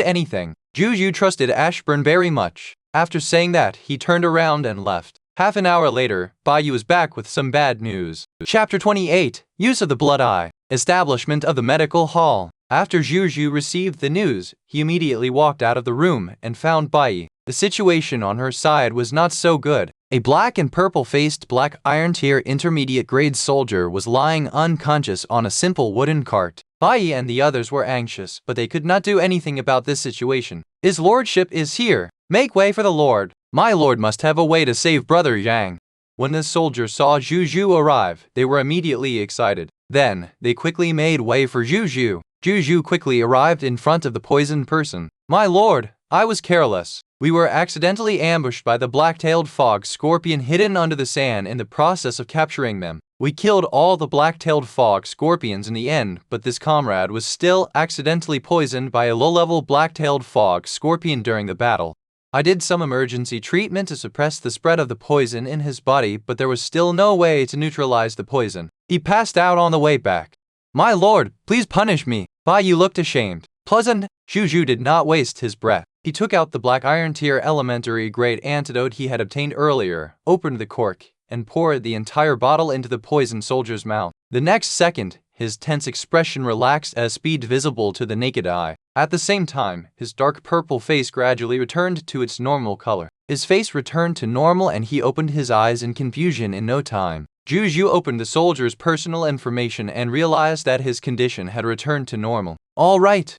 Speaker 1: anything. Zhou Zhou trusted Ashburn very much. After saying that, he turned around and left. Half an hour later, Baiyu was back with some bad news. Chapter 28. Use of the Blood Eye. Establishment of the Medical Hall. After Zhou Zhou received the news, he immediately walked out of the room and found Baiyi. The situation on her side was not so good. A black and purple-faced black iron tier intermediate grade soldier was lying unconscious on a simple wooden cart. Baiyi and the others were anxious, but they could not do anything about this situation. His lordship is here. Make way for the lord. My lord must have a way to save brother Yang. When the soldiers saw Zhou Zhou arrive, they were immediately excited. Then, they quickly made way for Zhou Zhou. Zhou Zhou quickly arrived in front of the poisoned person. My lord, I was careless. We were accidentally ambushed by the black-tailed fog scorpion hidden under the sand in the process of capturing them. We killed all the black-tailed fog scorpions in the end, but this comrade was still accidentally poisoned by a low-level black-tailed fog scorpion during the battle. I did some emergency treatment to suppress the spread of the poison in his body, but there was still no way to neutralize the poison. He passed out on the way back. My lord, please punish me. Baiyu looked ashamed. Pleasant. Zhou Zhou did not waste his breath. He took out the black iron tier elementary grade antidote he had obtained earlier, opened the cork, and poured the entire bottle into the poisoned soldier's mouth. The next second, his tense expression relaxed as speed visible to the naked eye. At the same time, his dark purple face gradually returned to its normal color. His face returned to normal and he opened his eyes in confusion in no time. Zhou Zhou opened the soldier's personal information and realized that his condition had returned to normal. All right.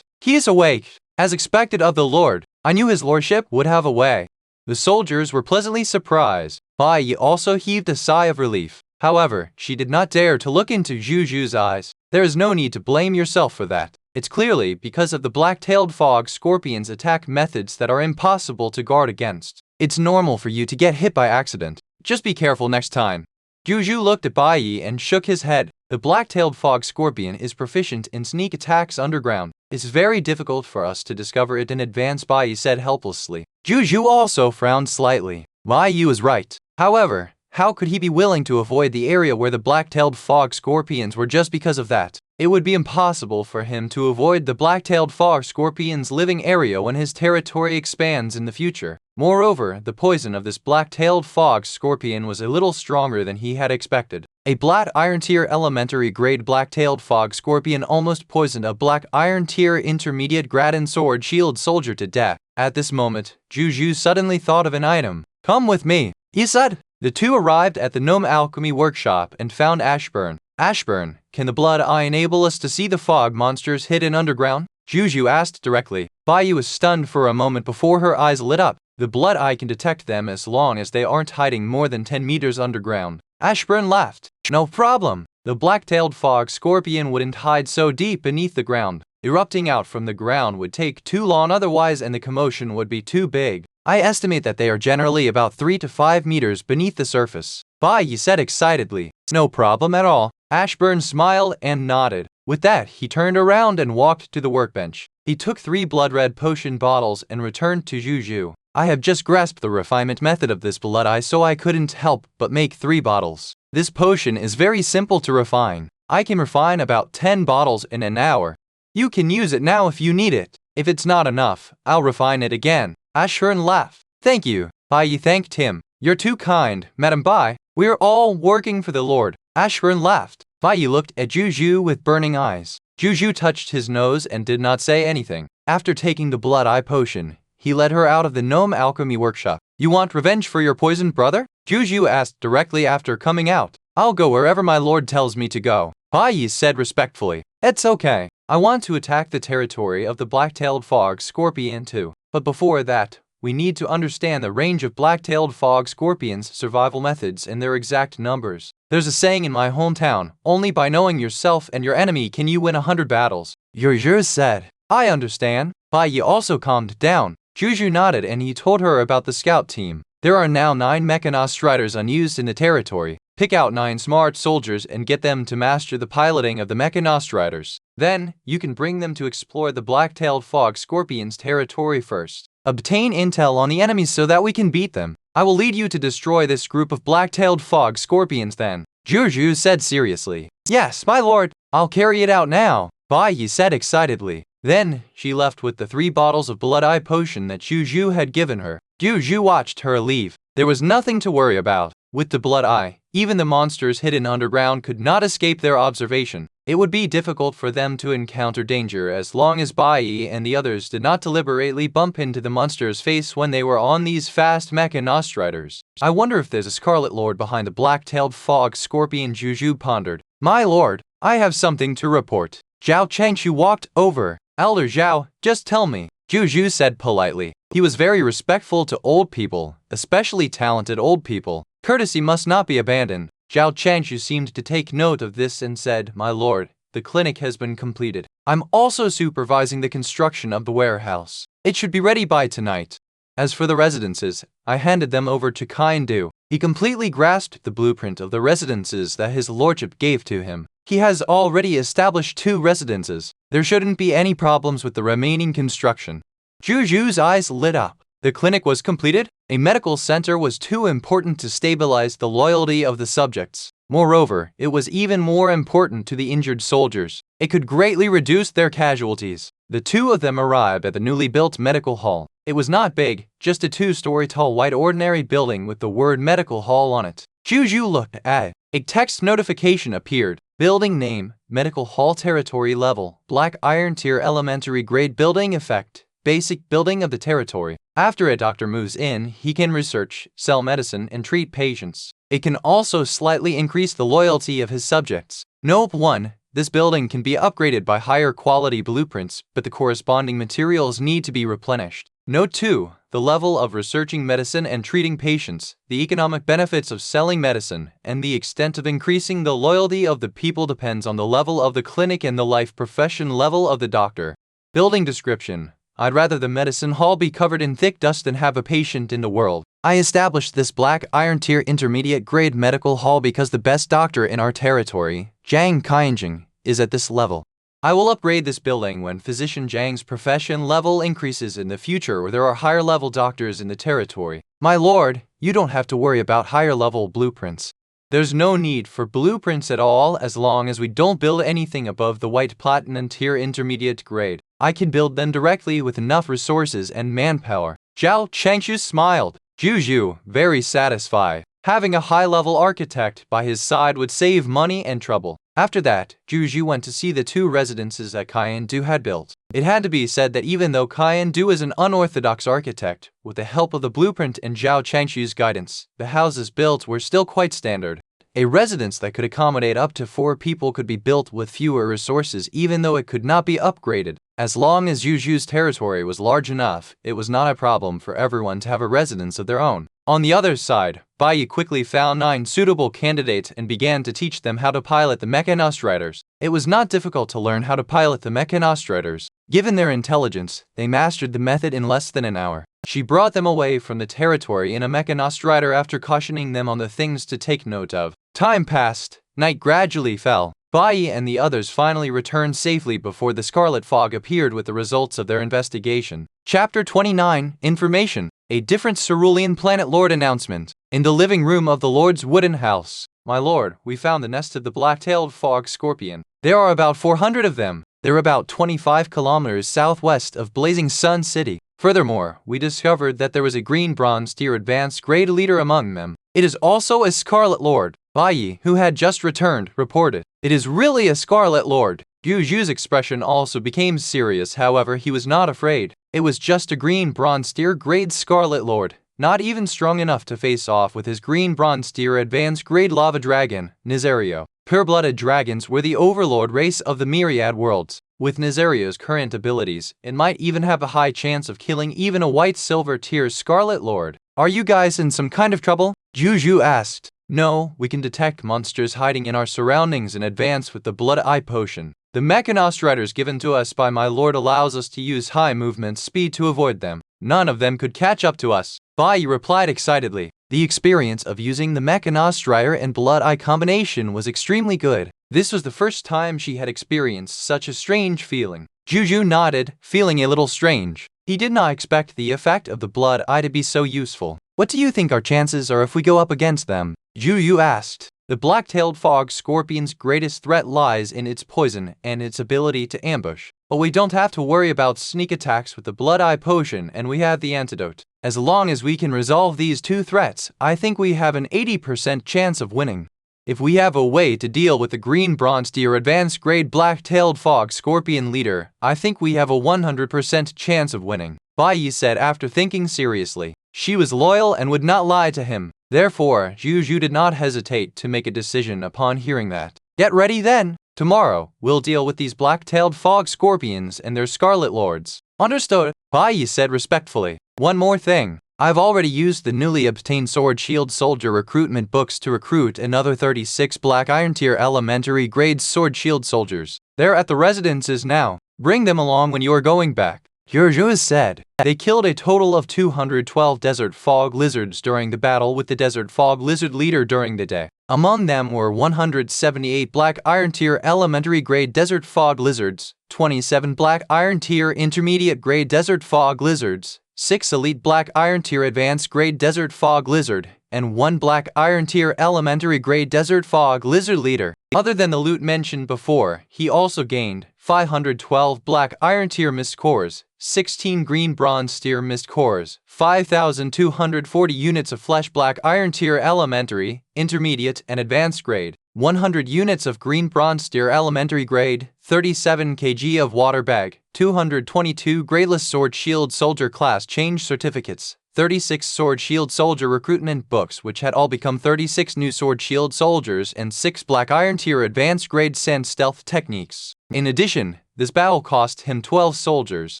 Speaker 1: He is awake. As expected of the lord, I knew his lordship would have a way. The soldiers were pleasantly surprised. Baiyi also heaved a sigh of relief. However, she did not dare to look into Zhou Zhou's eyes. There is no need to blame yourself for that. It's clearly because of the black-tailed fog scorpion's attack methods that are impossible to guard against. It's normal for you to get hit by accident. Just be careful next time. Zhou Zhou looked at Baiyi and shook his head. The black-tailed fog scorpion is proficient in sneak attacks underground. It's very difficult for us to discover it in advance, Baiyi said helplessly. Zhou Zhou also frowned slightly. Baiyi was right. However, how could he be willing to avoid the area where the black-tailed fog scorpions were just because of that? It would be impossible for him to avoid the black-tailed fog scorpion's living area when his territory expands in the future. Moreover, the poison of this black-tailed fog scorpion was a little stronger than he had expected. A black iron tier elementary grade black-tailed fog scorpion almost poisoned a black iron tier intermediate grade sword shield soldier to death. At this moment, Zhou Zhou suddenly thought of an item. Come with me, he said. The two arrived at the Gnome Alchemy Workshop and found Ashburn. Ashburn, can the blood eye enable us to see the fog monsters hidden underground? Zhou Zhou asked directly. Baiyu was stunned for a moment before her eyes lit up. The blood eye can detect them as long as they aren't hiding more than 10 meters underground. Ashburn laughed. No problem. The black-tailed fog scorpion wouldn't hide so deep beneath the ground. Erupting out from the ground would take too long otherwise and the commotion would be too big. I estimate that they are generally about 3 to 5 meters beneath the surface. Baiyi said excitedly. No problem at all. Ashburn smiled and nodded. With that, he turned around and walked to the workbench. He took 3 blood-red potion bottles and returned to Zhou Zhou. I have just grasped the refinement method of this blood eye, so I couldn't help but make 3 bottles. This potion is very simple to refine. I can refine about 10 bottles in an hour. You can use it now if you need it. If it's not enough, I'll refine it again. Ashburn laughed. Thank you. Baiyi thanked him. You're too kind, Madam Bai. We're all working for the Lord. Ashburn laughed. Baiyi looked at Zhou Zhou with burning eyes. Zhou Zhou touched his nose and did not say anything. After taking the blood eye potion, he led her out of the gnome alchemy workshop. You want revenge for your poisoned brother? Zhou Zhou asked directly after coming out. I'll go wherever my lord tells me to go, Bai Yi said respectfully. It's okay. I want to attack the territory of the black-tailed fog scorpion too. But before that, we need to understand the range of black-tailed fog scorpions' survival methods and their exact numbers. There's a saying in my hometown, only by knowing yourself and your enemy can you win 100 battles. Zhou Zhou said. I understand. Bai Yi also calmed down. Zhou Zhou nodded and he told her about the scout team. There are now 9 mechanized riders unused in the territory. Pick out 9 smart soldiers and get them to master the piloting of the mechanized riders. Then, you can bring them to explore the black-tailed fog scorpion's territory first. Obtain intel on the enemies so that we can beat them. I will lead you to destroy this group of black-tailed fog scorpions then, Zhou Zhou said seriously. Yes, my lord, I'll carry it out now, Bai Yi said excitedly. Then, she left with the 3 bottles of blood eye potion that Zhou Zhou had given her. Zhou Zhou watched her leave. There was nothing to worry about. With the blood eye, even the monsters hidden underground could not escape their observation. It would be difficult for them to encounter danger as long as Bai Yi and the others did not deliberately bump into the monster's face when they were on these fast mechanized riders. I wonder if there's a Scarlet Lord behind the black-tailed fog scorpion, Zhou Zhou pondered. My lord, I have something to report. Zhao Changshu walked over. Elder Zhao, just tell me, Zhou Zhou said politely. He was very respectful to old people, especially talented old people. Courtesy must not be abandoned. Zhao Changshu seemed to take note of this and said, My lord, the clinic has been completed. I'm also supervising the construction of the warehouse. It should be ready by tonight. As for the residences, I handed them over to Kind Du. He completely grasped the blueprint of the residences that his lordship gave to him. He has already established 2 residences. There shouldn't be any problems with the remaining construction. Zhou Zhou's eyes lit up. The clinic was completed. A medical center was too important to stabilize the loyalty of the subjects. Moreover, it was even more important to the injured soldiers. It could greatly reduce their casualties. The 2 of them arrived at the newly built medical hall. It was not big, just a 2-story tall white ordinary building with the word medical hall on it. Zhou Zhou looked at it. A text notification appeared. Building name, medical hall territory level, black iron tier elementary grade building effect. Basic building of the territory. After a doctor moves in, he can research, sell medicine, and treat patients. It can also slightly increase the loyalty of his subjects. Note 1. This building can be upgraded by higher quality blueprints, but the corresponding materials need to be replenished. Note 2. The level of researching medicine and treating patients, the economic benefits of selling medicine, and the extent of increasing the loyalty of the people depends on the level of the clinic and the life profession level of the doctor. Building description. I'd rather the medicine hall be covered in thick dust than have a patient in the world. I established this black iron tier intermediate grade medical hall because the best doctor in our territory, Zhang Kainjing, is at this level. I will upgrade this building when physician Zhang's profession level increases in the future or there are higher level doctors in the territory. My lord, you don't have to worry about higher level blueprints. There's no need for blueprints at all as long as we don't build anything above the white platinum tier intermediate grade. I can build them directly with enough resources and manpower. Zhao Changshu smiled. Zhou Zhou, very satisfied. Having a high-level architect by his side would save money and trouble. After that, Zhou Zhou went to see the 2 residences that Kind Du had built. It had to be said that even though Kind Du is an unorthodox architect, with the help of the blueprint and Zhao Changshu's guidance, the houses built were still quite standard. A residence that could accommodate up to 4 people could be built with fewer resources even though it could not be upgraded. As long as Zhou Zhou's territory was large enough, it was not a problem for everyone to have a residence of their own. On the other side, Bai Yi quickly found 9 suitable candidates and began to teach them how to pilot the mechanized riders. It was not difficult to learn how to pilot the mechanized riders. Given their intelligence, they mastered the method in less than an hour. She brought them away from the territory in a mechanized rider after cautioning them on the things to take note of. Time passed. Night gradually fell. Bai Yi and the others finally returned safely before the scarlet fog appeared with the results of their investigation. Chapter 29. Information. A different cerulean planet lord announcement. In the living room of the lord's wooden house. My lord, we found the nest of the black-tailed fog scorpion. There are about 400 of them. They're about 25 kilometers southwest of Blazing Sun City. Furthermore, we discovered that there was a green bronze tier advanced grade leader among them. It is also a Scarlet Lord. Bai Yi, who had just returned, reported. It is really a Scarlet Lord. Zhou Zhou's expression also became serious, however he was not afraid. It was just a green bronze tier grade Scarlet Lord, not even strong enough to face off with his green bronze tier advanced grade lava dragon, Nazario. Pure-blooded dragons were the overlord race of the Myriad Worlds. With Nazario's current abilities, it might even have a high chance of killing even a white silver tier Scarlet Lord. Are you guys in some kind of trouble? Zhou Zhou asked. No, we can detect monsters hiding in our surroundings and advance with the Blood Eye Potion. The Mechanost Riders given to us by my lord allows us to use high movement speed to avoid them. None of them could catch up to us. Bai Yi replied excitedly. The experience of using the Mechanost Rider and Blood Eye combination was extremely good. This was the first time she had experienced such a strange feeling. Zhou Zhou nodded, feeling a little strange. He did not expect the effect of the Blood Eye to be so useful. What do you think our chances are if we go up against them? Zhou Zhou asked. The black-tailed fog scorpion's greatest threat lies in its poison and its ability to ambush. But we don't have to worry about sneak attacks with the Blood Eye Potion, and we have the antidote. As long as we can resolve these two threats, I think we have an 80% chance of winning. If we have a way to deal with the green bronze tier advanced grade black-tailed fog scorpion leader, I think we have a 100% chance of winning, Bai Yi said after thinking seriously. She was loyal and would not lie to him. Therefore, Zhou Zhou did not hesitate to make a decision upon hearing that. Get ready then. Tomorrow, we'll deal with these black-tailed fog scorpions and their scarlet lords. Understood, Bai Yi said respectfully. One more thing. I've already used the newly obtained Sword Shield Soldier recruitment books to recruit another 36 Black Iron Tier Elementary Grade Sword Shield Soldiers. They're at the residences now. Bring them along when you are going back. Zhou Zhou said. They killed a total of 212 Desert Fog Lizards during the battle with the Desert Fog Lizard leader during the day. Among them were 178 Black Iron Tier Elementary Grade Desert Fog Lizards, 27 Black Iron Tier Intermediate Grade Desert Fog Lizards, 6 Elite Black Iron Tier Advanced Grade Desert Fog Lizard, and 1 Black Iron Tier Elementary Grade Desert Fog Lizard leader. Other than the loot mentioned before, he also gained 512 Black Iron Tier Mist Cores, 16 Green Bronze Tier Mist Cores, 5,240 units of Flesh Black Iron Tier Elementary, Intermediate, and Advanced Grade, 100 units of Green Bronze Tier Elementary Grade, 37 kg of Water Bag, 222 Gradeless Sword Shield Soldier Class Change Certificates, 36 Sword Shield Soldier recruitment books which had all become 36 new Sword Shield Soldiers, and 6 Black Iron Tier Advanced Grade Sand Stealth Techniques. In addition, this battle cost him 12 soldiers.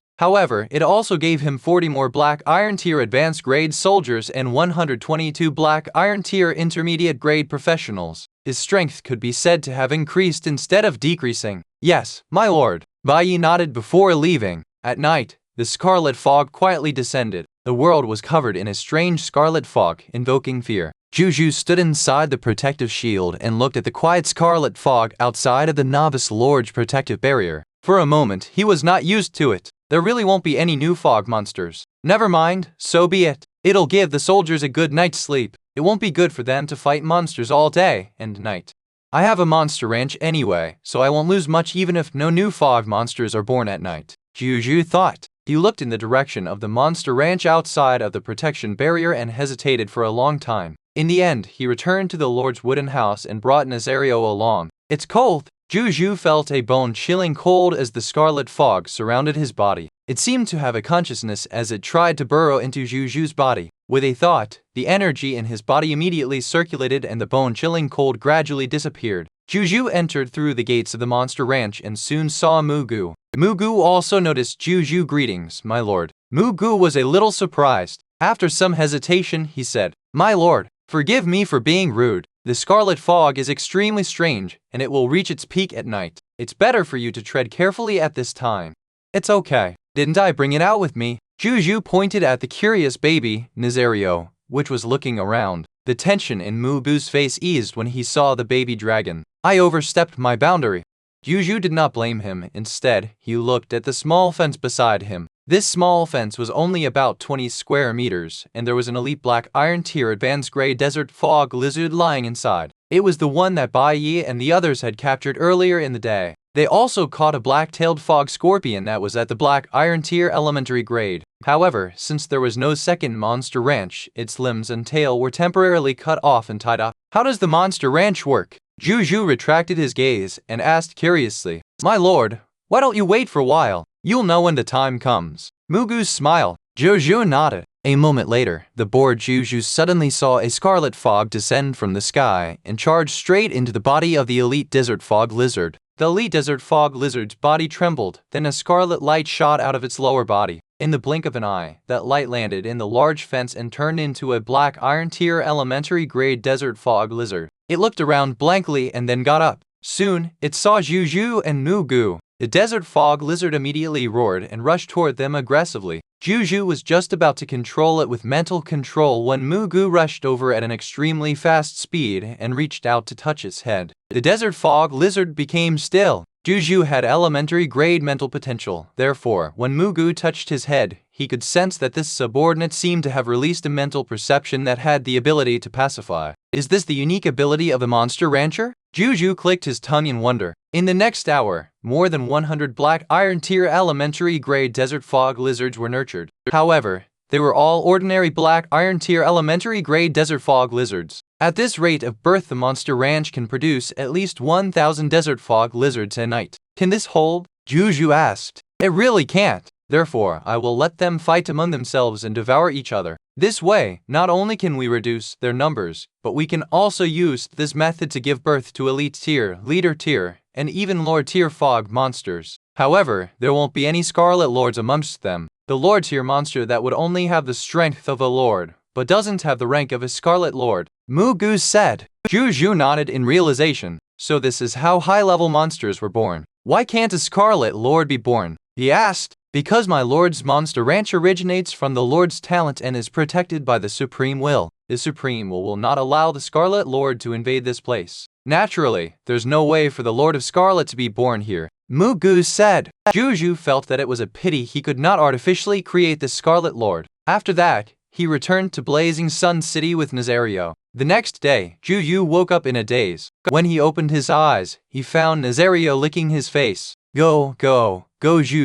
Speaker 1: However, it also gave him 40 more Black Iron Tier Advanced Grade Soldiers and 122 Black Iron Tier Intermediate Grade Professionals. His strength could be said to have increased instead of decreasing. Yes, my lord. Bai Yi nodded before leaving. At night, the scarlet fog quietly descended. The world was covered in a strange scarlet fog, invoking fear. Zhou Zhou stood inside the protective shield and looked at the quiet scarlet fog outside of the novice lord's protective barrier. For a moment, he was not used to it. There really won't be any new fog monsters. Never mind, so be it. It'll give the soldiers a good night's sleep. It won't be good for them to fight monsters all day and night. I have a monster ranch anyway, so I won't lose much even if no new fog monsters are born at night, Zhou Zhou thought. He looked in the direction of the monster ranch outside of the protection barrier and hesitated for a long time. In the end, he returned to the lord's wooden house and brought Nazario along. It's cold. Zhou Zhou felt a bone-chilling cold as the scarlet fog surrounded his body. It seemed to have a consciousness as it tried to burrow into Zhou Zhou's body. With a thought, the energy in his body immediately circulated and the bone-chilling cold gradually disappeared. Zhou Zhou entered through the gates of the monster ranch and soon saw Mugu. Mugu also noticed Zhou Zhou. Greetings, my lord. Mugu was a little surprised. After some hesitation, he said, My lord, forgive me for being rude. The scarlet fog is extremely strange, and it will reach its peak at night. It's better for you to tread carefully at this time. It's okay. Didn't I bring it out with me? Zhou Zhou pointed at the curious baby, Nazario, which was looking around. The tension in Mugu's face eased when he saw the baby dragon. I overstepped my boundary. Zhou Zhou did not blame him. Instead, he looked at the small fence beside him. This small fence was only about 20 square meters, and there was an elite Black Iron Tier Advanced Grade Desert Fog Lizard lying inside. It was the one that Bai Yi and the others had captured earlier in the day. They also caught a black-tailed fog scorpion that was at the Black Iron Tier Elementary Grade. However, since there was no second monster ranch, its limbs and tail were temporarily cut off and tied up. How does the monster ranch work? Zhou Zhou retracted his gaze and asked curiously. My lord, why don't you wait for a while? You'll know when the time comes. Mugu's smile. Zhou Zhou nodded. A moment later, the bored Zhou Zhou suddenly saw a scarlet fog descend from the sky and charge straight into the body of the elite desert fog lizard. The elite desert fog lizard's body trembled, then a scarlet light shot out of its lower body. In the blink of an eye, that light landed in the large fence and turned into a black iron tier elementary grade desert fog lizard. It looked around blankly and then got up. Soon, it saw Zhou Zhou and Mugu. The desert fog lizard immediately roared and rushed toward them aggressively. Zhou Zhou was just about to control it with mental control when Mugu rushed over at an extremely fast speed and reached out to touch its head. The desert fog lizard became still. Zhou Zhou had elementary grade mental potential. Therefore, when Mugu touched his head, he could sense that this subordinate seemed to have released a mental perception that had the ability to pacify. Is this the unique ability of the monster rancher? Zhou Zhou clicked his tongue in wonder. In the next hour, more than 100 black iron tier elementary grade desert fog lizards were nurtured. However, they were all ordinary black iron tier elementary grade desert fog lizards. At this rate of birth, the monster ranch can produce at least 1,000 desert fog lizards a night. Can this hold? Zhou Zhou asked. It really can't. Therefore, I will let them fight among themselves and devour each other. This way, not only can we reduce their numbers, but we can also use this method to give birth to elite tier, leader tier, and even lord tier fog monsters. However, there won't be any scarlet lords amongst them. The lord tier monster that would only have the strength of a lord, but doesn't have the rank of a scarlet lord. Mugu said. Zhou Zhou nodded in realization. So this is how high-level monsters were born. Why can't a scarlet lord be born? He asked. Because my lord's monster ranch originates from the lord's talent and is protected by the supreme will. The supreme will not allow the scarlet lord to invade this place. Naturally, there's no way for the Lord of Scarlet to be born here. Mugu said. Zhou Zhou felt that it was a pity he could not artificially create the Scarlet Lord. After that, he returned to Blazing Sun City with Nazario. The next day, Zhou Zhou woke up in a daze. When he opened his eyes, he found Nazario licking his face. Go, Zhou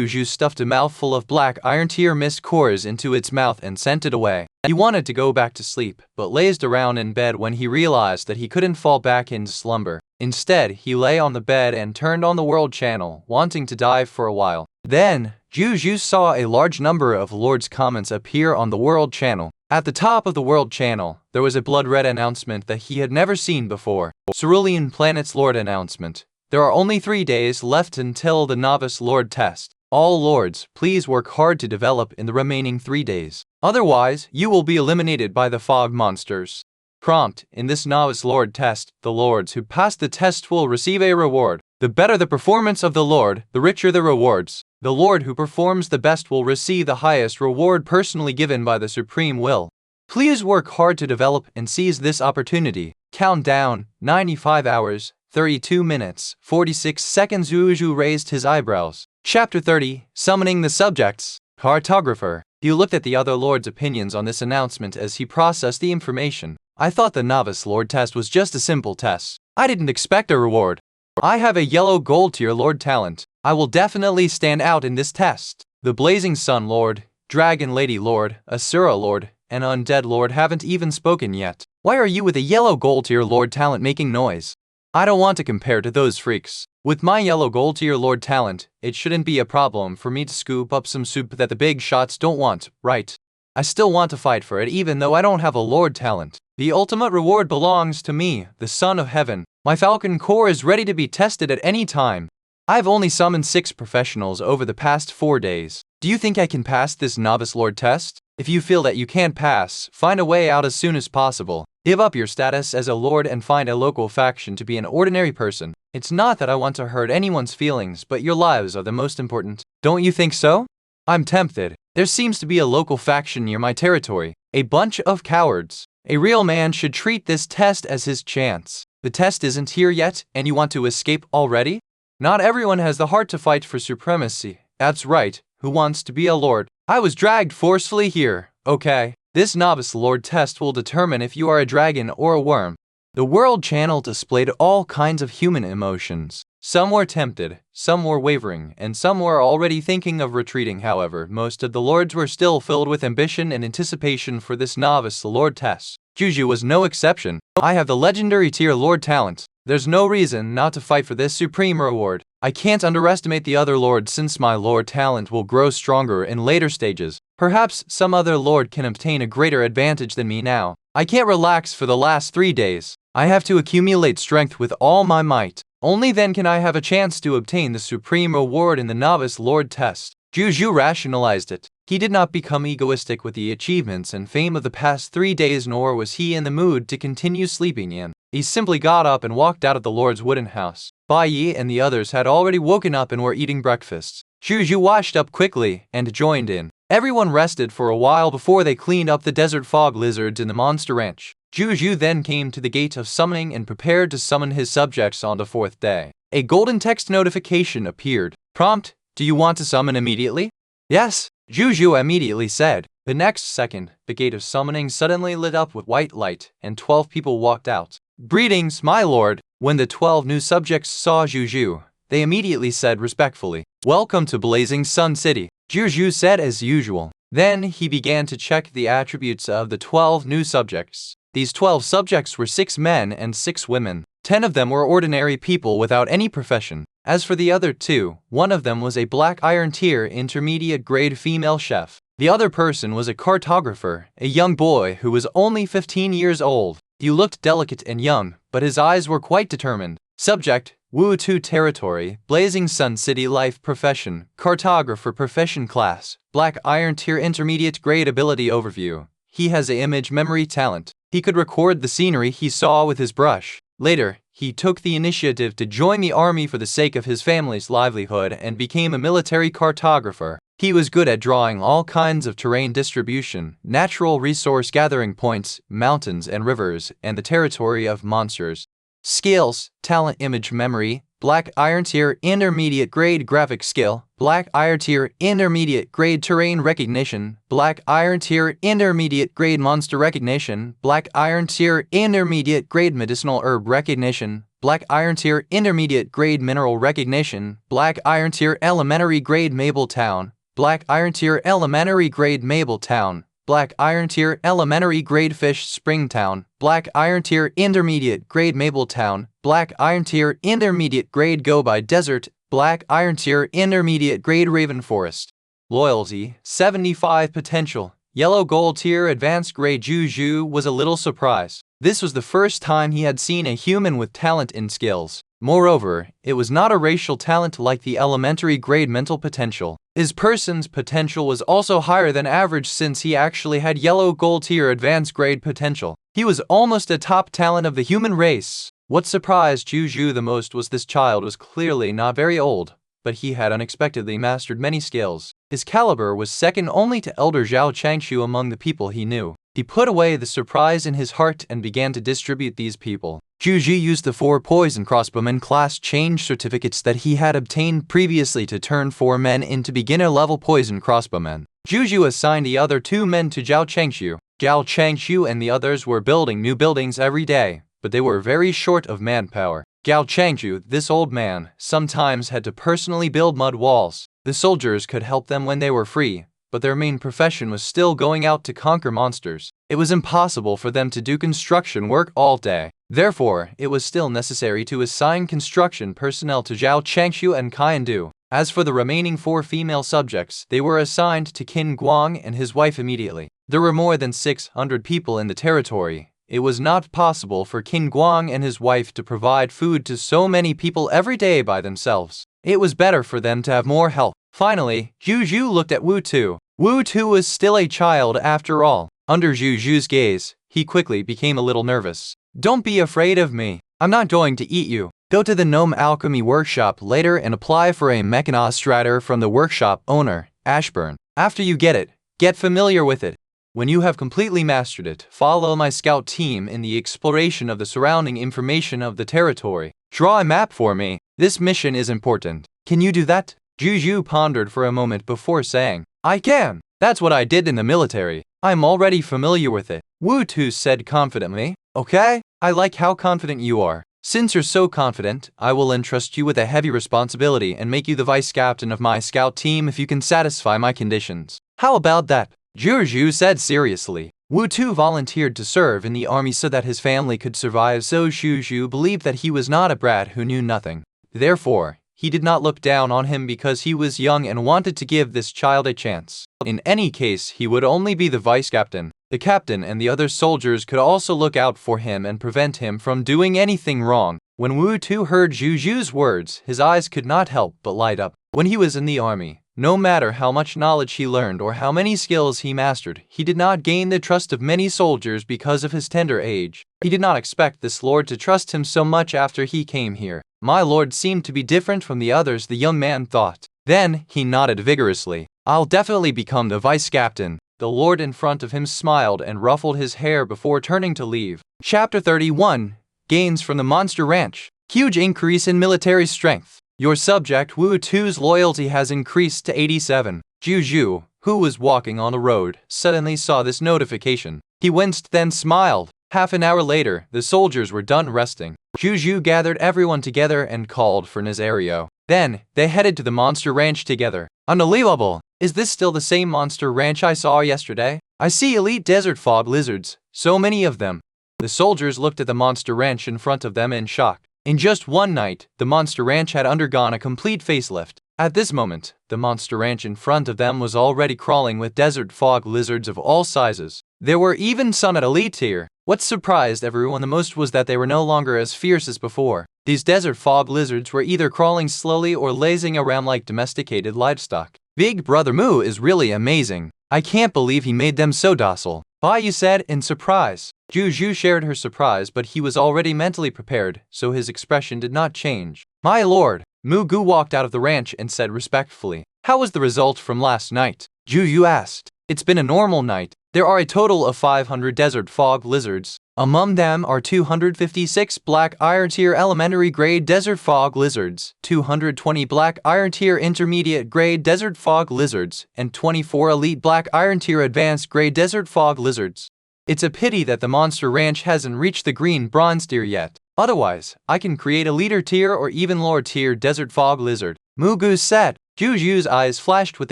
Speaker 1: Zhou stuffed a mouthful of black iron tier mist cores into its mouth and sent it away. He wanted to go back to sleep, but lazed around in bed when he realized that he couldn't fall back into slumber. Instead, he lay on the bed and turned on the world channel, wanting to dive for a while. Then, Zhou Zhou saw a large number of Lord's comments appear on the world channel. At the top of the world channel, there was a blood-red announcement that he had never seen before. Cerulean Planet's Lord announcement. There are only 3 days left until the Novice Lord test. All Lords, please work hard to develop in the remaining 3 days. Otherwise, you will be eliminated by the fog monsters. Prompt: in this Novice Lord test, the Lords who pass the test will receive a reward. The better the performance of the Lord, the richer the rewards. The Lord who performs the best will receive the highest reward personally given by the Supreme Will. Please work hard to develop and seize this opportunity. Countdown: 95 hours. 32 minutes, 46 seconds. Zhou Zhou raised his eyebrows. Chapter 30, Summoning the Subjects. Cartographer. He looked at the other lords' opinions on this announcement as he processed the information. I thought the Novice Lord test was just a simple test. I didn't expect a reward. I have a yellow gold tier Lord talent. I will definitely stand out in this test. The Blazing Sun Lord, Dragon Lady Lord, Asura Lord, and Undead Lord haven't even spoken yet. Why are you with a yellow gold tier Lord talent making noise? I don't want to compare to those freaks. With my yellow gold tier Lord talent, it shouldn't be a problem for me to scoop up some soup that the big shots don't want, right? I still want to fight for it even though I don't have a Lord talent. The ultimate reward belongs to me, the Son of Heaven. My Falcon Core is ready to be tested at any time. I've only summoned 6 professionals over the past 4 days. Do you think I can pass this Novice Lord test? If you feel that you can't pass, find a way out as soon as possible. Give up your status as a lord and find a local faction to be an ordinary person. It's not that I want to hurt anyone's feelings, but your lives are the most important. Don't you think so? I'm tempted. There seems to be a local faction near my territory. A bunch of cowards. A real man should treat this test as his chance. The test isn't here yet, and you want to escape already? Not everyone has the heart to fight for supremacy. That's right. Who wants to be a lord? I was dragged forcefully here. Okay. This Novice Lord test will determine if you are a dragon or a worm. The World Channel displayed all kinds of human emotions. Some were tempted, some were wavering, and some were already thinking of retreating. However, most of the lords were still filled with ambition and anticipation for this Novice Lord test. Zhou Zhou was no exception. I have the legendary tier Lord talent. There's no reason not to fight for this supreme reward. I can't underestimate the other lords since my lord talent will grow stronger in later stages. Perhaps some other lord can obtain a greater advantage than me now. I can't relax for the last 3 days. I have to accumulate strength with all my might. Only then can I have a chance to obtain the supreme reward in the novice lord test. Zhou Zhou rationalized it. He did not become egoistic with the achievements and fame of the past 3 days, nor was he in the mood to continue sleeping in. He simply got up and walked out of the lord's wooden house. Bai Yi and the others had already woken up and were eating breakfast. Zhou Zhou washed up quickly and joined in. Everyone rested for a while before they cleaned up the desert fog lizards in the monster ranch. Zhou Zhou then came to the gate of summoning and prepared to summon his subjects on the 4th day. A golden text notification appeared. Prompt: do you want to summon immediately? Yes, Zhou Zhou immediately said. The next second, the gate of summoning suddenly lit up with white light, and 12 people walked out. Greetings, my lord. When the 12 new subjects saw Zhou Zhou, they immediately said respectfully, "Welcome to Blazing Sun City," Zhou Zhou said as usual. Then he began to check the attributes of the 12 new subjects. These 12 subjects were 6 men and 6 women. 10 of them were ordinary people without any profession. As for the other 2, one of them was a black iron tier intermediate grade female chef. The other person was a cartographer, a young boy who was only 15 years old. He looked delicate and young, but his eyes were quite determined. Subject: Wu Tu territory, Blazing Sun City life profession, cartographer profession class, black iron tier intermediate grade ability overview. He has a image memory talent. He could record the scenery he saw with his brush. Later, he took the initiative to join the army for the sake of his family's livelihood and became a military cartographer. He was good at drawing all kinds of terrain distribution, natural resource gathering points, mountains and rivers, and the territory of monsters. Skills: talent image memory, black iron tier intermediate grade graphic skill, black iron tier intermediate grade terrain recognition, black iron tier intermediate grade monster recognition, black iron tier intermediate grade medicinal herb recognition, black iron tier intermediate grade mineral recognition, black iron tier elementary grade Mabel Town, black iron tier elementary grade Mabel Town, black iron tier elementary grade Fish Springtown, black iron tier intermediate grade Mabel Town, black iron tier intermediate grade Go By Desert, black iron tier intermediate grade Raven Forest. Loyalty: 75 potential. Yellow gold tier advanced grade. Zhou Zhou was a little surprised. This was the first time he had seen a human with talent and skills. Moreover, it was not a racial talent like the elementary grade mental potential. His person's potential was also higher than average since he actually had yellow gold tier advanced grade potential. He was almost a top talent of the human race. What surprised Zhou Zhou the most was this child was clearly not very old, but he had unexpectedly mastered many skills. His caliber was second only to Elder Zhao Changshu among the people he knew. He put away the surprise in his heart and began to distribute these people. Zhou Zhou used the 4 poison crossbowmen class change certificates that he had obtained previously to turn 4 men into beginner-level poison crossbowmen. Zhou Zhou assigned the other 2 men to Zhao Changshu. Zhao Changshu and the others were building new buildings every day, but they were very short of manpower. Zhao Changshu, this old man, sometimes had to personally build mud walls. The soldiers could help them when they were free, but their main profession was still going out to conquer monsters. It was impossible for them to do construction work all day. Therefore, it was still necessary to assign construction personnel to Zhao Changshu and Qian Du. As for the remaining 4 female subjects, they were assigned to Qin Guang and his wife immediately. There were more than 600 people in the territory. It was not possible for Qin Guang and his wife to provide food to so many people every day by themselves. It was better for them to have more help. Finally, Zhou Zhou looked at Wu Tu. Wu Tu was still a child after all. Under Zhou Zhou's gaze, he quickly became a little nervous. "Don't be afraid of me. I'm not going to eat you. Go to the Gnome Alchemy Workshop later and apply for a Mechanostrator from the workshop owner, Ashburn. After you get it, get familiar with it. When you have completely mastered it, follow my scout team in the exploration of the surrounding information of the territory. Draw a map for me. This mission is important. Can you do that?" Zhou Zhou pondered for a moment before saying, "I can. That's what I did in the military. I'm already familiar with it." Wu Tu said confidently. "Okay, I like how confident you are. Since you're so confident, I will entrust you with a heavy responsibility and make you the vice captain of my scout team if you can satisfy my conditions. How about that?" Zhou Zhou said seriously. Wu Tu volunteered to serve in the army so that his family could survive, so Zhou Zhou believed that he was not a brat who knew nothing. Therefore, he did not look down on him because he was young and wanted to give this child a chance. In any case, he would only be the vice captain. The captain and the other soldiers could also look out for him and prevent him from doing anything wrong. When Wu Tu heard Zhou Zhou's words, his eyes could not help but light up. When he was in the army, no matter how much knowledge he learned or how many skills he mastered, he did not gain the trust of many soldiers because of his tender age. He did not expect this lord to trust him so much after he came here. My lord seemed to be different from the others, the young man thought. Then, he nodded vigorously. I'll definitely become the vice captain. The lord in front of him smiled and ruffled his hair before turning to leave. Chapter 31. Gains from the Monster Ranch. Huge increase in military strength. Your subject Wu Tu's loyalty has increased to 87. Zhou Zhou, who was walking on the road, suddenly saw this notification. He winced then smiled. Half an hour later, the soldiers were done resting. Zhou Zhou gathered everyone together and called for Nazario. Then, they headed to the monster ranch together. Unbelievable! Is this still the same monster ranch I saw yesterday? I see elite desert fog lizards, so many of them. The soldiers looked at the monster ranch in front of them in shock. In just one night, the monster ranch had undergone a complete facelift. At this moment, the monster ranch in front of them was already crawling with desert fog lizards of all sizes. There were even some at elite tier. What surprised everyone the most was that they were no longer as fierce as before. These desert fog lizards were either crawling slowly or lazing around like domesticated livestock. Big Brother Moo is really amazing. I can't believe he made them so docile. Baiyu said in surprise. Zhou Zhou shared her surprise, but he was already mentally prepared, so his expression did not change. My lord, Mu Gu walked out of the ranch and said respectfully, how was the result from last night? Zhou Zhou asked. It's been a normal night. There are a total of 500 desert fog lizards. Among them are 256 black iron tier elementary grade desert fog lizards, 220 black iron tier intermediate grade desert fog lizards, and 24 elite black iron tier advanced grade desert fog lizards. It's a pity that the monster ranch hasn't reached the green bronze tier yet. Otherwise, I can create a leader tier or even lower tier desert fog lizard. Mu Gu said. Zhou Zhou's eyes flashed with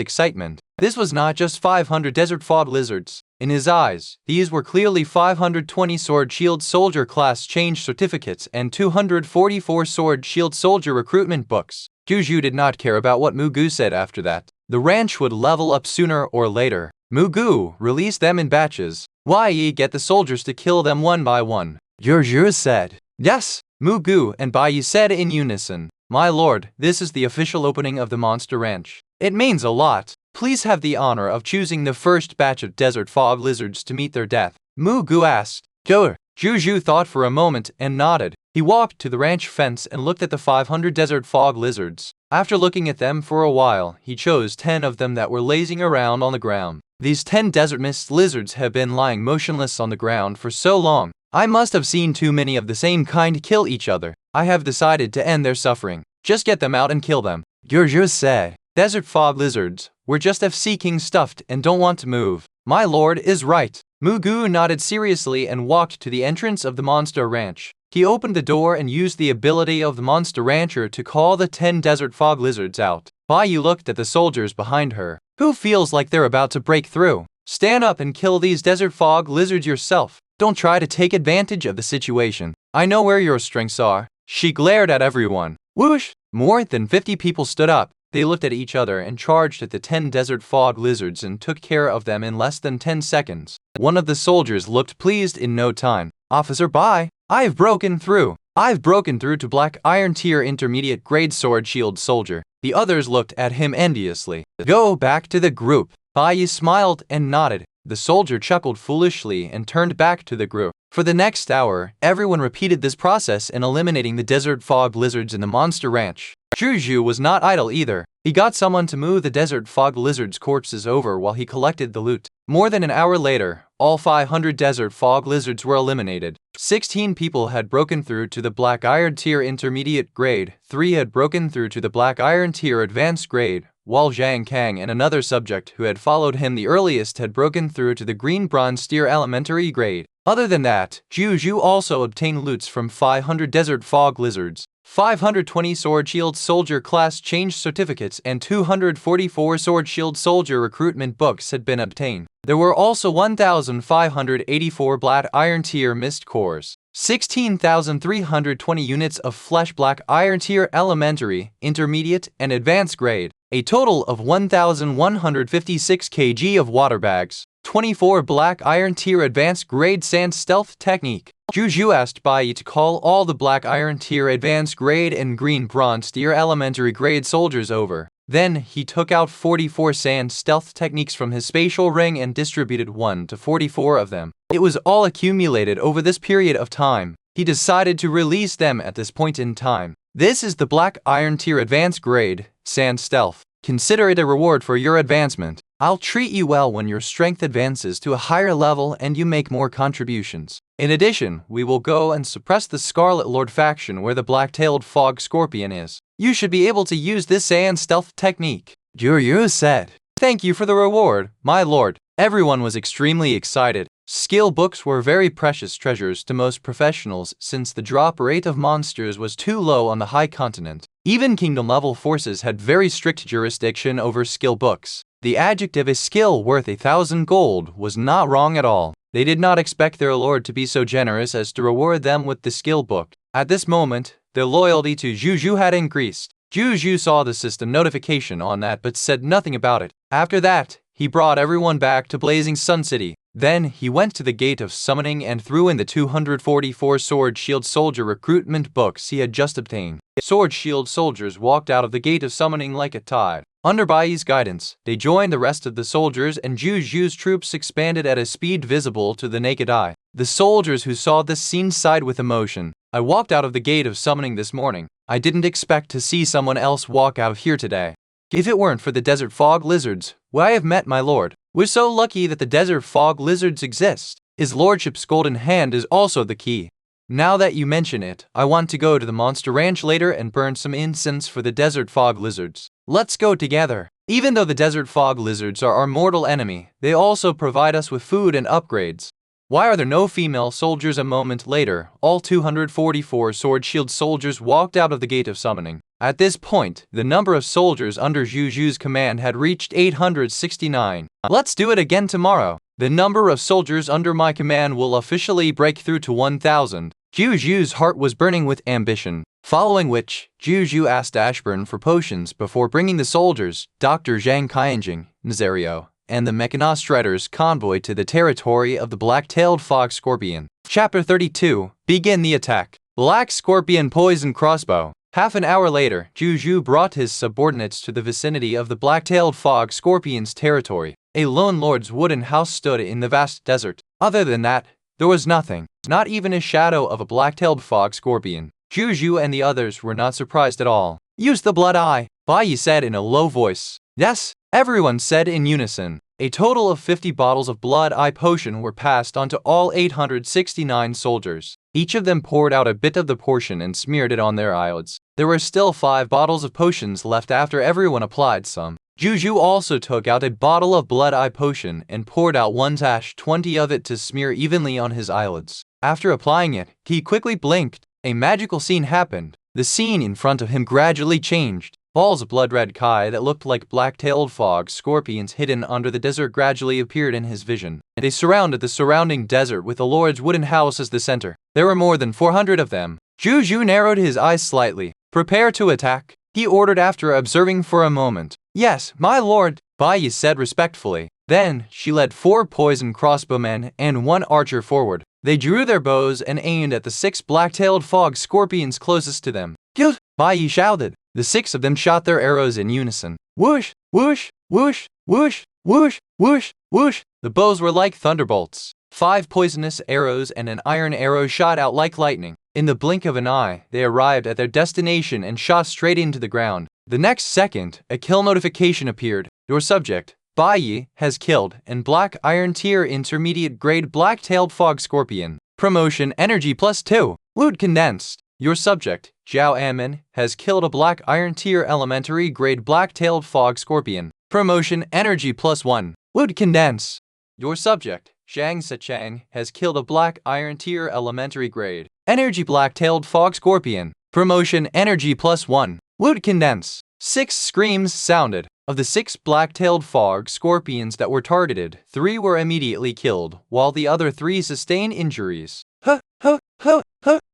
Speaker 1: excitement. This was not just 500 desert fog lizards. In his eyes, these were clearly 520 Sword Shield Soldier class change certificates and 244 Sword Shield Soldier recruitment books. Zhou Zhou did not care about what Mu Gu said after that. The ranch would level up sooner or later. Mu Gu released them in batches. Why get the soldiers to kill them one by one? Zhou Zhou said. Yes, Mu Gu and Baiyu said in unison. My lord, this is the official opening of the monster ranch. It means a lot. Please have the honor of choosing the first batch of desert fog lizards to meet their death. Mu Gu asked. Go. Zhou Zhou thought for a moment and nodded. He walked to the ranch fence and looked at the 500 desert fog lizards. After looking at them for a while, he chose 10 of them that were lazing around on the ground. These 10 desert mist lizards have been lying motionless on the ground for so long. I must have seen too many of the same kind kill each other. I have decided to end their suffering. Just get them out and kill them. Zhou Zhou said. Desert fog lizards, we're just seeking stuffed and don't want to move. My lord is right. Mu Gu nodded seriously and walked to the entrance of the monster ranch. He opened the door and used the ability of the monster rancher to call the 10 desert fog lizards out. Baiyu looked at the soldiers behind her. Who feels like they're about to break through? Stand up and kill these desert fog lizards yourself. Don't try to take advantage of the situation. I know where your strengths are. She glared at everyone. Whoosh! More than 50 people stood up. They looked at each other and charged at the 10 desert fog lizards and took care of them in less than 10 seconds. One of the soldiers looked pleased in no time. Officer Bai, I've broken through. I've broken through to black iron tier intermediate grade sword shield soldier. The others looked at him enviously. Go back to the group. Bai smiled and nodded. The soldier chuckled foolishly and turned back to the group. For the next hour, everyone repeated this process in eliminating the desert fog lizards in the monster ranch. Zhou Zhou was not idle either. He got someone to move the desert fog lizards' corpses over while he collected the loot. More than an hour later, all 500 desert fog lizards were eliminated. 16 people had broken through to the black iron tier intermediate grade, 3 had broken through to the black iron tier advanced grade, while Zhang Kang and another subject who had followed him the earliest had broken through to the green bronze tier elementary grade. Other than that, Zhou Zhou also obtained loots from 500 desert fog lizards. 520 Sword Shield Soldier class change certificates and 244 Sword Shield Soldier recruitment books had been obtained. There were also 1,584 Black Iron Tier Mist Cores, 16,320 units of Flesh Black Iron Tier Elementary, Intermediate, and Advanced Grade, a total of 1,156 kg of water bags, 24 Black Iron Tier Advanced Grade Sand Stealth Technique. Zhou Zhou asked Bai Yi to call all the Black Iron Tier Advanced Grade and Green Bronze Tier Elementary Grade soldiers over. Then, he took out 44 Sand Stealth Techniques from his spatial ring and distributed 1 to 44 of them. It was all accumulated over this period of time. He decided to release them at this point in time. This is the Black Iron Tier Advanced Grade, Sand Stealth. Consider it a reward for your advancement. I'll treat you well when your strength advances to a higher level and you make more contributions. In addition, we will go and suppress the Scarlet Lord faction where the black-tailed fog scorpion is. You should be able to use this sand stealth technique. Zhou Zhou said. Thank you for the reward, my lord. Everyone was extremely excited. Skill books were very precious treasures to most professionals since the drop rate of monsters was too low on the high continent. Even kingdom-level forces had very strict jurisdiction over skill books. The adjective a skill worth 1,000 gold was not wrong at all. They did not expect their lord to be so generous as to reward them with the skill book. At this moment, their loyalty to Zhou Zhou had increased. Zhou Zhou saw the system notification on that but said nothing about it. After that, he brought everyone back to Blazing Sun City. Then he went to the Gate of Summoning and threw in the 244 Sword Shield Soldier recruitment books he had just obtained. Sword Shield soldiers walked out of the Gate of Summoning like a tide. Under Bai Yi's guidance, they joined the rest of the soldiers and Zhou Zhou's troops expanded at a speed visible to the naked eye. The soldiers who saw this scene sighed with emotion. I walked out of the Gate of Summoning this morning. I didn't expect to see someone else walk out here today. If it weren't for the desert fog lizards, would I have met my lord? We're so lucky that the desert fog lizards exist. His lordship's golden hand is also the key. Now that you mention it, I want to go to the monster ranch later and burn some incense for the desert fog lizards. Let's go together. Even though the desert fog lizards are our mortal enemy, they also provide us with food and upgrades. Why are there no female soldiers? A moment later, all 244 Sword Shield soldiers walked out of the Gate of Summoning. At this point, the number of soldiers under Zhou Zhou's command had reached 869. Let's do it again tomorrow. The number of soldiers under my command will officially break through to 1,000. Zhou Zhou's heart was burning with ambition. Following which, Zhou Zhou asked Ashburn for potions before bringing the soldiers, Dr. Zhang Qianjing, Nazario, and the Mechanostriders convoy to the territory of the black-tailed fog scorpion. Chapter 32. Begin the attack. Black Scorpion Poison Crossbow. Half an hour later, Zhou Zhou brought his subordinates to the vicinity of the black-tailed fog scorpion's territory. A lone lord's wooden house stood in the vast desert. Other than that, there was nothing, not even a shadow of a black-tailed fog scorpion. Zhou Zhou and the others were not surprised at all. Use the blood eye, Bai Yi said in a low voice. Yes, everyone said in unison. A total of 50 bottles of blood eye potion were passed on to all 869 soldiers. Each of them poured out a bit of the portion and smeared it on their eyelids. There were still 5 bottles of potions left after everyone applied some. Zhou Zhou also took out a bottle of blood eye potion and poured out 1-20 of it to smear evenly on his eyelids. After applying it, he quickly blinked. A magical scene happened. The scene in front of him gradually changed. Balls of blood-red Kai that looked like black-tailed fog scorpions hidden under the desert gradually appeared in his vision. They surrounded the surrounding desert with the Lord's wooden house as the center. There were more than 400 of them. Zhou Zhou narrowed his eyes slightly. Prepare to attack, he ordered after observing for a moment. Yes, my lord, Bai Yi said respectfully. Then, she led 4 poison crossbowmen and 1 archer forward. They drew their bows and aimed at the 6 black-tailed fog scorpions closest to them. Guilt! Bai Yi shouted. The 6 of them shot their arrows in unison. Whoosh! Whoosh! Whoosh! Whoosh! Whoosh! Whoosh! Whoosh! The bows were like thunderbolts. 5 poisonous arrows and an iron arrow shot out like lightning. In the blink of an eye, they arrived at their destination and shot straight into the ground. The next second, a kill notification appeared. Your subject, Bai Yi, has killed and Black Iron Tier Intermediate Grade Black-tailed Fog Scorpion. Promotion Energy +2. Loot Condensed. Your subject, Zhao Amin, has killed a Black Iron Tier Elementary Grade Black-tailed Fog Scorpion. Promotion Energy +1. Loot Condense. Your subject, Zhang Sichang, has killed a Black Iron Tier Elementary Grade Energy Black-tailed Fog Scorpion. Promotion energy +1. Loot condense. 6 screams sounded. Of the 6 black-tailed fog scorpions that were targeted, 3 were immediately killed, while the other 3 sustained injuries.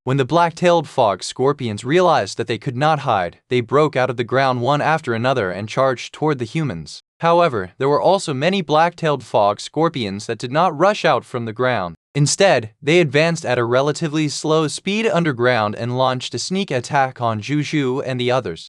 Speaker 1: When the black-tailed fog scorpions realized that they could not hide, they broke out of the ground one after another and charged toward the humans. However, there were also many black-tailed fog scorpions that did not rush out from the ground. Instead, they advanced at a relatively slow speed underground and launched a sneak attack on Zhou Zhou and the others.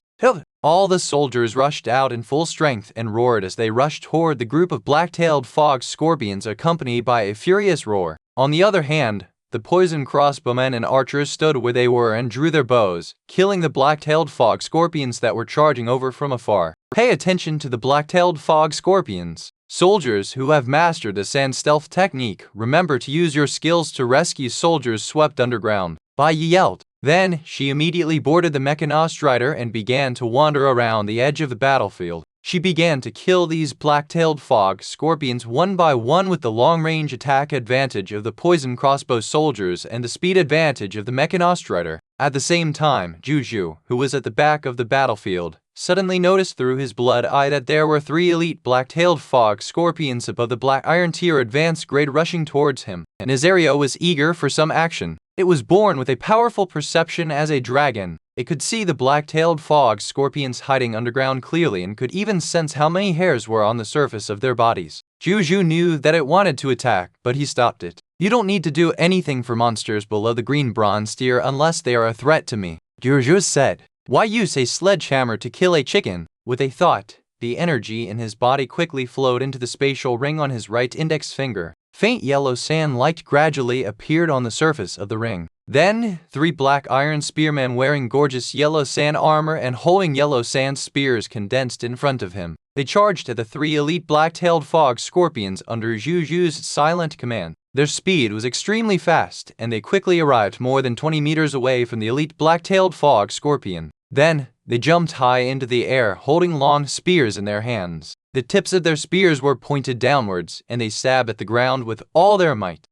Speaker 1: All the soldiers rushed out in full strength and roared as they rushed toward the group of black-tailed fog scorpions accompanied by a furious roar. On the other hand, the poison crossbowmen and archers stood where they were and drew their bows, killing the black-tailed fog scorpions that were charging over from afar. Pay attention to the black-tailed fog scorpions. Soldiers who have mastered the sand stealth technique, remember to use your skills to rescue soldiers swept underground. Bai Yi yelled. Then, she immediately boarded the mechanized rider and began to wander around the edge of the battlefield. She began to kill these black-tailed fog scorpions one by one with the long-range attack advantage of the poison crossbow soldiers and the speed advantage of the mechanized rider. At the same time, Zhou Zhou, who was at the back of the battlefield, suddenly noticed through his blood eye that there were 3 elite black-tailed fog scorpions above the black iron tier advanced grade rushing towards him, and his area was eager for some action. It was born with a powerful perception as a dragon. It could see the black-tailed fog scorpions hiding underground clearly and could even sense how many hairs were on the surface of their bodies. Zhou Zhou knew that it wanted to attack, but he stopped it. You don't need to do anything for monsters below the green bronze tier unless they are a threat to me, Zhou Zhou said. Why use a sledgehammer to kill a chicken? With a thought, the energy in his body quickly flowed into the spatial ring on his right index finger. Faint yellow sand light gradually appeared on the surface of the ring. Then, 3 black iron spearmen wearing gorgeous yellow sand armor and holding yellow sand spears condensed in front of him. They charged at the 3 elite black-tailed fog scorpions under Zhou Zhou's silent command. Their speed was extremely fast, and they quickly arrived more than 20 meters away from the elite black-tailed fog scorpion. Then, they jumped high into the air, holding long spears in their hands. The tips of their spears were pointed downwards, and they stabbed at the ground with all their might.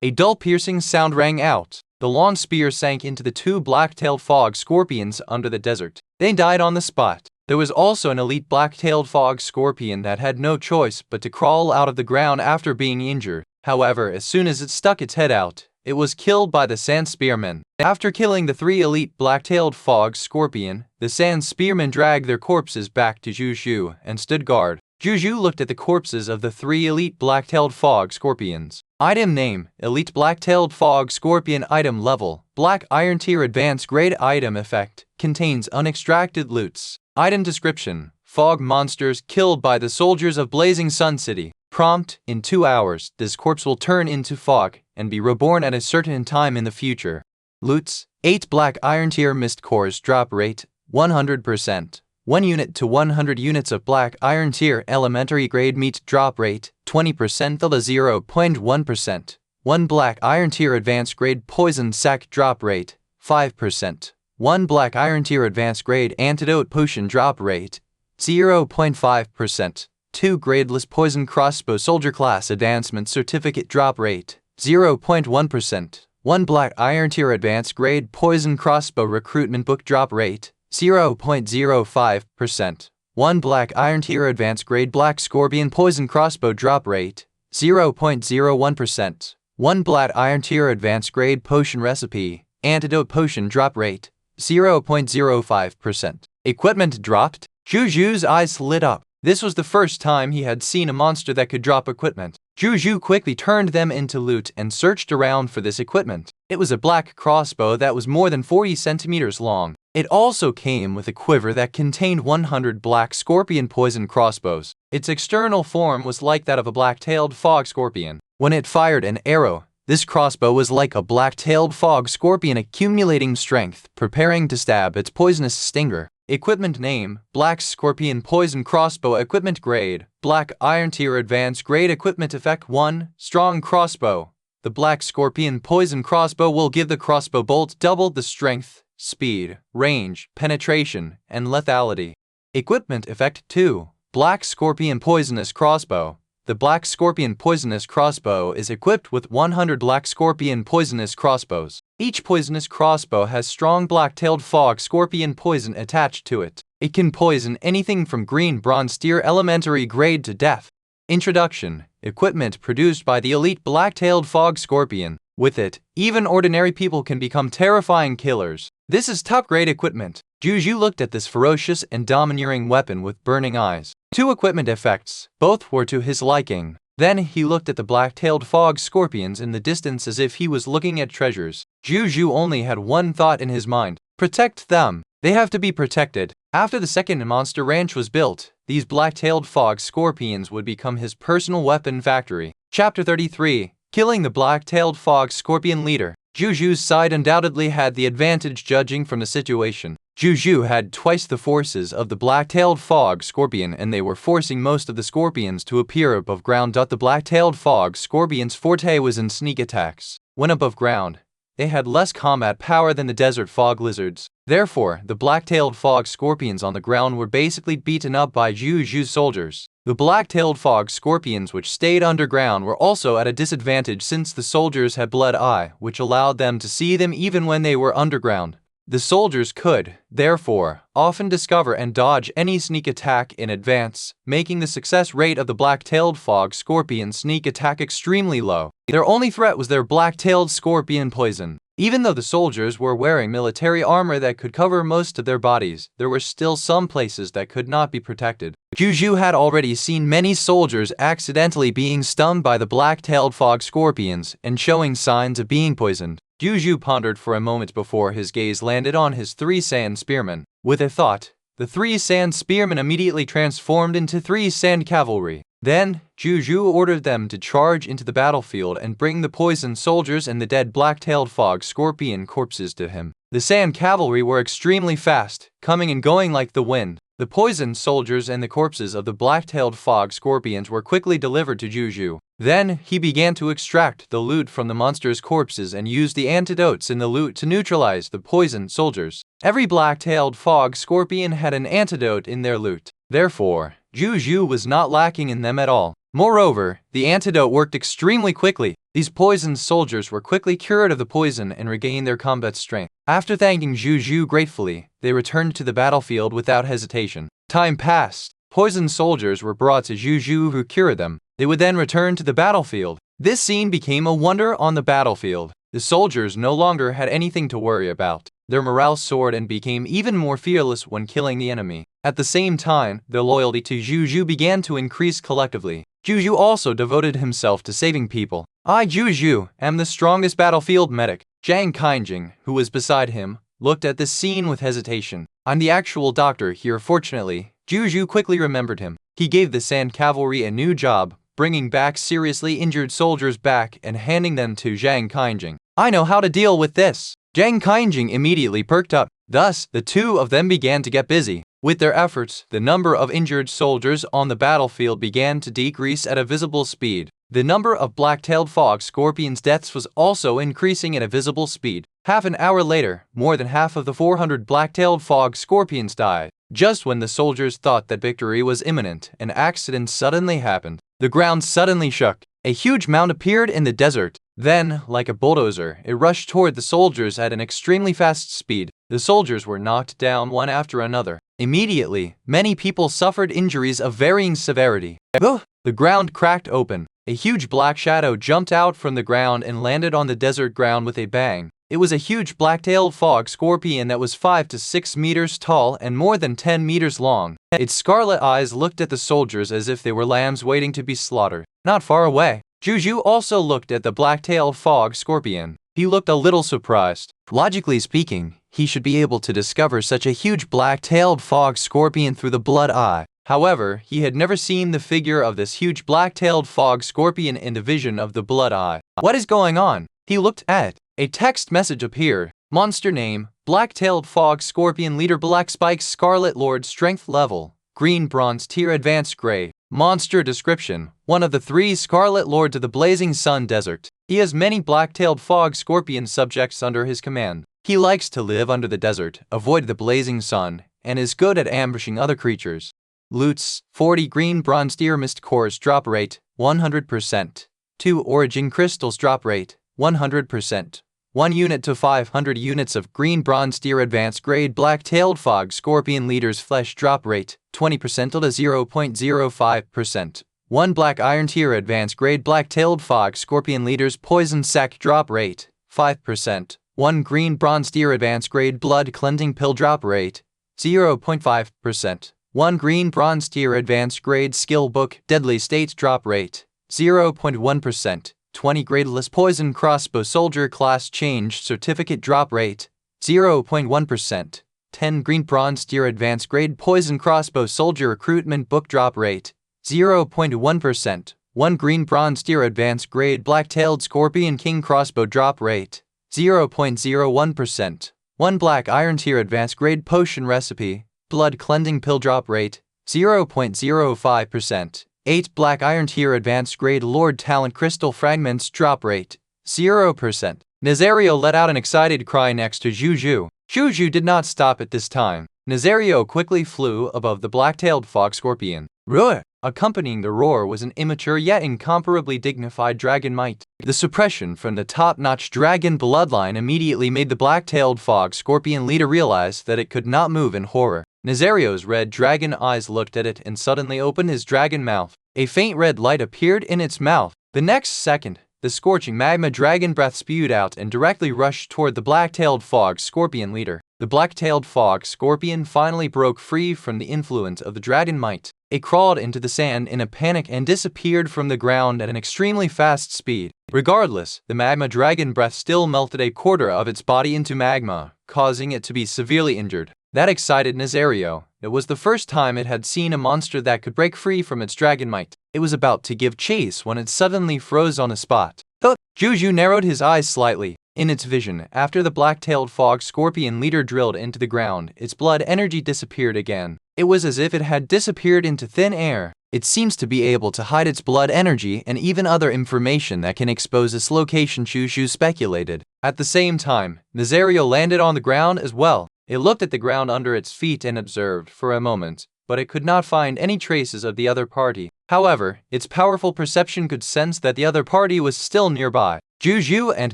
Speaker 1: A dull piercing sound rang out. The long spear sank into the 2 black-tailed fog scorpions under the desert. They died on the spot. There was also an elite black-tailed fog scorpion that had no choice but to crawl out of the ground after being injured. However, as soon as it stuck its head out, it was killed by the sand spearmen. After killing the 3 elite black-tailed fog scorpion, the sand spearmen dragged their corpses back to Zhou Zhou and stood guard. Zhou Zhou looked at the corpses of the 3 elite black-tailed fog scorpions. Item name: Elite Black-tailed Fog Scorpion. Item level: Black Iron Tier Advanced Grade. Item effect: contains unextracted loots. Item description: Fog monsters killed by the soldiers of Blazing Sun City. Prompt: in 2 hours, this corpse will turn into fog and be reborn at a certain time in the future. Loots: 8 Black Iron Tier Mist Cores. Drop rate: 100%. 1 unit to 100 units of Black Iron Tier Elementary Grade Meat. Drop rate: 20% to 0.1%. 1 Black Iron Tier Advanced Grade Poison Sac. Drop rate: 5%. 1 Black Iron Tier Advanced Grade Antidote Potion. Drop rate: 0.5%. 2 Gradeless Poison Crossbow Soldier Class Advancement Certificate. Drop rate: 0.1%. 1 Black Iron Tier Advanced Grade Poison Crossbow Recruitment Book. Drop rate: 0.05%. 1 Black Iron Tier Advanced Grade Black Scorpion Poison Crossbow. Drop rate: 0.01%. 1 Black Iron Tier Advanced Grade Potion Recipe Antidote Potion. Drop rate: 0.05%. Equipment dropped. Zhou Zhou's eyes lit up. This was the first time he had seen a monster that could drop equipment. Zhou Zhou quickly turned them into loot and searched around for this equipment. It was a black crossbow that was more than 40 centimeters long. It also came with a quiver that contained 100 black scorpion poison crossbows. Its external form was like that of a black-tailed fog scorpion. When it fired an arrow, this crossbow was like a black-tailed fog scorpion accumulating strength, preparing to stab its poisonous stinger. Equipment name: Black Scorpion Poison Crossbow. Equipment grade: Black Iron Tier Advanced Grade. Equipment effect: 1. Strong Crossbow. The Black Scorpion Poison Crossbow will give the crossbow bolt double the strength, speed, range, penetration, and lethality. Equipment effect: 2. Black Scorpion Poisonous Crossbow. The Black Scorpion Poisonous Crossbow is equipped with 100 Black Scorpion Poisonous Crossbows. Each poisonous crossbow has strong black-tailed fog scorpion poison attached to it. It can poison anything from green bronze deer elementary grade to death. Introduction: equipment produced by the elite black-tailed fog scorpion. With it, even ordinary people can become terrifying killers. This is top-grade equipment. Zhou Zhou looked at this ferocious and domineering weapon with burning eyes. 2 equipment effects, both were to his liking. Then he looked at the black-tailed fog scorpions in the distance as if he was looking at treasures. Zhou Zhou only had one thought in his mind: protect them. They have to be protected. After the second monster ranch was built, these black-tailed fog scorpions would become his personal weapon factory. Chapter 33: Killing the black-tailed fog scorpion leader. Zhou Zhou's side undoubtedly had the advantage judging from the situation. Zhou Zhou had twice the forces of the black-tailed fog scorpion, and they were forcing most of the scorpions to appear above ground. The black-tailed fog scorpion's forte was in sneak attacks. When above ground, they had less combat power than the desert fog lizards. Therefore, the black-tailed fog scorpions on the ground were basically beaten up by Zhou Zhou's soldiers. The black-tailed fog scorpions which stayed underground were also at a disadvantage since the soldiers had blood eye, which allowed them to see them even when they were underground. The soldiers could, therefore, often discover and dodge any sneak attack in advance, making the success rate of the black-tailed fog scorpion sneak attack extremely low. Their only threat was their black-tailed scorpion poison. Even though the soldiers were wearing military armor that could cover most of their bodies, there were still some places that could not be protected. Zhou Zhou had already seen many soldiers accidentally being stung by the black-tailed fog scorpions and showing signs of being poisoned. Zhou Zhou pondered for a moment before his gaze landed on his 3 sand spearmen. With a thought, the 3 sand spearmen immediately transformed into 3 sand cavalry. Then, Zhou Zhou ordered them to charge into the battlefield and bring the poisoned soldiers and the dead black-tailed fog scorpion corpses to him. The sand cavalry were extremely fast, coming and going like the wind. The poisoned soldiers and the corpses of the black-tailed fog scorpions were quickly delivered to Zhou Zhou. Then, he began to extract the loot from the monsters' corpses and use the antidotes in the loot to neutralize the poisoned soldiers. Every black-tailed fog scorpion had an antidote in their loot. Therefore, Zhou Zhou was not lacking in them at all. Moreover, the antidote worked extremely quickly. These poisoned soldiers were quickly cured of the poison and regained their combat strength. After thanking Zhou Zhou gratefully, they returned to the battlefield without hesitation. Time passed. Poisoned soldiers were brought to Zhou Zhou, who cured them. They would then return to the battlefield. This scene became a wonder on the battlefield. The soldiers no longer had anything to worry about. Their morale soared and became even more fearless when killing the enemy. At the same time, their loyalty to Zhou Zhou began to increase collectively. Zhou Zhou also devoted himself to saving people. I, Zhou Zhou, am the strongest battlefield medic. Zhang Qingjing, who was beside him, looked at this scene with hesitation. I'm the actual doctor here. Fortunately, Zhou Zhou quickly remembered him. He gave the sand cavalry a new job, bringing back seriously injured soldiers back and handing them to Zhang Qingjing. I know how to deal with this. Zhang Qingjing immediately perked up. Thus, the two of them began to get busy. With their efforts, the number of injured soldiers on the battlefield began to decrease at a visible speed. The number of black-tailed fog scorpions' deaths was also increasing at a visible speed. Half an hour later, more than half of the 400 black-tailed fog scorpions died. Just when the soldiers thought that victory was imminent, an accident suddenly happened. The ground suddenly shook. A huge mound appeared in the desert. Then, like a bulldozer, it rushed toward the soldiers at an extremely fast speed. The soldiers were knocked down one after another. Immediately, many people suffered injuries of varying severity. The ground cracked open. A huge black shadow jumped out from the ground and landed on the desert ground with a bang. It was a huge black-tailed fog scorpion that was 5 to 6 meters tall and more than 10 meters long. Its scarlet eyes looked at the soldiers as if they were lambs waiting to be slaughtered. Not far away, Zhou Zhou also looked at the black-tailed fog scorpion. He looked a little surprised. Logically speaking, he should be able to discover such a huge black-tailed fog scorpion through the blood eye. However, he had never seen the figure of this huge black-tailed fog scorpion in the vision of the blood eye. What is going on? He looked at it. A text message appeared. Monster name, black-tailed fog scorpion leader, black spikes, scarlet lord, strength level, green bronze tier, advanced grade. Monster description, one of the 3 scarlet lords of the blazing sun desert. He has many black-tailed fog scorpion subjects under his command. He likes to live under the desert, avoid the blazing sun, and is good at ambushing other creatures. Loots, 40 green bronze deer mist cores, drop rate, 100%. 2 origin crystals, drop rate, 100%. 1 unit to 500 units of green bronze deer advanced grade black-tailed fog scorpion leader's flesh drop rate, 20% to 0.05%. 1 black iron tier advanced grade black-tailed fog scorpion leader's poison sac drop rate, 5%. 1 green bronze deer advanced grade blood cleansing pill drop rate, 0.5%. 1 green bronze deer advanced grade skill book deadly state drop rate, 0.1%. 20 gradeless poison crossbow soldier class change certificate drop rate, 0.1%. 10 green bronze deer advanced grade poison crossbow soldier recruitment book drop rate, 0.1%. 1 green bronze deer advanced grade black-tailed scorpion king crossbow drop rate, 0.01%. 1 black iron tier advanced grade potion recipe blood cleansing pill drop rate, 0.05%. 8 black iron tier advanced grade lord talent crystal fragments drop rate, 0%. Nazario let out an excited cry next to Zhou Zhou. Zhou Zhou did not stop at this time. Nazario quickly flew above the black-tailed fog scorpion. Roar! Accompanying the roar was an immature yet incomparably dignified dragon might. The suppression from the top-notch dragon bloodline immediately made the black-tailed fog scorpion leader realize that it could not move in horror. Nazario's red dragon eyes looked at it and suddenly opened his dragon mouth. A faint red light appeared in its mouth. The next second, the scorching magma dragon breath spewed out and directly rushed toward the black-tailed fog scorpion leader. The black-tailed fog scorpion finally broke free from the influence of the dragon might. It crawled into the sand in a panic and disappeared from the ground at an extremely fast speed. Regardless, the magma dragon breath still melted a quarter of its body into magma, causing it to be severely injured. That excited Nazario. It was the first time it had seen a monster that could break free from its dragon might. It was about to give chase when it suddenly froze on the spot. Zhou Zhou narrowed his eyes slightly. In its vision, after the black-tailed fog scorpion leader drilled into the ground, its blood energy disappeared again. It was as if it had disappeared into thin air. It seems to be able to hide its blood energy and even other information that can expose its location, Zhou Zhou speculated. At the same time, Nazario landed on the ground as well. It looked at the ground under its feet and observed for a moment, but it could not find any traces of the other party. However, its powerful perception could sense that the other party was still nearby. Zhou Zhou and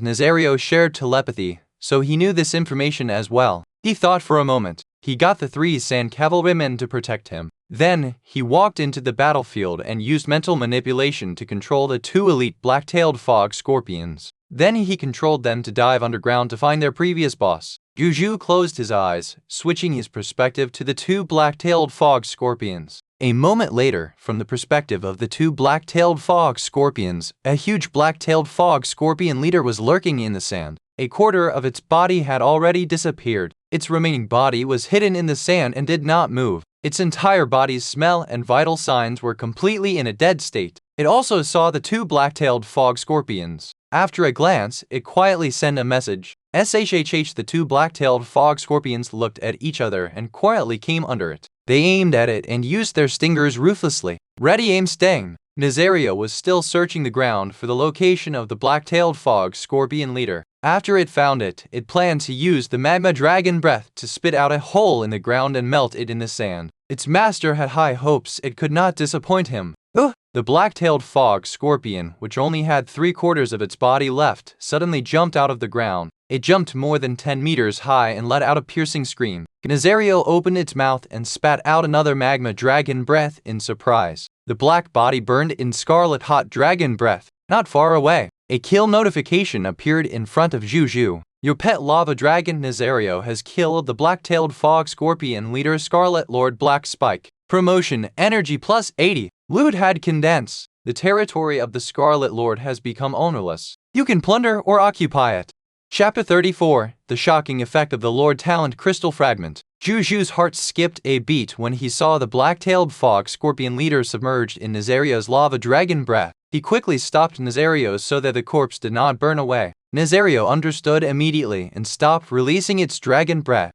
Speaker 1: Nazario shared telepathy, so he knew this information as well. He thought for a moment. He got the 3 sand cavalrymen to protect him. Then, he walked into the battlefield and used mental manipulation to control the 2 elite black-tailed fog scorpions. Then he controlled them to dive underground to find their previous boss. Zhou Zhou closed his eyes, switching his perspective to the 2 black-tailed fog scorpions. A moment later, from the perspective of the 2 black-tailed fog scorpions, a huge black-tailed fog scorpion leader was lurking in the sand. A quarter of its body had already disappeared. Its remaining body was hidden in the sand and did not move. Its entire body's smell and vital signs were completely in a dead state. It also saw the 2 black-tailed fog scorpions. After a glance, it quietly sent a message. SHHH. The 2 black-tailed fog scorpions looked at each other and quietly came under it. They aimed at it and used their stingers ruthlessly. Ready, aim, sting. Nazario was still searching the ground for the location of the black-tailed fog scorpion leader. After it found it, it planned to use the magma dragon breath to spit out a hole in the ground and melt it in the sand. Its master had high hopes it could not disappoint him. The black-tailed fog scorpion, which only had 3/4 of its body left, suddenly jumped out of the ground. It jumped more than 10 meters high and let out a piercing scream. Nazario opened its mouth and spat out another magma dragon breath in surprise. The black body burned in scarlet hot dragon breath. Not far away, a kill notification appeared in front of Zhou Zhou. Your pet lava dragon Nazario has killed the black-tailed fog scorpion leader Scarlet Lord Black Spike. Promotion, energy plus 80. Loot had condensed. The territory of the Scarlet Lord has become ownerless. You can plunder or occupy it. Chapter 34. The shocking effect of the Lord Talent Crystal Fragment. Zhou Zhou's heart skipped a beat when he saw the black-tailed fog scorpion leader submerged in Nazario's lava dragon breath. He quickly stopped Nazario so that the corpse did not burn away. Nazario understood immediately and stopped releasing its dragon breath.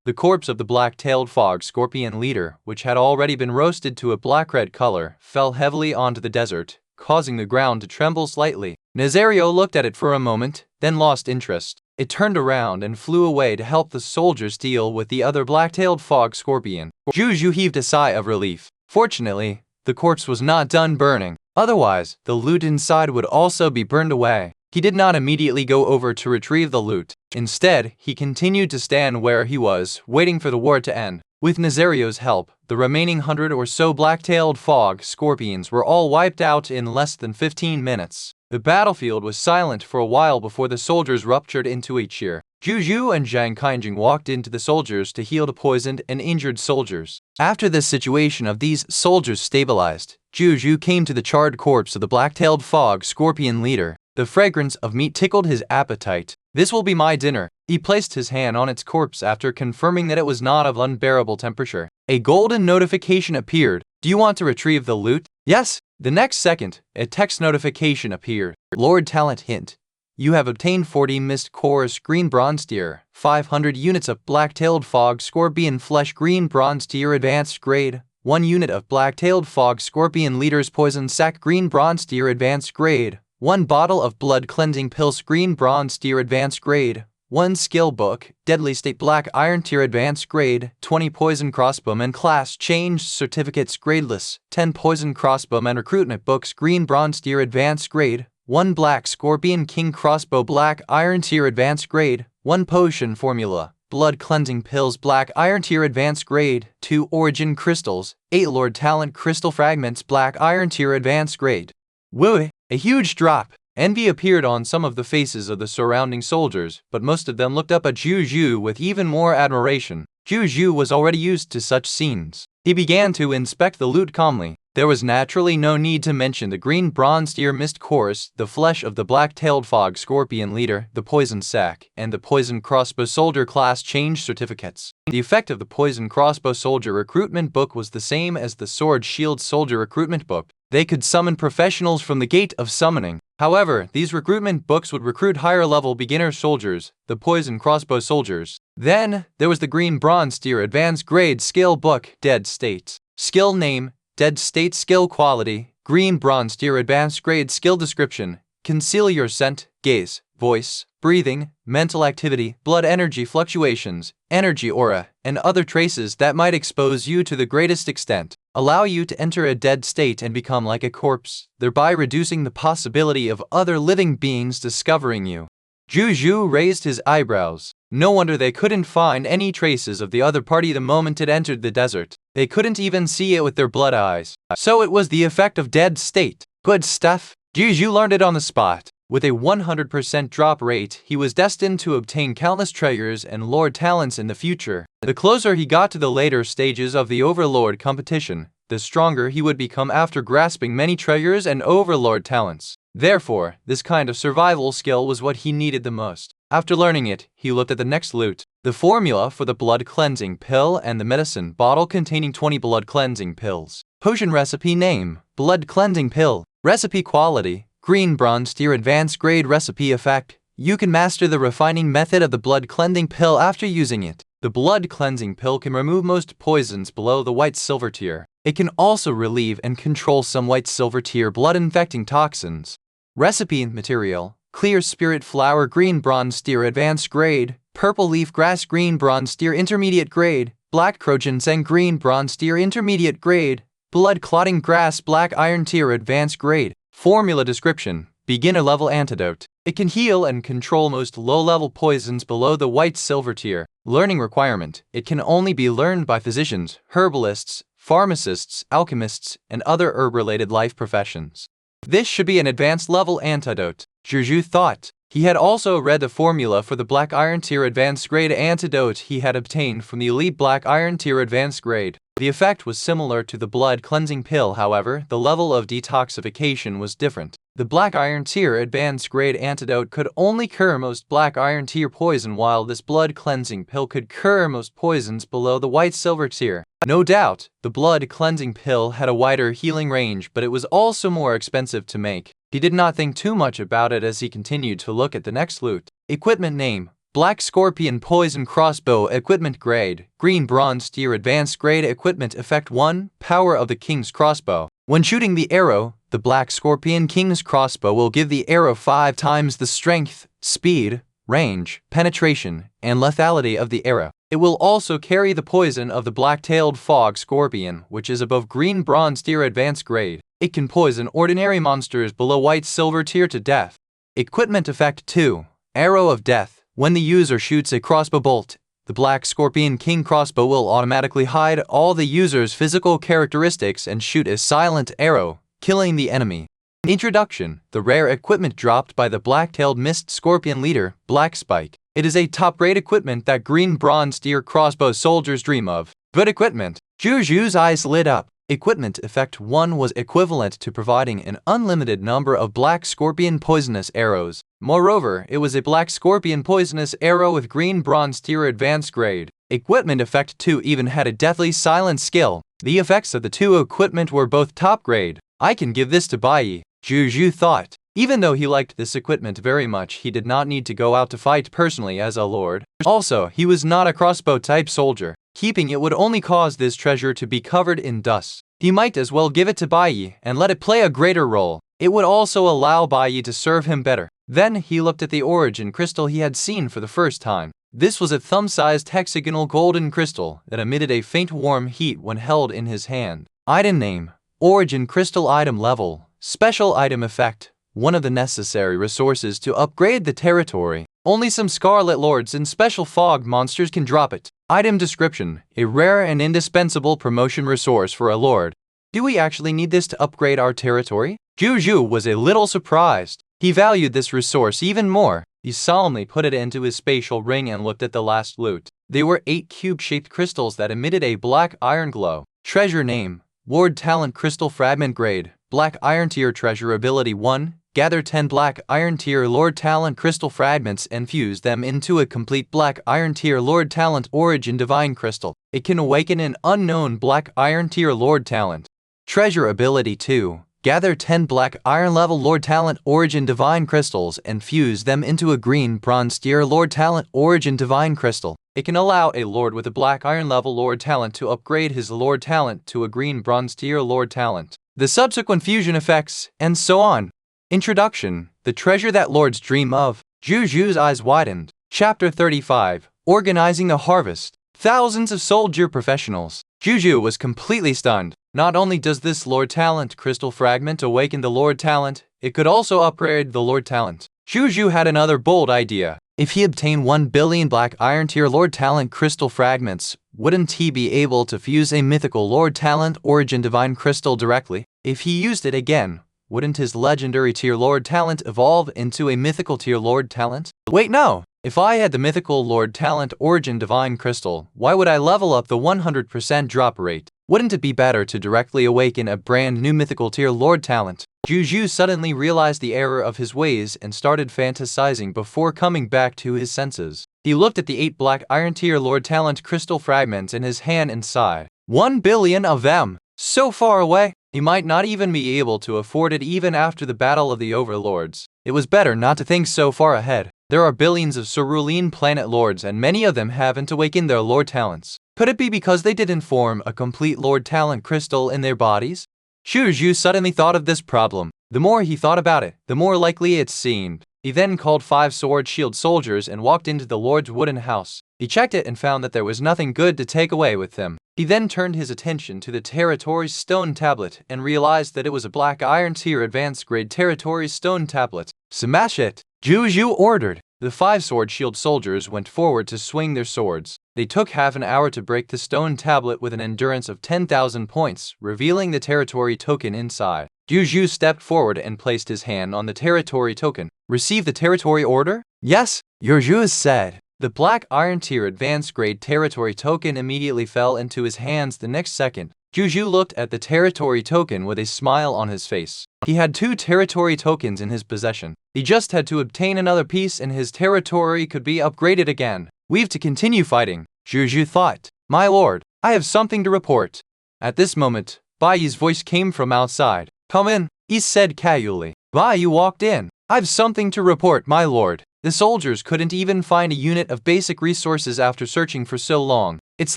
Speaker 1: The corpse of the black-tailed fog scorpion leader, which had already been roasted to a black-red color, fell heavily onto the desert, causing the ground to tremble slightly. Nazario looked at it for a moment, then lost interest. It turned around and flew away to help the soldiers deal with the other black-tailed fog scorpion. Zhou Zhou heaved a sigh of relief. Fortunately, the corpse was not done burning. Otherwise, the loot inside would also be burned away. He did not immediately go over to retrieve the loot. Instead, he continued to stand where he was, waiting for the war to end. With Nazario's help, the remaining 100 or so black-tailed fog scorpions were all wiped out in less than 15 minutes. The battlefield was silent for a while before the soldiers ruptured into a cheer. Zhou Zhou and Zhang Qingjing walked into the soldiers to heal the poisoned and injured soldiers. After the situation of these soldiers stabilized, Zhou Zhou came to the charred corpse of the black-tailed fog scorpion leader. The fragrance of meat tickled his appetite. "This will be my dinner." He placed his hand on its corpse after confirming that it was not of unbearable temperature. A golden notification appeared. "Do you want to retrieve the loot?" "Yes." The next second, a text notification appeared. "Lord Talent hint. You have obtained 40 mist chorus green bronze deer, 500 units of black-tailed fog scorpion flesh green bronze deer advanced grade, 1 unit of black-tailed fog scorpion leader's poison sac green bronze deer advanced grade, 1 bottle of blood cleansing pills green bronze deer advanced grade, 1 skill book, deadly state black iron tier advanced grade, 20 poison crossbowmen class changed certificates gradeless, 10 poison crossbowmen recruitment books green bronze deer advanced grade, 1 black scorpion king crossbow black iron tier advanced grade, 1 potion formula, blood cleansing pills black iron tier advanced grade, 2 origin crystals, 8 lord talent crystal fragments black iron tier advanced grade. Woo! A huge drop. Envy appeared on some of the faces of the surrounding soldiers, but most of them looked up at Zhou Zhou with even more admiration. Zhou Zhou was already used to such scenes. He began to inspect the loot calmly. There was naturally no need to mention the green bronze deer mist chorus, the flesh of the black-tailed fog scorpion leader, the poison sac, and the poison crossbow soldier class change certificates. The effect of the poison crossbow soldier recruitment book was the same as the sword shield soldier recruitment book. They could summon professionals from the gate of summoning. However, these recruitment books would recruit higher-level beginner soldiers, the poison crossbow soldiers. Then, there was the green bronze deer advanced grade skill book, dead states. Skill name, dead state skill quality, green bronze deer advanced grade skill description, conceal your scent, gaze, voice, breathing, mental activity, blood energy fluctuations, energy aura, and other traces that might expose you to the greatest extent. Allow you to enter a dead state and become like a corpse, thereby reducing the possibility of other living beings discovering you. Zhou Zhou raised his eyebrows. No wonder they couldn't find any traces of the other party the moment it entered the desert. They couldn't even see it with their blood eyes. So it was the effect of dead state. Good stuff. Zhou Zhou learned it on the spot. With a 100% drop rate, he was destined to obtain countless treasures and lord talents in the future. The closer he got to the later stages of the overlord competition, the stronger he would become after grasping many treasures and overlord talents. Therefore, this kind of survival skill was what he needed the most. After learning it, he looked at the next loot. The formula for the blood cleansing pill and the medicine bottle containing 20 blood cleansing pills. Potion recipe name, blood cleansing pill. Recipe quality, green bronze tier advanced grade recipe effect. You can master the refining method of the blood cleansing pill after using it. The blood cleansing pill can remove most poisons below the white silver tier. It can also relieve and control some white silver tier blood infecting toxins. Recipe material, clear spirit flower green bronze tier advanced grade, purple leaf grass green bronze tier intermediate grade, black crow ginseng green bronze tier intermediate grade, blood clotting grass black iron tier advanced grade. Formula description, beginner level antidote. It can heal and control most low-level poisons below the white silver tier. Learning requirement, it can only be learned by physicians, herbalists, pharmacists, alchemists, and other herb-related life professions. This should be an advanced level antidote, Zhou Zhou thought. He had also read the formula for the Black Iron Tier Advanced Grade antidote he had obtained from the Elite Black Iron Tier Advanced Grade. The effect was similar to the blood cleansing pill, however, the level of detoxification was different. The Black Iron Tier Advanced Grade antidote could only cure most Black Iron Tier poison, while this blood cleansing pill could cure most poisons below the White Silver Tier. No doubt, the blood cleansing pill had a wider healing range, but it was also more expensive to make. He did not think too much about it as he continued to look at the next loot. Equipment name, Black Scorpion Poison Crossbow Equipment Grade, Green Bronze Tier Advanced Grade Equipment Effect 1, Power of the King's Crossbow. When shooting the arrow, the Black Scorpion King's Crossbow will give the arrow 5 times the strength, speed, range, penetration, and lethality of the arrow. It will also carry the poison of the black-tailed fog scorpion, which is above green bronze tier advanced grade. It can poison ordinary monsters below white silver tier to death. Equipment Effect 2. Arrow of Death. When the user shoots a crossbow bolt, the Black Scorpion King crossbow will automatically hide all the user's physical characteristics and shoot a silent arrow, killing the enemy. Introduction. The rare equipment dropped by the black-tailed mist scorpion leader, Black Spike. It is a top-grade equipment that green bronze deer crossbow soldiers dream of. Good equipment. Zhou Zhou's eyes lit up. Equipment Effect 1 was equivalent to providing an unlimited number of Black Scorpion poisonous arrows. Moreover, it was a Black Scorpion poisonous arrow with green bronze tier advanced grade. Equipment Effect 2 even had a deathly silent skill. The effects of the two equipment were both top grade. I can give this to Bai, Zhou Zhou thought. Even though he liked this equipment very much, he did not need to go out to fight personally as a lord. Also, he was not a crossbow-type soldier. Keeping it would only cause this treasure to be covered in dust. He might as well give it to Bai and let it play a greater role. It would also allow Bai to serve him better. Then he looked at the origin crystal he had seen for the first time. This was a thumb-sized hexagonal golden crystal that emitted a faint warm heat when held in his hand. Item Name. Origin Crystal Item Level. Special Item Effect. One of the necessary resources to upgrade the territory. Only some Scarlet Lords and special fog monsters can drop it. Item Description. A rare and indispensable promotion resource for a lord. Do we actually need this to upgrade our territory? Zhou Zhou was a little surprised. He valued this resource even more. He solemnly put it into his spatial ring and looked at the last loot. They were 8 cube-shaped crystals that emitted a black iron glow. Treasure Name. Lord Talent Crystal Fragment Grade. Black Iron Tier Treasure Ability 1. Gather 10 Black Iron Tier Lord Talent Crystal Fragments and fuse them into a complete Black Iron Tier Lord Talent Origin Divine Crystal. It can awaken an unknown Black Iron Tier Lord Talent. Treasure Ability 2. Gather 10 Black Iron Level Lord Talent Origin Divine Crystals and fuse them into a green Bronze Tier Lord Talent Origin Divine Crystal. It can allow a lord with a Black Iron Level Lord Talent to upgrade his Lord Talent to a green Bronze Tier Lord Talent. The subsequent fusion effects, and so on. Introduction. The treasure that lords dream of. Zhou Zhou's eyes widened. Chapter 35. Organizing the Harvest. Thousands of soldier professionals. Zhou Zhou was completely stunned. Not only does this Lord Talent crystal fragment awaken the Lord Talent, it could also upgrade the Lord Talent. Zhou Zhou had another bold idea. If he obtained 1 billion Black Iron Tier Lord Talent crystal fragments, wouldn't he be able to fuse a mythical Lord Talent Origin Divine Crystal directly? If he used it again, wouldn't his legendary tier Lord Talent evolve into a mythical tier Lord Talent? Wait, no! If I had the mythical Lord Talent Origin Divine Crystal, why would I level up the 100% drop rate? Wouldn't it be better to directly awaken a brand new mythical tier Lord Talent? Zhou Zhou suddenly realized the error of his ways and started fantasizing before coming back to his senses. He looked at the 8 Black Iron Tier Lord Talent crystal fragments in his hand and sighed. 1 billion of them! So far away! He might not even be able to afford it even after the Battle of the Overlords. It was better not to think so far ahead. There are billions of cerulean planet lords and many of them haven't awakened their Lord Talents. Could it be because they didn't form a complete Lord Talent crystal in their bodies? Zhou Zhou suddenly thought of this problem. The more he thought about it, the more likely it seemed. He then called 5 sword shield soldiers and walked into the Lord's wooden house. He checked it and found that there was nothing good to take away with him. He then turned his attention to the territory's stone tablet and realized that it was a Black Iron Tier Advanced Grade territory's stone tablet. Smash it! Zhou Zhou ordered. The 5 sword shield soldiers went forward to swing their swords. They took half an hour to break the stone tablet with an endurance of 10,000 points, revealing the territory token inside. Zhou Zhou stepped forward and placed his hand on the territory token. Receive the territory order? Yes, Zhou Zhou said. The Black Iron Tier Advanced Grade territory token immediately fell into his hands the next second. Zhou Zhou looked at the territory token with a smile on his face. He had 2 territory tokens in his possession. He just had to obtain another piece and his territory could be upgraded again. We've to continue fighting, Zhou Zhou thought. My lord, I have something to report. At this moment, Bai's voice came from outside. Come in, he said casually. Bai walked in. I've something to report, my lord. The soldiers couldn't even find a unit of basic resources after searching for so long. It's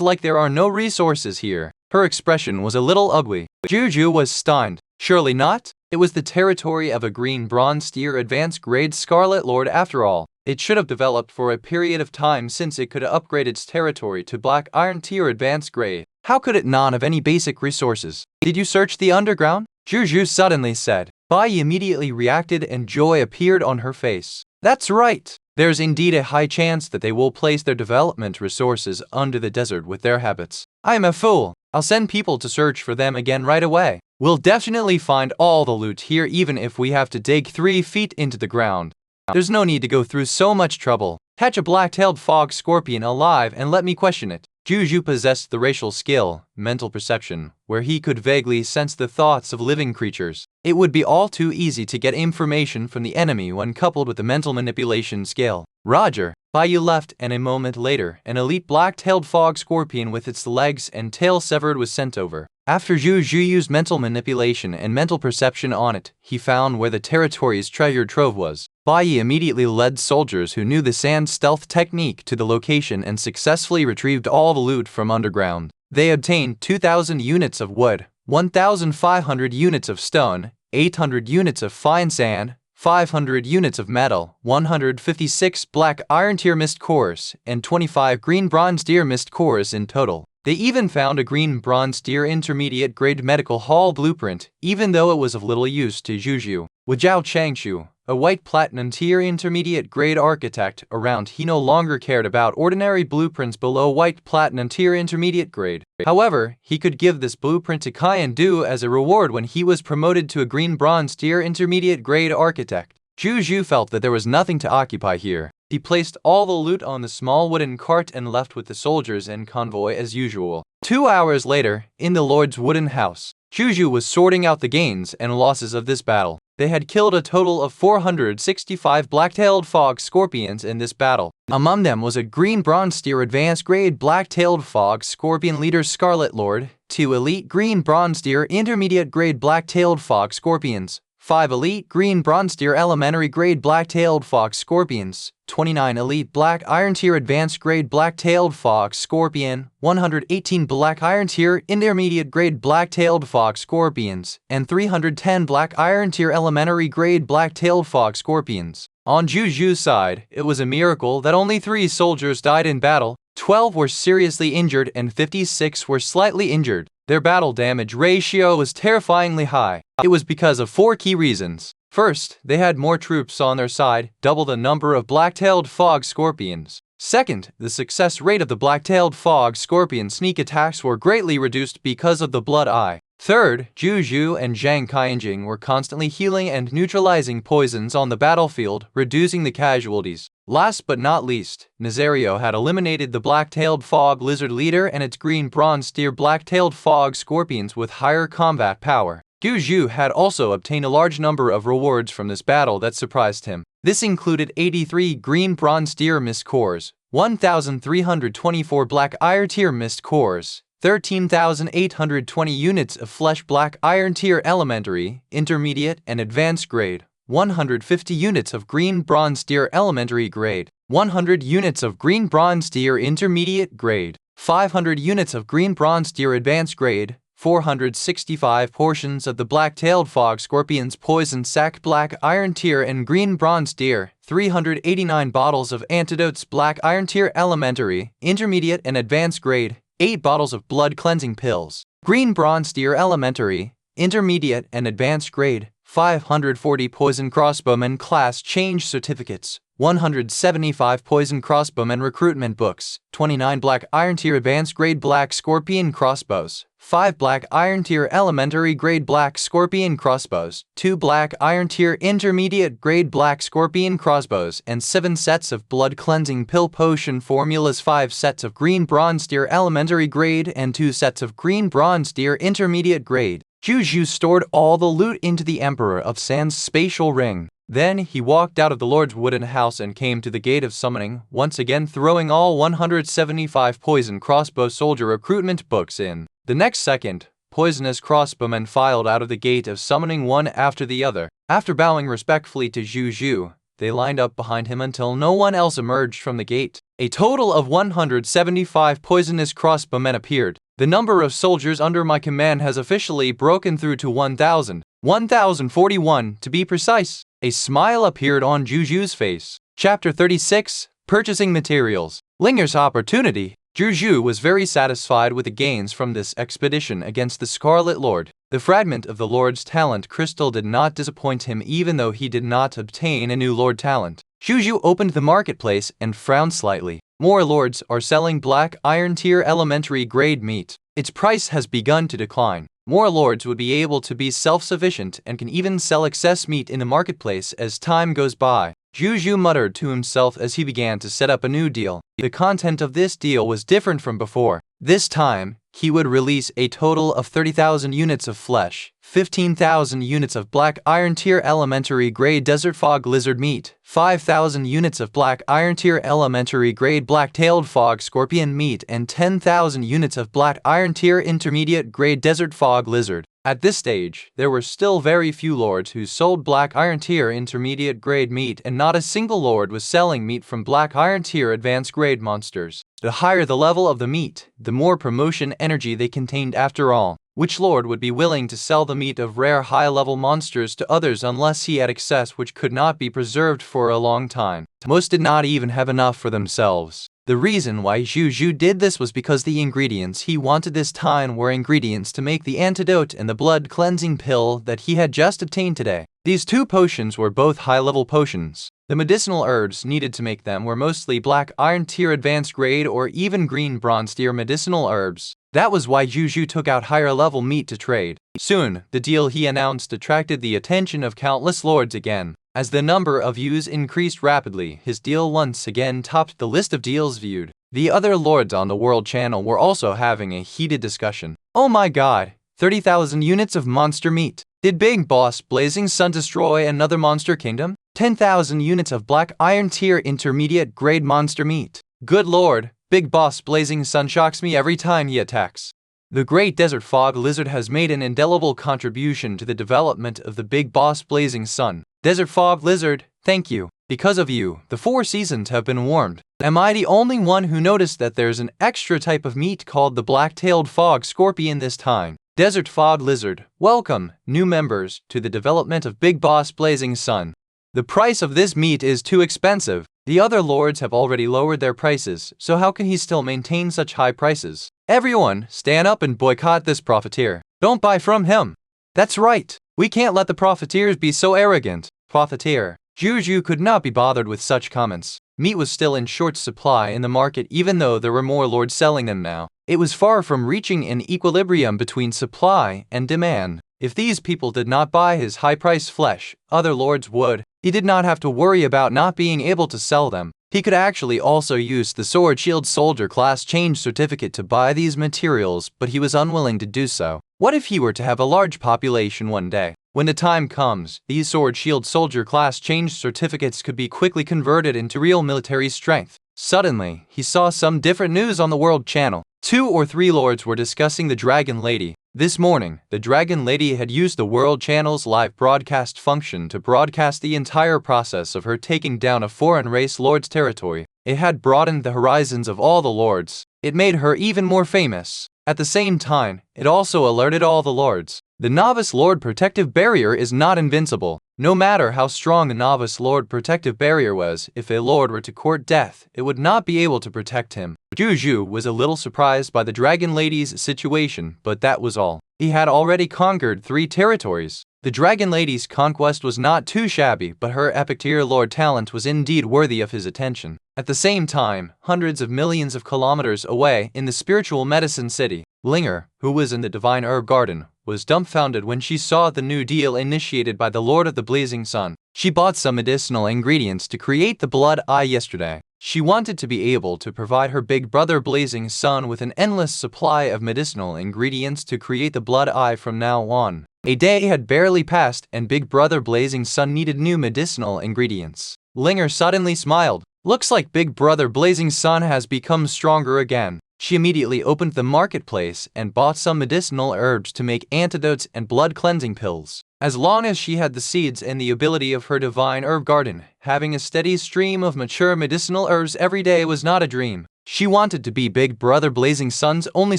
Speaker 1: like there are no resources here. Her expression was a little ugly. Zhou Zhou was stunned. Surely not? It was the territory of a green Bronze Tier Advanced Grade Scarlet Lord after all. It should have developed for a period of time since it could upgrade its territory to Black Iron Tier Advanced Grade. How could it not have any basic resources? Did you search the underground? Zhou Zhou suddenly said. Bai immediately reacted and joy appeared on her face. That's right. There's indeed a high chance that they will place their development resources under the desert with their habits. I am a fool. I'll send people to search for them again right away. We'll definitely find all the loot here even if we have to dig 3 feet into the ground. There's no need to go through so much trouble. Catch a black-tailed fog scorpion alive and let me question it. Zhou Zhou possessed the racial skill, mental perception, where he could vaguely sense the thoughts of living creatures. It would be all too easy to get information from the enemy when coupled with the mental manipulation skill. Roger. Bai Yu left and a moment later, an elite black-tailed fog scorpion with its legs and tail severed was sent over. After Zhou Zhou used mental manipulation and mental perception on it, he found where the territory's treasure trove was. Bai Yi immediately led soldiers who knew the sand stealth technique to the location and successfully retrieved all the loot from underground. They obtained 2,000 units of wood, 1,500 units of stone, 800 units of fine sand, 500 units of metal, 156 black iron tier mist cores, and 25 green bronze deer mist cores in total. They even found a green bronze deer intermediate grade medical hall blueprint, even though it was of little use to Zhou Zhou. With Zhao Changshu, a white platinum tier intermediate grade architect around, he no longer cared about ordinary blueprints below white platinum tier intermediate grade. However, he could give this blueprint to Kai and Du as a reward when he was promoted to a green bronze tier intermediate grade architect. Zhou Zhou felt that there was nothing to occupy here. He placed all the loot on the small wooden cart and left with the soldiers and convoy as usual. 2 hours later, in the Lord's wooden house, Zhou Zhou was sorting out the gains and losses of this battle. They had killed a total of 465 black-tailed fog scorpions in this battle. Among them was a green bronze tier advanced grade black-tailed fog scorpion leader Scarlet Lord, 2 elite green bronze tier intermediate grade black-tailed fog scorpions, 5 elite green bronze tier elementary grade black-tailed fog scorpions, 29 elite black iron tier advanced grade black-tailed fog scorpion, 118 black iron tier intermediate grade black-tailed fog scorpions, and 310 black iron tier elementary grade black-tailed fog scorpions. On Zhou Zhou's side, it was a miracle that only 3 soldiers died in battle, 12 were seriously injured and 56 were slightly injured. Their battle damage ratio was terrifyingly high. It was because of 4 key reasons. First, they had more troops on their side, double the number of black-tailed fog scorpions. Second, the success rate of the black-tailed fog scorpion sneak attacks were greatly reduced because of the blood eye. Third, Zhou Zhou and Zhang Kaiyinjing were constantly healing and neutralizing poisons on the battlefield, reducing the casualties. Last but not least, Nazario had eliminated the black-tailed fog lizard leader and its green bronze deer black-tailed fog scorpions with higher combat power. Zhou Zhou had also obtained a large number of rewards from this battle that surprised him. This included 83 green bronze deer mist cores, 1,324 black iron tier mist cores, 13,820 units of flesh black iron tier elementary, intermediate, and advanced grade, 150 units of green bronze deer elementary grade, 100 units of green bronze deer intermediate grade, 500 units of green bronze deer advanced grade, 465 portions of the black-tailed fog scorpion's poison sac black iron tier and green bronze deer, 389 bottles of antidotes black iron tier elementary, intermediate, and advanced grade, 8 bottles of blood cleansing pills, green bronze deer elementary, intermediate, and advanced grade, 540 poison crossbowman class change certificates, 175 poison crossbowman recruitment books, 29 black iron tier advanced grade black scorpion crossbows, 5 black iron tier elementary grade black scorpion crossbows, 2 black iron tier intermediate grade black scorpion crossbows, and 7 sets of blood cleansing pill potion formulas, 5 sets of green bronze deer elementary grade, and 2 sets of green bronze deer intermediate grade. Zhou Zhou stored all the loot into the Emperor of Sand's spatial ring. Then he walked out of the Lord's wooden house and came to the gate of summoning, once again throwing all 175 poison crossbow soldier recruitment books in. The next second, poisonous crossbowmen filed out of the gate of summoning one after the other. After bowing respectfully to Zhou Zhou, they lined up behind him until no one else emerged from the gate. A total of 175 poisonous crossbowmen appeared. The number of soldiers under my command has officially broken through to 1,041 to be precise. A smile appeared on Zhou Zhou's face. Chapter 36, Purchasing Materials. Linger's opportunity. Zhou Zhou was very satisfied with the gains from this expedition against the Scarlet Lord. The fragment of the Lord's talent crystal did not disappoint him even though he did not obtain a new Lord talent. Zhou Zhou opened the marketplace and frowned slightly. More lords are selling black iron tier elementary grade meat. Its price has begun to decline. More lords would be able to be self-sufficient and can even sell excess meat in the marketplace as time goes by. Zhou Zhou muttered to himself as he began to set up a new deal. The content of this deal was different from before. This time, he would release a total of 30,000 units of flesh, 15,000 units of black iron tier elementary grade desert fog lizard meat, 5,000 units of black iron tier elementary grade black-tailed fog scorpion meat, and 10,000 units of black iron tier intermediate grade desert fog lizard. At this stage, there were still very few lords who sold black iron tier intermediate grade meat, and not a single lord was selling meat from black iron tier advanced grade monsters. The higher the level of the meat, the more promotion energy they contained after all. Which lord would be willing to sell the meat of rare high-level monsters to others unless he had excess which could not be preserved for a long time? Most did not even have enough for themselves. The reason why Zhou Zhou did this was because the ingredients he wanted this time were ingredients to make the antidote and the blood cleansing pill that he had just obtained today. These two potions were both high-level potions. The medicinal herbs needed to make them were mostly black iron tier advanced grade or even green bronze tier medicinal herbs. That was why Zhou Zhou took out higher level meat to trade. Soon, the deal he announced attracted the attention of countless lords again. As the number of views increased rapidly, his deal once again topped the list of deals viewed. The other lords on the World Channel were also having a heated discussion. Oh my god, 30,000 units of monster meat. Did Big Boss Blazing Sun destroy another monster kingdom? 10,000 units of black iron tier intermediate grade monster meat. Good lord, Big Boss Blazing Sun shocks me every time he attacks. The Great Desert Fog Lizard has made an indelible contribution to the development of the Big Boss Blazing Sun. Desert Fog Lizard, thank you. Because of you, the 4 seasons have been warmed. Am I the only one who noticed that there's an extra type of meat called the black-tailed fog scorpion this time? Desert Fog Lizard, welcome, new members, to the development of Big Boss Blazing Sun. The price of this meat is too expensive. The other lords have already lowered their prices, so how can he still maintain such high prices? Everyone, stand up and boycott this profiteer. Don't buy from him. That's right. We can't let the profiteers be so arrogant. Profiteer. Zhou Zhou could not be bothered with such comments. Meat was still in short supply in the market even though there were more lords selling them now. It was far from reaching an equilibrium between supply and demand. If these people did not buy his high-priced flesh, other lords would. He did not have to worry about not being able to sell them. He could actually also use the Sword Shield Soldier class change certificate to buy these materials, but he was unwilling to do so. What if he were to have a large population one day? When the time comes, these Sword Shield Soldier class change certificates could be quickly converted into real military strength. Suddenly, he saw some different news on the World Channel. 2 or 3 lords were discussing the Dragon Lady. This morning, the Dragon Lady had used the World Channel's live broadcast function to broadcast the entire process of her taking down a foreign race lord's territory. It had broadened the horizons of all the lords. It made her even more famous. At the same time, it also alerted all the lords. The Novice Lord Protective Barrier is not invincible. No matter how strong the Novice Lord Protective Barrier was, if a lord were to court death, it would not be able to protect him. Zhou Zhou was a little surprised by the Dragon Lady's situation, but that was all. He had already conquered 3 territories. The Dragon Lady's conquest was not too shabby, but her epic tier lord talent was indeed worthy of his attention. At the same time, hundreds of millions of kilometers away in the spiritual medicine city, Linger, who was in the Divine Herb Garden, was dumbfounded when she saw the new deal initiated by the Lord of the Blazing Sun. She bought some medicinal ingredients to create the Blood Eye yesterday. She wanted to be able to provide her big brother Blazing Sun with an endless supply of medicinal ingredients to create the Blood Eye from now on. A day had barely passed and Big Brother Blazing Sun needed new medicinal ingredients. Linger suddenly smiled. Looks like Big Brother Blazing Sun has become stronger again. She immediately opened the marketplace and bought some medicinal herbs to make antidotes and blood cleansing pills. As long as she had the seeds and the ability of her divine herb garden, having a steady stream of mature medicinal herbs every day was not a dream. She wanted to be Big Brother Blazing Sun's only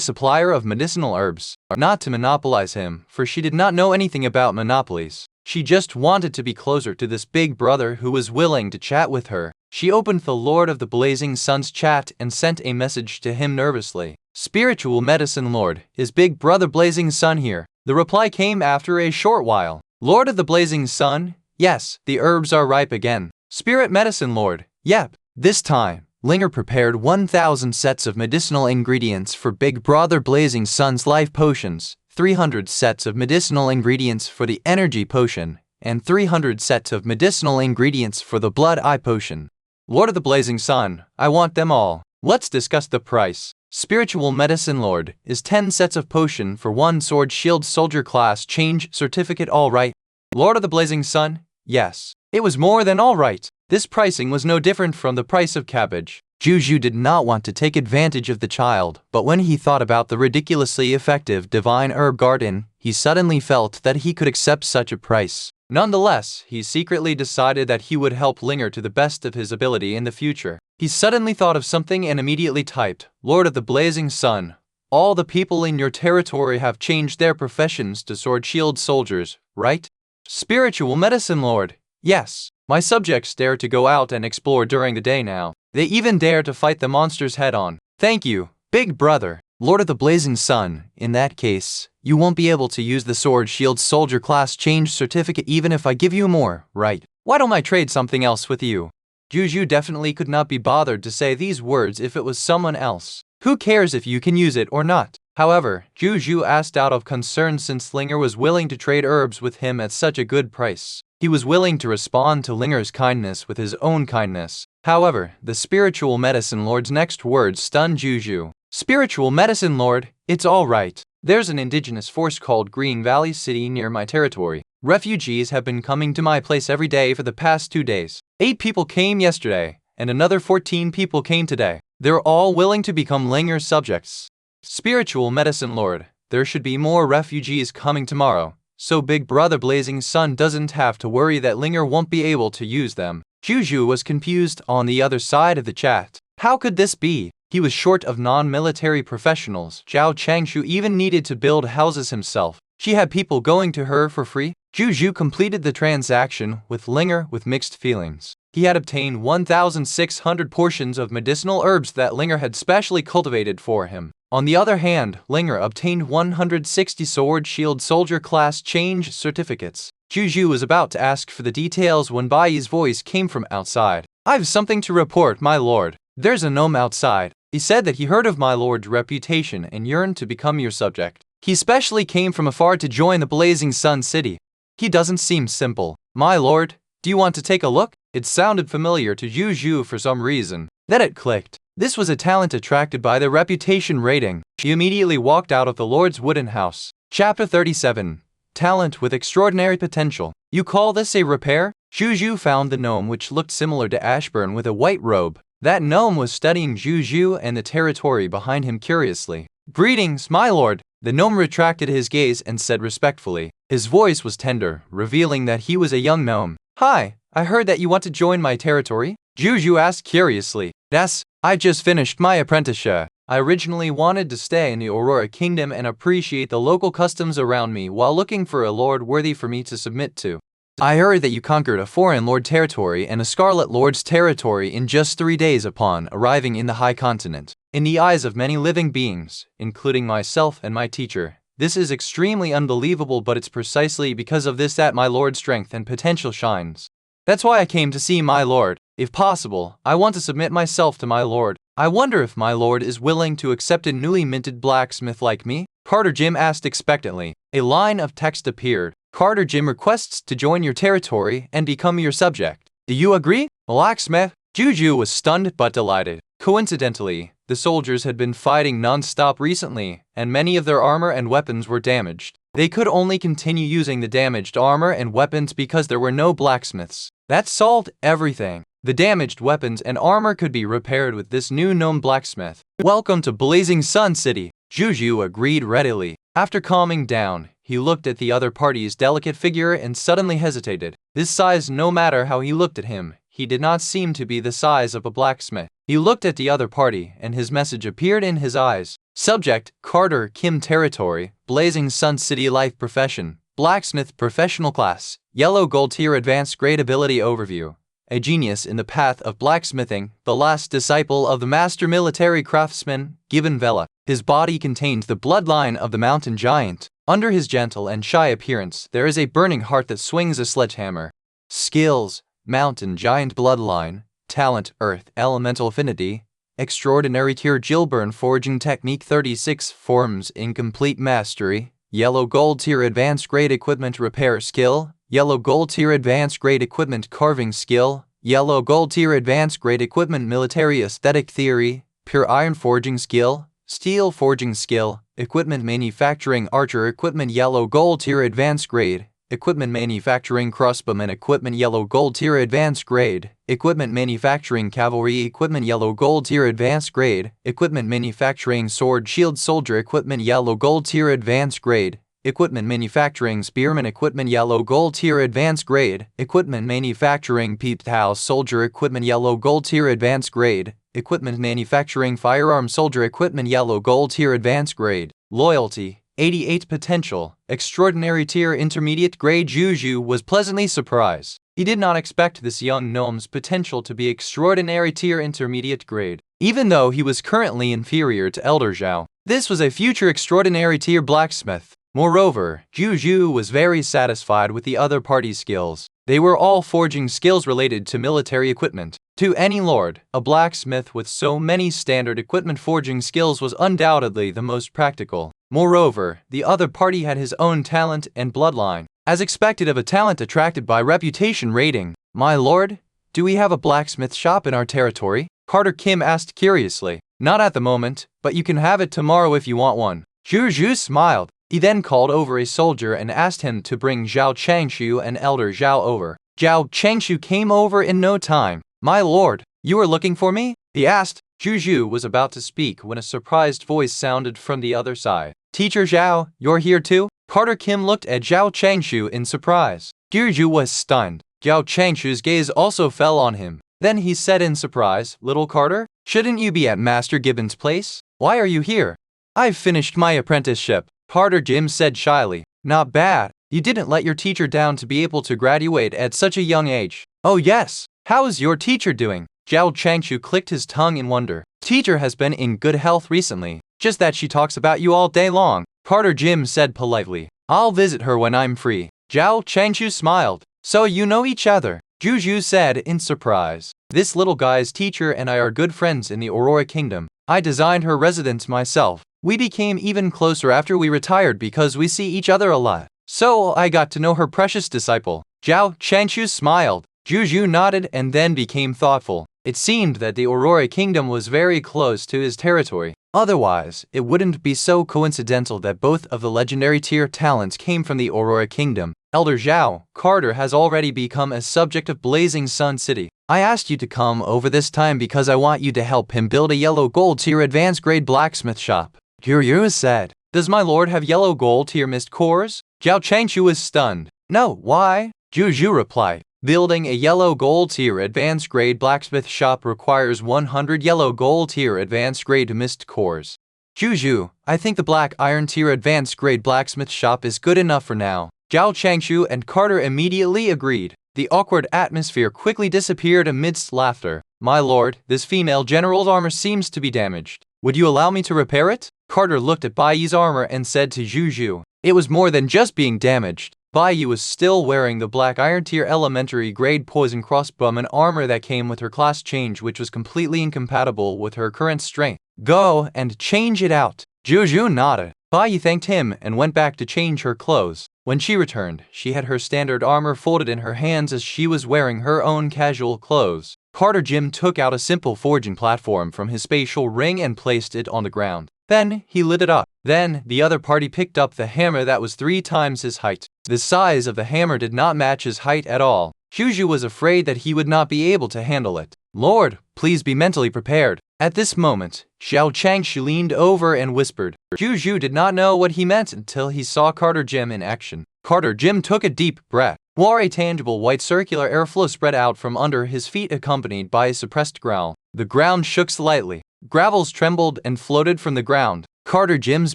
Speaker 1: supplier of medicinal herbs, not to monopolize him, for she did not know anything about monopolies. She just wanted to be closer to this big brother who was willing to chat with her. She opened the Lord of the Blazing Sun's chat and sent a message to him nervously. Spiritual Medicine Lord, is Big Brother Blazing Sun here? The reply came after a short while. Lord of the Blazing Sun, yes, the herbs are ripe again. Spirit Medicine Lord, yep. This time, Linger prepared 1,000 sets of medicinal ingredients for Big Brother Blazing Sun's life potions, 300 sets of medicinal ingredients for the energy potion, and 300 sets of medicinal ingredients for the blood eye potion. Lord of the Blazing Sun, I want them all. Let's discuss the price. Spiritual Medicine Lord, is 10 sets of potion for 1 sword shield soldier class change certificate all right? Lord of the Blazing Sun, yes. It was more than all right. This pricing was no different from the price of cabbage. Zhou Zhou did not want to take advantage of the child, but when he thought about the ridiculously effective divine herb garden, he suddenly felt that he could accept such a price. Nonetheless, he secretly decided that he would help Linger to the best of his ability in the future. He suddenly thought of something and immediately typed, Lord of the Blazing Sun, all the people in your territory have changed their professions to sword shield soldiers, right? Spiritual Medicine Lord, yes. My subjects dare to go out and explore during the day now. They even dare to fight the monsters head-on. Thank you, Big Brother. Lord of the Blazing Sun, in that case, you won't be able to use the Sword Shield Soldier class change certificate even if I give you more, right? Why don't I trade something else with you? Zhou Zhou definitely could not be bothered to say these words if it was someone else. Who cares if you can use it or not? However, Zhou Zhou asked out of concern since Linger was willing to trade herbs with him at such a good price. He was willing to respond to Linger's kindness with his own kindness. However, the Spiritual Medicine Lord's next words stunned Zhou Zhou. Spiritual Medicine Lord, it's all right. There's an indigenous force called Green Valley City near my territory. Refugees have been coming to my place every day for the past 2 days. 8 people came yesterday, and another 14 people came today. They're all willing to become Linger's subjects. Spiritual Medicine Lord, there should be more refugees coming tomorrow, so Big Brother Blazing Sun doesn't have to worry that Linger won't be able to use them. Zhou Zhou was confused on the other side of the chat. How could this be? He was short of non-military professionals. Zhao Changshu even needed to build houses himself. She had people going to her for free. Zhou Zhou completed the transaction with Linger with mixed feelings. He had obtained 1,600 portions of medicinal herbs that Linger had specially cultivated for him. On the other hand, Linger obtained 160 Sword Shield Soldier class change certificates. Zhou Zhou was about to ask for the details when Bai's voice came from outside. I've something to report, my lord. There's a gnome outside. He said that he heard of my lord's reputation and yearned to become your subject. He specially came from afar to join the Blazing Sun City. He doesn't seem simple. My lord, do you want to take a look? It sounded familiar to Zhou Zhou for some reason. Then it clicked. This was a talent attracted by the reputation rating. He immediately walked out of the Lord's wooden house. Chapter 37. Talent with extraordinary potential. You call this a repair? Zhou Zhou found the gnome which looked similar to Ashburn with a white robe. That gnome was studying Zhou Zhou and the territory behind him curiously. Greetings, my lord. The gnome retracted his gaze and said respectfully. His voice was tender, revealing that he was a young gnome. Hi, I heard that you want to join my territory? Zhou Zhou asked curiously. Yes, I just finished my apprenticeship. I originally wanted to stay in the Aurora Kingdom and appreciate the local customs around me while looking for a lord worthy for me to submit to. I heard that you conquered a foreign lord territory and a Scarlet Lord's territory in just 3 days upon arriving in the High Continent. In the eyes of many living beings, including myself and my teacher, this is extremely unbelievable, but it's precisely because of this that my lord's strength and potential shines. That's why I came to see my lord. If possible, I want to submit myself to my lord. I wonder if my lord is willing to accept a newly minted blacksmith like me? Carter Jim asked expectantly. A line of text appeared. Carter Jim requests to join your territory and become your subject. Do you agree? Blacksmith? Zhou Zhou was stunned but delighted. Coincidentally, the soldiers had been fighting non-stop recently, and many of their armor and weapons were damaged. They could only continue using the damaged armor and weapons because there were no blacksmiths. That solved everything. The damaged weapons and armor could be repaired with this new gnome blacksmith. Welcome to Blazing Sun City. Zhou Zhou agreed readily. After calming down, he looked at the other party's delicate figure and suddenly hesitated. This size, no matter how he looked at him, he did not seem to be the size of a blacksmith. He looked at the other party and his message appeared in his eyes. Subject, Carter Kim Territory, Blazing Sun City Life Profession, Blacksmith Professional Class, Yellow Gold Tier Advanced Grade Ability Overview. a genius in the path of blacksmithing, the last disciple of the master military craftsman, Gibbon Vela. His body contained the bloodline of the mountain giant. Under his gentle and shy appearance, there is a burning heart that swings a sledgehammer. Skills: mountain giant bloodline. Talent: earth elemental affinity. Extraordinary tier Gilburn forging technique 36 forms incomplete mastery. Yellow gold tier advanced grade equipment repair skill. Yellow gold tier advanced grade equipment carving skill. Yellow gold tier advanced grade equipment military aesthetic theory. Pure iron forging skill. Steel forging skill. Equipment manufacturing archer equipment yellow gold tier advanced grade. Equipment manufacturing crossbowman equipment yellow gold tier advanced grade. Equipment manufacturing cavalry equipment yellow gold tier advanced grade. Equipment manufacturing sword shield soldier equipment yellow gold tier advanced grade. Equipment manufacturing spearman equipment yellow gold tier advanced grade. Equipment manufacturing peeped house soldier equipment yellow gold tier advanced grade. Equipment manufacturing firearm soldier equipment yellow gold tier advanced grade. Loyalty 88 potential, extraordinary tier intermediate grade. Zhou Zhou was pleasantly surprised. He did not expect this young gnome's potential to be extraordinary tier intermediate grade, even though he was currently inferior to Elder Zhou. This was a future extraordinary tier blacksmith. Moreover, Zhou Zhou was very satisfied with the other party's skills. They were all forging skills related to military equipment. To any lord, a blacksmith with so many standard equipment forging skills was undoubtedly the most practical. Moreover, the other party had his own talent and bloodline, as expected of a talent attracted by reputation rating. My lord, do we have a blacksmith shop in our territory? Carter Kim asked curiously. Not at the moment, but you can have it tomorrow if you want one. Zhou Zhou smiled. He then called over a soldier and asked him to bring Zhao Changshu and Elder Zhao over. Zhao Changshu came over in no time. My lord, you are looking for me? He asked. Zhou Zhou was about to speak when a surprised voice sounded from the other side. Teacher Zhao, you're here too? Carter Kim looked at Zhao Changshu in surprise. Zhou Zhou was stunned. Zhao Changshu's gaze also fell on him. Then he said in surprise, Little Carter, shouldn't you be at Master Gibbon's place? Why are you here? I've finished my apprenticeship. Carter Jim said shyly. Not bad. You didn't let your teacher down to be able to graduate at such a young age. Oh yes. How is your teacher doing? Zhao Changshu clicked his tongue in wonder. Teacher has been in good health recently. Just that she talks about you all day long. Carter Jim said politely. I'll visit her when I'm free. Zhao Changshu smiled. So you know each other? Zhou Zhou said in surprise. This little guy's teacher and I are good friends in the Aurora Kingdom. I designed her residence myself. We became even closer after we retired because we see each other a lot. So I got to know her precious disciple. Zhao Changshu smiled. Zhou Zhou nodded and then became thoughtful. It seemed that the Aurora Kingdom was very close to his territory. Otherwise, it wouldn't be so coincidental that both of the legendary tier talents came from the Aurora Kingdom. Elder Zhao, Carter has already become a subject of Blazing Sun City. I asked you to come over this time because I want you to help him build a yellow gold tier advanced grade blacksmith shop. Zhou Zhou said. Does my lord have yellow gold tier mist cores? Zhao Changshu was stunned. No, why? Zhou Zhou replied. Building a yellow gold tier advanced grade blacksmith shop requires 100 yellow gold tier advanced grade mist cores. Zhou Zhou, I think the black iron tier advanced grade blacksmith shop is good enough for now. Zhao Changshu and Carter immediately agreed. The awkward atmosphere quickly disappeared amidst laughter. My lord, this female general's armor seems to be damaged. Would you allow me to repair it? Carter looked at Bai Yi's armor and said to Zhou Zhou. It was more than just being damaged. Bai Yi was still wearing the black iron tier elementary grade poison crossbowman armor that came with her class change, which was completely incompatible with her current strength. Go and change it out. Zhou Zhou nodded. Bai Yi thanked him and went back to change her clothes. When she returned, she had her standard armor folded in her hands as she was wearing her own casual clothes. Carter Jim took out a simple forging platform from his spatial ring and placed it on the ground. Then he lit it up. Then the other party picked up the hammer that was 3 times his height. The size of the hammer did not match his height at all. Zhou Zhou was afraid that he would not be able to handle it. Lord, please be mentally prepared. At this moment, Zhao Changshu leaned over and whispered. Zhou Zhou did not know what he meant until he saw Carter Jim in action. Carter Jim took a deep breath. While a tangible white circular airflow spread out from under his feet accompanied by a suppressed growl. The ground shook slightly. Gravels trembled and floated from the ground. Carter Jim's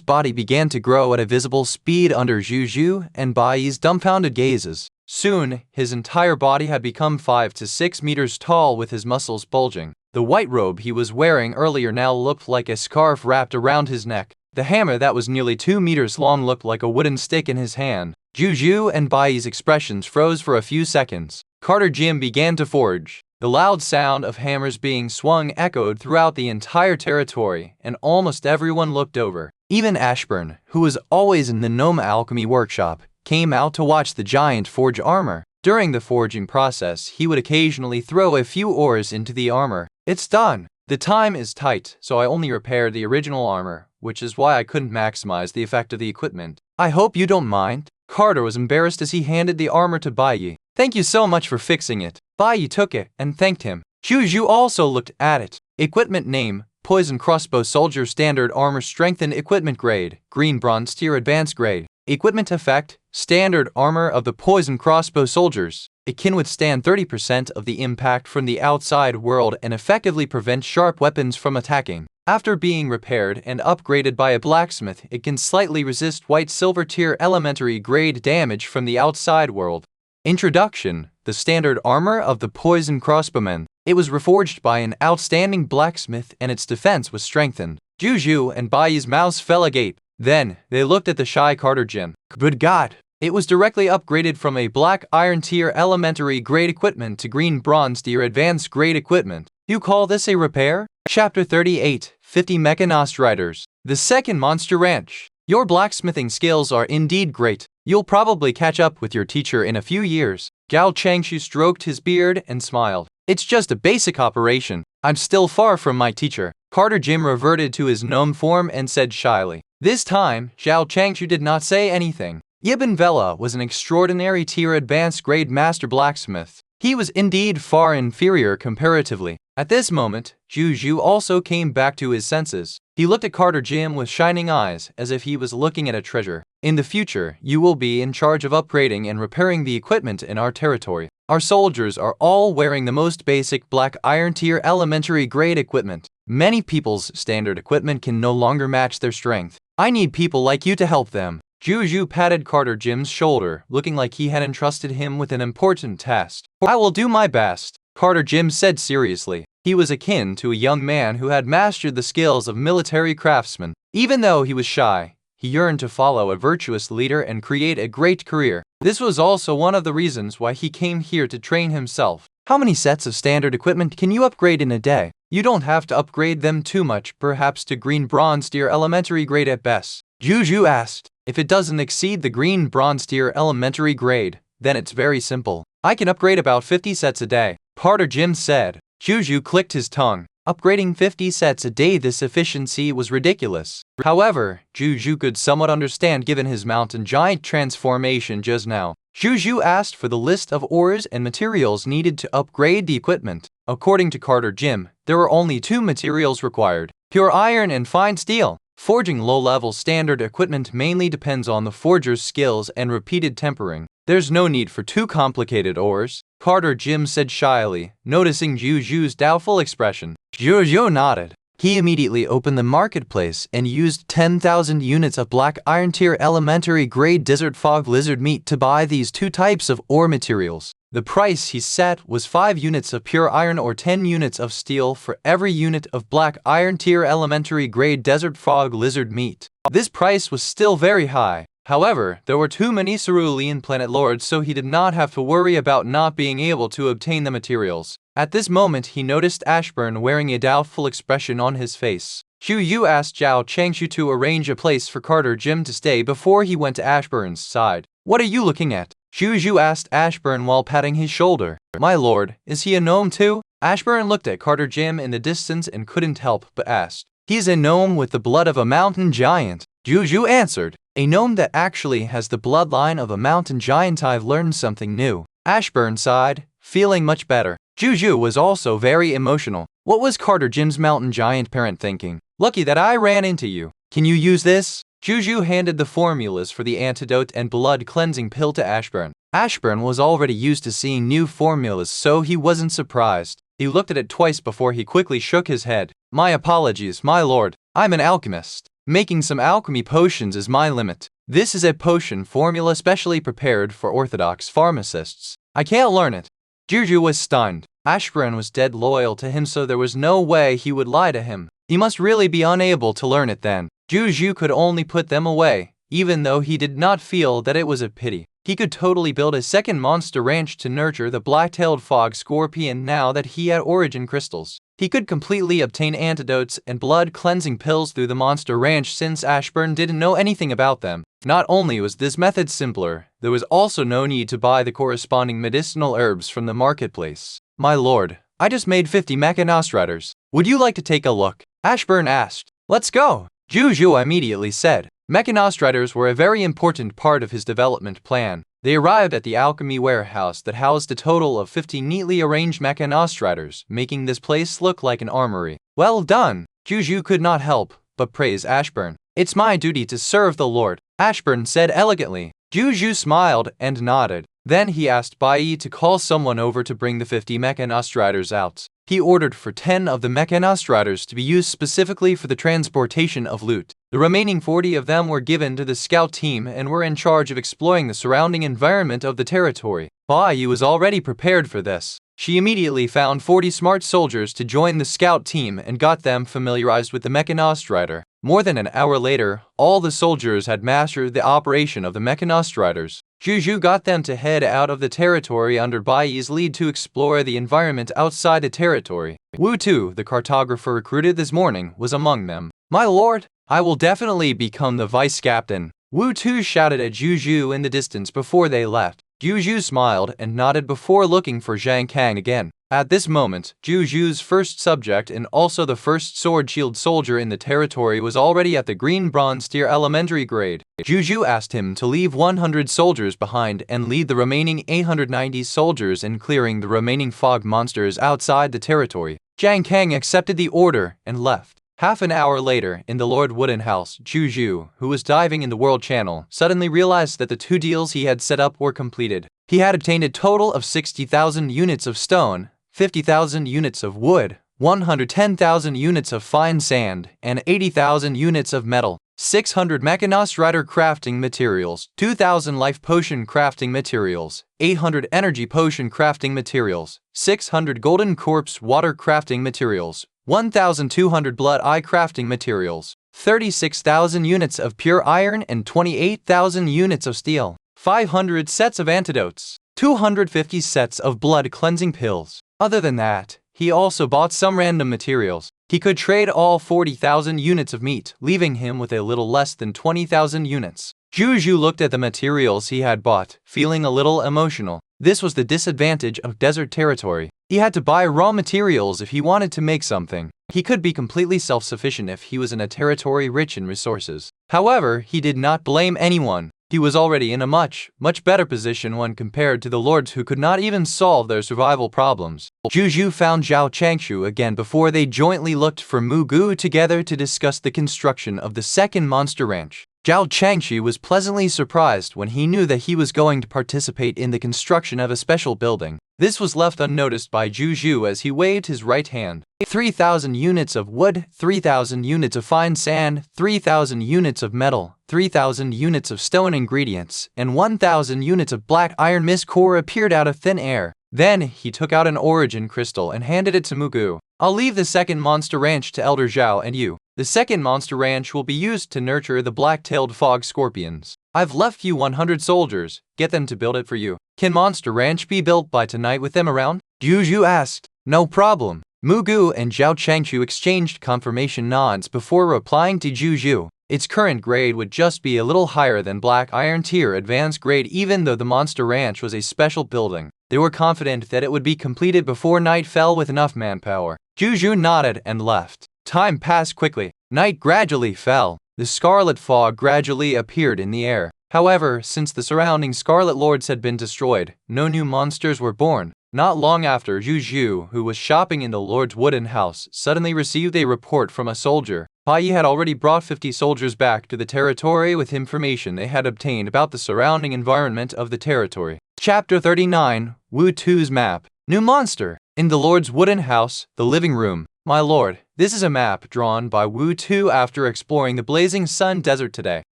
Speaker 1: body began to grow at a visible speed under Zhou Zhou and Bai Yi's dumbfounded gazes. Soon, his entire body had become 5 to 6 meters tall with his muscles bulging. The white robe he was wearing earlier now looked like a scarf wrapped around his neck. The hammer that was nearly 2 meters long looked like a wooden stick in his hand. Zhou Zhou and Baiyi's expressions froze for a few seconds. Carter Jim began to forge. The loud sound of hammers being swung echoed throughout the entire territory, and almost everyone looked over. Even Ashburn, who was always in the gnome alchemy workshop, came out to watch the giant forge armor. During the forging process, he would occasionally throw a few ores into the armor. It's done. The time is tight, so I only repaired the original armor, which is why I couldn't maximize the effect of the equipment. I hope you don't mind. Carter was embarrassed as he handed the armor to Baiyi. Thank you so much for fixing it. Baiyi took it and thanked him. Zhou Zhou also looked at it. Equipment name: Poison Crossbow Soldier Standard Armor Strengthened Equipment Grade, Green Bronze Tier Advanced Grade. Equipment effect: Standard armor of the Poison Crossbow Soldiers. It can withstand 30% of the impact from the outside world and effectively prevent sharp weapons from attacking. After being repaired and upgraded by a blacksmith, it can slightly resist white-silver tier elementary grade damage from the outside world. Introduction: The standard armor of the Poison Crossbowmen. It was reforged by an outstanding blacksmith and its defense was strengthened. Zhou Zhou and Baiyi's mouths fell agape. Then, they looked at the shy Carter Jim. Good God! It was directly upgraded from a black iron tier elementary grade equipment to green bronze tier advanced grade equipment. You call this a repair? Chapter 38, 50 Mechanized Riders. The Second Monster Ranch. Your blacksmithing skills are indeed great. You'll probably catch up with your teacher in a few years. Zhao Changshu stroked his beard and smiled. It's just a basic operation. I'm still far from my teacher. Carter Jim reverted to his gnome form and said shyly. This time, Zhao Changshu did not say anything. Ibn Vela was an extraordinary tier advanced grade master blacksmith. He was indeed far inferior comparatively. At this moment, Zhou Zhou also came back to his senses. He looked at Carter Jim with shining eyes, as if he was looking at a treasure. In the future, you will be in charge of upgrading and repairing the equipment in our territory. Our soldiers are all wearing the most basic black iron tier elementary grade equipment. Many people's standard equipment can no longer match their strength. I need people like you to help them. Zhou Zhou patted Carter Jim's shoulder, looking like he had entrusted him with an important task. I will do my best, Carter Jim said seriously. He was akin to a young man who had mastered the skills of military craftsmen. Even though he was shy, he yearned to follow a virtuous leader and create a great career. This was also one of the reasons why he came here to train himself. How many sets of standard equipment can you upgrade in a day? You don't have to upgrade them too much, perhaps to green bronze tier elementary grade at best. Zhou Zhou asked. If it doesn't exceed the green bronze tier elementary grade, then it's very simple. I can upgrade about 50 sets a day, Carter Jim said. Zhou Zhou clicked his tongue. Upgrading 50 sets a day, this efficiency was ridiculous. However, Zhou Zhou could somewhat understand given his mountain giant transformation just now. Zhou Zhou asked for the list of ores and materials needed to upgrade the equipment. According to Carter Jim, there were only 2 materials required: pure iron and fine steel. Forging low-level standard equipment mainly depends on the forger's skills and repeated tempering. There's no need for too complicated ores, Carter Jim said shyly, noticing Zhou Zhou's doubtful expression. Zhou Zhou nodded. He immediately opened the marketplace and used 10,000 units of black iron tier elementary grade desert fog lizard meat to buy these 2 types of ore materials. The price he set was 5 units of pure iron or 10 units of steel for every unit of black iron tier elementary grade desert fog lizard meat. This price was still very high. However, there were too many cerulean planet lords, so he did not have to worry about not being able to obtain the materials. At this moment, he noticed Ashburn wearing a doubtful expression on his face. Zhou Zhou asked Zhao Changshu to arrange a place for Carter Jim to stay before he went to Ashburn's side. What are you looking at? Zhou Zhou asked Ashburn while patting his shoulder. My lord, is he a gnome too? Ashburn looked at Carter Jim in the distance and couldn't help but ask. He's a gnome with the blood of a mountain giant, Zhou Zhou answered. A gnome that actually has the bloodline of a mountain giant. I've learned something new. Ashburn sighed, feeling much better. Zhou Zhou was also very emotional. What was Carter Jim's mountain giant parent thinking? Lucky that I ran into you. Can you use this? Zhou Zhou handed the formulas for the antidote and blood cleansing pill to Ashburn. Ashburn was already used to seeing new formulas, so he wasn't surprised. He looked at it twice before he quickly shook his head. My apologies, my lord. I'm an alchemist. Making some alchemy potions is my limit. This is a potion formula specially prepared for orthodox pharmacists. I can't learn it. Zhou Zhou was stunned. Ashburn was dead loyal to him, so there was no way he would lie to him. He must really be unable to learn it then. Zhou Zhou could only put them away, even though he did not feel that it was a pity. He could totally build a second monster ranch to nurture the black-tailed fog scorpion now that he had origin crystals. He could completely obtain antidotes and blood-cleansing pills through the monster ranch since Ashburn didn't know anything about them. Not only was this method simpler, there was also no need to buy the corresponding medicinal herbs from the marketplace. My lord, I just made 50 mechanostrators. Would you like to take a look? Ashburn asked. Let's go. Zhou Zhou immediately said. Mechanostrators were a very important part of his development plan. They arrived at the alchemy warehouse that housed a total of 50 neatly arranged mechanostrators, making this place look like an armory. Well done! Zhou Zhou could not help but praise Ashburn. It's my duty to serve the Lord, Ashburn said elegantly. Zhou Zhou smiled and nodded. Then he asked Bai Yi to call someone over to bring the 50 mechanostrators out. He ordered for 10 of the mechanostrators to be used specifically for the transportation of loot. The remaining 40 of them were given to the scout team and were in charge of exploring the surrounding environment of the territory. Bai Yi was already prepared for this. She immediately found 40 smart soldiers to join the scout team and got them familiarized with the mechanostrator. More than an hour later, all the soldiers had mastered the operation of the mechanostrators. Zhou Zhou got them to head out of the territory under Bai Yi's lead to explore the environment outside the territory. Wu Tu, the cartographer recruited this morning, was among them. My lord, I will definitely become the vice captain. Wu Tu shouted at Zhou Zhou in the distance before they left. Zhou Zhou smiled and nodded before looking for Zhang Kang again. At this moment, Zhou Zhou's first subject and also the first sword-shield soldier in the territory was already at the green bronze tier elementary grade. Zhou Zhou asked him to leave 100 soldiers behind and lead the remaining 890 soldiers in clearing the remaining fog monsters outside the territory. Zhang Kang accepted the order and left. Half an hour later, in the Lord Wooden House, Zhou Zhou, who was diving in the World Channel, suddenly realized that the 2 deals he had set up were completed. He had obtained a total of 60,000 units of stone, 50,000 units of wood, 110,000 units of fine sand, and 80,000 units of metal, 600 mechanostrator crafting materials, 2,000 life potion crafting materials, 800 energy potion crafting materials, 600 golden corpse water crafting materials, 1,200 blood eye crafting materials, 36,000 units of pure iron and 28,000 units of steel, 500 sets of antidotes, 250 sets of blood cleansing pills. Other than that, he also bought some random materials. He could trade all 40,000 units of meat, leaving him with a little less than 20,000 units. Zhou Zhou looked at the materials he had bought, feeling a little emotional. This was the disadvantage of desert territory. He had to buy raw materials if he wanted to make something. He could be completely self-sufficient if he was in a territory rich in resources. However, he did not blame anyone. He was already in a much better position when compared to the lords who could not even solve their survival problems. Zhou Zhou found Zhao Changshu again before they jointly looked for Mu Gu together to discuss the construction of the second monster ranch. Zhao Changshu was pleasantly surprised when he knew that he was going to participate in the construction of a special building. This was left unnoticed by Zhou Zhou as he waved his right hand. 3,000 units of wood, 3,000 units of fine sand, 3,000 units of metal, 3,000 units of stone ingredients, and 1,000 units of black iron mist core appeared out of thin air. Then he took out an origin crystal and handed it to Mu Gu. I'll leave the second monster ranch to Elder Zhao and you. The second monster ranch will be used to nurture the black-tailed fog scorpions. I've left you 100 soldiers. Get them to build it for you. Can monster ranch be built by tonight with them around? Zhou Zhou asked. No problem. Mu Gu and Zhao Changshu exchanged confirmation nods before replying to Zhou Zhou. Its current grade would just be a little higher than Black Iron Tier Advanced Grade even though the Monster Ranch was a special building. They were confident that it would be completed before night fell with enough manpower. Zhou Zhou nodded and left. Time passed quickly. Night gradually fell. The scarlet fog gradually appeared in the air. However, since the surrounding Scarlet Lords had been destroyed, no new monsters were born. Not long after, Zhou Zhou, who was shopping in the Lord's wooden house, suddenly received a report from a soldier. Bai Yi had already brought 50 soldiers back to the territory with information they had obtained about the surrounding environment of the territory. Chapter 39, Wu Tu's Map. New monster. In the Lord's wooden house, the living room. My lord, this is a map drawn by Wu Tu after exploring the Blazing Sun Desert today.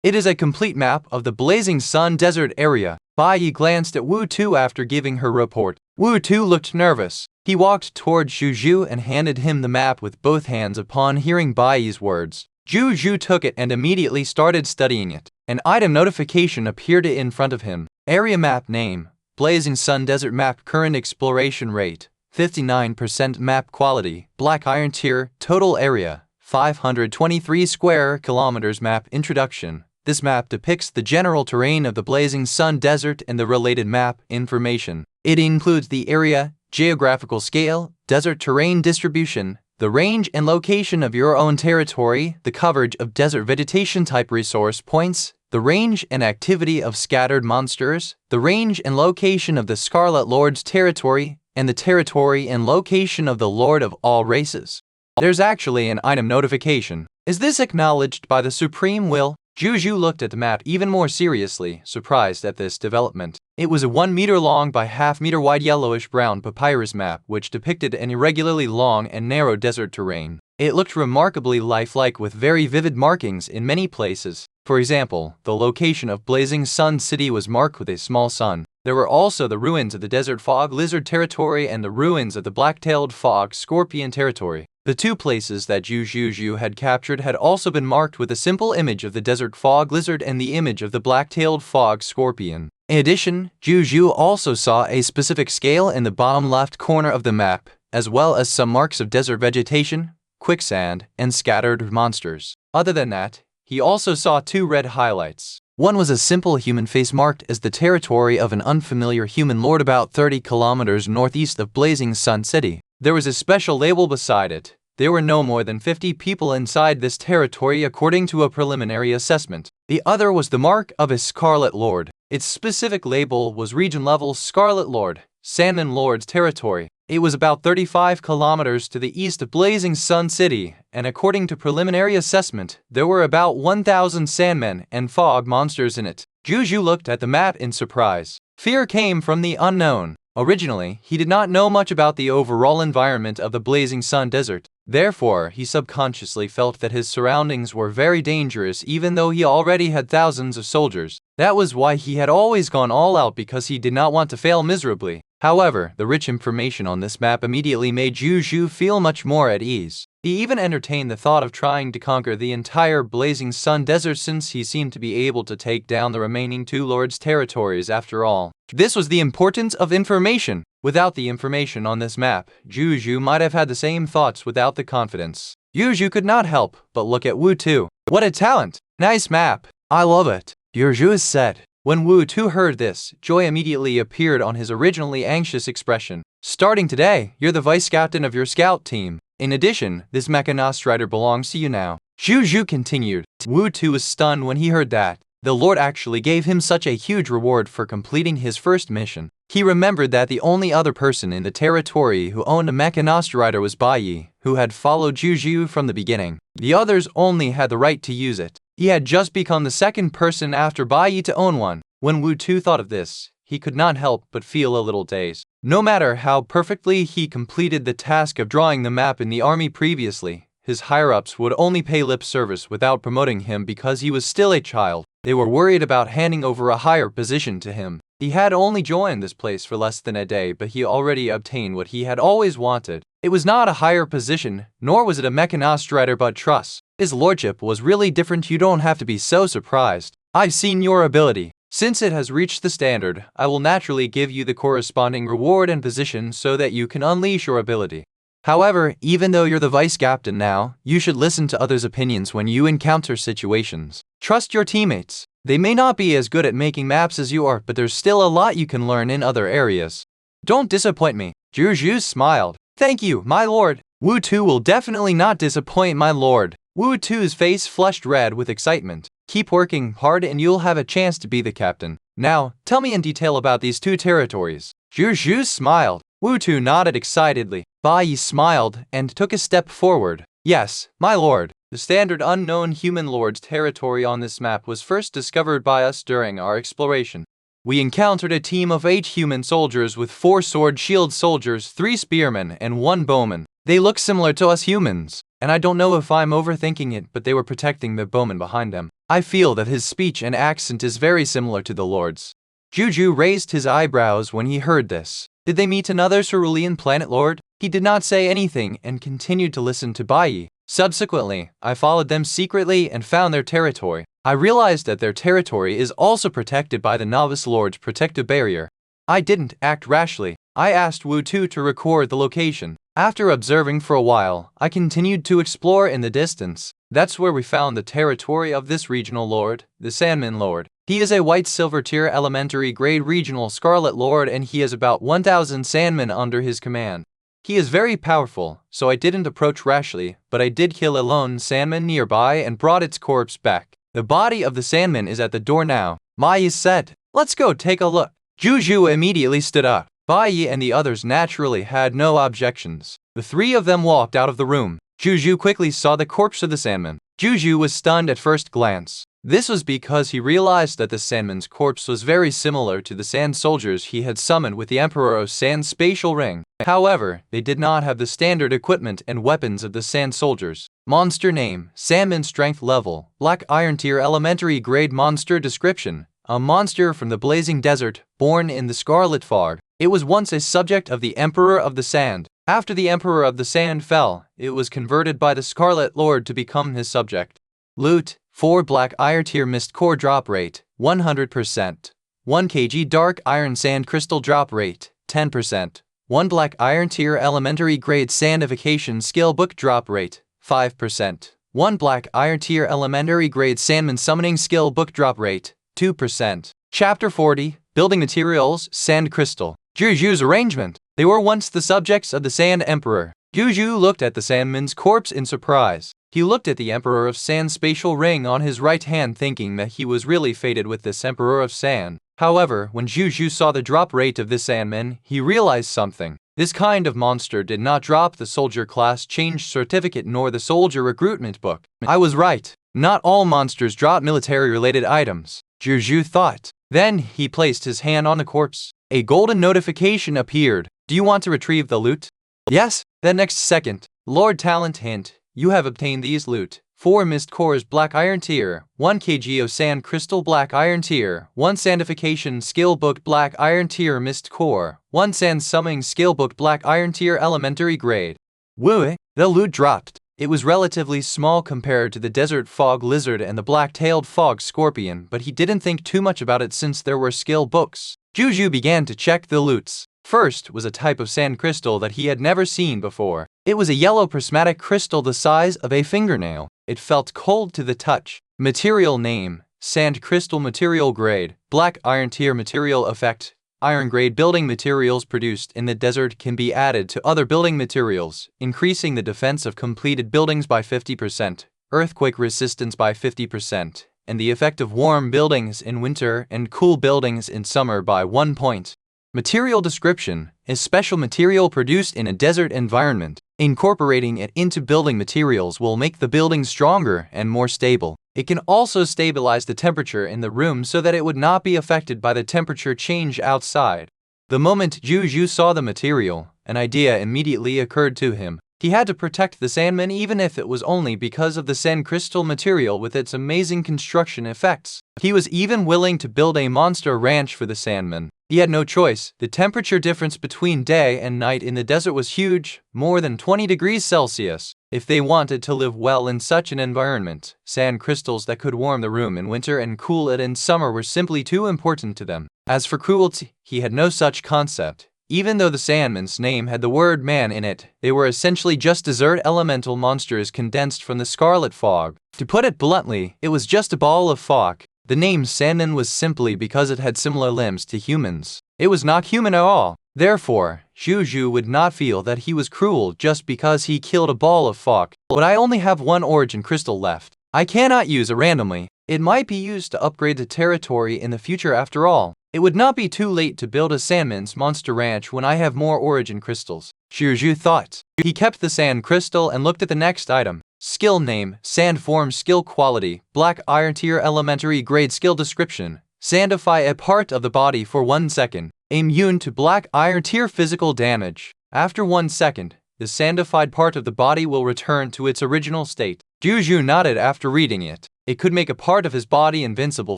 Speaker 1: It is a complete map of the Blazing Sun Desert area. Bai Yi glanced at Wu Tu after giving her report. Wu Tu looked nervous. He walked toward Zhou Zhou and handed him the map with both hands upon hearing Bai Yi's words. Zhou Zhou took it and immediately started studying it. An item notification appeared in front of him. Area map name, Blazing Sun Desert map, current exploration rate, 59% map quality, black iron tier, total area, 523 square kilometers. Map introduction. This map depicts the general terrain of the Blazing Sun Desert and the related map information. It includes the area, geographical scale, desert terrain distribution, the range and location of your own territory, the coverage of desert vegetation type resource points, the range and activity of scattered monsters, the range and location of the Scarlet Lord's territory, and the territory and location of the Lord of all races. There's actually an item notification. Is this acknowledged by the Supreme Will? Zhou Zhou looked at the map even more seriously, surprised at this development. It was a 1 meter long by half meter wide yellowish-brown papyrus map which depicted an irregularly long and narrow desert terrain. It looked remarkably lifelike with very vivid markings in many places. For example, the location of Blazing Sun City was marked with a small sun. There were also the ruins of the Desert Fog Lizard territory and the ruins of the Black-tailed Fog Scorpion territory. The two places that Zhou Zhou had captured had also been marked with a simple image of the Desert Fog Lizard and the image of the Black-tailed Fog Scorpion. In addition, Zhou Zhou also saw a specific scale in the bottom left corner of the map, as well as some marks of desert vegetation, quicksand, and scattered monsters. Other than that, he also saw two red highlights. One was a simple human face marked as the territory of an unfamiliar human lord about 30 kilometers northeast of Blazing Sun City. There was a special label beside it. There were no more than 50 people inside this territory according to a preliminary assessment. The other was the mark of a Scarlet Lord. Its specific label was Region Level Scarlet Lord, Sandman Lord's territory. It was about 35 kilometers to the east of Blazing Sun City, and according to preliminary assessment, there were about 1,000 sandmen and fog monsters in it. Zhou Zhou looked at the map in surprise. Fear came from the unknown. Originally, he did not know much about the overall environment of the Blazing Sun Desert. Therefore, he subconsciously felt that his surroundings were very dangerous even though he already had thousands of soldiers. That was why he had always gone all out, because he did not want to fail miserably. However, the rich information on this map immediately made Zhou Zhou feel much more at ease. He even entertained the thought of trying to conquer the entire Blazing Sun Desert, since he seemed to be able to take down the remaining two lords' territories after all. This was the importance of information. Without the information on this map, Zhou Zhou might have had the same thoughts without the confidence. Zhou Zhou could not help but look at Wu Tu. What a talent! Nice map! I love it, Zhou Zhou said. When Wu Tu heard this, joy immediately appeared on his originally anxious expression. Starting today, you're the vice captain of your scout team. In addition, this Mechanos rider belongs to you now. Zhou Zhou continued. Wu Tu was stunned when he heard that. The Lord actually gave him such a huge reward for completing his first mission. He remembered that the only other person in the territory who owned a Mechanos rider was Bai Yi, who had followed Zhou Zhou from the beginning. The others only had the right to use it. He had just become the second person after Bai Yi to own one. When Wu Tu thought of this, he could not help but feel a little dazed. No matter how perfectly he completed the task of drawing the map in the army previously, his higher-ups would only pay lip service without promoting him because he was still a child. They were worried about handing over a higher position to him. He had only joined this place for less than a day, but he already obtained what he had always wanted. It was not a higher position, nor was it a Mechanos rider, but trust. His lordship was really different. You don't have to be so surprised. I've seen your ability. Since it has reached the standard, I will naturally give you the corresponding reward and position so that you can unleash your ability. However, even though you're the vice captain now, you should listen to others' opinions when you encounter situations. Trust your teammates. They may not be as good at making maps as you are, but there's still a lot you can learn in other areas. Don't disappoint me. Zhou Zhou smiled. Thank you, my lord. Wu Tu will definitely not disappoint my lord. Wu Tu's face flushed red with excitement. Keep working hard and you'll have a chance to be the captain. Now, tell me in detail about these two territories. Zhou Zhou smiled. Wu Tu nodded excitedly. Bai Yi smiled and took a step forward. Yes, my lord. The standard unknown human lord's territory on this map was first discovered by us during our exploration. We encountered a team of 8 human soldiers with 4 sword shield soldiers, 3 spearmen, and 1 bowman. They look similar to us humans. and I don't know if I'm overthinking it, but they were protecting the bowman behind them. I feel that his speech and accent is very similar to the Lord's. Zhou Zhou raised his eyebrows when he heard this. Did they meet another cerulean planet lord? He did not say anything and continued to listen to Bai. Subsequently, I followed them secretly and found their territory. I realized that their territory is also protected by the novice lord's protective barrier. I didn't act rashly. I asked Wu Tu to record the location. After observing for a while, I continued to explore in the distance. That's where we found the territory of this regional lord, the Sandman Lord. He is a white silver tier elementary grade regional scarlet lord, and he has about 1,000 sandmen under his command. He is very powerful, so I didn't approach rashly, but I did kill a lone sandman nearby and brought its corpse back. The body of the sandman is at the door now. Mai said, "Let's go take a look." Zhou Zhou immediately stood up. Bai and the others naturally had no objections. The three of them walked out of the room. Zhou Zhou quickly saw the corpse of the sandman. Zhou Zhou was stunned at first glance. This was because he realized that the sandman's corpse was very similar to the sand soldiers he had summoned with the Emperor of Sand's spatial ring. However, they did not have the standard equipment and weapons of the sand soldiers. Monster name, Sandman strength level, Black Iron tier elementary grade monster description. A monster from the blazing desert, born in the scarlet fog. It was once a subject of the Emperor of the Sand. After the Emperor of the Sand fell, it was converted by the Scarlet Lord to become his subject. Loot, 4 Black Iron tier mist core drop rate, 100%. 1 kg dark iron sand crystal drop rate, 10%. 1 Black Iron tier elementary grade sandification skill book drop rate, 5%. 1 Black Iron tier elementary grade sandman summoning skill book drop rate, 2%. Chapter 40, Building Materials, Sand Crystal. Zhou Zhou's arrangement. They were once the subjects of the Sand Emperor. Zhou Zhou looked at the Sandman's corpse in surprise. He looked at the Emperor of Sand's spatial ring on his right hand, thinking that he was really fated with this Emperor of Sand. However, when Zhou Zhou saw the drop rate of this Sandman, he realized something. This kind of monster did not drop the soldier class change certificate nor the soldier recruitment book. I was right. Not all monsters drop military-related items, Zhou Zhou thought. Then he placed his hand on the corpse. A golden notification appeared. Do you want to retrieve the loot? Yes. The next second, Lord Talent hint. You have obtained these loot. 4 mist cores black iron tier, 1 kg of sand crystal black iron tier, 1 sandification skill book black iron tier mist core, 1 sand summoning skill book black iron tier elementary grade. Woo! The loot dropped. It was relatively small compared to the desert fog lizard and the black-tailed fog scorpion, but he didn't think too much about it since there were skill books. Zhou Zhou began to check the loots. First was a type of sand crystal that he had never seen before. It was a yellow prismatic crystal the size of a fingernail. It felt cold to the touch. Material name, sand crystal material grade, black iron tier material effect. Iron grade building materials produced in the desert can be added to other building materials, increasing the defense of completed buildings by 50%, earthquake resistance by 50%, and the effect of warm buildings in winter and cool buildings in summer by 1 point. Material description is special material produced in a desert environment. Incorporating it into building materials will make the building stronger and more stable. It can also stabilize the temperature in the room so that it would not be affected by the temperature change outside. The moment Zhou Zhou saw the material, an idea immediately occurred to him. He had to protect the Sandman even if it was only because of the sand crystal material with its amazing construction effects. He was even willing to build a monster ranch for the Sandman. He had no choice. The temperature difference between day and night in the desert was huge, more than 20 degrees Celsius. If they wanted to live well in such an environment, sand crystals that could warm the room in winter and cool it in summer were simply too important to them. As for cruelty, he had no such concept. Even though the Sandman's name had the word man in it, they were essentially just desert elemental monsters condensed from the scarlet fog. To put it bluntly, it was just a ball of fog. The name Sandman was simply because it had similar limbs to humans. It was not human at all. Therefore, Zhou Zhou would not feel that he was cruel just because he killed a ball of fog. But I only have 1 origin crystal left. I cannot use it randomly. It might be used to upgrade the territory in the future after all. It would not be too late to build a Sandman's monster ranch when I have more origin crystals, Zhou Zhou thought. He kept the sand crystal and looked at the next item. Skill name, sand form skill quality, black iron tier elementary grade skill description. Sandify a part of the body for 1 second. Immune to black iron tier physical damage. After 1 second, the sandified part of the body will return to its original state. Zhou Zhou nodded after reading it. It could make a part of his body invincible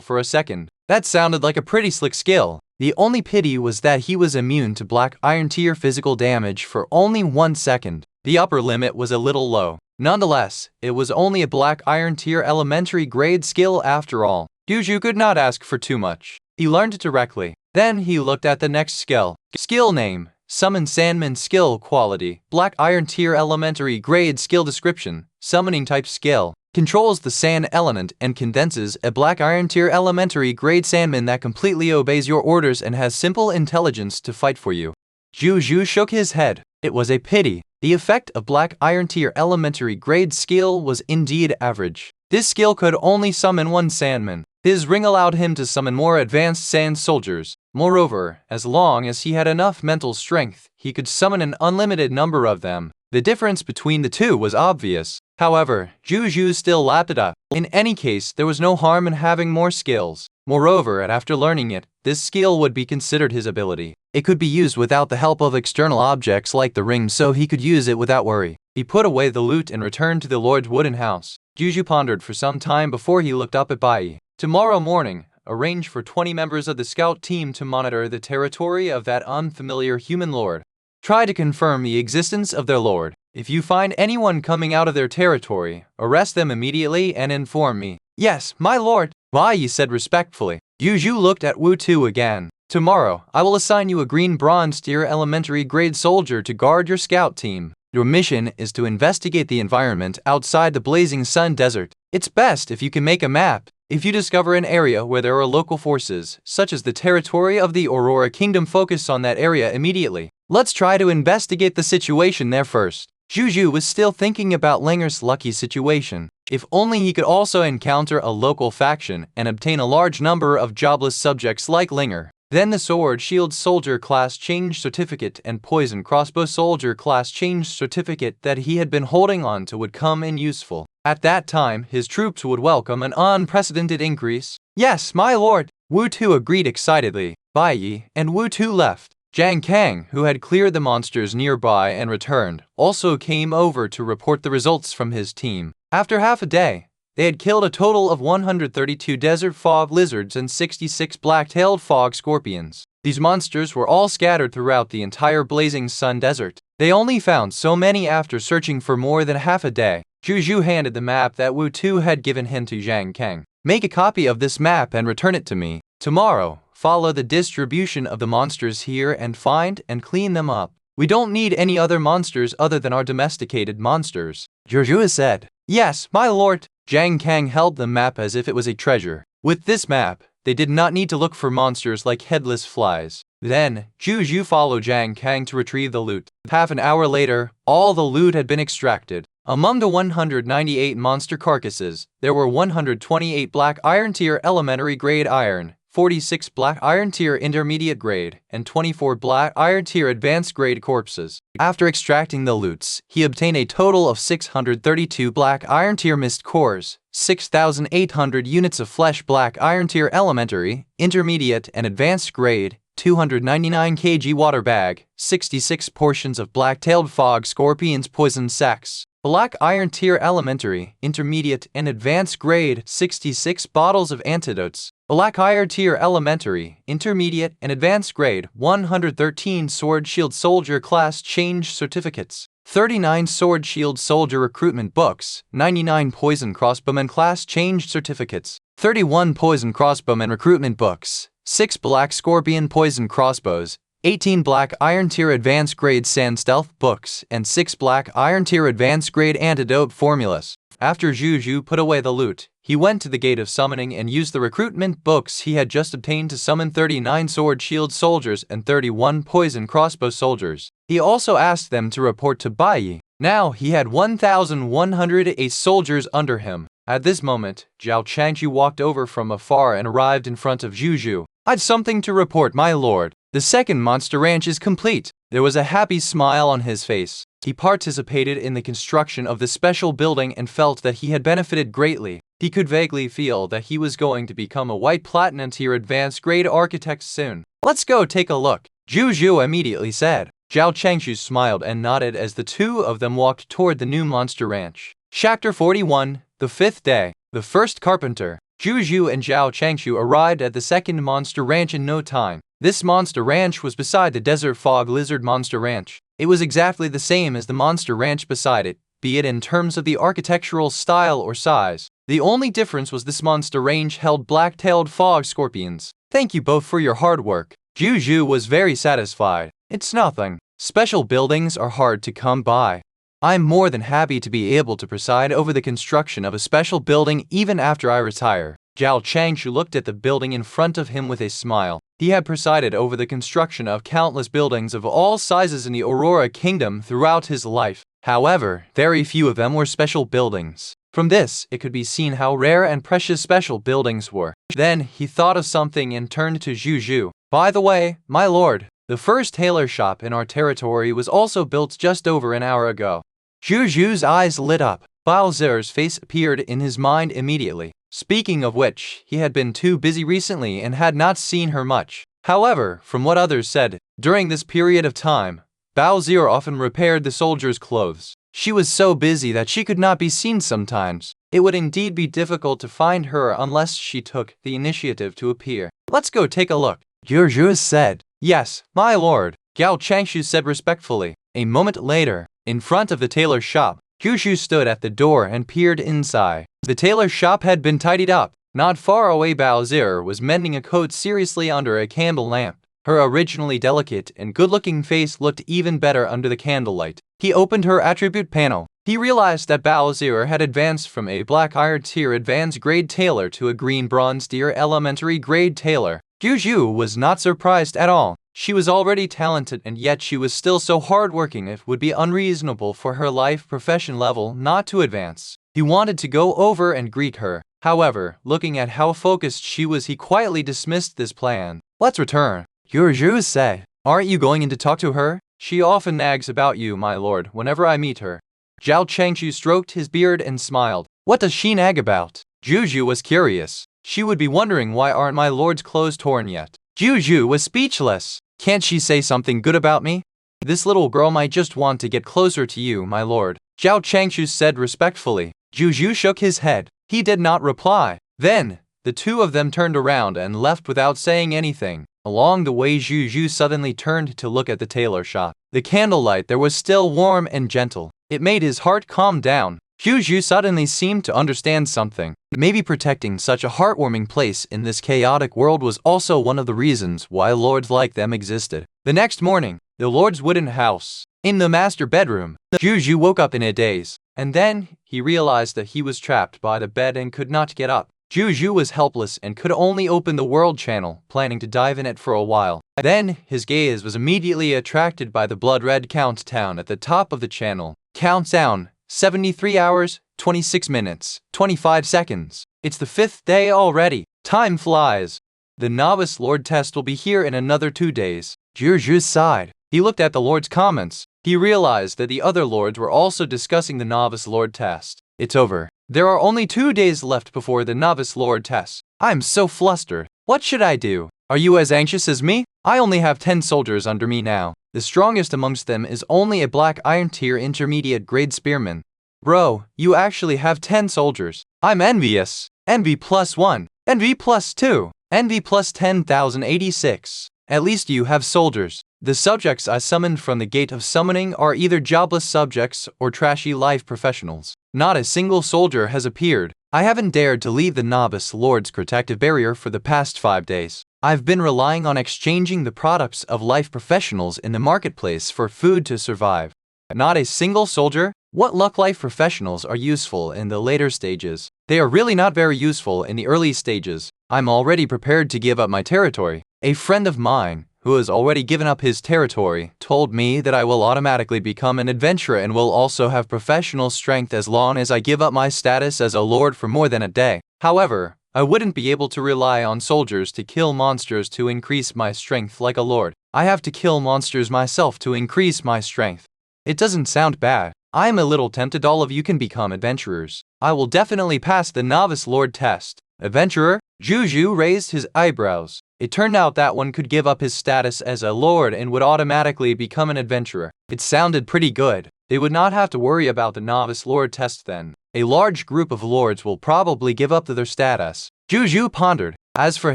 Speaker 1: for a second. That sounded like a pretty slick skill. The only pity was that he was immune to black iron tier physical damage for only 1 second. The upper limit was a little low. Nonetheless, it was only a black iron tier elementary grade skill after all. Zhou Zhou could not ask for too much. He learned it directly. Then he looked at the next skill. Skill name: Summon Sandman. Skill quality: Black Iron Tier Elementary Grade. Skill description: Summoning type skill. Controls the sand element and condenses a Black Iron Tier Elementary Grade Sandman that completely obeys your orders and has simple intelligence to fight for you. Zhou Zhou shook his head. It was a pity. The effect of Black Iron Tier Elementary Grade skill was indeed average. This skill could only summon one Sandman. His ring allowed him to summon more advanced sand soldiers. Moreover, as long as he had enough mental strength, he could summon an unlimited number of them. The difference between the two was obvious. However, Zhou Zhou still lapped it up. In any case, there was no harm in having more skills. Moreover, after learning it, this skill would be considered his ability. It could be used without the help of external objects like the ring, so he could use it without worry. He put away the loot and returned to the Lord's wooden house. Zhou Zhou pondered for some time before he looked up at Bai. Tomorrow morning, arrange for 20 members of the scout team to monitor the territory of that unfamiliar human lord. Try to confirm the existence of their lord. If you find anyone coming out of their territory, arrest them immediately and inform me. Yes, my lord, Bai said respectfully. Zhou Zhou looked at Wu Tu again. Tomorrow, I will assign you a green bronze tier elementary grade soldier to guard your scout team. Your mission is to investigate the environment outside the Blazing Sun Desert. It's best if you can make a map. If you discover an area where there are local forces, such as the territory of the Aurora Kingdom, focus on that area immediately. Let's try to investigate the situation there first. Zhou Zhou was still thinking about Linger's lucky situation. If only he could also encounter a local faction and obtain a large number of jobless subjects like Linger. Then the Sword Shield Soldier Class Change Certificate and Poison Crossbow Soldier Class Change Certificate that he had been holding on to would come in useful. At that time, his troops would welcome an unprecedented increase. Yes, my lord, Wu Tu agreed excitedly. Bai Yi and Wu Tu left. Zhang Kang, who had cleared the monsters nearby and returned, also came over to report the results from his team. After half a day, they had killed a total of 132 desert fog lizards and 66 black-tailed fog scorpions. These monsters were all scattered throughout the entire Blazing Sun Desert. They only found so many after searching for more than half a day. Zhou Zhou handed the map that Wu Tu had given him to Zhang Kang. Make a copy of this map and return it to me. Tomorrow, follow the distribution of the monsters here and find and clean them up. We don't need any other monsters other than our domesticated monsters. Zhou Zhou said. Yes, my lord. Zhang Kang held the map as if it was a treasure. With this map, they did not need to look for monsters like headless flies. Then, Zhou Zhou followed Zhang Kang to retrieve the loot. Half an hour later, all the loot had been extracted. Among the 198 monster carcasses, there were 128 Black Iron Tier Elementary Grade Iron, 46 Black Iron Tier Intermediate Grade, and 24 Black Iron Tier Advanced Grade corpses. After extracting the loots, he obtained a total of 632 Black Iron Tier Mist cores, 6,800 units of flesh Black Iron Tier Elementary, Intermediate, and Advanced Grade, 299 kg water bag, 66 portions of black-tailed fog scorpions poison sacs, Black Iron Tier Elementary, Intermediate, and Advanced Grade, 66 bottles of antidotes, Black Iron Tier Elementary, Intermediate, and Advanced Grade, 113 Sword Shield Soldier Class Change Certificates, 39 Sword Shield Soldier Recruitment Books, 99 Poison Crossbowman Class Change Certificates, 31 Poison Crossbowman Recruitment Books, 6 Black Scorpion Poison Crossbows, 18 Black Iron Tier Advanced Grade Sand Stealth Books, and 6 Black Iron Tier Advanced Grade Antidote Formulas. After Zhou Zhou put away the loot, he went to the Gate of Summoning and used the recruitment books he had just obtained to summon 39 Sword Shield Soldiers and 31 Poison Crossbow Soldiers. He also asked them to report to Bai Yi. Now he had 1,108 soldiers under him. At this moment, Zhao Changji walked over from afar and arrived in front of Zhou Zhou. I've something to report, my lord. The second monster ranch is complete. There was a happy smile on his face. He participated in the construction of the special building and felt that he had benefited greatly. He could vaguely feel that he was going to become a white platinum tier advanced grade architect soon. Let's go take a look. Zhou Zhou immediately said. Zhao Changshu smiled and nodded as the two of them walked toward the new monster ranch. Chapter 41, The Fifth Day. The first carpenter. Zhou Zhou and Zhao Changshu arrived at the second monster ranch in no time. This monster ranch was beside the desert fog lizard monster ranch. It was exactly the same as the monster ranch beside it, be it in terms of the architectural style or size. The only difference was this monster range held black-tailed fog scorpions. Thank you both for your hard work. Zhou Zhou was very satisfied. It's nothing. Special buildings are hard to come by. I'm more than happy to be able to preside over the construction of a special building even after I retire. Zhao Changshu looked at the building in front of him with a smile. He had presided over the construction of countless buildings of all sizes in the Aurora Kingdom throughout his life. However, very few of them were special buildings. From this, it could be seen how rare and precious special buildings were. Then, he thought of something and turned to Zhou Zhou. By the way, my lord, the first tailor shop in our territory was also built just over an hour ago. Zhou Zhou's eyes lit up. Bao Zer's face appeared in his mind immediately. Speaking of which, he had been too busy recently and had not seen her much. However, from what others said, during this period of time, Bao Zer often repaired the soldiers' clothes. She was so busy that she could not be seen sometimes. It would indeed be difficult to find her unless she took the initiative to appear. Let's go take a look. Zhou Zhou said. Yes, my lord, Zhao Changshu said respectfully. A moment later, in front of the tailor shop, Zhou Zhou stood at the door and peered inside. The tailor shop had been tidied up. Not far away, Bao Zer was mending a coat seriously under a candle lamp. Her originally delicate and good-looking face looked even better under the candlelight. He opened her attribute panel. He realized that Bao Zer had advanced from a black iron tier advanced grade tailor to a green bronze tier elementary grade tailor. Zhou Zhou was not surprised at all. She was already talented and yet she was still so hardworking it would be unreasonable for her life profession level not to advance. He wanted to go over and greet her. However, looking at how focused she was, he quietly dismissed this plan. Let's return. Zhou Zhou said. Aren't you going in to talk to her? She often nags about you, my lord, whenever I meet her. Zhao Changshu stroked his beard and smiled. What does she nag about? Zhou Zhou was curious. She would be wondering why aren't my lord's clothes torn yet. Zhou Zhou was speechless. Can't she say something good about me? This little girl might just want to get closer to you, my lord. Zhao Changshu said respectfully. Zhou Zhou shook his head. He did not reply. Then, the two of them turned around and left without saying anything. Along the way, Zhou Zhou suddenly turned to look at the tailor shop. The candlelight there was still warm and gentle. It made his heart calm down. Zhou Zhou suddenly seemed to understand something. Maybe protecting such a heartwarming place in this chaotic world was also one of the reasons why lords like them existed. The next morning, the lord's wooden house. In the master bedroom, Zhou Zhou woke up in a daze. And then, he realized that he was trapped by the bed and could not get up. Zhou Zhou was helpless and could only open the world channel, planning to dive in it for a while. Then, his gaze was immediately attracted by the blood-red countdown at the top of the channel. Countdown, 73 hours, 26 minutes, 25 seconds. It's the 5th day already. Time flies. The novice lord test will be here in another 2 days. Zhou Zhou sighed. He looked at the lord's comments. He realized that the other lords were also discussing the novice lord test. It's over. There are only 2 days left before the novice lord test. I'm so flustered. What should I do? Are you as anxious as me? I only have 10 soldiers under me now. The strongest amongst them is only a black iron tier intermediate grade spearman. Bro, you actually have 10 soldiers. I'm envious. Envy +1. Envy +2. Envy plus 10,086. At least you have soldiers. The subjects I summoned from the gate of summoning are either jobless subjects or trashy life professionals. Not a single soldier has appeared. I haven't dared to leave the novice lord's protective barrier for the past 5 days. I've been relying on exchanging the products of life professionals in the marketplace for food to survive. Not a single soldier? What luck life professionals are useful in the later stages? They are really not very useful in the early stages. I'm already prepared to give up my territory. A friend of mine, who has already given up his territory, told me that I will automatically become an adventurer and will also have professional strength as long as I give up my status as a lord for more than a day. However, I wouldn't be able to rely on soldiers to kill monsters to increase my strength like a lord. I have to kill monsters myself to increase my strength. It doesn't sound bad. I am a little tempted all of you can become adventurers. I will definitely pass the novice lord test. Adventurer? Zhou Zhou raised his eyebrows. It turned out that one could give up his status as a lord and would automatically become an adventurer. It sounded pretty good. They would not have to worry about the novice lord test then. A large group of lords will probably give up their status. Zhou Zhou pondered. As for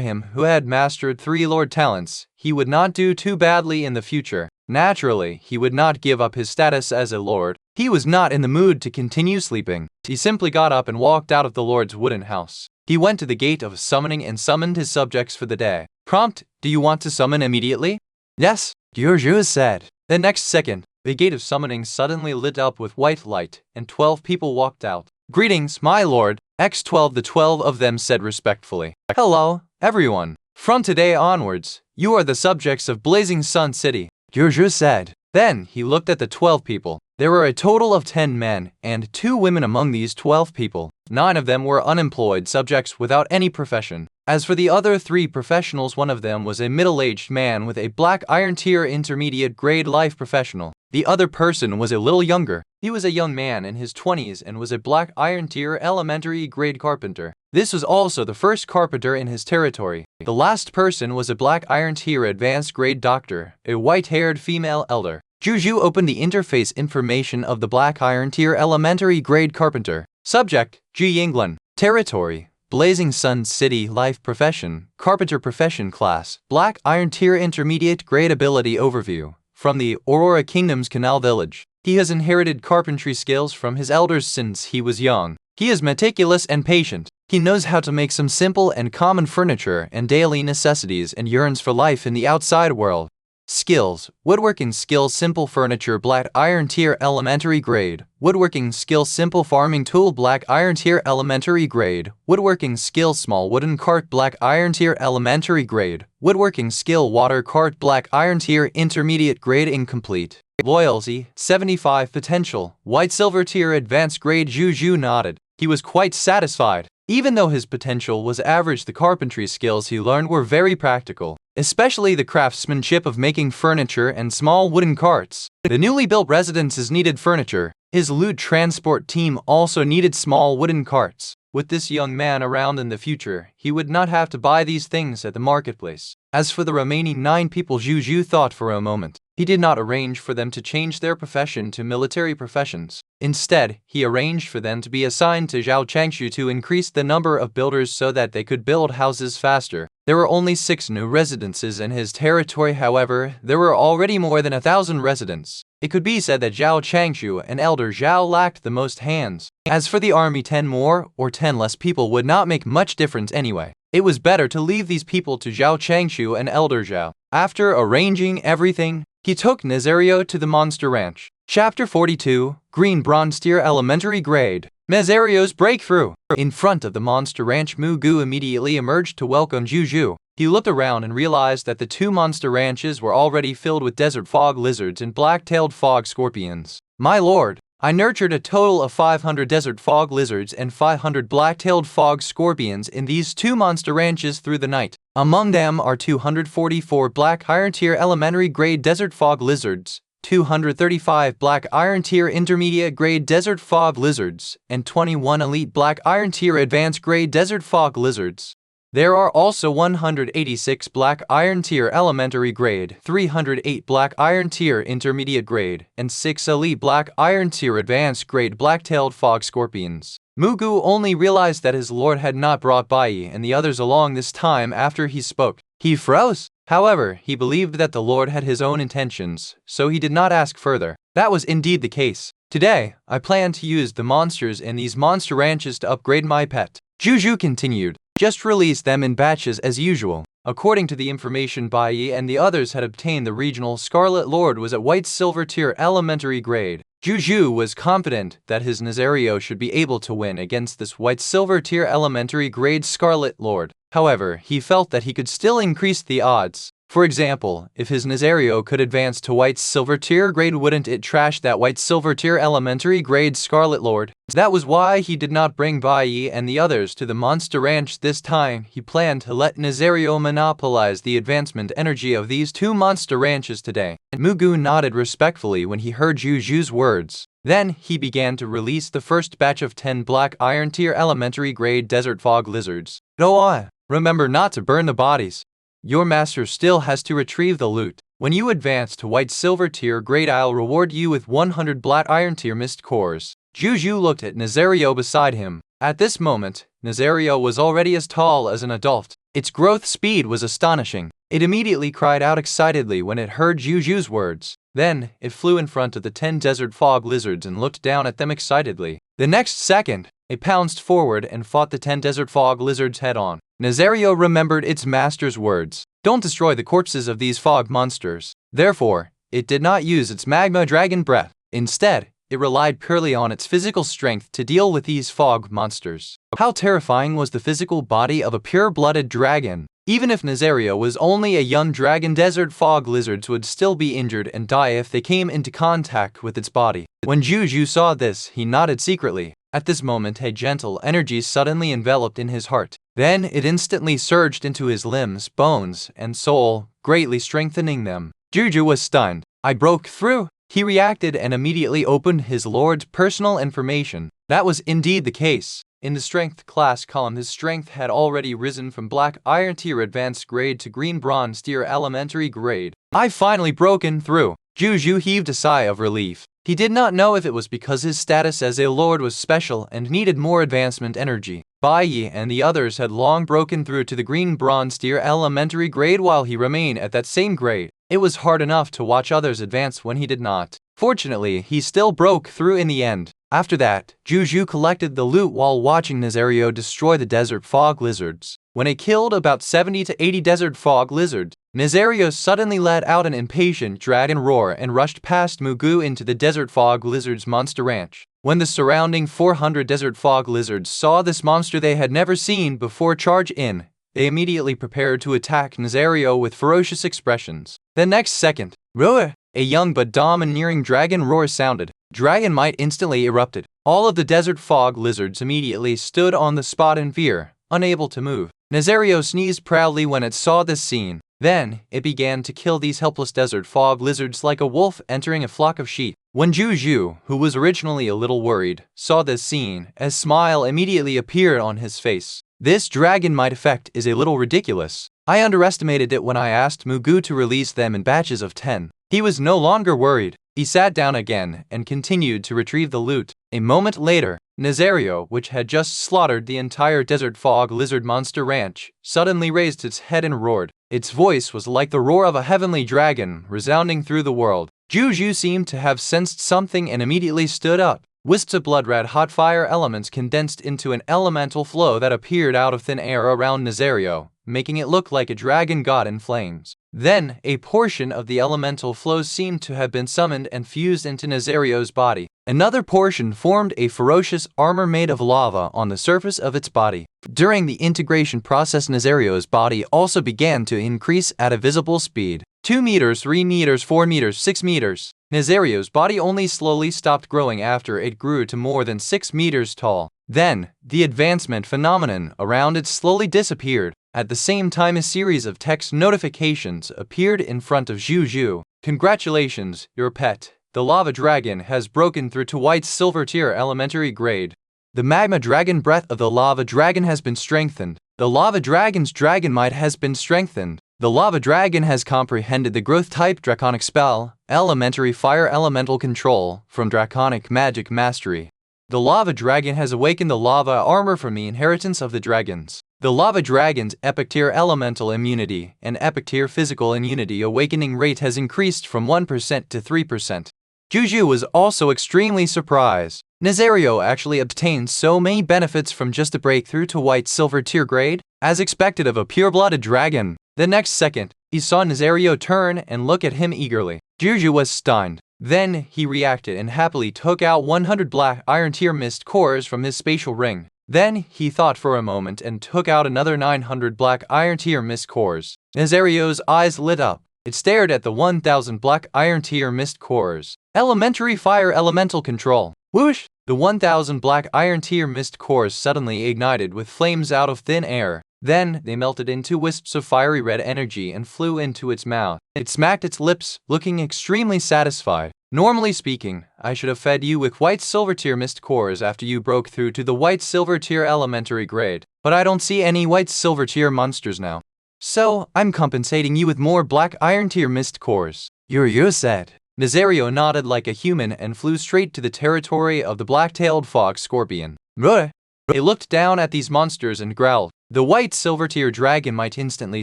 Speaker 1: him, who had mastered 3 lord talents, he would not do too badly in the future. Naturally, he would not give up his status as a lord. He was not in the mood to continue sleeping. He simply got up and walked out of the lord's wooden house. He went to the gate of summoning and summoned his subjects for the day. Prompt, do you want to summon immediately? Yes, Zhou Zhou said. The next second, the gate of summoning suddenly lit up with white light, and 12 people walked out. Greetings, my lord. X12. The 12 of them said respectfully. Hello, everyone. From today onwards, you are the subjects of Blazing Sun City, Zhou Zhou said. Then he looked at the 12 people. There were a total of 10 men and 2 women among these 12 people. 9 of them were unemployed subjects without any profession. As for the other 3 professionals, one of them was a middle-aged man with a black iron tier intermediate grade life professional. The other person was a little younger. He was a young man in his 20s and was a black iron tier elementary grade carpenter. This was also the first carpenter in his territory. The last person was a black iron tier advanced grade doctor, a white-haired female elder. Zhou Zhou opened the interface information of the black iron tier elementary grade carpenter. Subject, Ji Yinglan. Territory, Blazing Sun City. Life profession, carpenter profession. Class, black iron tier intermediate grade. Ability overview. From the Aurora Kingdom's Canal Village. He has inherited carpentry skills from his elders since he was young. He is meticulous and patient. He knows how to make some simple and common furniture and daily necessities and yearns for life in the outside world. Skills, woodworking skill, simple furniture, black iron tier elementary grade. Woodworking skill, simple farming tool, black iron tier elementary grade. Woodworking skill, small wooden cart, black iron tier elementary grade. Woodworking skill, water cart, black iron tier intermediate grade. Incomplete. Loyalty, 75. Potential, white silver tier advanced grade. Zhou Zhou nodded. He was quite satisfied. Even though his potential was average, the carpentry skills he learned were very practical, especially the craftsmanship of making furniture and small wooden carts. The newly built residences needed furniture. His loot transport team also needed small wooden carts. With this young man around in the future, he would not have to buy these things at the marketplace. As for the remaining 9 people, Zhou Zhou thought for a moment. He did not arrange for them to change their profession to military professions. Instead, he arranged for them to be assigned to Zhao Changshu to increase the number of builders so that they could build houses faster. There were only 6 new residences in his territory. However, there were already more than 1,000 residents. It could be said that Zhao Changshu and Elder Zhao lacked the most hands. As for the army, 10 more or 10 less people would not make much difference anyway. It was better to leave these people to Zhao Changshu and Elder Zhao. After arranging everything, he took Nazario to the Monster Ranch. Chapter 42, Green Bronze Tier Elementary Grade. Nazario's Breakthrough. In front of the Monster Ranch, Mugu immediately emerged to welcome Zhou Zhou. He looked around and realized that the 2 monster ranches were already filled with desert fog lizards and black-tailed fog scorpions. My lord, I nurtured a total of 500 desert fog lizards and 500 black-tailed fog scorpions in these 2 monster ranches through the night. Among them are 244 black iron tier elementary grade desert fog lizards, 235 black iron tier intermediate grade desert fog lizards, and 21 elite black iron tier advanced grade desert fog lizards. There are also 186 black iron tier elementary grade, 308 black iron tier intermediate grade, and 6 elite black iron tier advanced grade black-tailed fog scorpions. Mugu only realized that his lord had not brought Bai and the others along this time after he spoke. He froze. However, he believed that the lord had his own intentions, so he did not ask further. That was indeed the case. Today, I plan to use the monsters in these monster ranches to upgrade my pet. Zhou Zhou continued. Just release them in batches as usual. According to the information Bai and the others had obtained, the regional Scarlet Lord was at white silver tier elementary grade. Zhou Zhou was confident that his Nazario should be able to win against this white silver tier elementary grade Scarlet Lord. However, he felt that he could still increase the odds. For example, if his Nazario could advance to white silver tier grade, wouldn't it trash that white silver tier elementary grade Scarlet Lord? That was why he did not bring Bai and the others to the Monster Ranch this time. He planned to let Nazario monopolize the advancement energy of these 2 monster ranches today. Mugu nodded respectfully when he heard Zhou Zhou's words. Then he began to release the first batch of 10 black iron tier elementary grade desert fog lizards. Go on. Remember not to burn the bodies. Your master still has to retrieve the loot. When you advance to white silver tier grade, I'll reward you with 100 black iron tier mist cores. Zhou Zhou looked at Nazario beside him. At this moment, Nazario was already as tall as an adult. Its growth speed was astonishing. It immediately cried out excitedly when it heard Zhou Zhou's words. Then, it flew in front of the 10 desert fog lizards and looked down at them excitedly. The next second, it pounced forward and fought the 10 desert fog lizards head-on. Nazario remembered its master's words. Don't destroy the corpses of these fog monsters. Therefore, it did not use its magma dragon breath. Instead, it relied purely on its physical strength to deal with these fog monsters. How terrifying was the physical body of a pure-blooded dragon! Even if Nazario was only a young dragon, desert fog lizards would still be injured and die if they came into contact with its body. When Zhou Zhou saw this, he nodded secretly. At this moment, a gentle energy suddenly enveloped in his heart. Then it instantly surged into his limbs, bones, and soul, greatly strengthening them. Zhou Zhou was stunned. I broke through! He reacted and immediately opened his lord's personal information. That was indeed the case. In the strength class column, his strength had already risen from black iron tier advanced grade to green bronze tier elementary grade. I've finally broken through. Zhou Zhou heaved a sigh of relief. He did not know if it was because his status as a lord was special and needed more advancement energy. Bai Yi and the others had long broken through to the green bronze tier elementary grade while he remained at that same grade. It was hard enough to watch others advance when he did not. Fortunately, he still broke through in the end. After that, Zhou Zhou collected the loot while watching Nazario destroy the desert fog lizards. When it killed about 70 to 80 desert fog lizards, Nazario suddenly let out an impatient dragon roar and rushed past Mugu into the desert fog lizards monster ranch. When the surrounding 400 desert fog lizards saw this monster they had never seen before charge in, they immediately prepared to attack Nazario with ferocious expressions. The next second, roar! A young but domineering dragon roar sounded. Dragon might instantly erupted. All of the desert fog lizards immediately stood on the spot in fear, unable to move. Nazario sneezed proudly when it saw this scene. Then, it began to kill these helpless desert fog lizards like a wolf entering a flock of sheep. When Zhou Zhou, who was originally a little worried, saw this scene, a smile immediately appeared on his face. This dragon might effect is a little ridiculous. I underestimated it when I asked Mugu to release them in batches of 10. He was no longer worried. He sat down again and continued to retrieve the loot. A moment later, Nazario, which had just slaughtered the entire desert fog lizard monster ranch, suddenly raised its head and roared. Its voice was like the roar of a heavenly dragon, resounding through the world. Zhou Zhou seemed to have sensed something and immediately stood up. Wisps of blood-red hot fire elements condensed into an elemental flow that appeared out of thin air around Nazario, making it look like a dragon god in flames. Then, a portion of the elemental flow seemed to have been summoned and fused into Nazario's body. Another portion formed a ferocious armor made of lava on the surface of its body. During the integration process, Nazario's body also began to increase at a visible speed. 2 meters, 3 meters, 4 meters, 6 meters. Nazario's body only slowly stopped growing after it grew to more than 6 meters tall. Then, the advancement phenomenon around it slowly disappeared. At the same time, a series of text notifications appeared in front of Zhou Zhou. Congratulations, your pet. The lava dragon has broken through to white silver tier elementary grade. The magma dragon breath of the lava dragon has been strengthened. The lava dragon's dragon might has been strengthened. The lava dragon has comprehended the growth type draconic spell, elementary fire elemental control, from draconic magic mastery. The lava dragon has awakened the lava armor from the inheritance of the dragons. The lava dragon's epic tier elemental immunity and epic tier physical immunity awakening rate has increased from 1% to 3%. Zhou Zhou was also extremely surprised. Nazario actually obtained so many benefits from just a breakthrough to white silver tier grade, as expected of a pure-blooded dragon. The next second, he saw Nazario turn and look at him eagerly. Zhou Zhou was stunned. Then he reacted and happily took out 100 black iron tier mist cores from his spatial ring. Then he thought for a moment and took out another 900 black iron tier mist cores. Nazario's eyes lit up. It stared at the 1000 black iron tier mist cores. Elementary fire elemental control. Whoosh! The 1000 black iron tier mist cores suddenly ignited with flames out of thin air. Then they melted into wisps of fiery red energy and flew into its mouth. It smacked its lips, looking extremely satisfied. Normally speaking, I should have fed you with white silver tier mist cores after you broke through to the white silver tier elementary grade, but I don't see any white silver tier monsters now. So, I'm compensating you with more black iron tier mist cores. You said. Nazario nodded like a human and flew straight to the territory of the black-tailed fox scorpion. Bleh. He looked down at these monsters and growled. The white silver tier dragon might instantly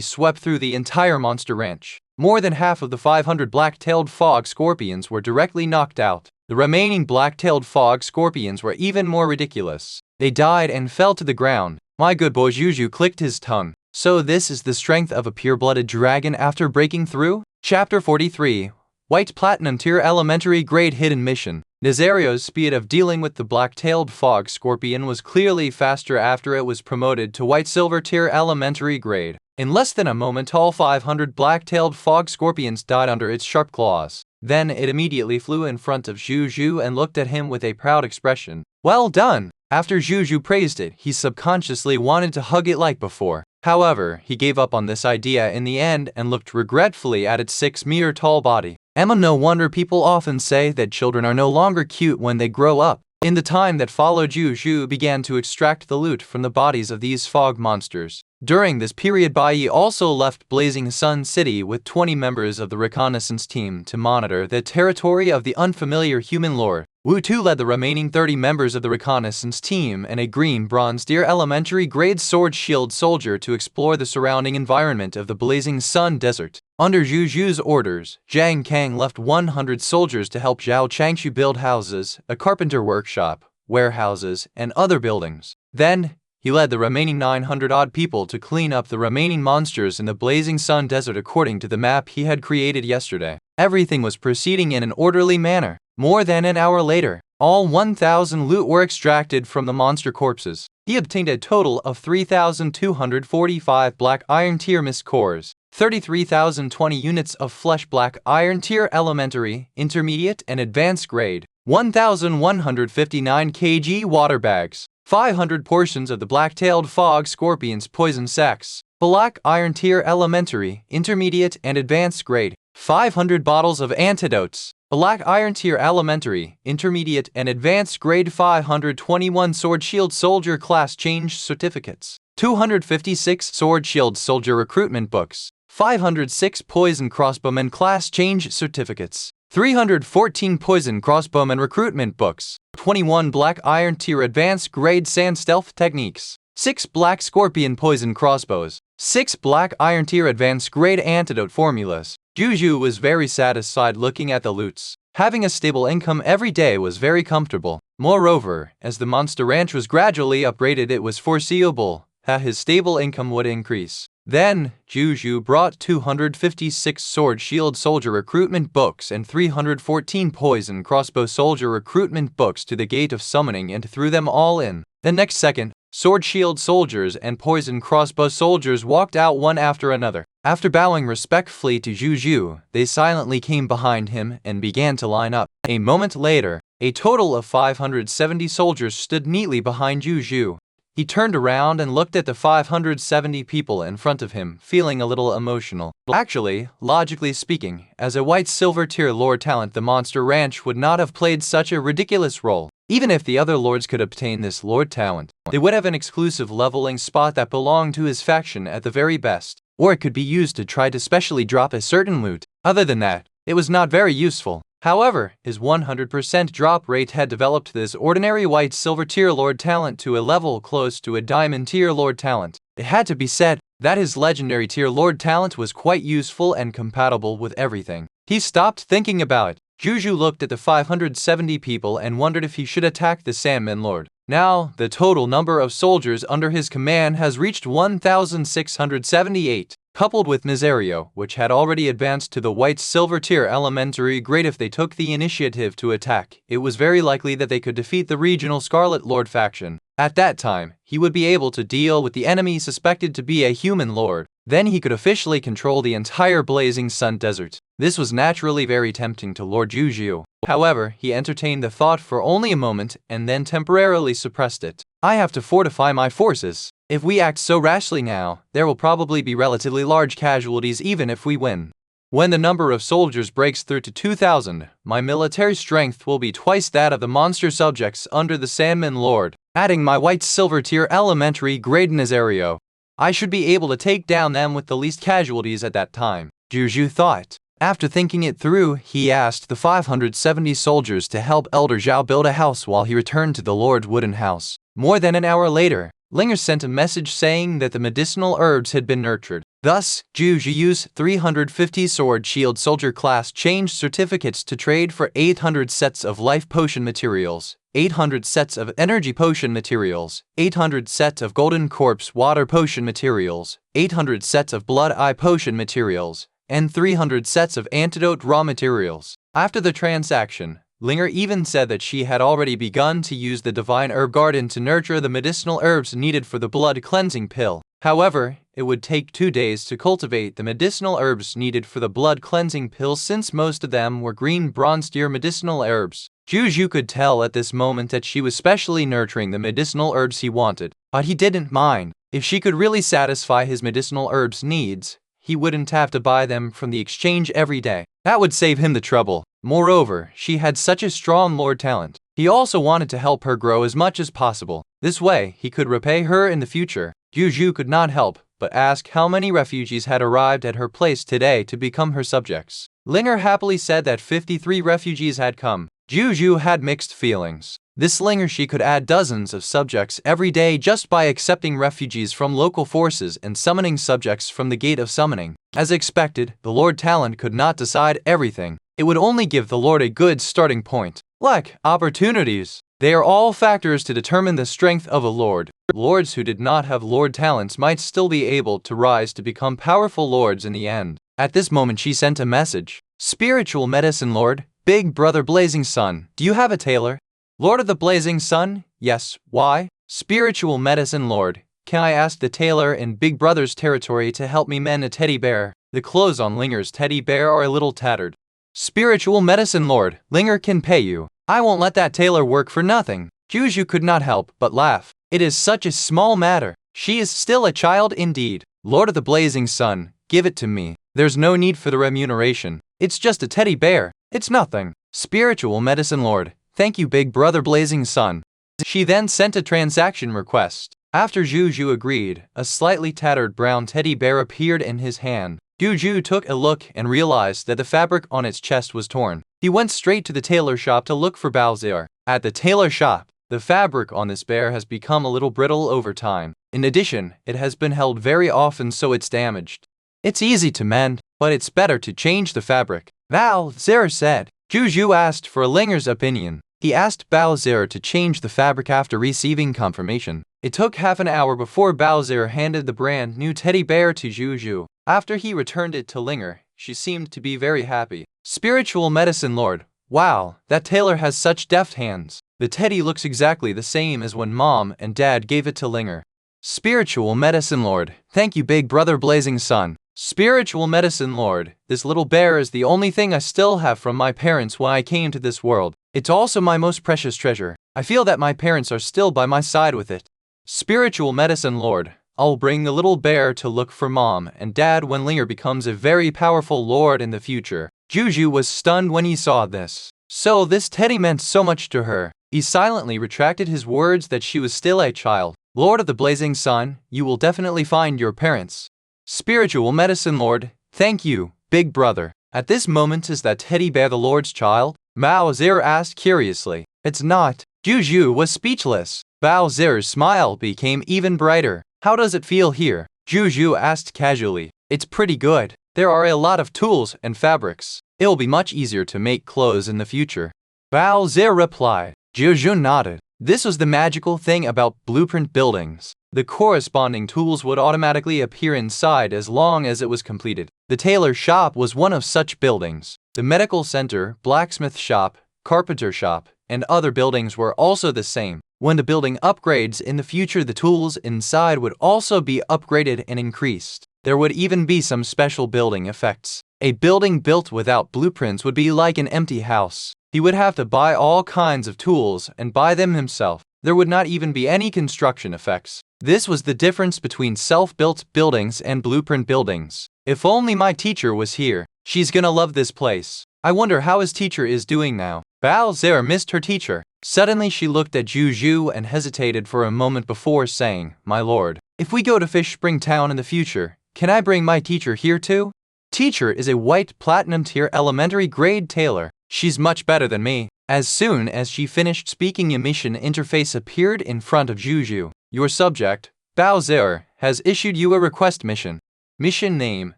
Speaker 1: swept through the entire monster ranch. More than half of the 500 black-tailed fog scorpions were directly knocked out. The remaining black-tailed fog scorpions were even more ridiculous. They died and fell to the ground. My good boy Zhou Zhou clicked his tongue. So this is the strength of a pure-blooded dragon after breaking through? Chapter 43. White Platinum Tier Elementary Grade Hidden Mission. Nazario's speed of dealing with the black-tailed fog scorpion was clearly faster after it was promoted to White Silver Tier Elementary Grade. In less than a moment, all 500 black-tailed fog scorpions died under its sharp claws. Then it immediately flew in front of Zhou Zhou and looked at him with a proud expression. Well done! After Zhou Zhou praised it, he subconsciously wanted to hug it like before. However, he gave up on this idea in the end and looked regretfully at its 6-meter tall body. Emma, no wonder people often say that children are no longer cute when they grow up. In the time that followed, Zhou Zhou began to extract the loot from the bodies of these fog monsters. During this period, Bai also left Blazing Sun City with 20 members of the reconnaissance team to monitor the territory of the unfamiliar human lord. Wu Tu led the remaining 30 members of the reconnaissance team and a green bronze deer elementary grade sword shield soldier to explore the surrounding environment of the Blazing Sun Desert. Under Zhou Zhou's orders, Zhang Kang left 100 soldiers to help Zhao Changshu build houses, a carpenter workshop, warehouses, and other buildings. Then, he led the remaining 900-odd people to clean up the remaining monsters in the Blazing Sun Desert according to the map he had created yesterday. Everything was proceeding in an orderly manner. More than an hour later, all 1,000 loot were extracted from the monster corpses. He obtained a total of 3,245 black iron tier mist cores, 33,020 units of flesh black iron tier elementary, intermediate, and advanced grade, 1,159 kg water bags, 500 portions of the black-tailed fog scorpion's poison sacs, black iron tier elementary, intermediate, and advanced grade, 500 bottles of antidotes, black iron tier elementary, intermediate, and advanced grade 521 sword shield soldier class change certificates, 256 sword shield soldier recruitment books, 506 poison crossbowman class change certificates, 314 poison crossbowman recruitment books, 21 black iron tier advanced grade sand stealth techniques, 6 black scorpion poison crossbows, 6 black iron tier advanced grade antidote formulas. Zhou Zhou was very satisfied looking at the loots. Having a stable income every day was very comfortable. Moreover, as the monster ranch was gradually upgraded, it was foreseeable that his stable income would increase. Then, Zhou Zhou brought 256 sword shield soldier recruitment books and 314 poison crossbow soldier recruitment books to the gate of summoning and threw them all in. The next second, sword shield soldiers and poison crossbow soldiers walked out one after another. After bowing respectfully to Zhou Zhou, they silently came behind him and began to line up. A moment later, a total of 570 soldiers stood neatly behind Zhou Zhou. He turned around and looked at the 570 people in front of him, feeling a little emotional. Actually, logically speaking, as a white silver tier lord talent, the monster ranch would not have played such a ridiculous role. Even if the other lords could obtain this lord talent, they would have an exclusive leveling spot that belonged to his faction at the very best, or it could be used to try to specially drop a certain loot. Other than that, it was not very useful. However, his 100% drop rate had developed this ordinary white silver tier lord talent to a level close to a diamond tier lord talent. It had to be said that his legendary tier lord talent was quite useful and compatible with everything. He stopped thinking about it. Zhou Zhou looked at the 570 people and wondered if he should attack the Sandman Lord. Now, the total number of soldiers under his command has reached 1,678. Coupled with Nazario, which had already advanced to the white silver tier elementary grade. If they took the initiative to attack, it was very likely that they could defeat the regional Scarlet Lord faction. At that time, he would be able to deal with the enemy suspected to be a human lord. Then he could officially control the entire Blazing Sun Desert. This was naturally very tempting to Lord Zhou Zhou. However, he entertained the thought for only a moment and then temporarily suppressed it. I have to fortify my forces. If we act so rashly now, there will probably be relatively large casualties even if we win. When the number of soldiers breaks through to 2,000, my military strength will be twice that of the monster subjects under the Sandman Lord, adding my white silver tier elementary grade Nazario. I should be able to take down them with the least casualties at that time, Zhou Zhou thought. After thinking it through, he asked the 570 soldiers to help Elder Zhao build a house while he returned to the Lord's wooden house. More than an hour later, Linger sent a message saying that the medicinal herbs had been nurtured. Thus, Zhou Zhou's 350 sword shield soldier class changed certificates to trade for 800 sets of life potion materials, 800 sets of energy potion materials, 800 sets of golden corpse water potion materials, 800 sets of blood eye potion materials, and 300 sets of antidote raw materials. After the transaction, Linger even said that she had already begun to use the divine herb garden to nurture the medicinal herbs needed for the blood cleansing pill. However, it would take 2 days to cultivate the medicinal herbs needed for the blood cleansing pill since most of them were green bronze tier medicinal herbs. Zhou Zhou could tell at this moment that she was specially nurturing the medicinal herbs he wanted, but he didn't mind. If she could really satisfy his medicinal herbs needs, he wouldn't have to buy them from the exchange every day. That would save him the trouble. Moreover, she had such a strong lord talent. He also wanted to help her grow as much as possible. This way, he could repay her in the future. Zhou Zhou could not help but ask how many refugees had arrived at her place today to become her subjects. Linger happily said that 53 refugees had come. Zhou Zhou had mixed feelings. This Linger she could add dozens of subjects every day just by accepting refugees from local forces and summoning subjects from the Gate of Summoning. As expected, the Lord Talent could not decide everything. It would only give the Lord a good starting point. Like opportunities, they are all factors to determine the strength of a Lord. Lords who did not have Lord Talents might still be able to rise to become powerful lords in the end. At this moment she sent a message. Spiritual Medicine Lord, Big Brother Blazing Sun, do you have a tailor? Lord of the Blazing Sun? Yes, why? Spiritual Medicine Lord, can I ask the tailor in Big Brother's territory to help me mend a teddy bear? The clothes on Linger's teddy bear are a little tattered. Spiritual Medicine Lord, Linger can pay you. I won't let that tailor work for nothing. Zhou Zhou could not help but laugh. It is such a small matter. She is still a child indeed. Lord of the Blazing Sun, give it to me. There's no need for the remuneration. It's just a teddy bear. It's nothing. Spiritual Medicine Lord, thank you Big Brother Blazing Sun. She then sent a transaction request. After Zhou Zhou agreed, a slightly tattered brown teddy bear appeared in his hand. Zhou Zhou took a look and realized that the fabric on its chest was torn. He went straight to the tailor shop to look for Baozir. At the tailor shop, the fabric on this bear has become a little brittle over time. In addition, it has been held very often so it's damaged. It's easy to mend, but it's better to change the fabric, Baozir said. Zhou Zhou asked for Linger's opinion. He asked Baozir to change the fabric after receiving confirmation. It took half an hour before Baozir handed the brand new teddy bear to Zhou Zhou. After he returned it to Linger, she seemed to be very happy. Spiritual Medicine Lord, wow, that tailor has such deft hands. The teddy looks exactly the same as when Mom and Dad gave it to Linger. Spiritual Medicine Lord, thank you Big Brother Blazing Sun. Spiritual Medicine Lord, this little bear is the only thing I still have from my parents when I came to this world. It's also my most precious treasure. I feel that my parents are still by my side with it. Spiritual Medicine Lord, I'll bring the little bear to look for Mom and Dad when Linger becomes a very powerful lord in the future. Zhou Zhou was stunned when he saw this. So this teddy meant so much to her. He silently retracted his words that she was still a child. Lord of the Blazing Sun, you will definitely find your parents. Spiritual Medicine Lord, thank you, Big Brother. At this moment, is that teddy bear the Lord's child? Baozir asked curiously. It's not. Zhou Zhou was speechless. Baozir's smile became even brighter. How does it feel here? Zhou Zhou asked casually. It's pretty good. There are a lot of tools and fabrics. It'll be much easier to make clothes in the future. Baozir replied. Zhou Zhou nodded. This was the magical thing about blueprint buildings. The corresponding tools would automatically appear inside as long as it was completed. The tailor shop was one of such buildings. The medical center, blacksmith shop, carpenter shop, and other buildings were also the same. When the building upgrades in the future, the tools inside would also be upgraded and increased. There would even be some special building effects. A building built without blueprints would be like an empty house. He would have to buy all kinds of tools and buy them himself. There would not even be any construction effects. This was the difference between self-built buildings and blueprint buildings. If only my teacher was here, She's gonna love this place. I wonder how his teacher is doing now. Bao Zer missed her teacher. Suddenly she looked at Zhou Zhou and hesitated for a moment before saying, "My lord, if we go to Fish Spring Town in the future, can I bring my teacher here too?" Teacher is a white platinum tier elementary grade tailor. She's much better than me. As soon as she finished speaking, a mission interface appeared in front of Zhou Zhou. Your subject, Bao Zer, has issued you a request mission. Mission name,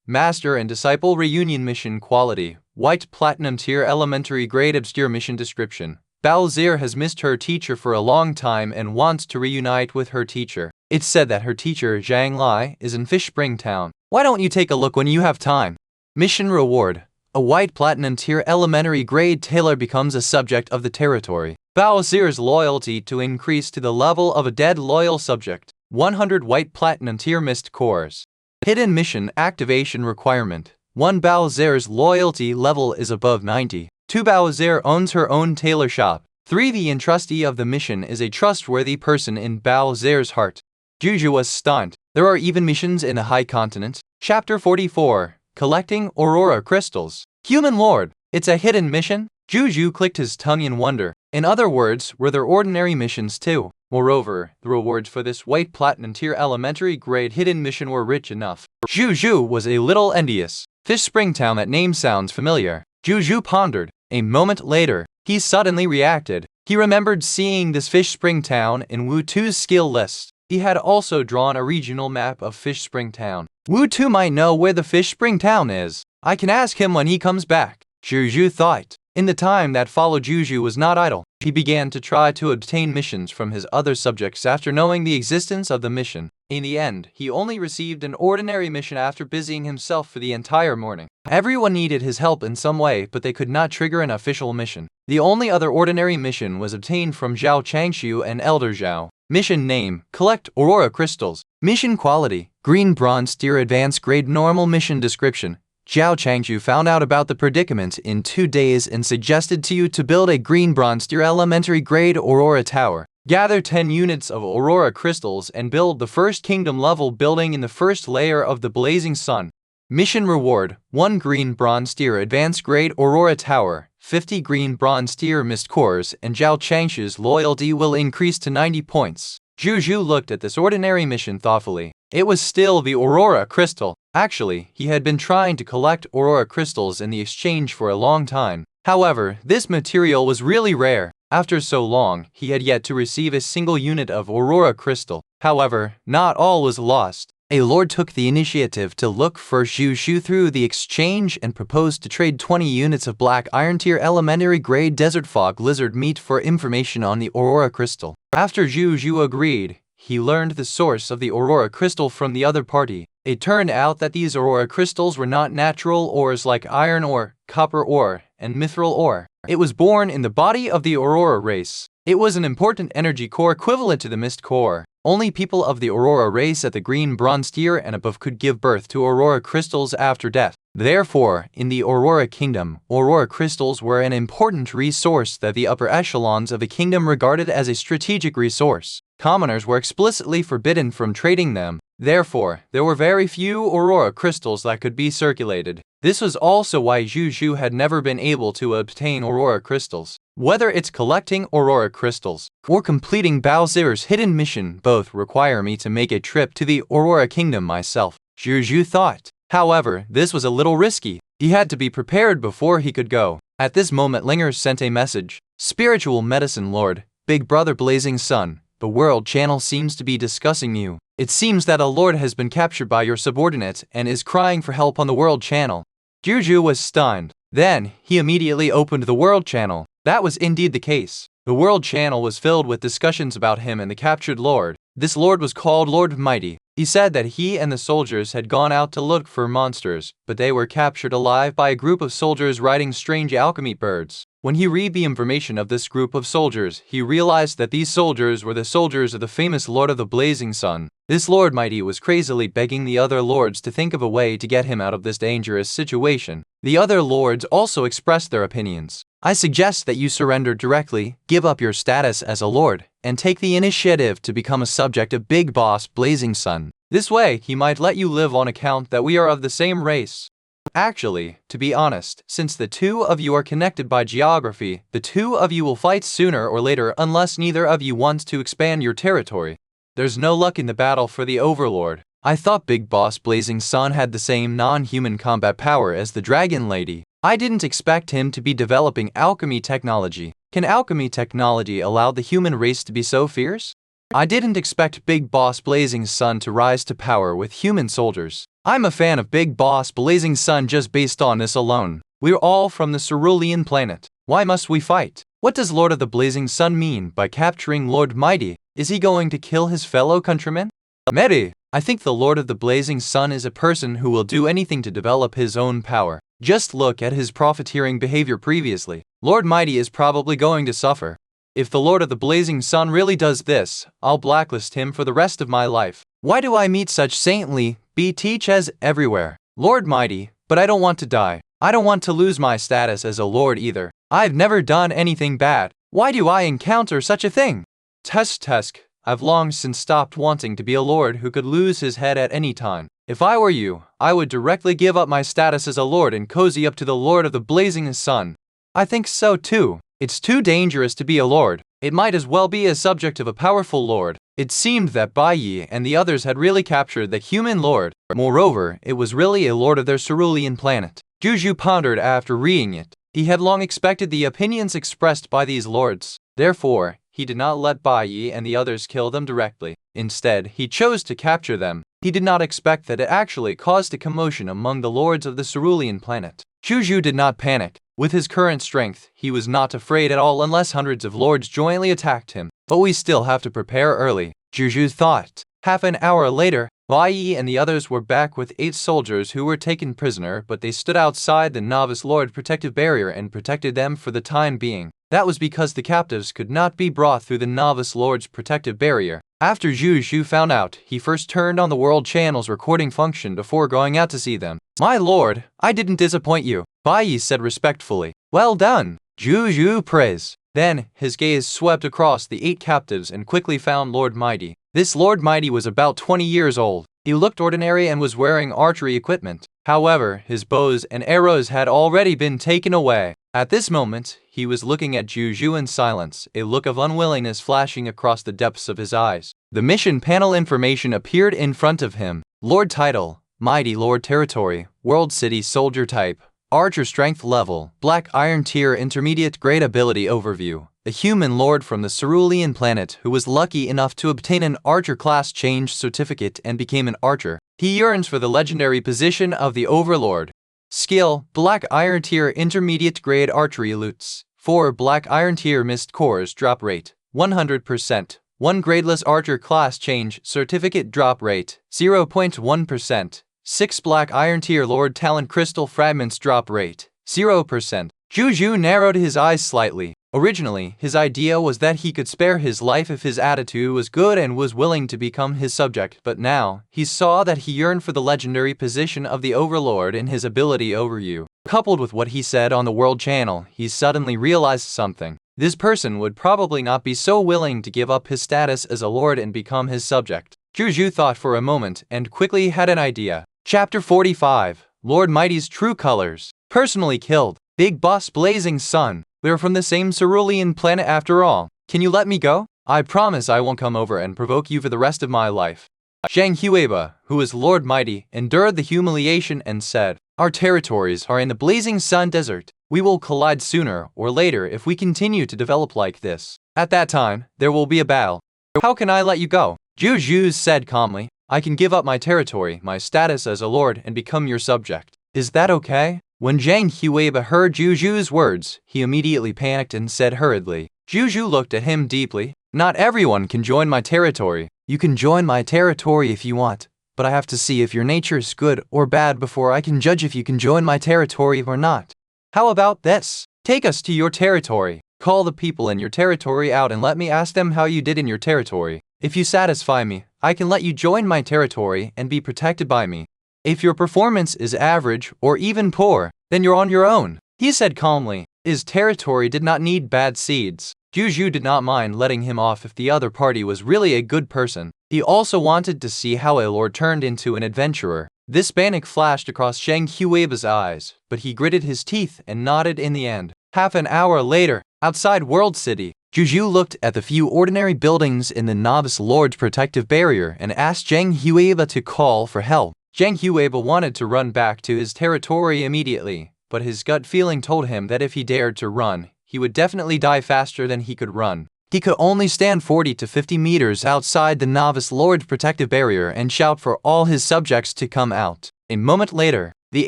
Speaker 1: Master and Disciple Reunion Mission Quality, White Platinum Tier Elementary Grade Obscure Mission Description. Bao Zer has missed her teacher for a long time and wants to reunite with her teacher. It's said that her teacher, Zhang Lai, is in Fish Spring Town. Why don't you take a look when you have time? Mission reward. A white platinum tier elementary grade tailor becomes a subject of the territory. Bao Zer's loyalty to increase to the level of a dead loyal subject. 100 white platinum tier mist cores. Hidden mission activation requirement. 1. Bao Zer's loyalty level is above 90. 2. Bao Zer owns her own tailor shop. 3. The entrustee of the mission is a trustworthy person in Bao Zer's heart. Zhou Zhou was stunned. There are even missions in the High Continent. Chapter 44. Collecting Aurora Crystals. Human Lord, it's a hidden mission? Zhou Zhou clicked his tongue in wonder. In other words, were there ordinary missions too? Moreover, the rewards for this white platinum tier elementary grade hidden mission were rich enough. Zhou Zhou was a little envious. Fish Spring Town, that name sounds familiar. Zhou Zhou pondered. A moment later, he suddenly reacted. He remembered seeing this Fish Spring Town in Wu Tu's skill list. He had also drawn a regional map of Fish Spring Town. Wu Tu might know where the Fish Spring Town is. I can ask him when he comes back, Zhou Zhou thought. In the time that followed, Zhou Zhou was not idle. He began to try to obtain missions from his other subjects after knowing the existence of the mission. In the end, he only received an ordinary mission after busying himself for the entire morning. Everyone needed his help in some way, but they could not trigger an official mission. The only other ordinary mission was obtained from Zhao Changshu and Elder Zhao. Mission name, collect Aurora Crystals. Mission quality, green bronze tier advanced grade normal. Mission description. Zhao Changshu found out about the predicament in 2 days and suggested to you to build a green bronze tier elementary grade Aurora Tower. Gather 10 units of Aurora Crystals and build the first kingdom level building in the first layer of the Blazing Sun. Mission reward, 1 green bronze tier advanced grade Aurora Tower, 50 green bronze tier mist cores, and Zhao Changshu's loyalty will increase to 90 points. Zhou Zhou looked at this ordinary mission thoughtfully. It was still the Aurora Crystal. Actually, he had been trying to collect Aurora Crystals in the exchange for a long time. However, this material was really rare. After so long, he had yet to receive a single unit of Aurora Crystal. However, not all was lost. A lord took the initiative to look for Zhou Zhou through the exchange and proposed to trade 20 units of black iron tier elementary grade desert fog lizard meat for information on the Aurora Crystal. After Zhou Zhou agreed, he learned the source of the Aurora Crystal from the other party. It turned out that these Aurora Crystals were not natural ores like iron ore, copper ore, and mithril ore. It was born in the body of the Aurora race. It was an important energy core equivalent to the Mist core. Only people of the Aurora race at the green bronze tier and above could give birth to Aurora Crystals after death. Therefore, in the Aurora Kingdom, Aurora Crystals were an important resource that the upper echelons of the kingdom regarded as a strategic resource. Commoners were explicitly forbidden from trading them. Therefore, there were very few Aurora Crystals that could be circulated. This was also why Zhou Zhou had never been able to obtain Aurora Crystals. Whether it's collecting Aurora Crystals or completing Bao Zer's hidden mission, both require me to make a trip to the Aurora Kingdom myself, Zhou Zhou thought. However, this was a little risky. He had to be prepared before he could go. At this moment, Linger sent a message. Spiritual Medicine Lord, Big Brother Blazing Sun, the World Channel seems to be discussing you. It seems that a lord has been captured by your subordinate and is crying for help on the World Channel. Zhou Zhou was stunned. Then, he immediately opened the World Channel. That was indeed the case. The World Channel was filled with discussions about him and the captured lord. This lord was called Lord Mighty. He said that he and the soldiers had gone out to look for monsters, but they were captured alive by a group of soldiers riding strange alchemy birds. When he read the information of this group of soldiers, he realized that these soldiers were the soldiers of the famous Lord of the Blazing Sun. This Lord Mighty was crazily begging the other lords to think of a way to get him out of this dangerous situation. The other lords also expressed their opinions. I suggest that you surrender directly, give up your status as a lord, and take the initiative to become a subject of Big Boss Blazing Sun. This way, he might let you live on account that we are of the same race. Actually, to be honest, since the two of you are connected by geography, the two of you will fight sooner or later unless neither of you wants to expand your territory. There's no luck in the battle for the Overlord. I thought Big Boss Blazing Sun had the same non-human combat power as the Dragon Lady. I didn't expect him to be developing alchemy technology. Can alchemy technology allow the human race to be so fierce? I didn't expect Big Boss Blazing Sun to rise to power with human soldiers. I'm a fan of Big Boss Blazing Sun just based on this alone. We're all from the cerulean planet. Why must we fight? What does Lord of the Blazing Sun mean by capturing Lord Mighty? Is he going to kill his fellow countrymen? Mehdi, I think the Lord of the Blazing Sun is a person who will do anything to develop his own power. Just look at his profiteering behavior previously. Lord Mighty is probably going to suffer. If the Lord of the Blazing Sun really does this, I'll blacklist him for the rest of my life. Why do I meet such saintly teachers everywhere? Lord Mighty, but I don't want to die. I don't want to lose my status as a lord either. I've never done anything bad. Why do I encounter such a thing? Tusk, I've long since stopped wanting to be a lord who could lose his head at any time. If I were you, I would directly give up my status as a lord and cozy up to the Lord of the Blazing Sun. I think so too. It's too dangerous to be a lord. It might as well be a subject of a powerful lord. It seemed that Bai Yi and the others had really captured the human lord. Moreover, it was really a lord of their cerulean planet. Zhou Zhou pondered after reading it. He had long expected the opinions expressed by these lords. Therefore, he did not let Bai Yi and the others kill them directly. Instead, he chose to capture them. He did not expect that it actually caused a commotion among the lords of the cerulean planet. Zhou Zhou did not panic. With his current strength, he was not afraid at all unless hundreds of lords jointly attacked him. But we still have to prepare early, Zhou Zhou thought. Half an hour later, Bai Yi and the others were back with 8 soldiers who were taken prisoner, but they stood outside the novice lord protective barrier and protected them for the time being. That was because the captives could not be brought through the novice lord's protective barrier. After Zhou Zhou found out, he first turned on the world channel's recording function before going out to see them. My lord, I didn't disappoint you, Bai Yi said respectfully. Well done, Zhou Zhou praised. Then, his gaze swept across the 8 captives and quickly found Lord Mighty. This Lord Mighty was about 20 years old. He looked ordinary and was wearing archery equipment. However, his bows and arrows had already been taken away. At this moment, he was looking at Zhou Zhou in silence, a look of unwillingness flashing across the depths of his eyes. The mission panel information appeared in front of him. Lord title, Mighty Lord territory, World City Soldier type, Archer strength level, Black Iron tier intermediate grade ability overview. A human lord from the cerulean planet who was lucky enough to obtain an archer class change certificate and became an archer. He yearns for the legendary position of the Overlord. Skill, Black Iron tier intermediate grade archery loots. 4 Black Iron tier missed cores drop rate, 100%. 1 gradeless archer class change certificate drop rate, 0.1%. 6 Black Iron tier Lord Talent crystal fragments drop rate, 0%. Zhou Zhou narrowed his eyes slightly. Originally, his idea was that he could spare his life if his attitude was good and was willing to become his subject, but now, he saw that he yearned for the legendary position of the Overlord in his ability overview. Coupled with what he said on the World Channel, he suddenly realized something. This person would probably not be so willing to give up his status as a lord and become his subject. Zhou Zhou thought for a moment and quickly had an idea. Chapter 45, Lord Mighty's True Colors. Personally killed. Big Boss Blazing Sun. We're from the same cerulean planet after all. Can you let me go? I promise I won't come over and provoke you for the rest of my life. Zhang Huiba, who is Lord Mighty, endured the humiliation and said, Our territories are in the Blazing Sun Desert. We will collide sooner or later if we continue to develop like this. At that time, there will be a battle. How can I let you go? Zhou Zhou said calmly, I can give up my territory, my status as a lord, and become your subject. Is that okay? When Zhang Huiba heard Zhou Zhou's words, he immediately panicked and said hurriedly. Zhou Zhou looked at him deeply. Not everyone can join my territory. You can join my territory if you want, but I have to see if your nature is good or bad before I can judge if you can join my territory or not. How about this? Take us to your territory. Call the people in your territory out and let me ask them how you did in your territory. If you satisfy me, I can let you join my territory and be protected by me. If your performance is average or even poor, then you're on your own, he said calmly. His territory did not need bad seeds. Zhou Zhou did not mind letting him off if the other party was really a good person. He also wanted to see how a lord turned into an adventurer. This panic flashed across Zhang Huiba's eyes, but he gritted his teeth and nodded in the end. Half an hour later, outside World City, Zhou Zhou looked at the few ordinary buildings in the Novice Lord's protective barrier and asked Zhang Huiba to call for help. Zhang Huiba wanted to run back to his territory immediately, but his gut feeling told him that if he dared to run, he would definitely die faster than he could run. He could only stand 40 to 50 meters outside the Novice Lord's protective barrier and shout for all his subjects to come out. A moment later, the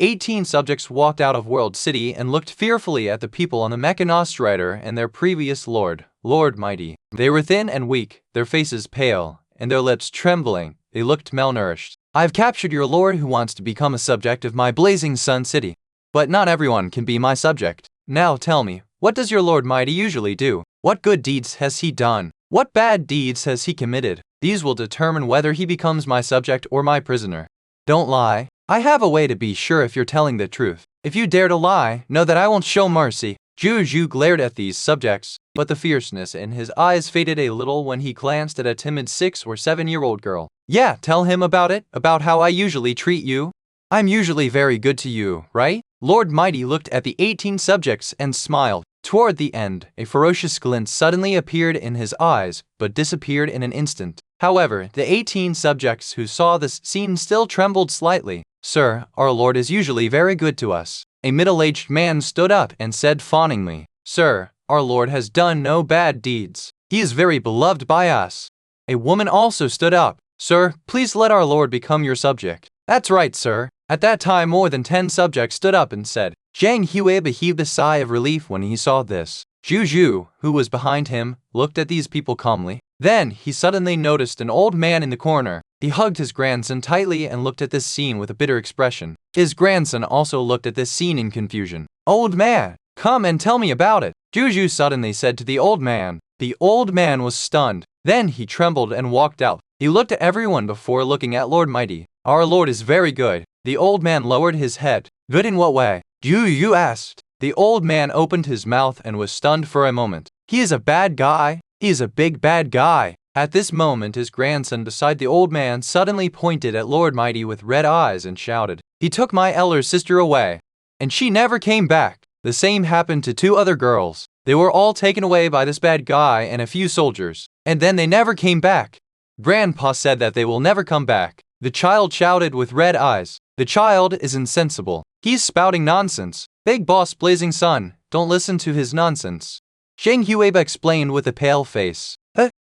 Speaker 1: 18 subjects walked out of World City and looked fearfully at the people on the Mechanist Rider and their previous lord, Lord Mighty. They were thin and weak, their faces pale, and their lips trembling. They looked malnourished. I have captured your lord who wants to become a subject of my blazing sun city. But not everyone can be my subject. Now tell me, what does your Lord Mighty usually do? What good deeds has he done? What bad deeds has he committed? These will determine whether he becomes my subject or my prisoner. Don't lie. I have a way to be sure if you're telling the truth. If you dare to lie, know that I won't show mercy. Zhou Zhou glared at these subjects, but the fierceness in his eyes faded a little when he glanced at a timid 6 or 7-year-old girl. Yeah, tell him about it, about how I usually treat you. I'm usually very good to you, right? Lord Mighty looked at the 18 subjects and smiled. Toward the end, a ferocious glint suddenly appeared in his eyes, but disappeared in an instant. However, the 18 subjects who saw this scene still trembled slightly. Sir, our Lord is usually very good to us. A middle-aged man stood up and said fawningly, Sir, our Lord has done no bad deeds. He is very beloved by us. A woman also stood up. Sir, please let our Lord become your subject. That's right, sir. At that time, more than 10 subjects stood up and said. Zhang Huiba heaved a sigh of relief when he saw this. Zhou Zhou, who was behind him, looked at these people calmly. Then, he suddenly noticed an old man in the corner. He hugged his grandson tightly and looked at this scene with a bitter expression. His grandson also looked at this scene in confusion. Old man, come and tell me about it, Zhou Zhou suddenly said to the old man. The old man was stunned. Then he trembled and walked out. He looked at everyone before looking at Lord Mighty. Our Lord is very good. The old man lowered his head. Good in what way? Zhou Zhou asked. The old man opened his mouth and was stunned for a moment. He is a bad guy. He is a big bad guy. At this moment, his grandson beside the old man suddenly pointed at Lord Mighty with red eyes and shouted, He took my elder sister away, and she never came back. The same happened to 2 other girls. They were all taken away by this bad guy and a few soldiers, and then they never came back. Grandpa said that they will never come back. The child shouted with red eyes. The child is insensible. He's spouting nonsense. Big boss blazing sun, don't listen to his nonsense. Zhang Huiba explained with a pale face.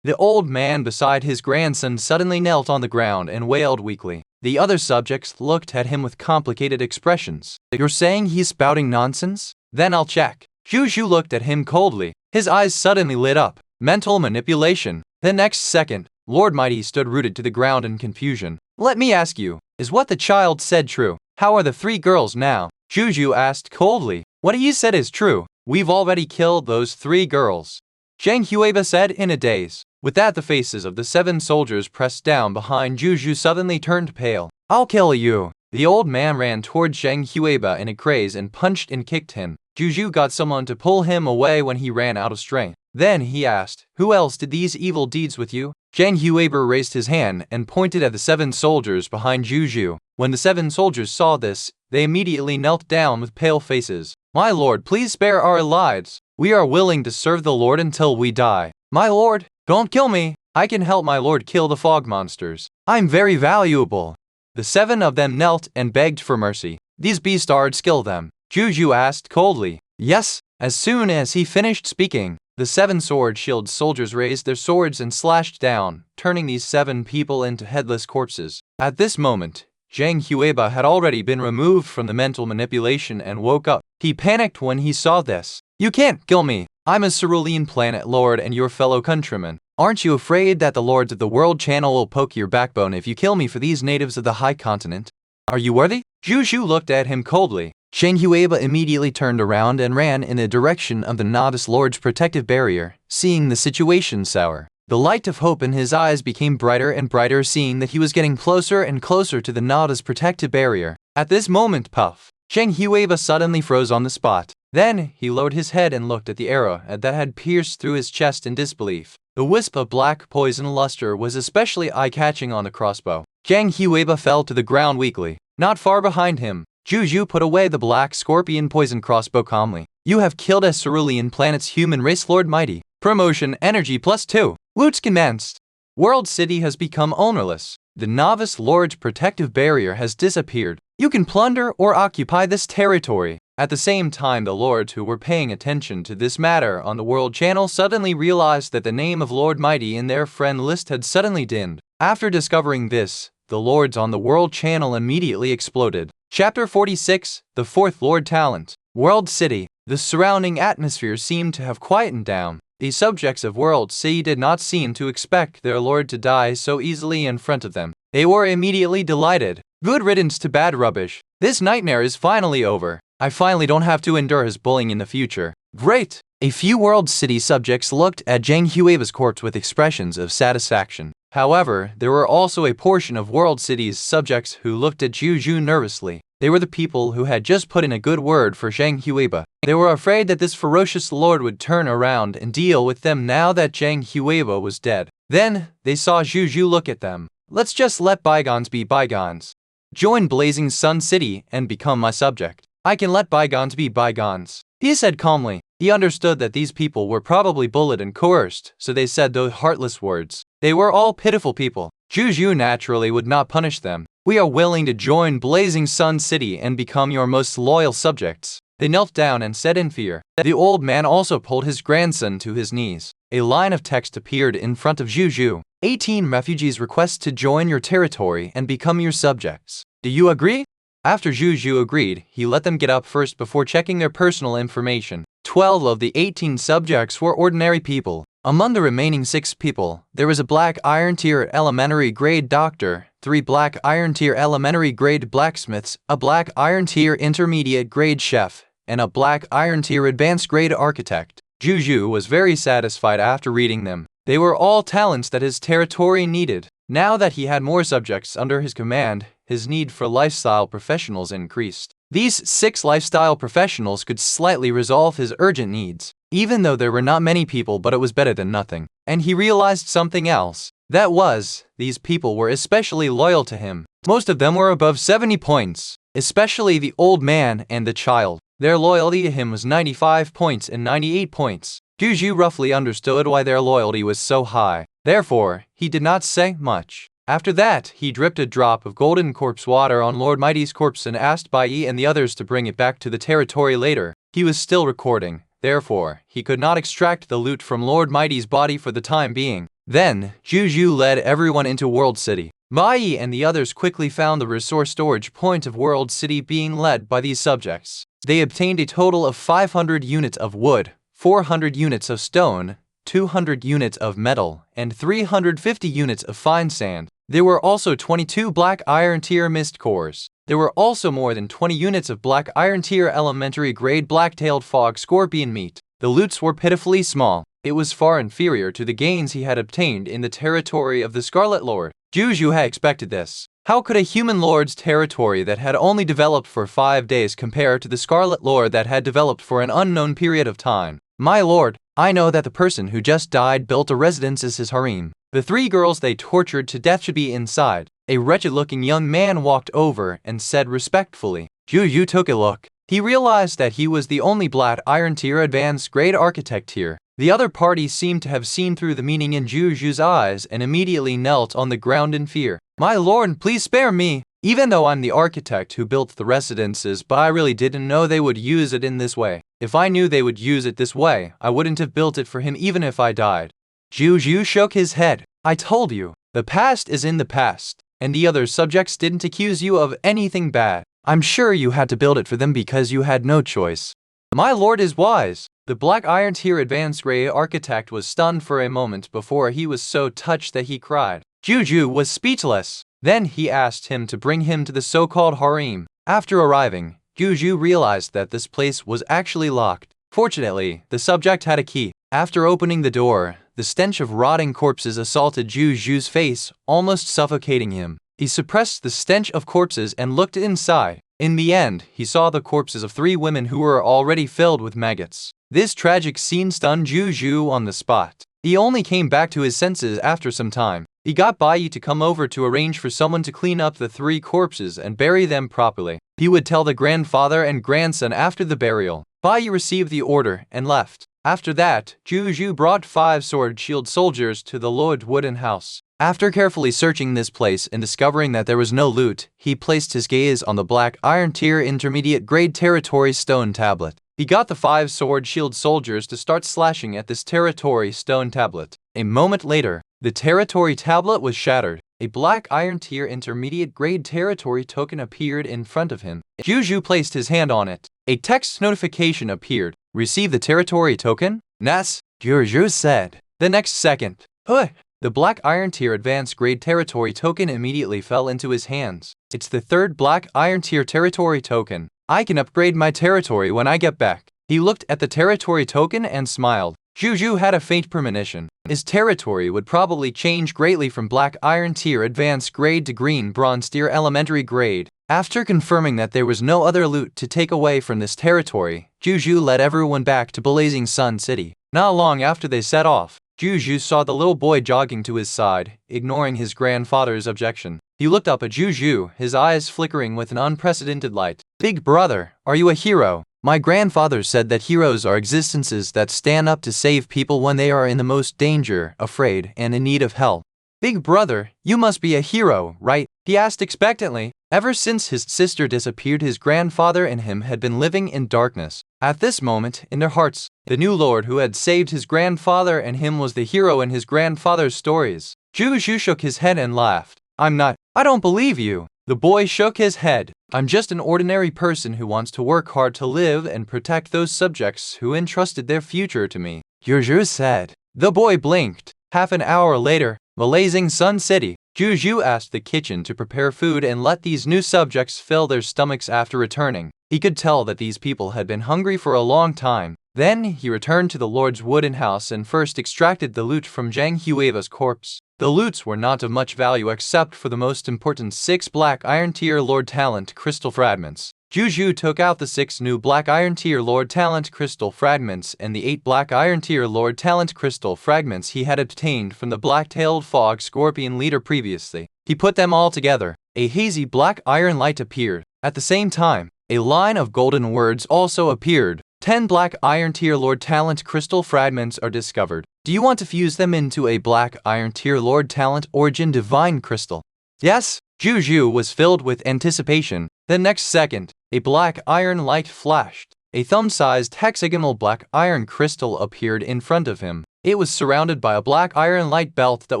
Speaker 1: The old man beside his grandson suddenly knelt on the ground and wailed weakly. The other subjects looked at him with complicated expressions. You're saying he's spouting nonsense? Then I'll check. Zhou Zhou looked at him coldly. His eyes suddenly lit up. Mental manipulation. The next second, Lord Mighty stood rooted to the ground in confusion. Let me ask you, is what the child said true? How are the 3 girls now? Zhou Zhou asked coldly. What he said is true. We've already killed those 3 girls. Zhang Huiba said in a daze. With that, the faces of the 7 soldiers pressed down behind Zhou Zhou suddenly turned pale. I'll kill you. The old man ran toward Zhang Huiba in a craze and punched and kicked him. Zhou Zhou got someone to pull him away when he ran out of strength. Then he asked, Who else did these evil deeds with you? Zhang Huiba raised his hand and pointed at the 7 soldiers behind Zhou Zhou. When the 7 soldiers saw this, they immediately knelt down with pale faces. My lord, please spare our lives. We are willing to serve the Lord until we die. My lord, don't kill me. I can help my lord kill the fog monsters. I'm very valuable. The 7 of them knelt and begged for mercy. These beastards kill them. Zhou Zhou asked coldly. Yes. As soon as he finished speaking, the 7 sword shield soldiers raised their swords and slashed down, turning these 7 people into headless corpses. At this moment, Zhang Huiba had already been removed from the mental manipulation and woke up. He panicked when he saw this. You can't kill me. I'm a cerulean planet lord and your fellow countrymen. Aren't you afraid that the lords of the world channel will poke your backbone if you kill me for these natives of the high continent? Are you worthy? Zhou Zhou looked at him coldly. Zhang Huiba immediately turned around and ran in the direction of the novice lord's protective barrier, seeing the situation sour. The light of hope in his eyes became brighter and brighter, seeing that he was getting closer and closer to the novice protective barrier. At this moment, puff! Zhang Huiba suddenly froze on the spot. Then, he lowered his head and looked at the arrow that had pierced through his chest in disbelief. The wisp of black poison luster was especially eye-catching on the crossbow. Zhang Huiba fell to the ground weakly. Not far behind him, Zhou Zhou put away the black scorpion poison crossbow calmly. You have killed a cerulean planet's human race Lord Mighty. Promotion energy +2. Loots commenced. World City has become ownerless. The novice lord's protective barrier has disappeared. You can plunder or occupy this territory. At the same time, the lords who were paying attention to this matter on the World Channel suddenly realized that the name of Lord Mighty in their friend list had suddenly dimmed. After discovering this, the lords on the World Channel immediately exploded. Chapter 46, The Fourth Lord Talent. World City. The surrounding atmosphere seemed to have quietened down. The subjects of World City did not seem to expect their lord to die so easily in front of them. They were immediately delighted. Good riddance to bad rubbish. This nightmare is finally over. I finally don't have to endure his bullying in the future. Great! A few World City subjects looked at Zhang Huiba's corpse with expressions of satisfaction. However, there were also a portion of World City's subjects who looked at Zhou Zhou nervously. They were the people who had just put in a good word for Zhang Huiba. They were afraid that this ferocious lord would turn around and deal with them now that Zhang Huiba was dead. Then, they saw Zhou Zhou look at them. Let's just let bygones be bygones. Join Blazing Sun City and become my subject. I can let bygones be bygones. He said calmly. He understood that these people were probably bullied and coerced, so they said those heartless words. They were all pitiful people. Zhou Zhou naturally would not punish them. We are willing to join Blazing Sun City and become your most loyal subjects. They knelt down and said in fear. The old man also pulled his grandson to his knees. A line of text appeared in front of Zhou Zhou. 18 refugees request to join your territory and become your subjects. Do you agree? After Zhou Zhou agreed, he let them get up first before checking their personal information. 12 of the 18 subjects were ordinary people. Among the remaining 6 people, there was a black iron tier elementary grade doctor, 3 black iron tier elementary grade blacksmiths, a black iron tier intermediate grade chef, and a black iron tier advanced grade architect. Zhou Zhou was very satisfied after reading them. They were all talents that his territory needed. Now that he had more subjects under his command, his need for lifestyle professionals increased. These 6 lifestyle professionals could slightly resolve his urgent needs. Even though there were not many people, but it was better than nothing. And he realized something else. That was, these people were especially loyal to him. Most of them were above 70 points, especially the old man and the child. Their loyalty to him was 95 points and 98 points. Zhou Zhou roughly understood why their loyalty was so high. Therefore, he did not say much. After that, he dripped a drop of golden corpse water on Lord Mighty's corpse and asked Bai Yi and the others to bring it back to the territory later. He was still recording. Therefore, he could not extract the loot from Lord Mighty's body for the time being. Then, Zhou Zhou led everyone into World City. Bai Yi and the others quickly found the resource storage point of World City being led by these subjects. They obtained a total of 500 units of wood, 400 units of stone, 200 units of metal, and 350 units of fine sand. There were also 22 black iron tier mist cores. There were also more than 20 units of black iron tier elementary grade black-tailed fog scorpion meat. The loots were pitifully small. It was far inferior to the gains he had obtained in the territory of the Scarlet Lord. Zhou Zhou had expected this. How could a human lord's territory that had only developed for 5 days compare to the Scarlet Lord that had developed for an unknown period of time? My lord, I know that the person who just died built a residence as his harem. The 3 girls they tortured to death should be inside. A wretched-looking young man walked over and said respectfully. Zhou Zhou took a look. He realized that he was the only black iron tier advanced grade architect here. The other party seemed to have seen through the meaning in Zhou Zhou's eyes and immediately knelt on the ground in fear. My lord, please spare me. Even though I'm the architect who built the residences, but I really didn't know they would use it in this way. If I knew they would use it this way, I wouldn't have built it for him even if I died. Zhou Zhou shook his head. I told you, the past is in the past, and the other subjects didn't accuse you of anything bad. I'm sure you had to build it for them because you had no choice. My lord is wise. The black iron tier advanced grade architect was stunned for a moment before he was so touched that he cried. Zhou Zhou was speechless. Then he asked him to bring him to the so-called harem. After arriving, Zhou Zhou realized that this place was actually locked. Fortunately, the subject had a key. After opening the door, the stench of rotting corpses assaulted Zhou Zhou's face, almost suffocating him. He suppressed the stench of corpses and looked inside. In the end, he saw the corpses of 3 women who were already filled with maggots. This tragic scene stunned Zhou Zhou on the spot. He only came back to his senses after some time. He got Bai to come over to arrange for someone to clean up the 3 corpses and bury them properly. He would tell the grandfather and grandson after the burial. Bai received the order and left. After that, Zhou Zhou brought 5 sword-shield soldiers to the Lord wooden house. After carefully searching this place and discovering that there was no loot, he placed his gaze on the black iron tier intermediate grade territory stone tablet. He got the 5 sword-shield soldiers to start slashing at this territory stone tablet. A moment later, the territory tablet was shattered. A black iron tier intermediate grade territory token appeared in front of him. Zhou Zhou placed his hand on it. A text notification appeared. Receive the territory token? Nas, Zhou Zhou said. The next second, the black iron tier advanced grade territory token immediately fell into his hands. It's the 3rd black iron tier territory token. I can upgrade my territory when I get back. He looked at the territory token and smiled. Zhou Zhou had a faint premonition. His territory would probably change greatly from black iron tier advanced grade to green bronze tier elementary grade. After confirming that there was no other loot to take away from this territory, Zhou Zhou led everyone back to Blazing Sun City. Not long after they set off, Zhou Zhou saw the little boy jogging to his side, ignoring his grandfather's objection. He looked up at Zhou Zhou, his eyes flickering with an unprecedented light. Big brother, are you a hero? My grandfather said that heroes are existences that stand up to save people when they are in the most danger, afraid, and in need of help. Big brother, you must be a hero, right? He asked expectantly. Ever since his sister disappeared, his grandfather and him had been living in darkness. At this moment, in their hearts, the new lord who had saved his grandfather and him was the hero in his grandfather's stories. Zhou Zhou shook his head and laughed. I don't believe you. The boy shook his head. I'm just an ordinary person who wants to work hard to live and protect those subjects who entrusted their future to me, Zhou Zhou said. The boy blinked. Half an hour later, Blazing Sun City. Zhou Zhou asked the kitchen to prepare food and let these new subjects fill their stomachs after returning. He could tell that these people had been hungry for a long time. Then he returned to the Lord's wooden house and first extracted the loot from Zhang Hueva's corpse. The loots were not of much value except for the most important 6 black iron tier Lord Talent crystal fragments. Zhou Zhou took out the 6 new black iron tier Lord Talent crystal fragments and the 8 black iron tier Lord Talent crystal fragments he had obtained from the black-tailed fog scorpion leader previously. He put them all together. A hazy black iron light appeared. At the same time, a line of golden words also appeared. 10 black iron tier Lord Talent crystal fragments are discovered. Do you want to fuse them into a black iron tier Lord Talent origin divine crystal? Yes? Zhou Zhou was filled with anticipation. The next second, a black iron light flashed. A thumb-sized hexagonal black iron crystal appeared in front of him. It was surrounded by a black iron light belt that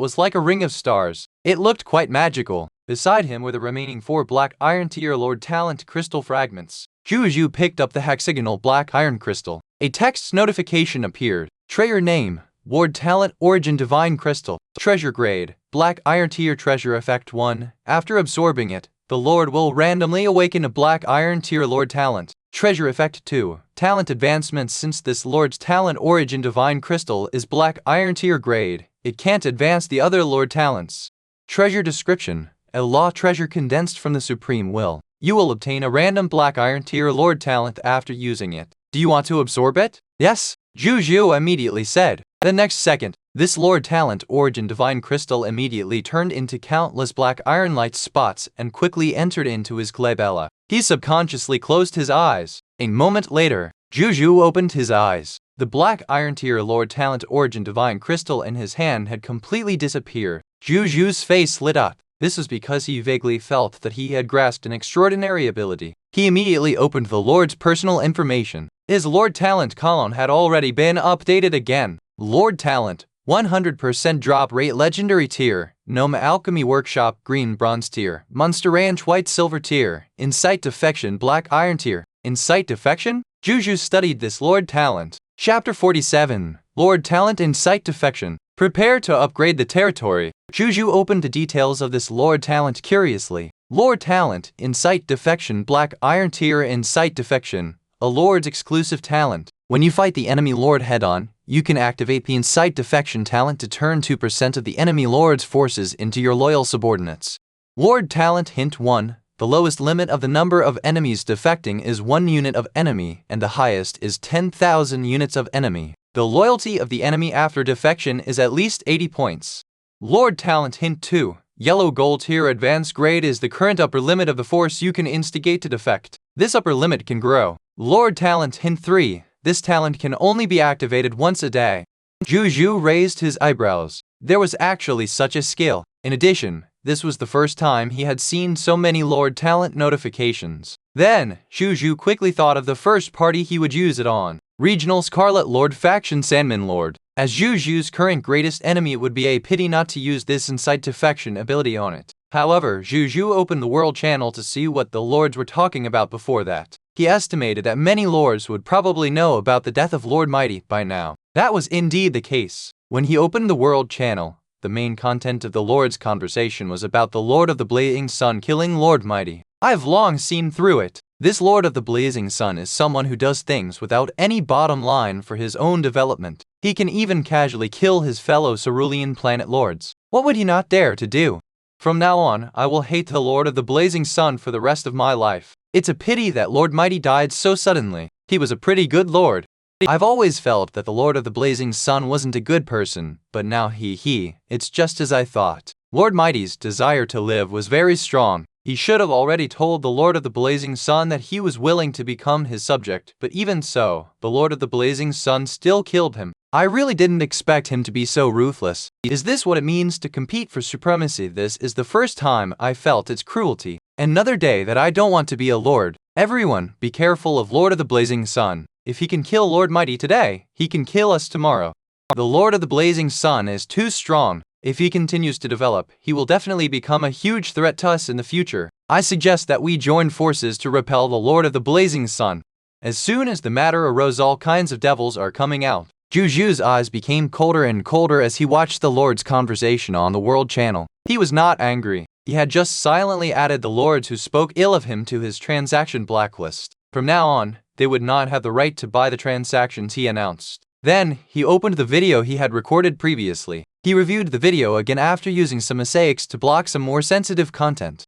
Speaker 1: was like a ring of stars. It looked quite magical. Beside him were the remaining 4 black iron tier Lord Talent crystal fragments. Zhou Zhou picked up the hexagonal black iron crystal. A text notification appeared. Treasure name, Lord Talent Origin Divine Crystal. Treasure grade, Black Iron Tier Treasure Effect 1. After absorbing it, the Lord will randomly awaken a Black Iron Tier Lord Talent. Treasure Effect 2. Talent advancement. Since this Lord's Talent Origin Divine Crystal is Black Iron Tier grade, it can't advance the other Lord Talents. Treasure description. A law treasure condensed from the Supreme Will. You will obtain a random Black Iron Tier Lord Talent after using it. Do you want to absorb it? Yes, Zhou Zhou immediately said. The next second, this Lord Talent Origin Divine Crystal immediately turned into countless black iron light spots and quickly entered into his glabella. He subconsciously closed his eyes. A moment later, Zhou Zhou opened his eyes. The black iron tier Lord Talent Origin Divine Crystal in his hand had completely disappeared. Zhou Zhou's face lit up. This was because he vaguely felt that he had grasped an extraordinary ability. He immediately opened the Lord's personal information. His Lord Talent column had already been updated again. Lord Talent, 100% drop rate legendary tier, Gnome Alchemy Workshop green bronze tier, Monster Ranch white silver tier, Insight Defection black iron tier. Insight Defection? Zhou Zhou studied this Lord Talent. Chapter 47, Lord Talent Insight Defection. Prepare to upgrade the territory. Zhou Zhou opened the details of this Lord Talent curiously. Lord Talent, Insight Defection Black Iron Tier Insight Defection, a Lord's exclusive talent. When you fight the enemy Lord head-on, you can activate the Insight Defection talent to turn 2% of the enemy Lord's forces into your loyal subordinates. Lord Talent Hint 1. The lowest limit of the number of enemies defecting is 1 unit of enemy, and the highest is 10,000 units of enemy. The loyalty of the enemy after defection is at least 80 points. Lord Talent Hint 2. Yellow Gold Tier Advanced Grade is the current upper limit of the force you can instigate to defect. This upper limit can grow. Lord Talent Hint 3. This talent can only be activated once a day. Zhou Zhou raised his eyebrows. There was actually such a skill. In addition, this was the first time he had seen so many Lord Talent notifications. Then, Zhou Zhou quickly thought of the first party he would use it on. Regional Scarlet Lord Faction Sandman Lord. As Zhou Zhou's current greatest enemy, it would be a pity not to use this Incite Defection ability on it. However, Zhou Zhou opened the World Channel to see what the Lords were talking about before that. He estimated that many Lords would probably know about the death of Lord Mighty by now. That was indeed the case. When he opened the World Channel, the main content of the Lord's conversation was about the Lord of the Blazing Sun killing Lord Mighty. I've long seen through it. This Lord of the Blazing Sun is someone who does things without any bottom line for his own development. He can even casually kill his fellow Cerulean planet lords. What would he not dare to do? From now on, I will hate the Lord of the Blazing Sun for the rest of my life. It's a pity that Lord Mighty died so suddenly. He was a pretty good lord. I've always felt that the Lord of the Blazing Sun wasn't a good person, but now it's just as I thought. Lord Mighty's desire to live was very strong. He should have already told the Lord of the Blazing Sun that he was willing to become his subject, but even so, the Lord of the Blazing Sun still killed him. I really didn't expect him to be so ruthless. Is this what it means to compete for supremacy? This is the first time I felt its cruelty. Another day that I don't want to be a lord. Everyone, be careful of Lord of the Blazing Sun. If he can kill Lord Mighty today, he can kill us tomorrow. The Lord of the Blazing Sun is too strong. If he continues to develop, he will definitely become a huge threat to us in the future. I suggest that we join forces to repel the Lord of the Blazing Sun. As soon as the matter arose, all kinds of devils are coming out. Zhou Zhou's eyes became colder and colder as he watched the Lord's conversation on the World Channel. He was not angry. He had just silently added the Lords who spoke ill of him to his transaction blacklist. From now on, they would not have the right to buy the transactions he announced. Then, he opened the video he had recorded previously. He reviewed the video again after using some mosaics to block some more sensitive content.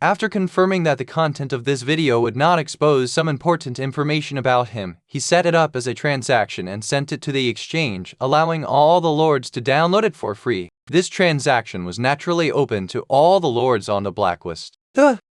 Speaker 1: After confirming that the content of this video would not expose some important information about him, he set it up as a transaction and sent it to the exchange, allowing all the Lords to download it for free. This transaction was naturally open to all the Lords on the blacklist.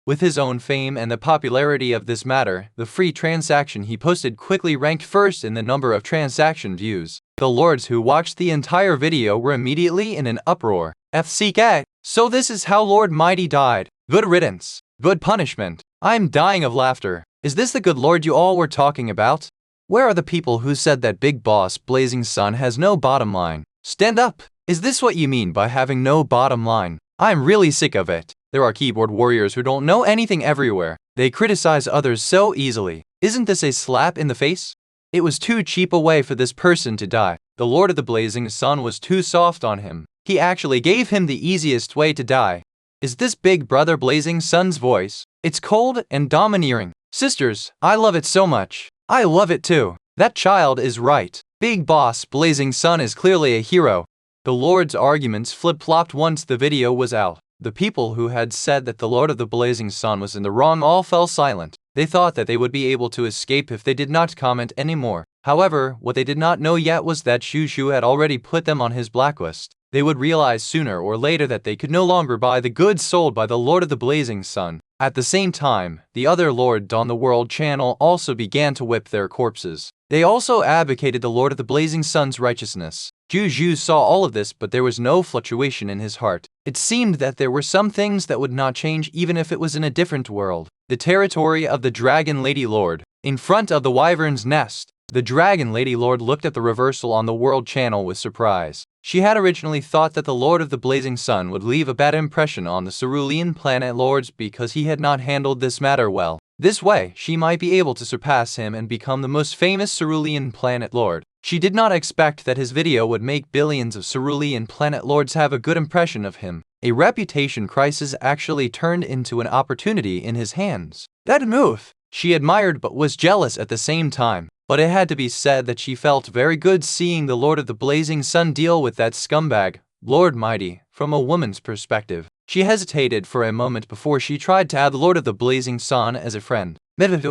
Speaker 1: With his own fame and the popularity of this matter, the free transaction he posted quickly ranked first in the number of transaction views. The Lords who watched the entire video were immediately in an uproar. FCK. So this is how Lord Mighty died. Good riddance. Good punishment. I'm dying of laughter. Is this the good Lord you all were talking about? Where are the people who said that Big Boss Blazing Sun has no bottom line? Stand up. Is this what you mean by having no bottom line? I'm really sick of it. There are keyboard warriors who don't know anything everywhere. They criticize others so easily. Isn't this a slap in the face? It was too cheap a way for this person to die. The Lord of the Blazing Sun was too soft on him. He actually gave him the easiest way to die. Is this Big Brother Blazing Sun's voice? It's cold and domineering. Sisters, I love it so much. I love it too. That child is right. Big Boss Blazing Sun is clearly a hero. The Lord's arguments flip-flopped once the video was out. The people who had said that the Lord of the Blazing Sun was in the wrong all fell silent. They thought that they would be able to escape if they did not comment anymore. However, what they did not know yet was that Zhou Zhou had already put them on his blacklist. They would realize sooner or later that they could no longer buy the goods sold by the Lord of the Blazing Sun. At the same time, the other Lords on the World Channel also began to whip their corpses. They also advocated the Lord of the Blazing Sun's righteousness. Zhou Zhou saw all of this, but there was no fluctuation in his heart. It seemed that there were some things that would not change even if it was in a different world. The territory of the Dragon Lady Lord. In front of the Wyvern's nest, the Dragon Lady Lord looked at the reversal on the World Channel with surprise. She had originally thought that the Lord of the Blazing Sun would leave a bad impression on the Cerulean planet Lords because he had not handled this matter well. This way, she might be able to surpass him and become the most famous Cerulean planet Lord. She did not expect that his video would make billions of Cerulean planet Lords have a good impression of him. A reputation crisis actually turned into an opportunity in his hands. That move! She admired but was jealous at the same time. But it had to be said that she felt very good seeing the Lord of the Blazing Sun deal with that scumbag, Lord Mighty, from a woman's perspective. She hesitated for a moment before she tried to add the Lord of the Blazing Sun as a friend. However,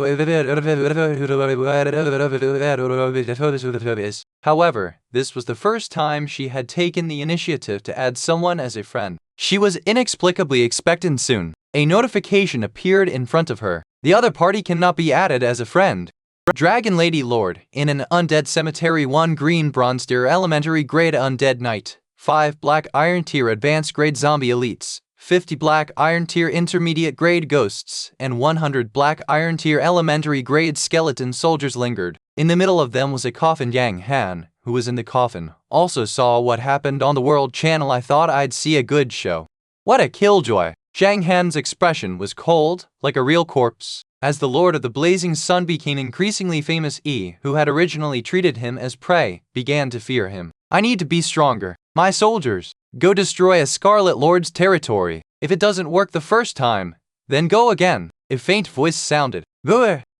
Speaker 1: this was the first time she had taken the initiative to add someone as a friend. She was inexplicably expectant soon. A notification appeared in front of her. The other party cannot be added as a friend. Dragon Lady Lord, in an Undead Cemetery 1 Green Bronze Tier Elementary Grade Undead Knight, 5 Black Iron Tier Advanced Grade Zombie Elites, 50 Black Iron Tier Intermediate Grade Ghosts, and 100 Black Iron Tier Elementary Grade Skeleton Soldiers lingered. In the middle of them was a coffin. Yang Han, who was in the coffin, also saw what happened on the World Channel. I thought I'd see a good show. What a killjoy! Zhang Han's expression was cold, like a real corpse. As the Lord of the Blazing Sun became increasingly famous, who had originally treated him as prey, began to fear him. I need to be stronger. My soldiers, go destroy a Scarlet Lord's territory. If it doesn't work the first time, then go again. A faint voice sounded.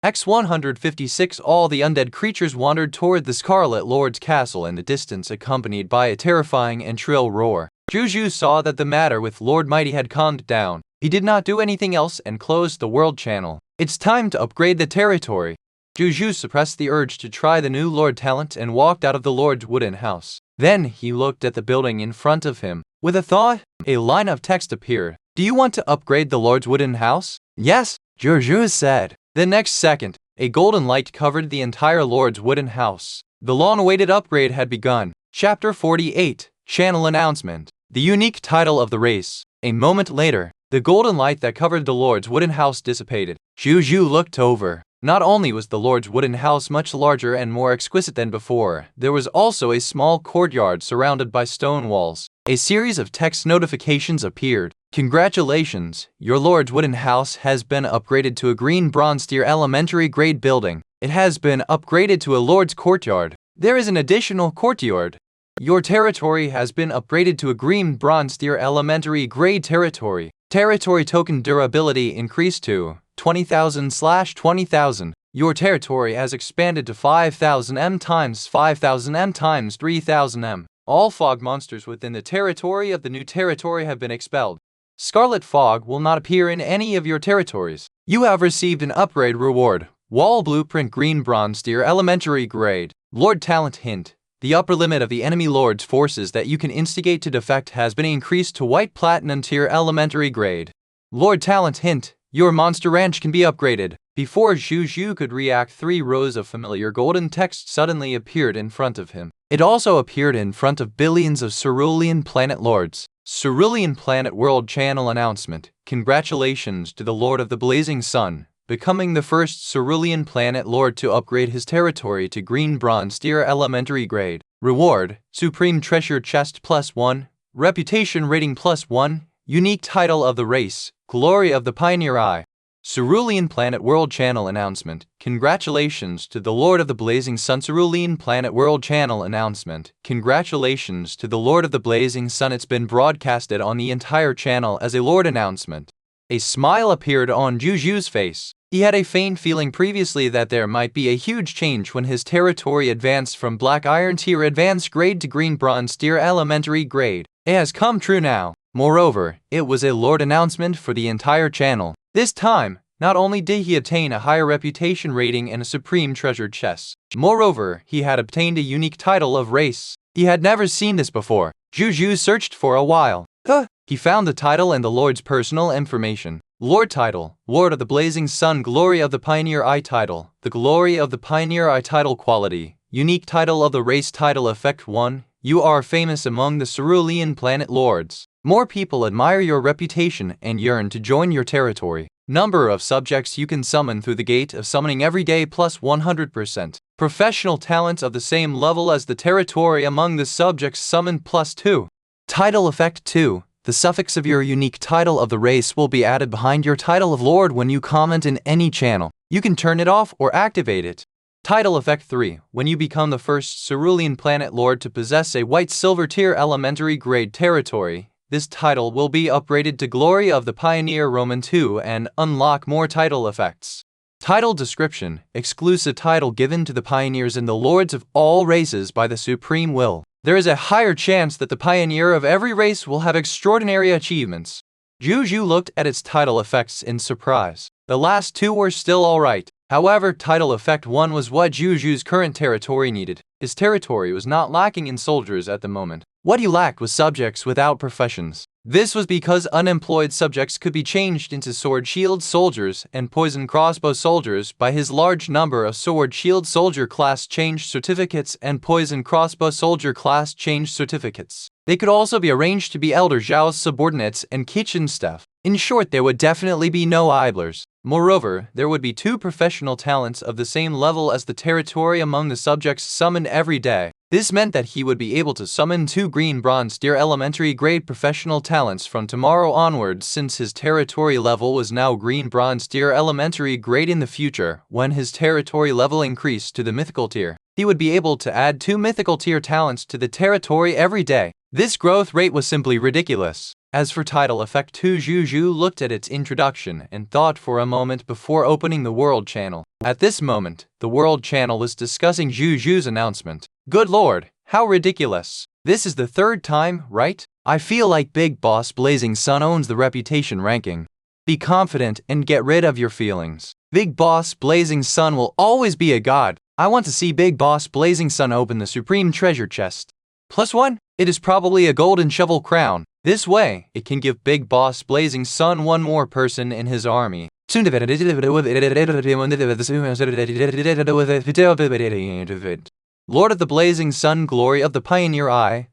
Speaker 1: X-156. All the undead creatures wandered toward the Scarlet Lord's castle in the distance, accompanied by a terrifying and shrill roar. Zhou Zhou saw that the matter with Lord Mighty had calmed down. He did not do anything else and closed the World Channel. It's time to upgrade the territory. Zhou Zhou suppressed the urge to try the new Lord Talent and walked out of the Lord's wooden house. Then he looked at the building in front of him. With a thought, a line of text appeared. Do you want to upgrade the Lord's wooden house? Yes, Zhou Zhou said. The next second, a golden light covered the entire Lord's wooden house. The long-awaited upgrade had begun. Chapter 48, Channel Announcement. The unique title of the race. A moment later, the golden light that covered the Lord's wooden house dissipated. Zhou Zhou looked over. Not only was the Lord's wooden house much larger and more exquisite than before, there was also a small courtyard surrounded by stone walls. A series of text notifications appeared. Congratulations, your Lord's wooden house has been upgraded to a green bronze tier elementary grade building. It has been upgraded to a Lord's courtyard. There is an additional courtyard. Your territory has been upgraded to a green bronze tier elementary grade territory. Territory token durability increased to 20,000/20,000. Your territory has expanded to 5,000 m times 5,000 m times 3,000 m. All fog monsters within the territory of the new territory have been expelled. Scarlet fog will not appear in any of your territories. You have received an upgrade reward. Wall blueprint green bronze tier elementary grade. Lord Talent hint. The upper limit of the enemy lord's forces that you can instigate to defect has been increased to white platinum tier elementary grade. Lord Talent hint. Your monster ranch can be upgraded. Before Zhou Zhou could react, 3 rows of familiar golden text suddenly appeared in front of him. It also appeared in front of billions of Cerulean Planet Lords. Cerulean Planet World Channel Announcement. Congratulations to the Lord of the Blazing Sun, becoming the first Cerulean Planet Lord to upgrade his territory to green bronze tier elementary grade. Reward, Supreme Treasure Chest +1, Reputation Rating +1, Unique Title of the Race, Glory of the Pioneer Eye. Cerulean Planet World Channel Announcement. Congratulations to the Lord of the Blazing Sun. Cerulean Planet World Channel Announcement. Congratulations to the Lord of the Blazing Sun. It's been broadcasted on the entire channel as a Lord announcement. A smile appeared on Zhou Zhou's face. He had a faint feeling previously that there might be a huge change when his territory advanced from Black Iron Tier Advanced Grade to Green Bronze Tier Elementary Grade. It has come true now. Moreover, it was a Lord announcement for the entire channel. This time, not only did he attain a higher reputation rating and a supreme treasure chest, moreover, he had obtained a unique title of race. He had never seen this before. Zhou Zhou searched for a while. He found the title and the Lord's personal information. Lord title, Lord of the Blazing Sun. Glory of the Pioneer Eye title, the Glory of the Pioneer Eye title quality, unique title of the race title effect 1, you are famous among the Cerulean Planet Lords. More people admire your reputation and yearn to join your territory. Number of subjects you can summon through the gate of summoning every day plus 100%. Professional talents of the same level as the territory among the subjects summoned plus 2. Title effect 2. The suffix of your unique title of the race will be added behind your title of Lord when you comment in any channel. You can turn it off or activate it. Title effect 3. When you become the first Cerulean Planet Lord to possess a white silver tier elementary grade territory, this title will be upgraded to Glory of the Pioneer Roman 2 and unlock more title effects. Title description. Exclusive title given to the pioneers and the lords of all races by the supreme will. There is a higher chance that the pioneer of every race will have extraordinary achievements. Zhou Zhou looked at its title effects in surprise. The last two were still alright. However, title effect 1 was what Zhou Zhou's current territory needed. His territory was not lacking in soldiers at the moment. What he lacked was subjects without professions. This was because unemployed subjects could be changed into sword shield soldiers and poison crossbow soldiers by his large number of sword shield soldier class change certificates and poison crossbow soldier class change certificates. They could also be arranged to be Elder Zhao's subordinates and kitchen staff. In short, there would definitely be no idlers. Moreover, there would be 2 professional talents of the same level as the territory among the subjects summoned every day. This meant that he would be able to summon 2 green bronze tier elementary grade professional talents from tomorrow onwards, since his territory level was now green bronze tier elementary grade. In the future, when his territory level increased to the mythical tier, he would be able to add 2 mythical tier talents to the territory every day. This growth rate was simply ridiculous. As for title effect 2, Zhou Zhou looked at its introduction and thought for a moment before opening the world channel. At this moment, the world channel was discussing Zhou Zhou's announcement. Good lord, how ridiculous. This is the 3rd time, right? I feel like Big Boss Blazing Sun owns the reputation ranking. Be confident and get rid of your feelings. Big Boss Blazing Sun will always be a god. I want to see Big Boss Blazing Sun open the supreme treasure chest. +1, it is probably a golden shovel crown. This way, it can give Big Boss Blazing Sun one more person in his army. Lord of the Blazing Sun, glory of the pioneer eye.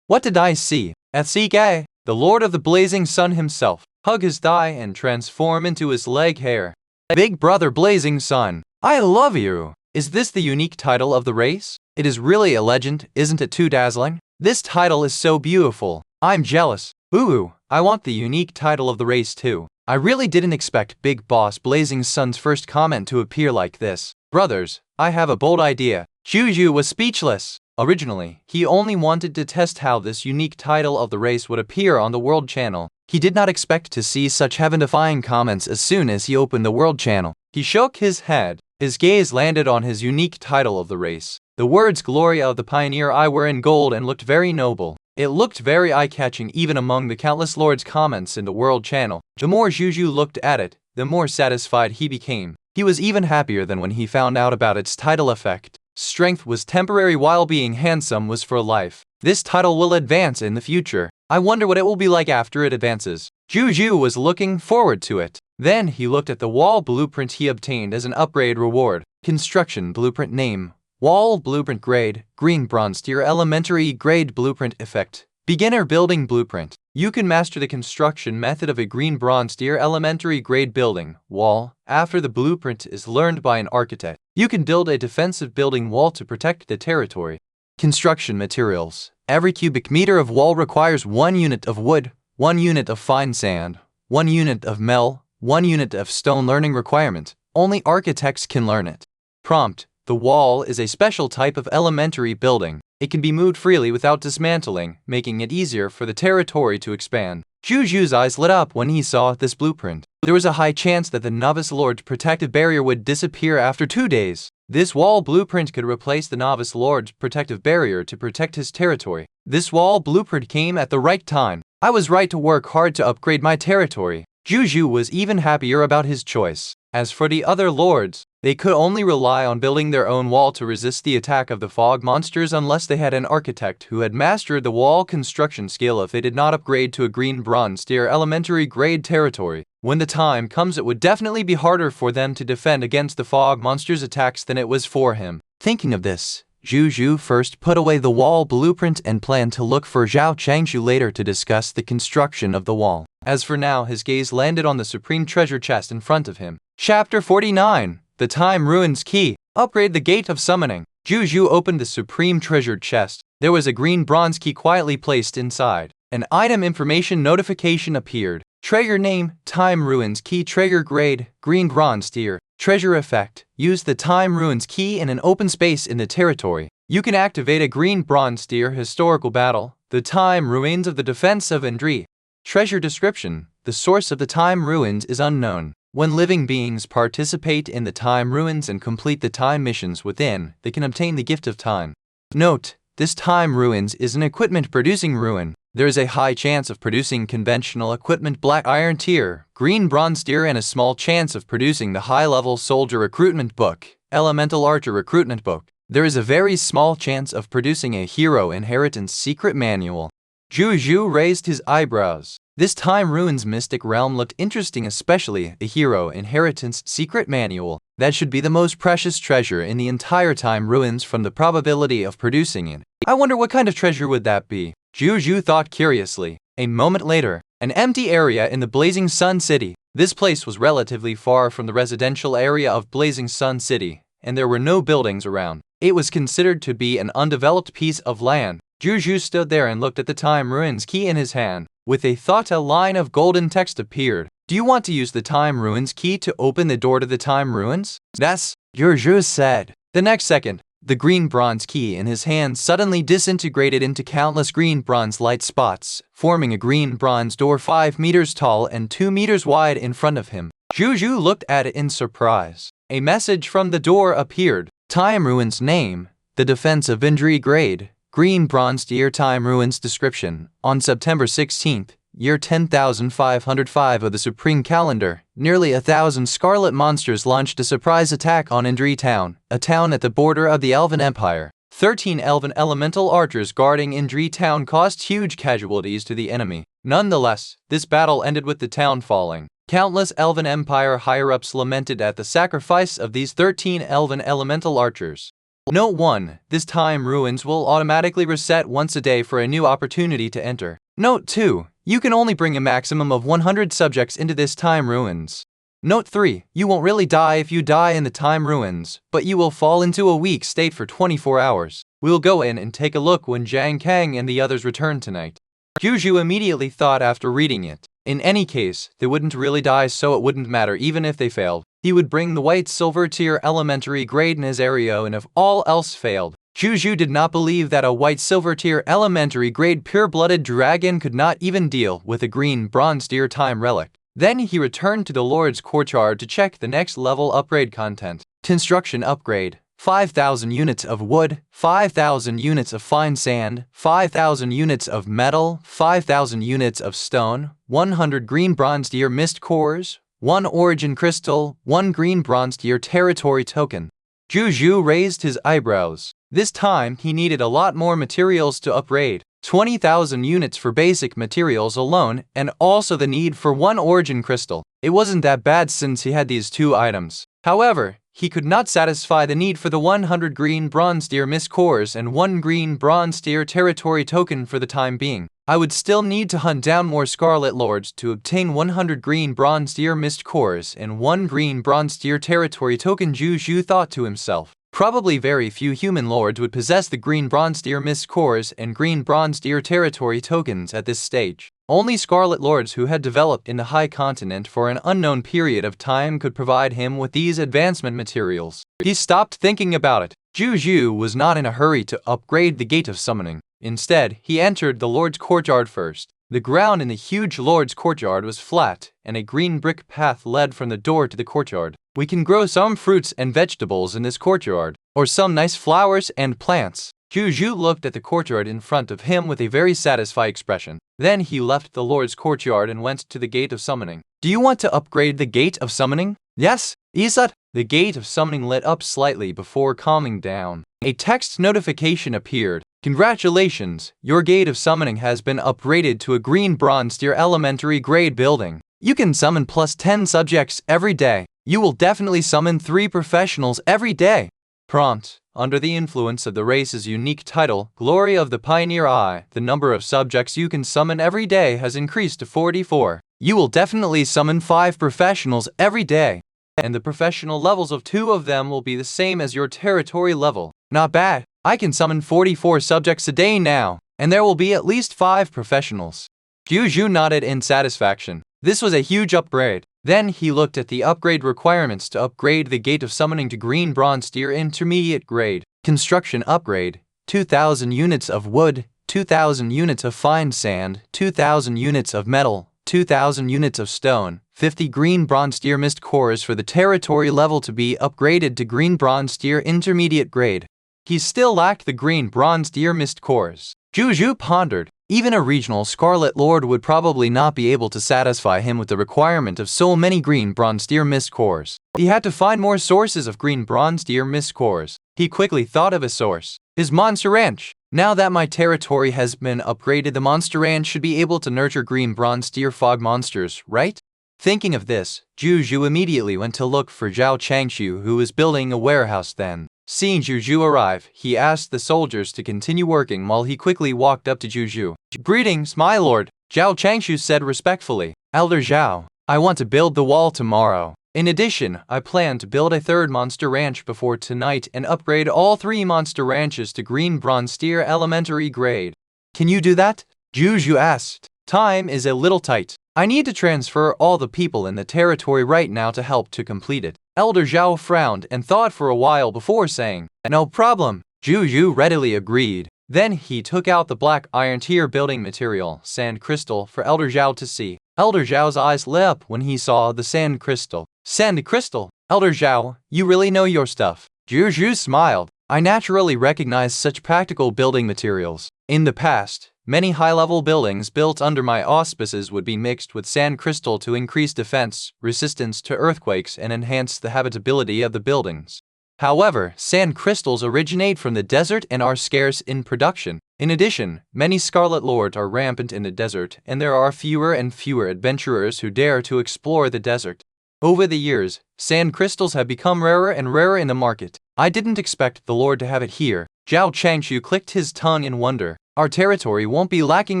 Speaker 1: What did I see? The Lord of the Blazing Sun himself. Hug his thigh and transform into his leg hair. Big Brother Blazing Sun, I love you. Is this the unique title of the race? It is really a legend, isn't it too dazzling? This title is so beautiful. I'm jealous. Ooh, I want the unique title of the race too. I really didn't expect Big Boss Blazing Sun's first comment to appear like this. Brothers, I have a bold idea. Zhou Zhou was speechless. Originally, he only wanted to test how this unique title of the race would appear on the world channel. He did not expect to see such heaven-defying comments as soon as he opened the world channel. He shook his head. His gaze landed on his unique title of the race. The words glory of the pioneer eye were in gold and looked very noble. It looked very eye-catching even among the countless lords' comments in the world channel. The more Zhou Zhou looked at it, the more satisfied he became. He was even happier than when he found out about its title effect. Strength was temporary while being handsome was for life. This title will advance in the future. I wonder what it will be like after it advances. Zhou Zhou was looking forward to it. Then he looked at the wall blueprint he obtained as an upgrade reward. Construction blueprint name. Wall blueprint grade, green bronze tier elementary grade blueprint effect. Beginner building blueprint. You can master the construction method of a green bronze tier elementary grade building wall after the blueprint is learned by an architect. You can build a defensive building wall to protect the territory. Construction materials. Every cubic meter of wall requires 1 unit of wood, 1 unit of fine sand, 1 unit of mel, 1 unit of stone. Learning requirement. Only architects can learn it. Prompt. The wall is a special type of elementary building. It can be moved freely without dismantling, making it easier for the territory to expand. Zhou Zhou's eyes lit up when he saw this blueprint. There was a high chance that the Novice Lord's protective barrier would disappear after 2 days. This wall blueprint could replace the Novice Lord's protective barrier to protect his territory. This wall blueprint came at the right time. I was right to work hard to upgrade my territory. Zhou Zhou was even happier about his choice. As for the other lords, they could only rely on building their own wall to resist the attack of the fog monsters unless they had an architect who had mastered the wall construction skill. If they did not upgrade to a green bronze tier elementary grade territory, when the time comes it would definitely be harder for them to defend against the fog monsters' attacks than it was for him. Thinking of this, Zhou Zhou first put away the wall blueprint and planned to look for Zhao Changshu later to discuss the construction of the wall. As for now, his gaze landed on the supreme treasure chest in front of him. Chapter 49. The Time Ruins Key. Upgrade the Gate of Summoning. Zhou Zhou opened the supreme treasure chest. There was a green bronze key quietly placed inside. An item information notification appeared. Treasure name, Time Ruins Key. Treasure grade, green bronze tier. Treasure effect. Use the Time Ruins Key in an open space in the territory. You can activate a green bronze tier historical battle. The Time Ruins of the Defense of Indri. Treasure description. The source of the Time Ruins is unknown. When living beings participate in the Time Ruins and complete the time missions within, they can obtain the gift of time. Note, this Time Ruins is an equipment-producing ruin. there is a high chance of producing conventional equipment black iron tier, green bronze tier, and a small chance of producing the high-level soldier recruitment book, elemental archer recruitment book. There is a very small chance of producing a hero inheritance secret manual. Zhou Zhou raised his eyebrows. This Time Ruins mystic realm looked interesting, especially a hero inheritance secret manual. That should be the most precious treasure in the entire Time Ruins from the probability of producing it. I wonder what kind of treasure would that be? Zhou Zhou thought curiously. A moment later, an empty area in the Blazing Sun City. This place was relatively far from the residential area of Blazing Sun City, and there were no buildings around. It was considered to be an undeveloped piece of land. Zhou Zhou stood there and looked at the Time Ruins key in his hand. With a thought, a line of golden text appeared. Do you want to use the Time Ruins key to open the door to the Time Ruins? Yes, Zhou Zhou said. The next second, the green bronze key in his hand suddenly disintegrated into countless green bronze light spots, forming a green bronze door 5 meters tall and 2 meters wide in front of him. Zhou Zhou looked at it in surprise. A message from the door appeared. Time Ruins name, the defense of injury grade, green bronze tier. Time Ruins description. On September 16th, year 10,505 of the Supreme Calendar, nearly 1,000 scarlet monsters launched a surprise attack on Indri Town, a town at the border of the Elven Empire. 13 elven elemental archers guarding Indri Town caused huge casualties to the enemy. Nonetheless, this battle ended with the town falling. Countless Elven Empire higher-ups lamented at the sacrifice of these 13 elven elemental archers. Note 1. This Time Ruins will automatically reset once a day for a new opportunity to enter. Note 2. You can only bring a maximum of 100 subjects into this Time Ruins. Note 3. You won't really die if you die in the Time Ruins, but you will fall into a weak state for 24 hours. We'll go in and take a look when Zhang Kang and the others return tonight. Zhou Zhou immediately thought after reading it. In any case, they wouldn't really die, so it wouldn't matter even if they failed. He would bring the white silver tier elementary grade in his area, and if all else failed. Zhou Zhou did not believe that a white silver tier elementary grade pure-blooded dragon could not even deal with a green bronze tier time relic. Then he returned to the Lord's Courtyard to check the next level upgrade content. Construction upgrade. 5,000 units of wood, 5,000 units of fine sand, 5,000 units of metal, 5,000 units of stone, 100 green bronze tier mist cores, 1 origin crystal, 1 green bronze tier territory token. Zhou Zhou raised his eyebrows. This time he needed a lot more materials to upgrade. 20,000 units for basic materials alone, and also the need for 1 origin crystal. It wasn't that bad since he had these 2 items. However, he could not satisfy the need for the 100 green bronze tier mist cores and 1 green bronze tier territory token for the time being. I would still need to hunt down more Scarlet Lords to obtain 100 green bronze tier mist cores and 1 green bronze tier territory token. Zhou Zhou thought to himself. Probably very few human lords would possess the green bronze tier mist cores and green bronze tier territory tokens at this stage. Only Scarlet Lords who had developed in the High Continent for an unknown period of time could provide him with these advancement materials. He stopped thinking about it. Zhou Zhou was not in a hurry to upgrade the Gate of Summoning. Instead, he entered the Lord's Courtyard first. The ground in the huge Lord's Courtyard was flat, and a green brick path led from the door to the courtyard. We can grow some fruits and vegetables in this courtyard, or some nice flowers and plants. Zhou Zhou looked at the courtyard in front of him with a very satisfied expression. Then he left the Lord's Courtyard and went to the Gate of Summoning. Do you want to upgrade the Gate of Summoning? Yes, Isat. The Gate of Summoning lit up slightly before calming down. A text notification appeared. Congratulations, your Gate of Summoning has been upgraded to a green bronze tier elementary grade building. You can summon plus 10 subjects every day. You will definitely summon 3 professionals every day. Prompt. Under the influence of the race's unique title, Glory of the Pioneer Eye, the number of subjects you can summon every day has increased to 44. You will definitely summon 5 professionals every day, and the professional levels of 2 of them will be the same as your territory level. Not bad. I can summon 44 subjects a day now, and there will be at least 5 professionals. Zhou Zhou nodded in satisfaction. This was a huge upgrade. Then he looked at the upgrade requirements to upgrade the Gate of Summoning to green bronze tier intermediate grade. Construction upgrade. 2,000 units of wood, 2,000 units of fine sand, 2,000 units of metal, 2,000 units of stone, 50 green bronze tier mist cores for the territory level to be upgraded to green bronze tier intermediate grade. He still lacked the green bronze tier mist cores. Zhou Zhou pondered. Even a regional Scarlet Lord would probably not be able to satisfy him with the requirement of so many green bronze deer mist cores. He had to find more sources of green bronze deer mist cores. He quickly thought of a source: his monster ranch. Now that my territory has been upgraded, the monster ranch should be able to nurture green bronze deer fog monsters, right? Thinking of this, Zhou Zhou immediately went to look for Zhao Changshu, who was building a warehouse then. Seeing Zhou Zhou arrive, he asked the soldiers to continue working while he quickly walked up to Zhou Zhou. "Greetings, my lord," Zhao Changshu said respectfully. "Elder Zhao, I want to build the wall tomorrow. In addition, I plan to build a third monster ranch before tonight and upgrade all 3 monster ranches to green bronze deer elementary grade. Can you do that?" Zhou Zhou asked. "Time is a little tight. I need to transfer all the people in the territory right now to help to complete it." Elder Zhao frowned and thought for a while before saying, "No problem." Zhou Zhou readily agreed. Then he took out the black iron tier building material, sand crystal, for Elder Zhao to see. Elder Zhao's eyes lit up when he saw the sand crystal. "Sand crystal? Elder Zhao, you really know your stuff." Zhou Zhou smiled. "I naturally recognize such practical building materials. In the past, many high-level buildings built under my auspices would be mixed with sand crystal to increase defense, resistance to earthquakes, and enhance the habitability of the buildings. However, sand crystals originate from the desert and are scarce in production. In addition, many Scarlet Lords are rampant in the desert, and there are fewer and fewer adventurers who dare to explore the desert. Over the years, sand crystals have become rarer and rarer in the market. I didn't expect the Lord to have it here." Zhao Changshu clicked his tongue in wonder. "Our territory won't be lacking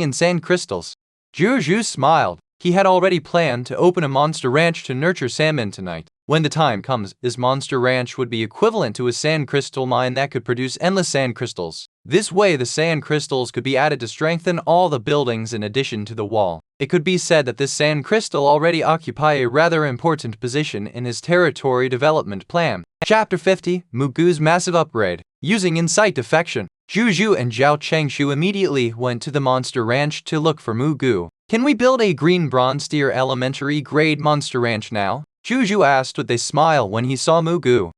Speaker 1: in sand crystals." Zhou Zhou smiled. He had already planned to open a monster ranch to nurture salmon tonight. When the time comes, his monster ranch would be equivalent to a sand crystal mine that could produce endless sand crystals. This way, the sand crystals could be added to strengthen all the buildings in addition to the wall. It could be said that this sand crystal already occupy a rather important position in his territory development plan. Chapter 50, Mugu's Massive Upgrade. Using Insight Defection, Zhou Zhou and Zhao Changshu immediately went to the monster ranch to look for Mugu. "Can we build a green bronze deer elementary grade monster ranch now?" Zhou Zhou asked with a smile when he saw Mugu.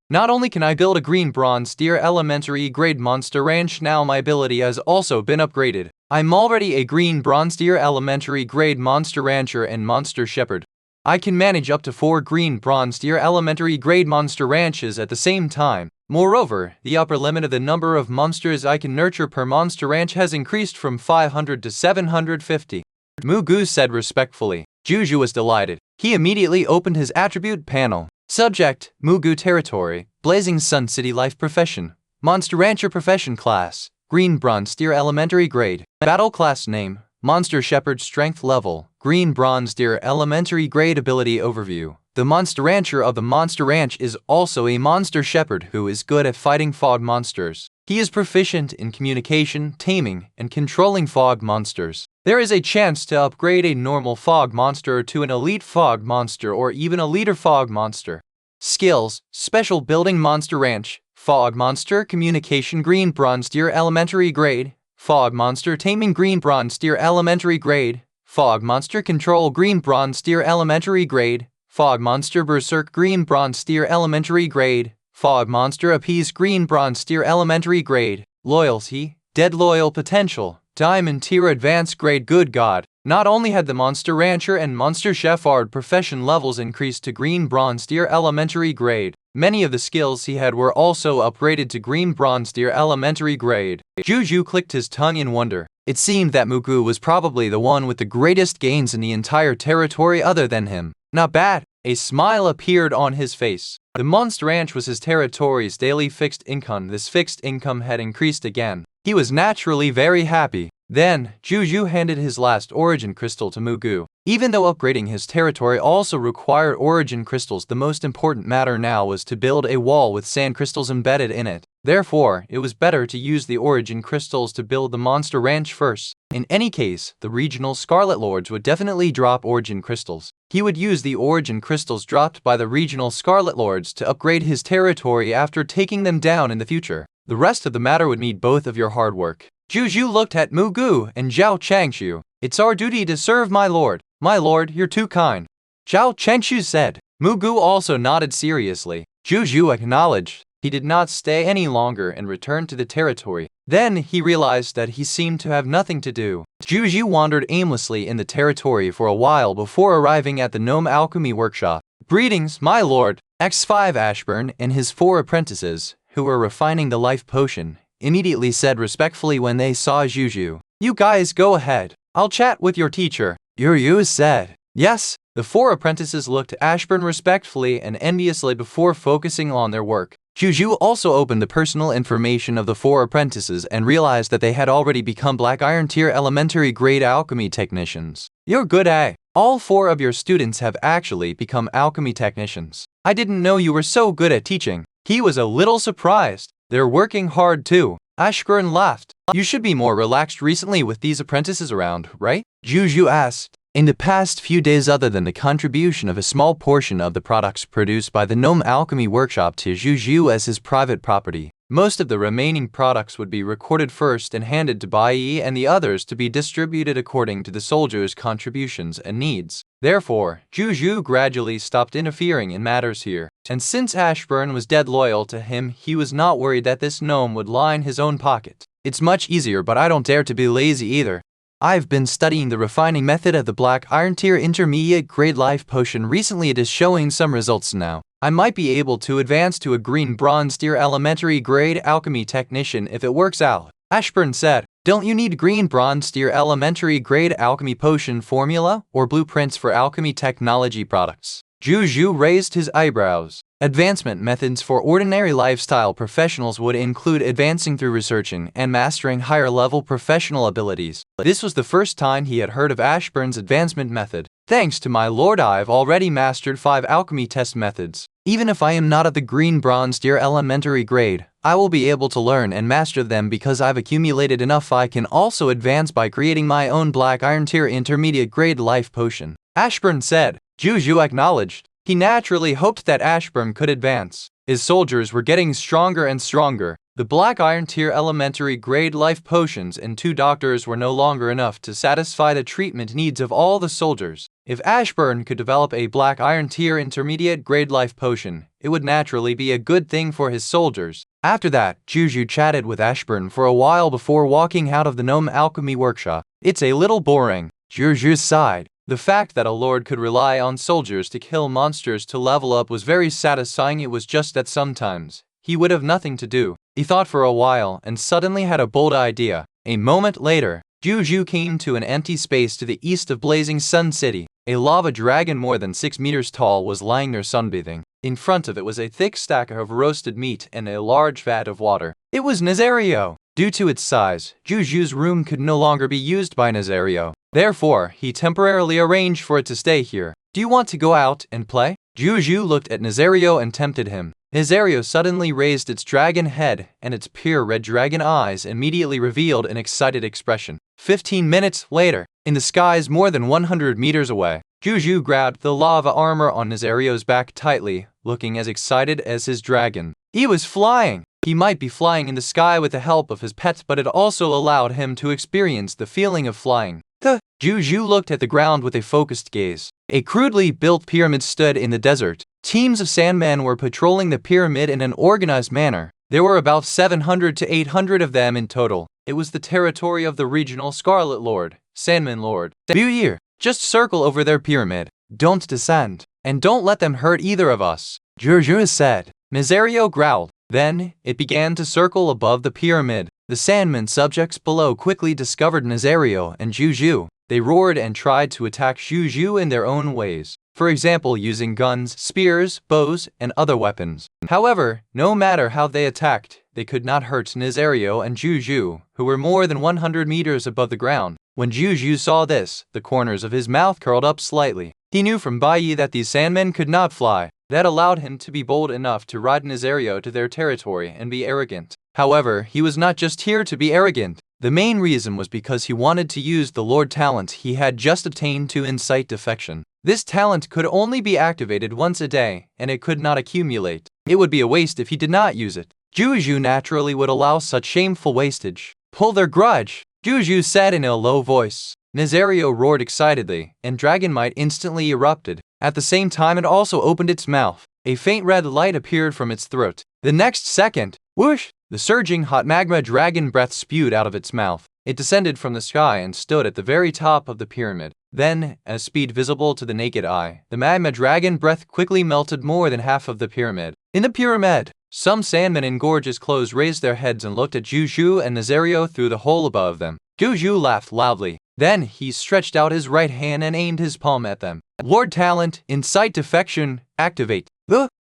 Speaker 1: Not only can I build a green bronze deer elementary grade monster ranch now, my ability has also been upgraded. I'm already a green bronze deer elementary grade monster rancher and monster shepherd. I can manage up to 4 green bronze deer elementary grade monster ranches at the same time. Moreover, the upper limit of the number of monsters I can nurture per monster ranch has increased from 500 to 750. Mugu said respectfully. Zhou Zhou was delighted. He immediately opened his attribute panel. Subject: Mugu Territory, Blazing Sun City Life Profession, Monster Rancher Profession Class, Green Bronze Deer Elementary Grade, Battle Class Name, Monster Shepherd Strength Level, Green Bronze Deer Elementary Grade Ability Overview. The Monster Rancher of the Monster Ranch is also a Monster Shepherd who is good at fighting fog monsters. He is proficient in communication, taming, and controlling fog monsters. There is a chance to upgrade a normal fog monster to an elite fog monster or even a leader fog monster. Skills: Special Building Monster Ranch, Fog Monster Communication Green Bronze Deer Elementary Grade, Fog Monster Taming Green Bronze Deer Elementary Grade, Fog Monster Control Green Bronze Deer Elementary Grade, Fog Monster Berserk Green Bronze Deer Elementary Grade, Fog Monster Appease Green Bronze Deer Elementary Grade. Loyalty: Dead Loyal Potential, Diamond Tier Advanced Grade. Good God! Not only had the Monster Rancher and Monster Shepherd profession levels increased to Green Bronze Deer Elementary Grade, many of the skills he had were also upgraded to Green Bronze Deer Elementary Grade. Zhou Zhou clicked his tongue in wonder. It seemed that Mugu was probably the one with the greatest gains in the entire territory other than him. Not bad. A smile appeared on his face. The Monster Ranch was his territory's daily fixed income. This fixed income had increased again. He was naturally very happy. Then, Zhou Zhou handed his last origin crystal to Mugu. Even though upgrading his territory also required origin crystals, the most important matter now was to build a wall with sand crystals embedded in it. Therefore, it was better to use the origin crystals to build the monster ranch first. In any case, the regional Scarlet Lords would definitely drop origin crystals. He would use the origin crystals dropped by the regional Scarlet Lords to upgrade his territory after taking them down in the future. The rest of the matter would need both of your hard work. Zhou Zhou looked at Mugu and Zhao Changshu. "It's our duty to serve my lord. My lord, you're too kind," Zhao Changshu said. Mugu also nodded seriously. Zhou Zhou acknowledged. He did not stay any longer and returned to the territory. Then he realized that he seemed to have nothing to do. Zhou Zhou wandered aimlessly in the territory for a while before arriving at the gnome alchemy workshop. "Greetings, my lord." X5 Ashburn and his 4 apprentices, who were refining the life potion, immediately said respectfully when they saw Zhou Zhou. "You guys go ahead. I'll chat with your teacher." Zhou Zhou said. "Yes." The 4 apprentices looked at Ashburn respectfully and enviously before focusing on their work. Zhou Zhou also opened the personal information of the 4 apprentices and realized that they had already become Black Iron Tier elementary grade alchemy technicians. "You're good, eh? All 4 of your students have actually become alchemy technicians. I didn't know you were so good at teaching." He was a little surprised. "They're working hard too." Ashburn laughed. "You should be more relaxed recently with these apprentices around, right?" Zhou Zhou asked. In the past few days, other than the contribution of a small portion of the products produced by the Gnome Alchemy Workshop to Zhou Zhou as his private property, most of the remaining products would be recorded first and handed to Bai Yi and the others to be distributed according to the soldiers' contributions and needs. Therefore, Zhou Zhou gradually stopped interfering in matters here. And since Ashburn was dead loyal to him, he was not worried that this gnome would line his own pocket. "It's much easier, but I don't dare to be lazy either. I've been studying the refining method of the Black Iron Tier intermediate grade life potion. Recently it is showing some results now. I might be able to advance to a green bronze tier elementary grade alchemy technician if it works out." Ashburn said. "Don't you need green bronze tier elementary grade alchemy potion formula or blueprints for alchemy technology products?" Zhou Zhou raised his eyebrows. Advancement methods for ordinary lifestyle professionals would include advancing through researching and mastering higher-level professional abilities. This was the first time he had heard of Ashburn's advancement method. "Thanks to my lord, I've already mastered 5 alchemy test methods. Even if I am not at the green bronze tier elementary grade, I will be able to learn and master them because I've accumulated enough. I can also advance by creating my own Black Iron Tier intermediate grade life potion," Ashburn said. Zhou Zhou acknowledged. He naturally hoped that Ashburn could advance. His soldiers were getting stronger and stronger. The Black Iron Tier elementary grade life potions and 2 doctors were no longer enough to satisfy the treatment needs of all the soldiers. If Ashburn could develop a Black Iron Tier intermediate grade life potion, it would naturally be a good thing for his soldiers. After that, Zhou Zhou chatted with Ashburn for a while before walking out of the Gnome Alchemy Workshop. "It's a little boring," Zhou Zhou sighed. The fact that a lord could rely on soldiers to kill monsters to level up was very satisfying. It was just that sometimes he would have nothing to do. He thought for a while and suddenly had a bold idea. A moment later, Zhou Zhou came to an empty space to the east of Blazing Sun City. A lava dragon more than 6 meters tall was lying there sunbathing. In front of it was a thick stack of roasted meat and a large vat of water. It was Nazario. Due to its size, Zhou Zhou's room could no longer be used by Nazario. Therefore, he temporarily arranged for it to stay here. "Do you want to go out and play?" Zhou Zhou looked at Nazario and tempted him. Nazario suddenly raised its dragon head, and its pure red dragon eyes immediately revealed an excited expression. 15 minutes later, in the skies more than 100 meters away, Zhou Zhou grabbed the lava armor on Nazario's back tightly, looking as excited as his dragon. He was flying! He might be flying in the sky with the help of his pet, but it also allowed him to experience the feeling of flying. Zhou Zhou looked at the ground with a focused gaze. A crudely built pyramid stood in the desert. Teams of sandmen were patrolling the pyramid in an organized manner. There were about 700 to 800 of them in total. It was the territory of the regional Scarlet Lord, Sandman Lord. "Here, just circle over their pyramid. Don't descend. And don't let them hurt either of us," Zhou Zhou said. Nazario growled. Then, it began to circle above the pyramid. The Sandman subjects below quickly discovered Nazario and Zhou Zhou. They roared and tried to attack Zhou Zhou in their own ways. For example, using guns, spears, bows, and other weapons. However, no matter how they attacked, they could not hurt Nazario and Zhou Zhou, who were more than 100 meters above the ground. When Zhou Zhou saw this, the corners of his mouth curled up slightly. He knew from Bai Yi that these sandmen could not fly. That allowed him to be bold enough to ride Nazario to their territory and be arrogant. However, he was not just here to be arrogant. The main reason was because he wanted to use the Lord talent he had just obtained to incite defection. This talent could only be activated once a day, and it could not accumulate. It would be a waste if he did not use it. Zhou Zhou naturally would allow such shameful wastage. "Pull their grudge," Zhou Zhou said in a low voice. Nazario roared excitedly, and Dragonmite instantly erupted. At the same time, it also opened its mouth. a faint red light appeared from its throat. The next second, whoosh, the surging hot magma dragon breath spewed out of its mouth. It descended from the sky and stood at the very top of the pyramid. Then, at a speed visible to the naked eye, the magma dragon breath quickly melted more than half of the pyramid. In the pyramid, some sandmen in gorgeous clothes raised their heads and looked at Zhou Zhou and Nazario through the hole above them. Zhou Zhou laughed loudly. Then he stretched out his right hand and aimed his palm at them. Lord Talent, incite defection, activate.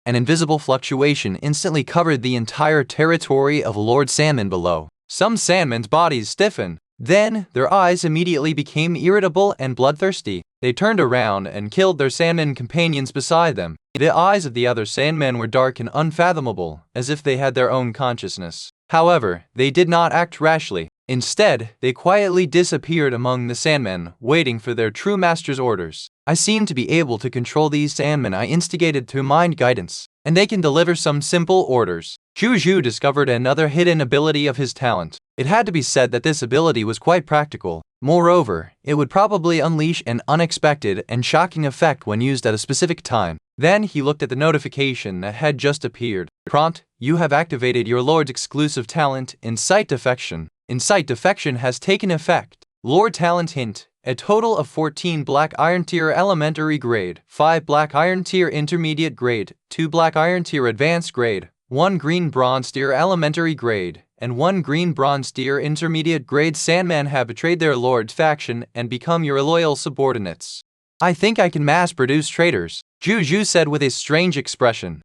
Speaker 1: An invisible fluctuation instantly covered the entire territory of Lord Sandman below. Some Sandmen's bodies stiffened. Then, their eyes immediately became irritable and bloodthirsty. They turned around and killed their Sandman companions beside them. The eyes of the other Sandmen were dark and unfathomable, as if they had their own consciousness. However, they did not act rashly. Instead, they quietly disappeared among the Sandmen, waiting for their true master's orders. I seem to be able to control these Sandmen I instigated through mind guidance, and they can deliver some simple orders. Zhou Zhou discovered another hidden ability of his talent. It had to be said that this ability was quite practical. Moreover, it would probably unleash an unexpected and shocking effect when used at a specific time. Then he looked at the notification that had just appeared. Prompt: you have activated your Lord's exclusive talent, Incite Defection. Incite Defection has taken effect. Lord Talent hint: a total of 14 Black Iron Tier Elementary Grade, 5 Black Iron Tier Intermediate Grade, 2 Black Iron Tier Advanced Grade, 1 Green Bronze Tier Elementary Grade, and 1 Green Bronze Tier Intermediate Grade Sandman have betrayed their Lord's faction and become your loyal subordinates. I think I can mass-produce traitors, Zhou Zhou said with a strange expression.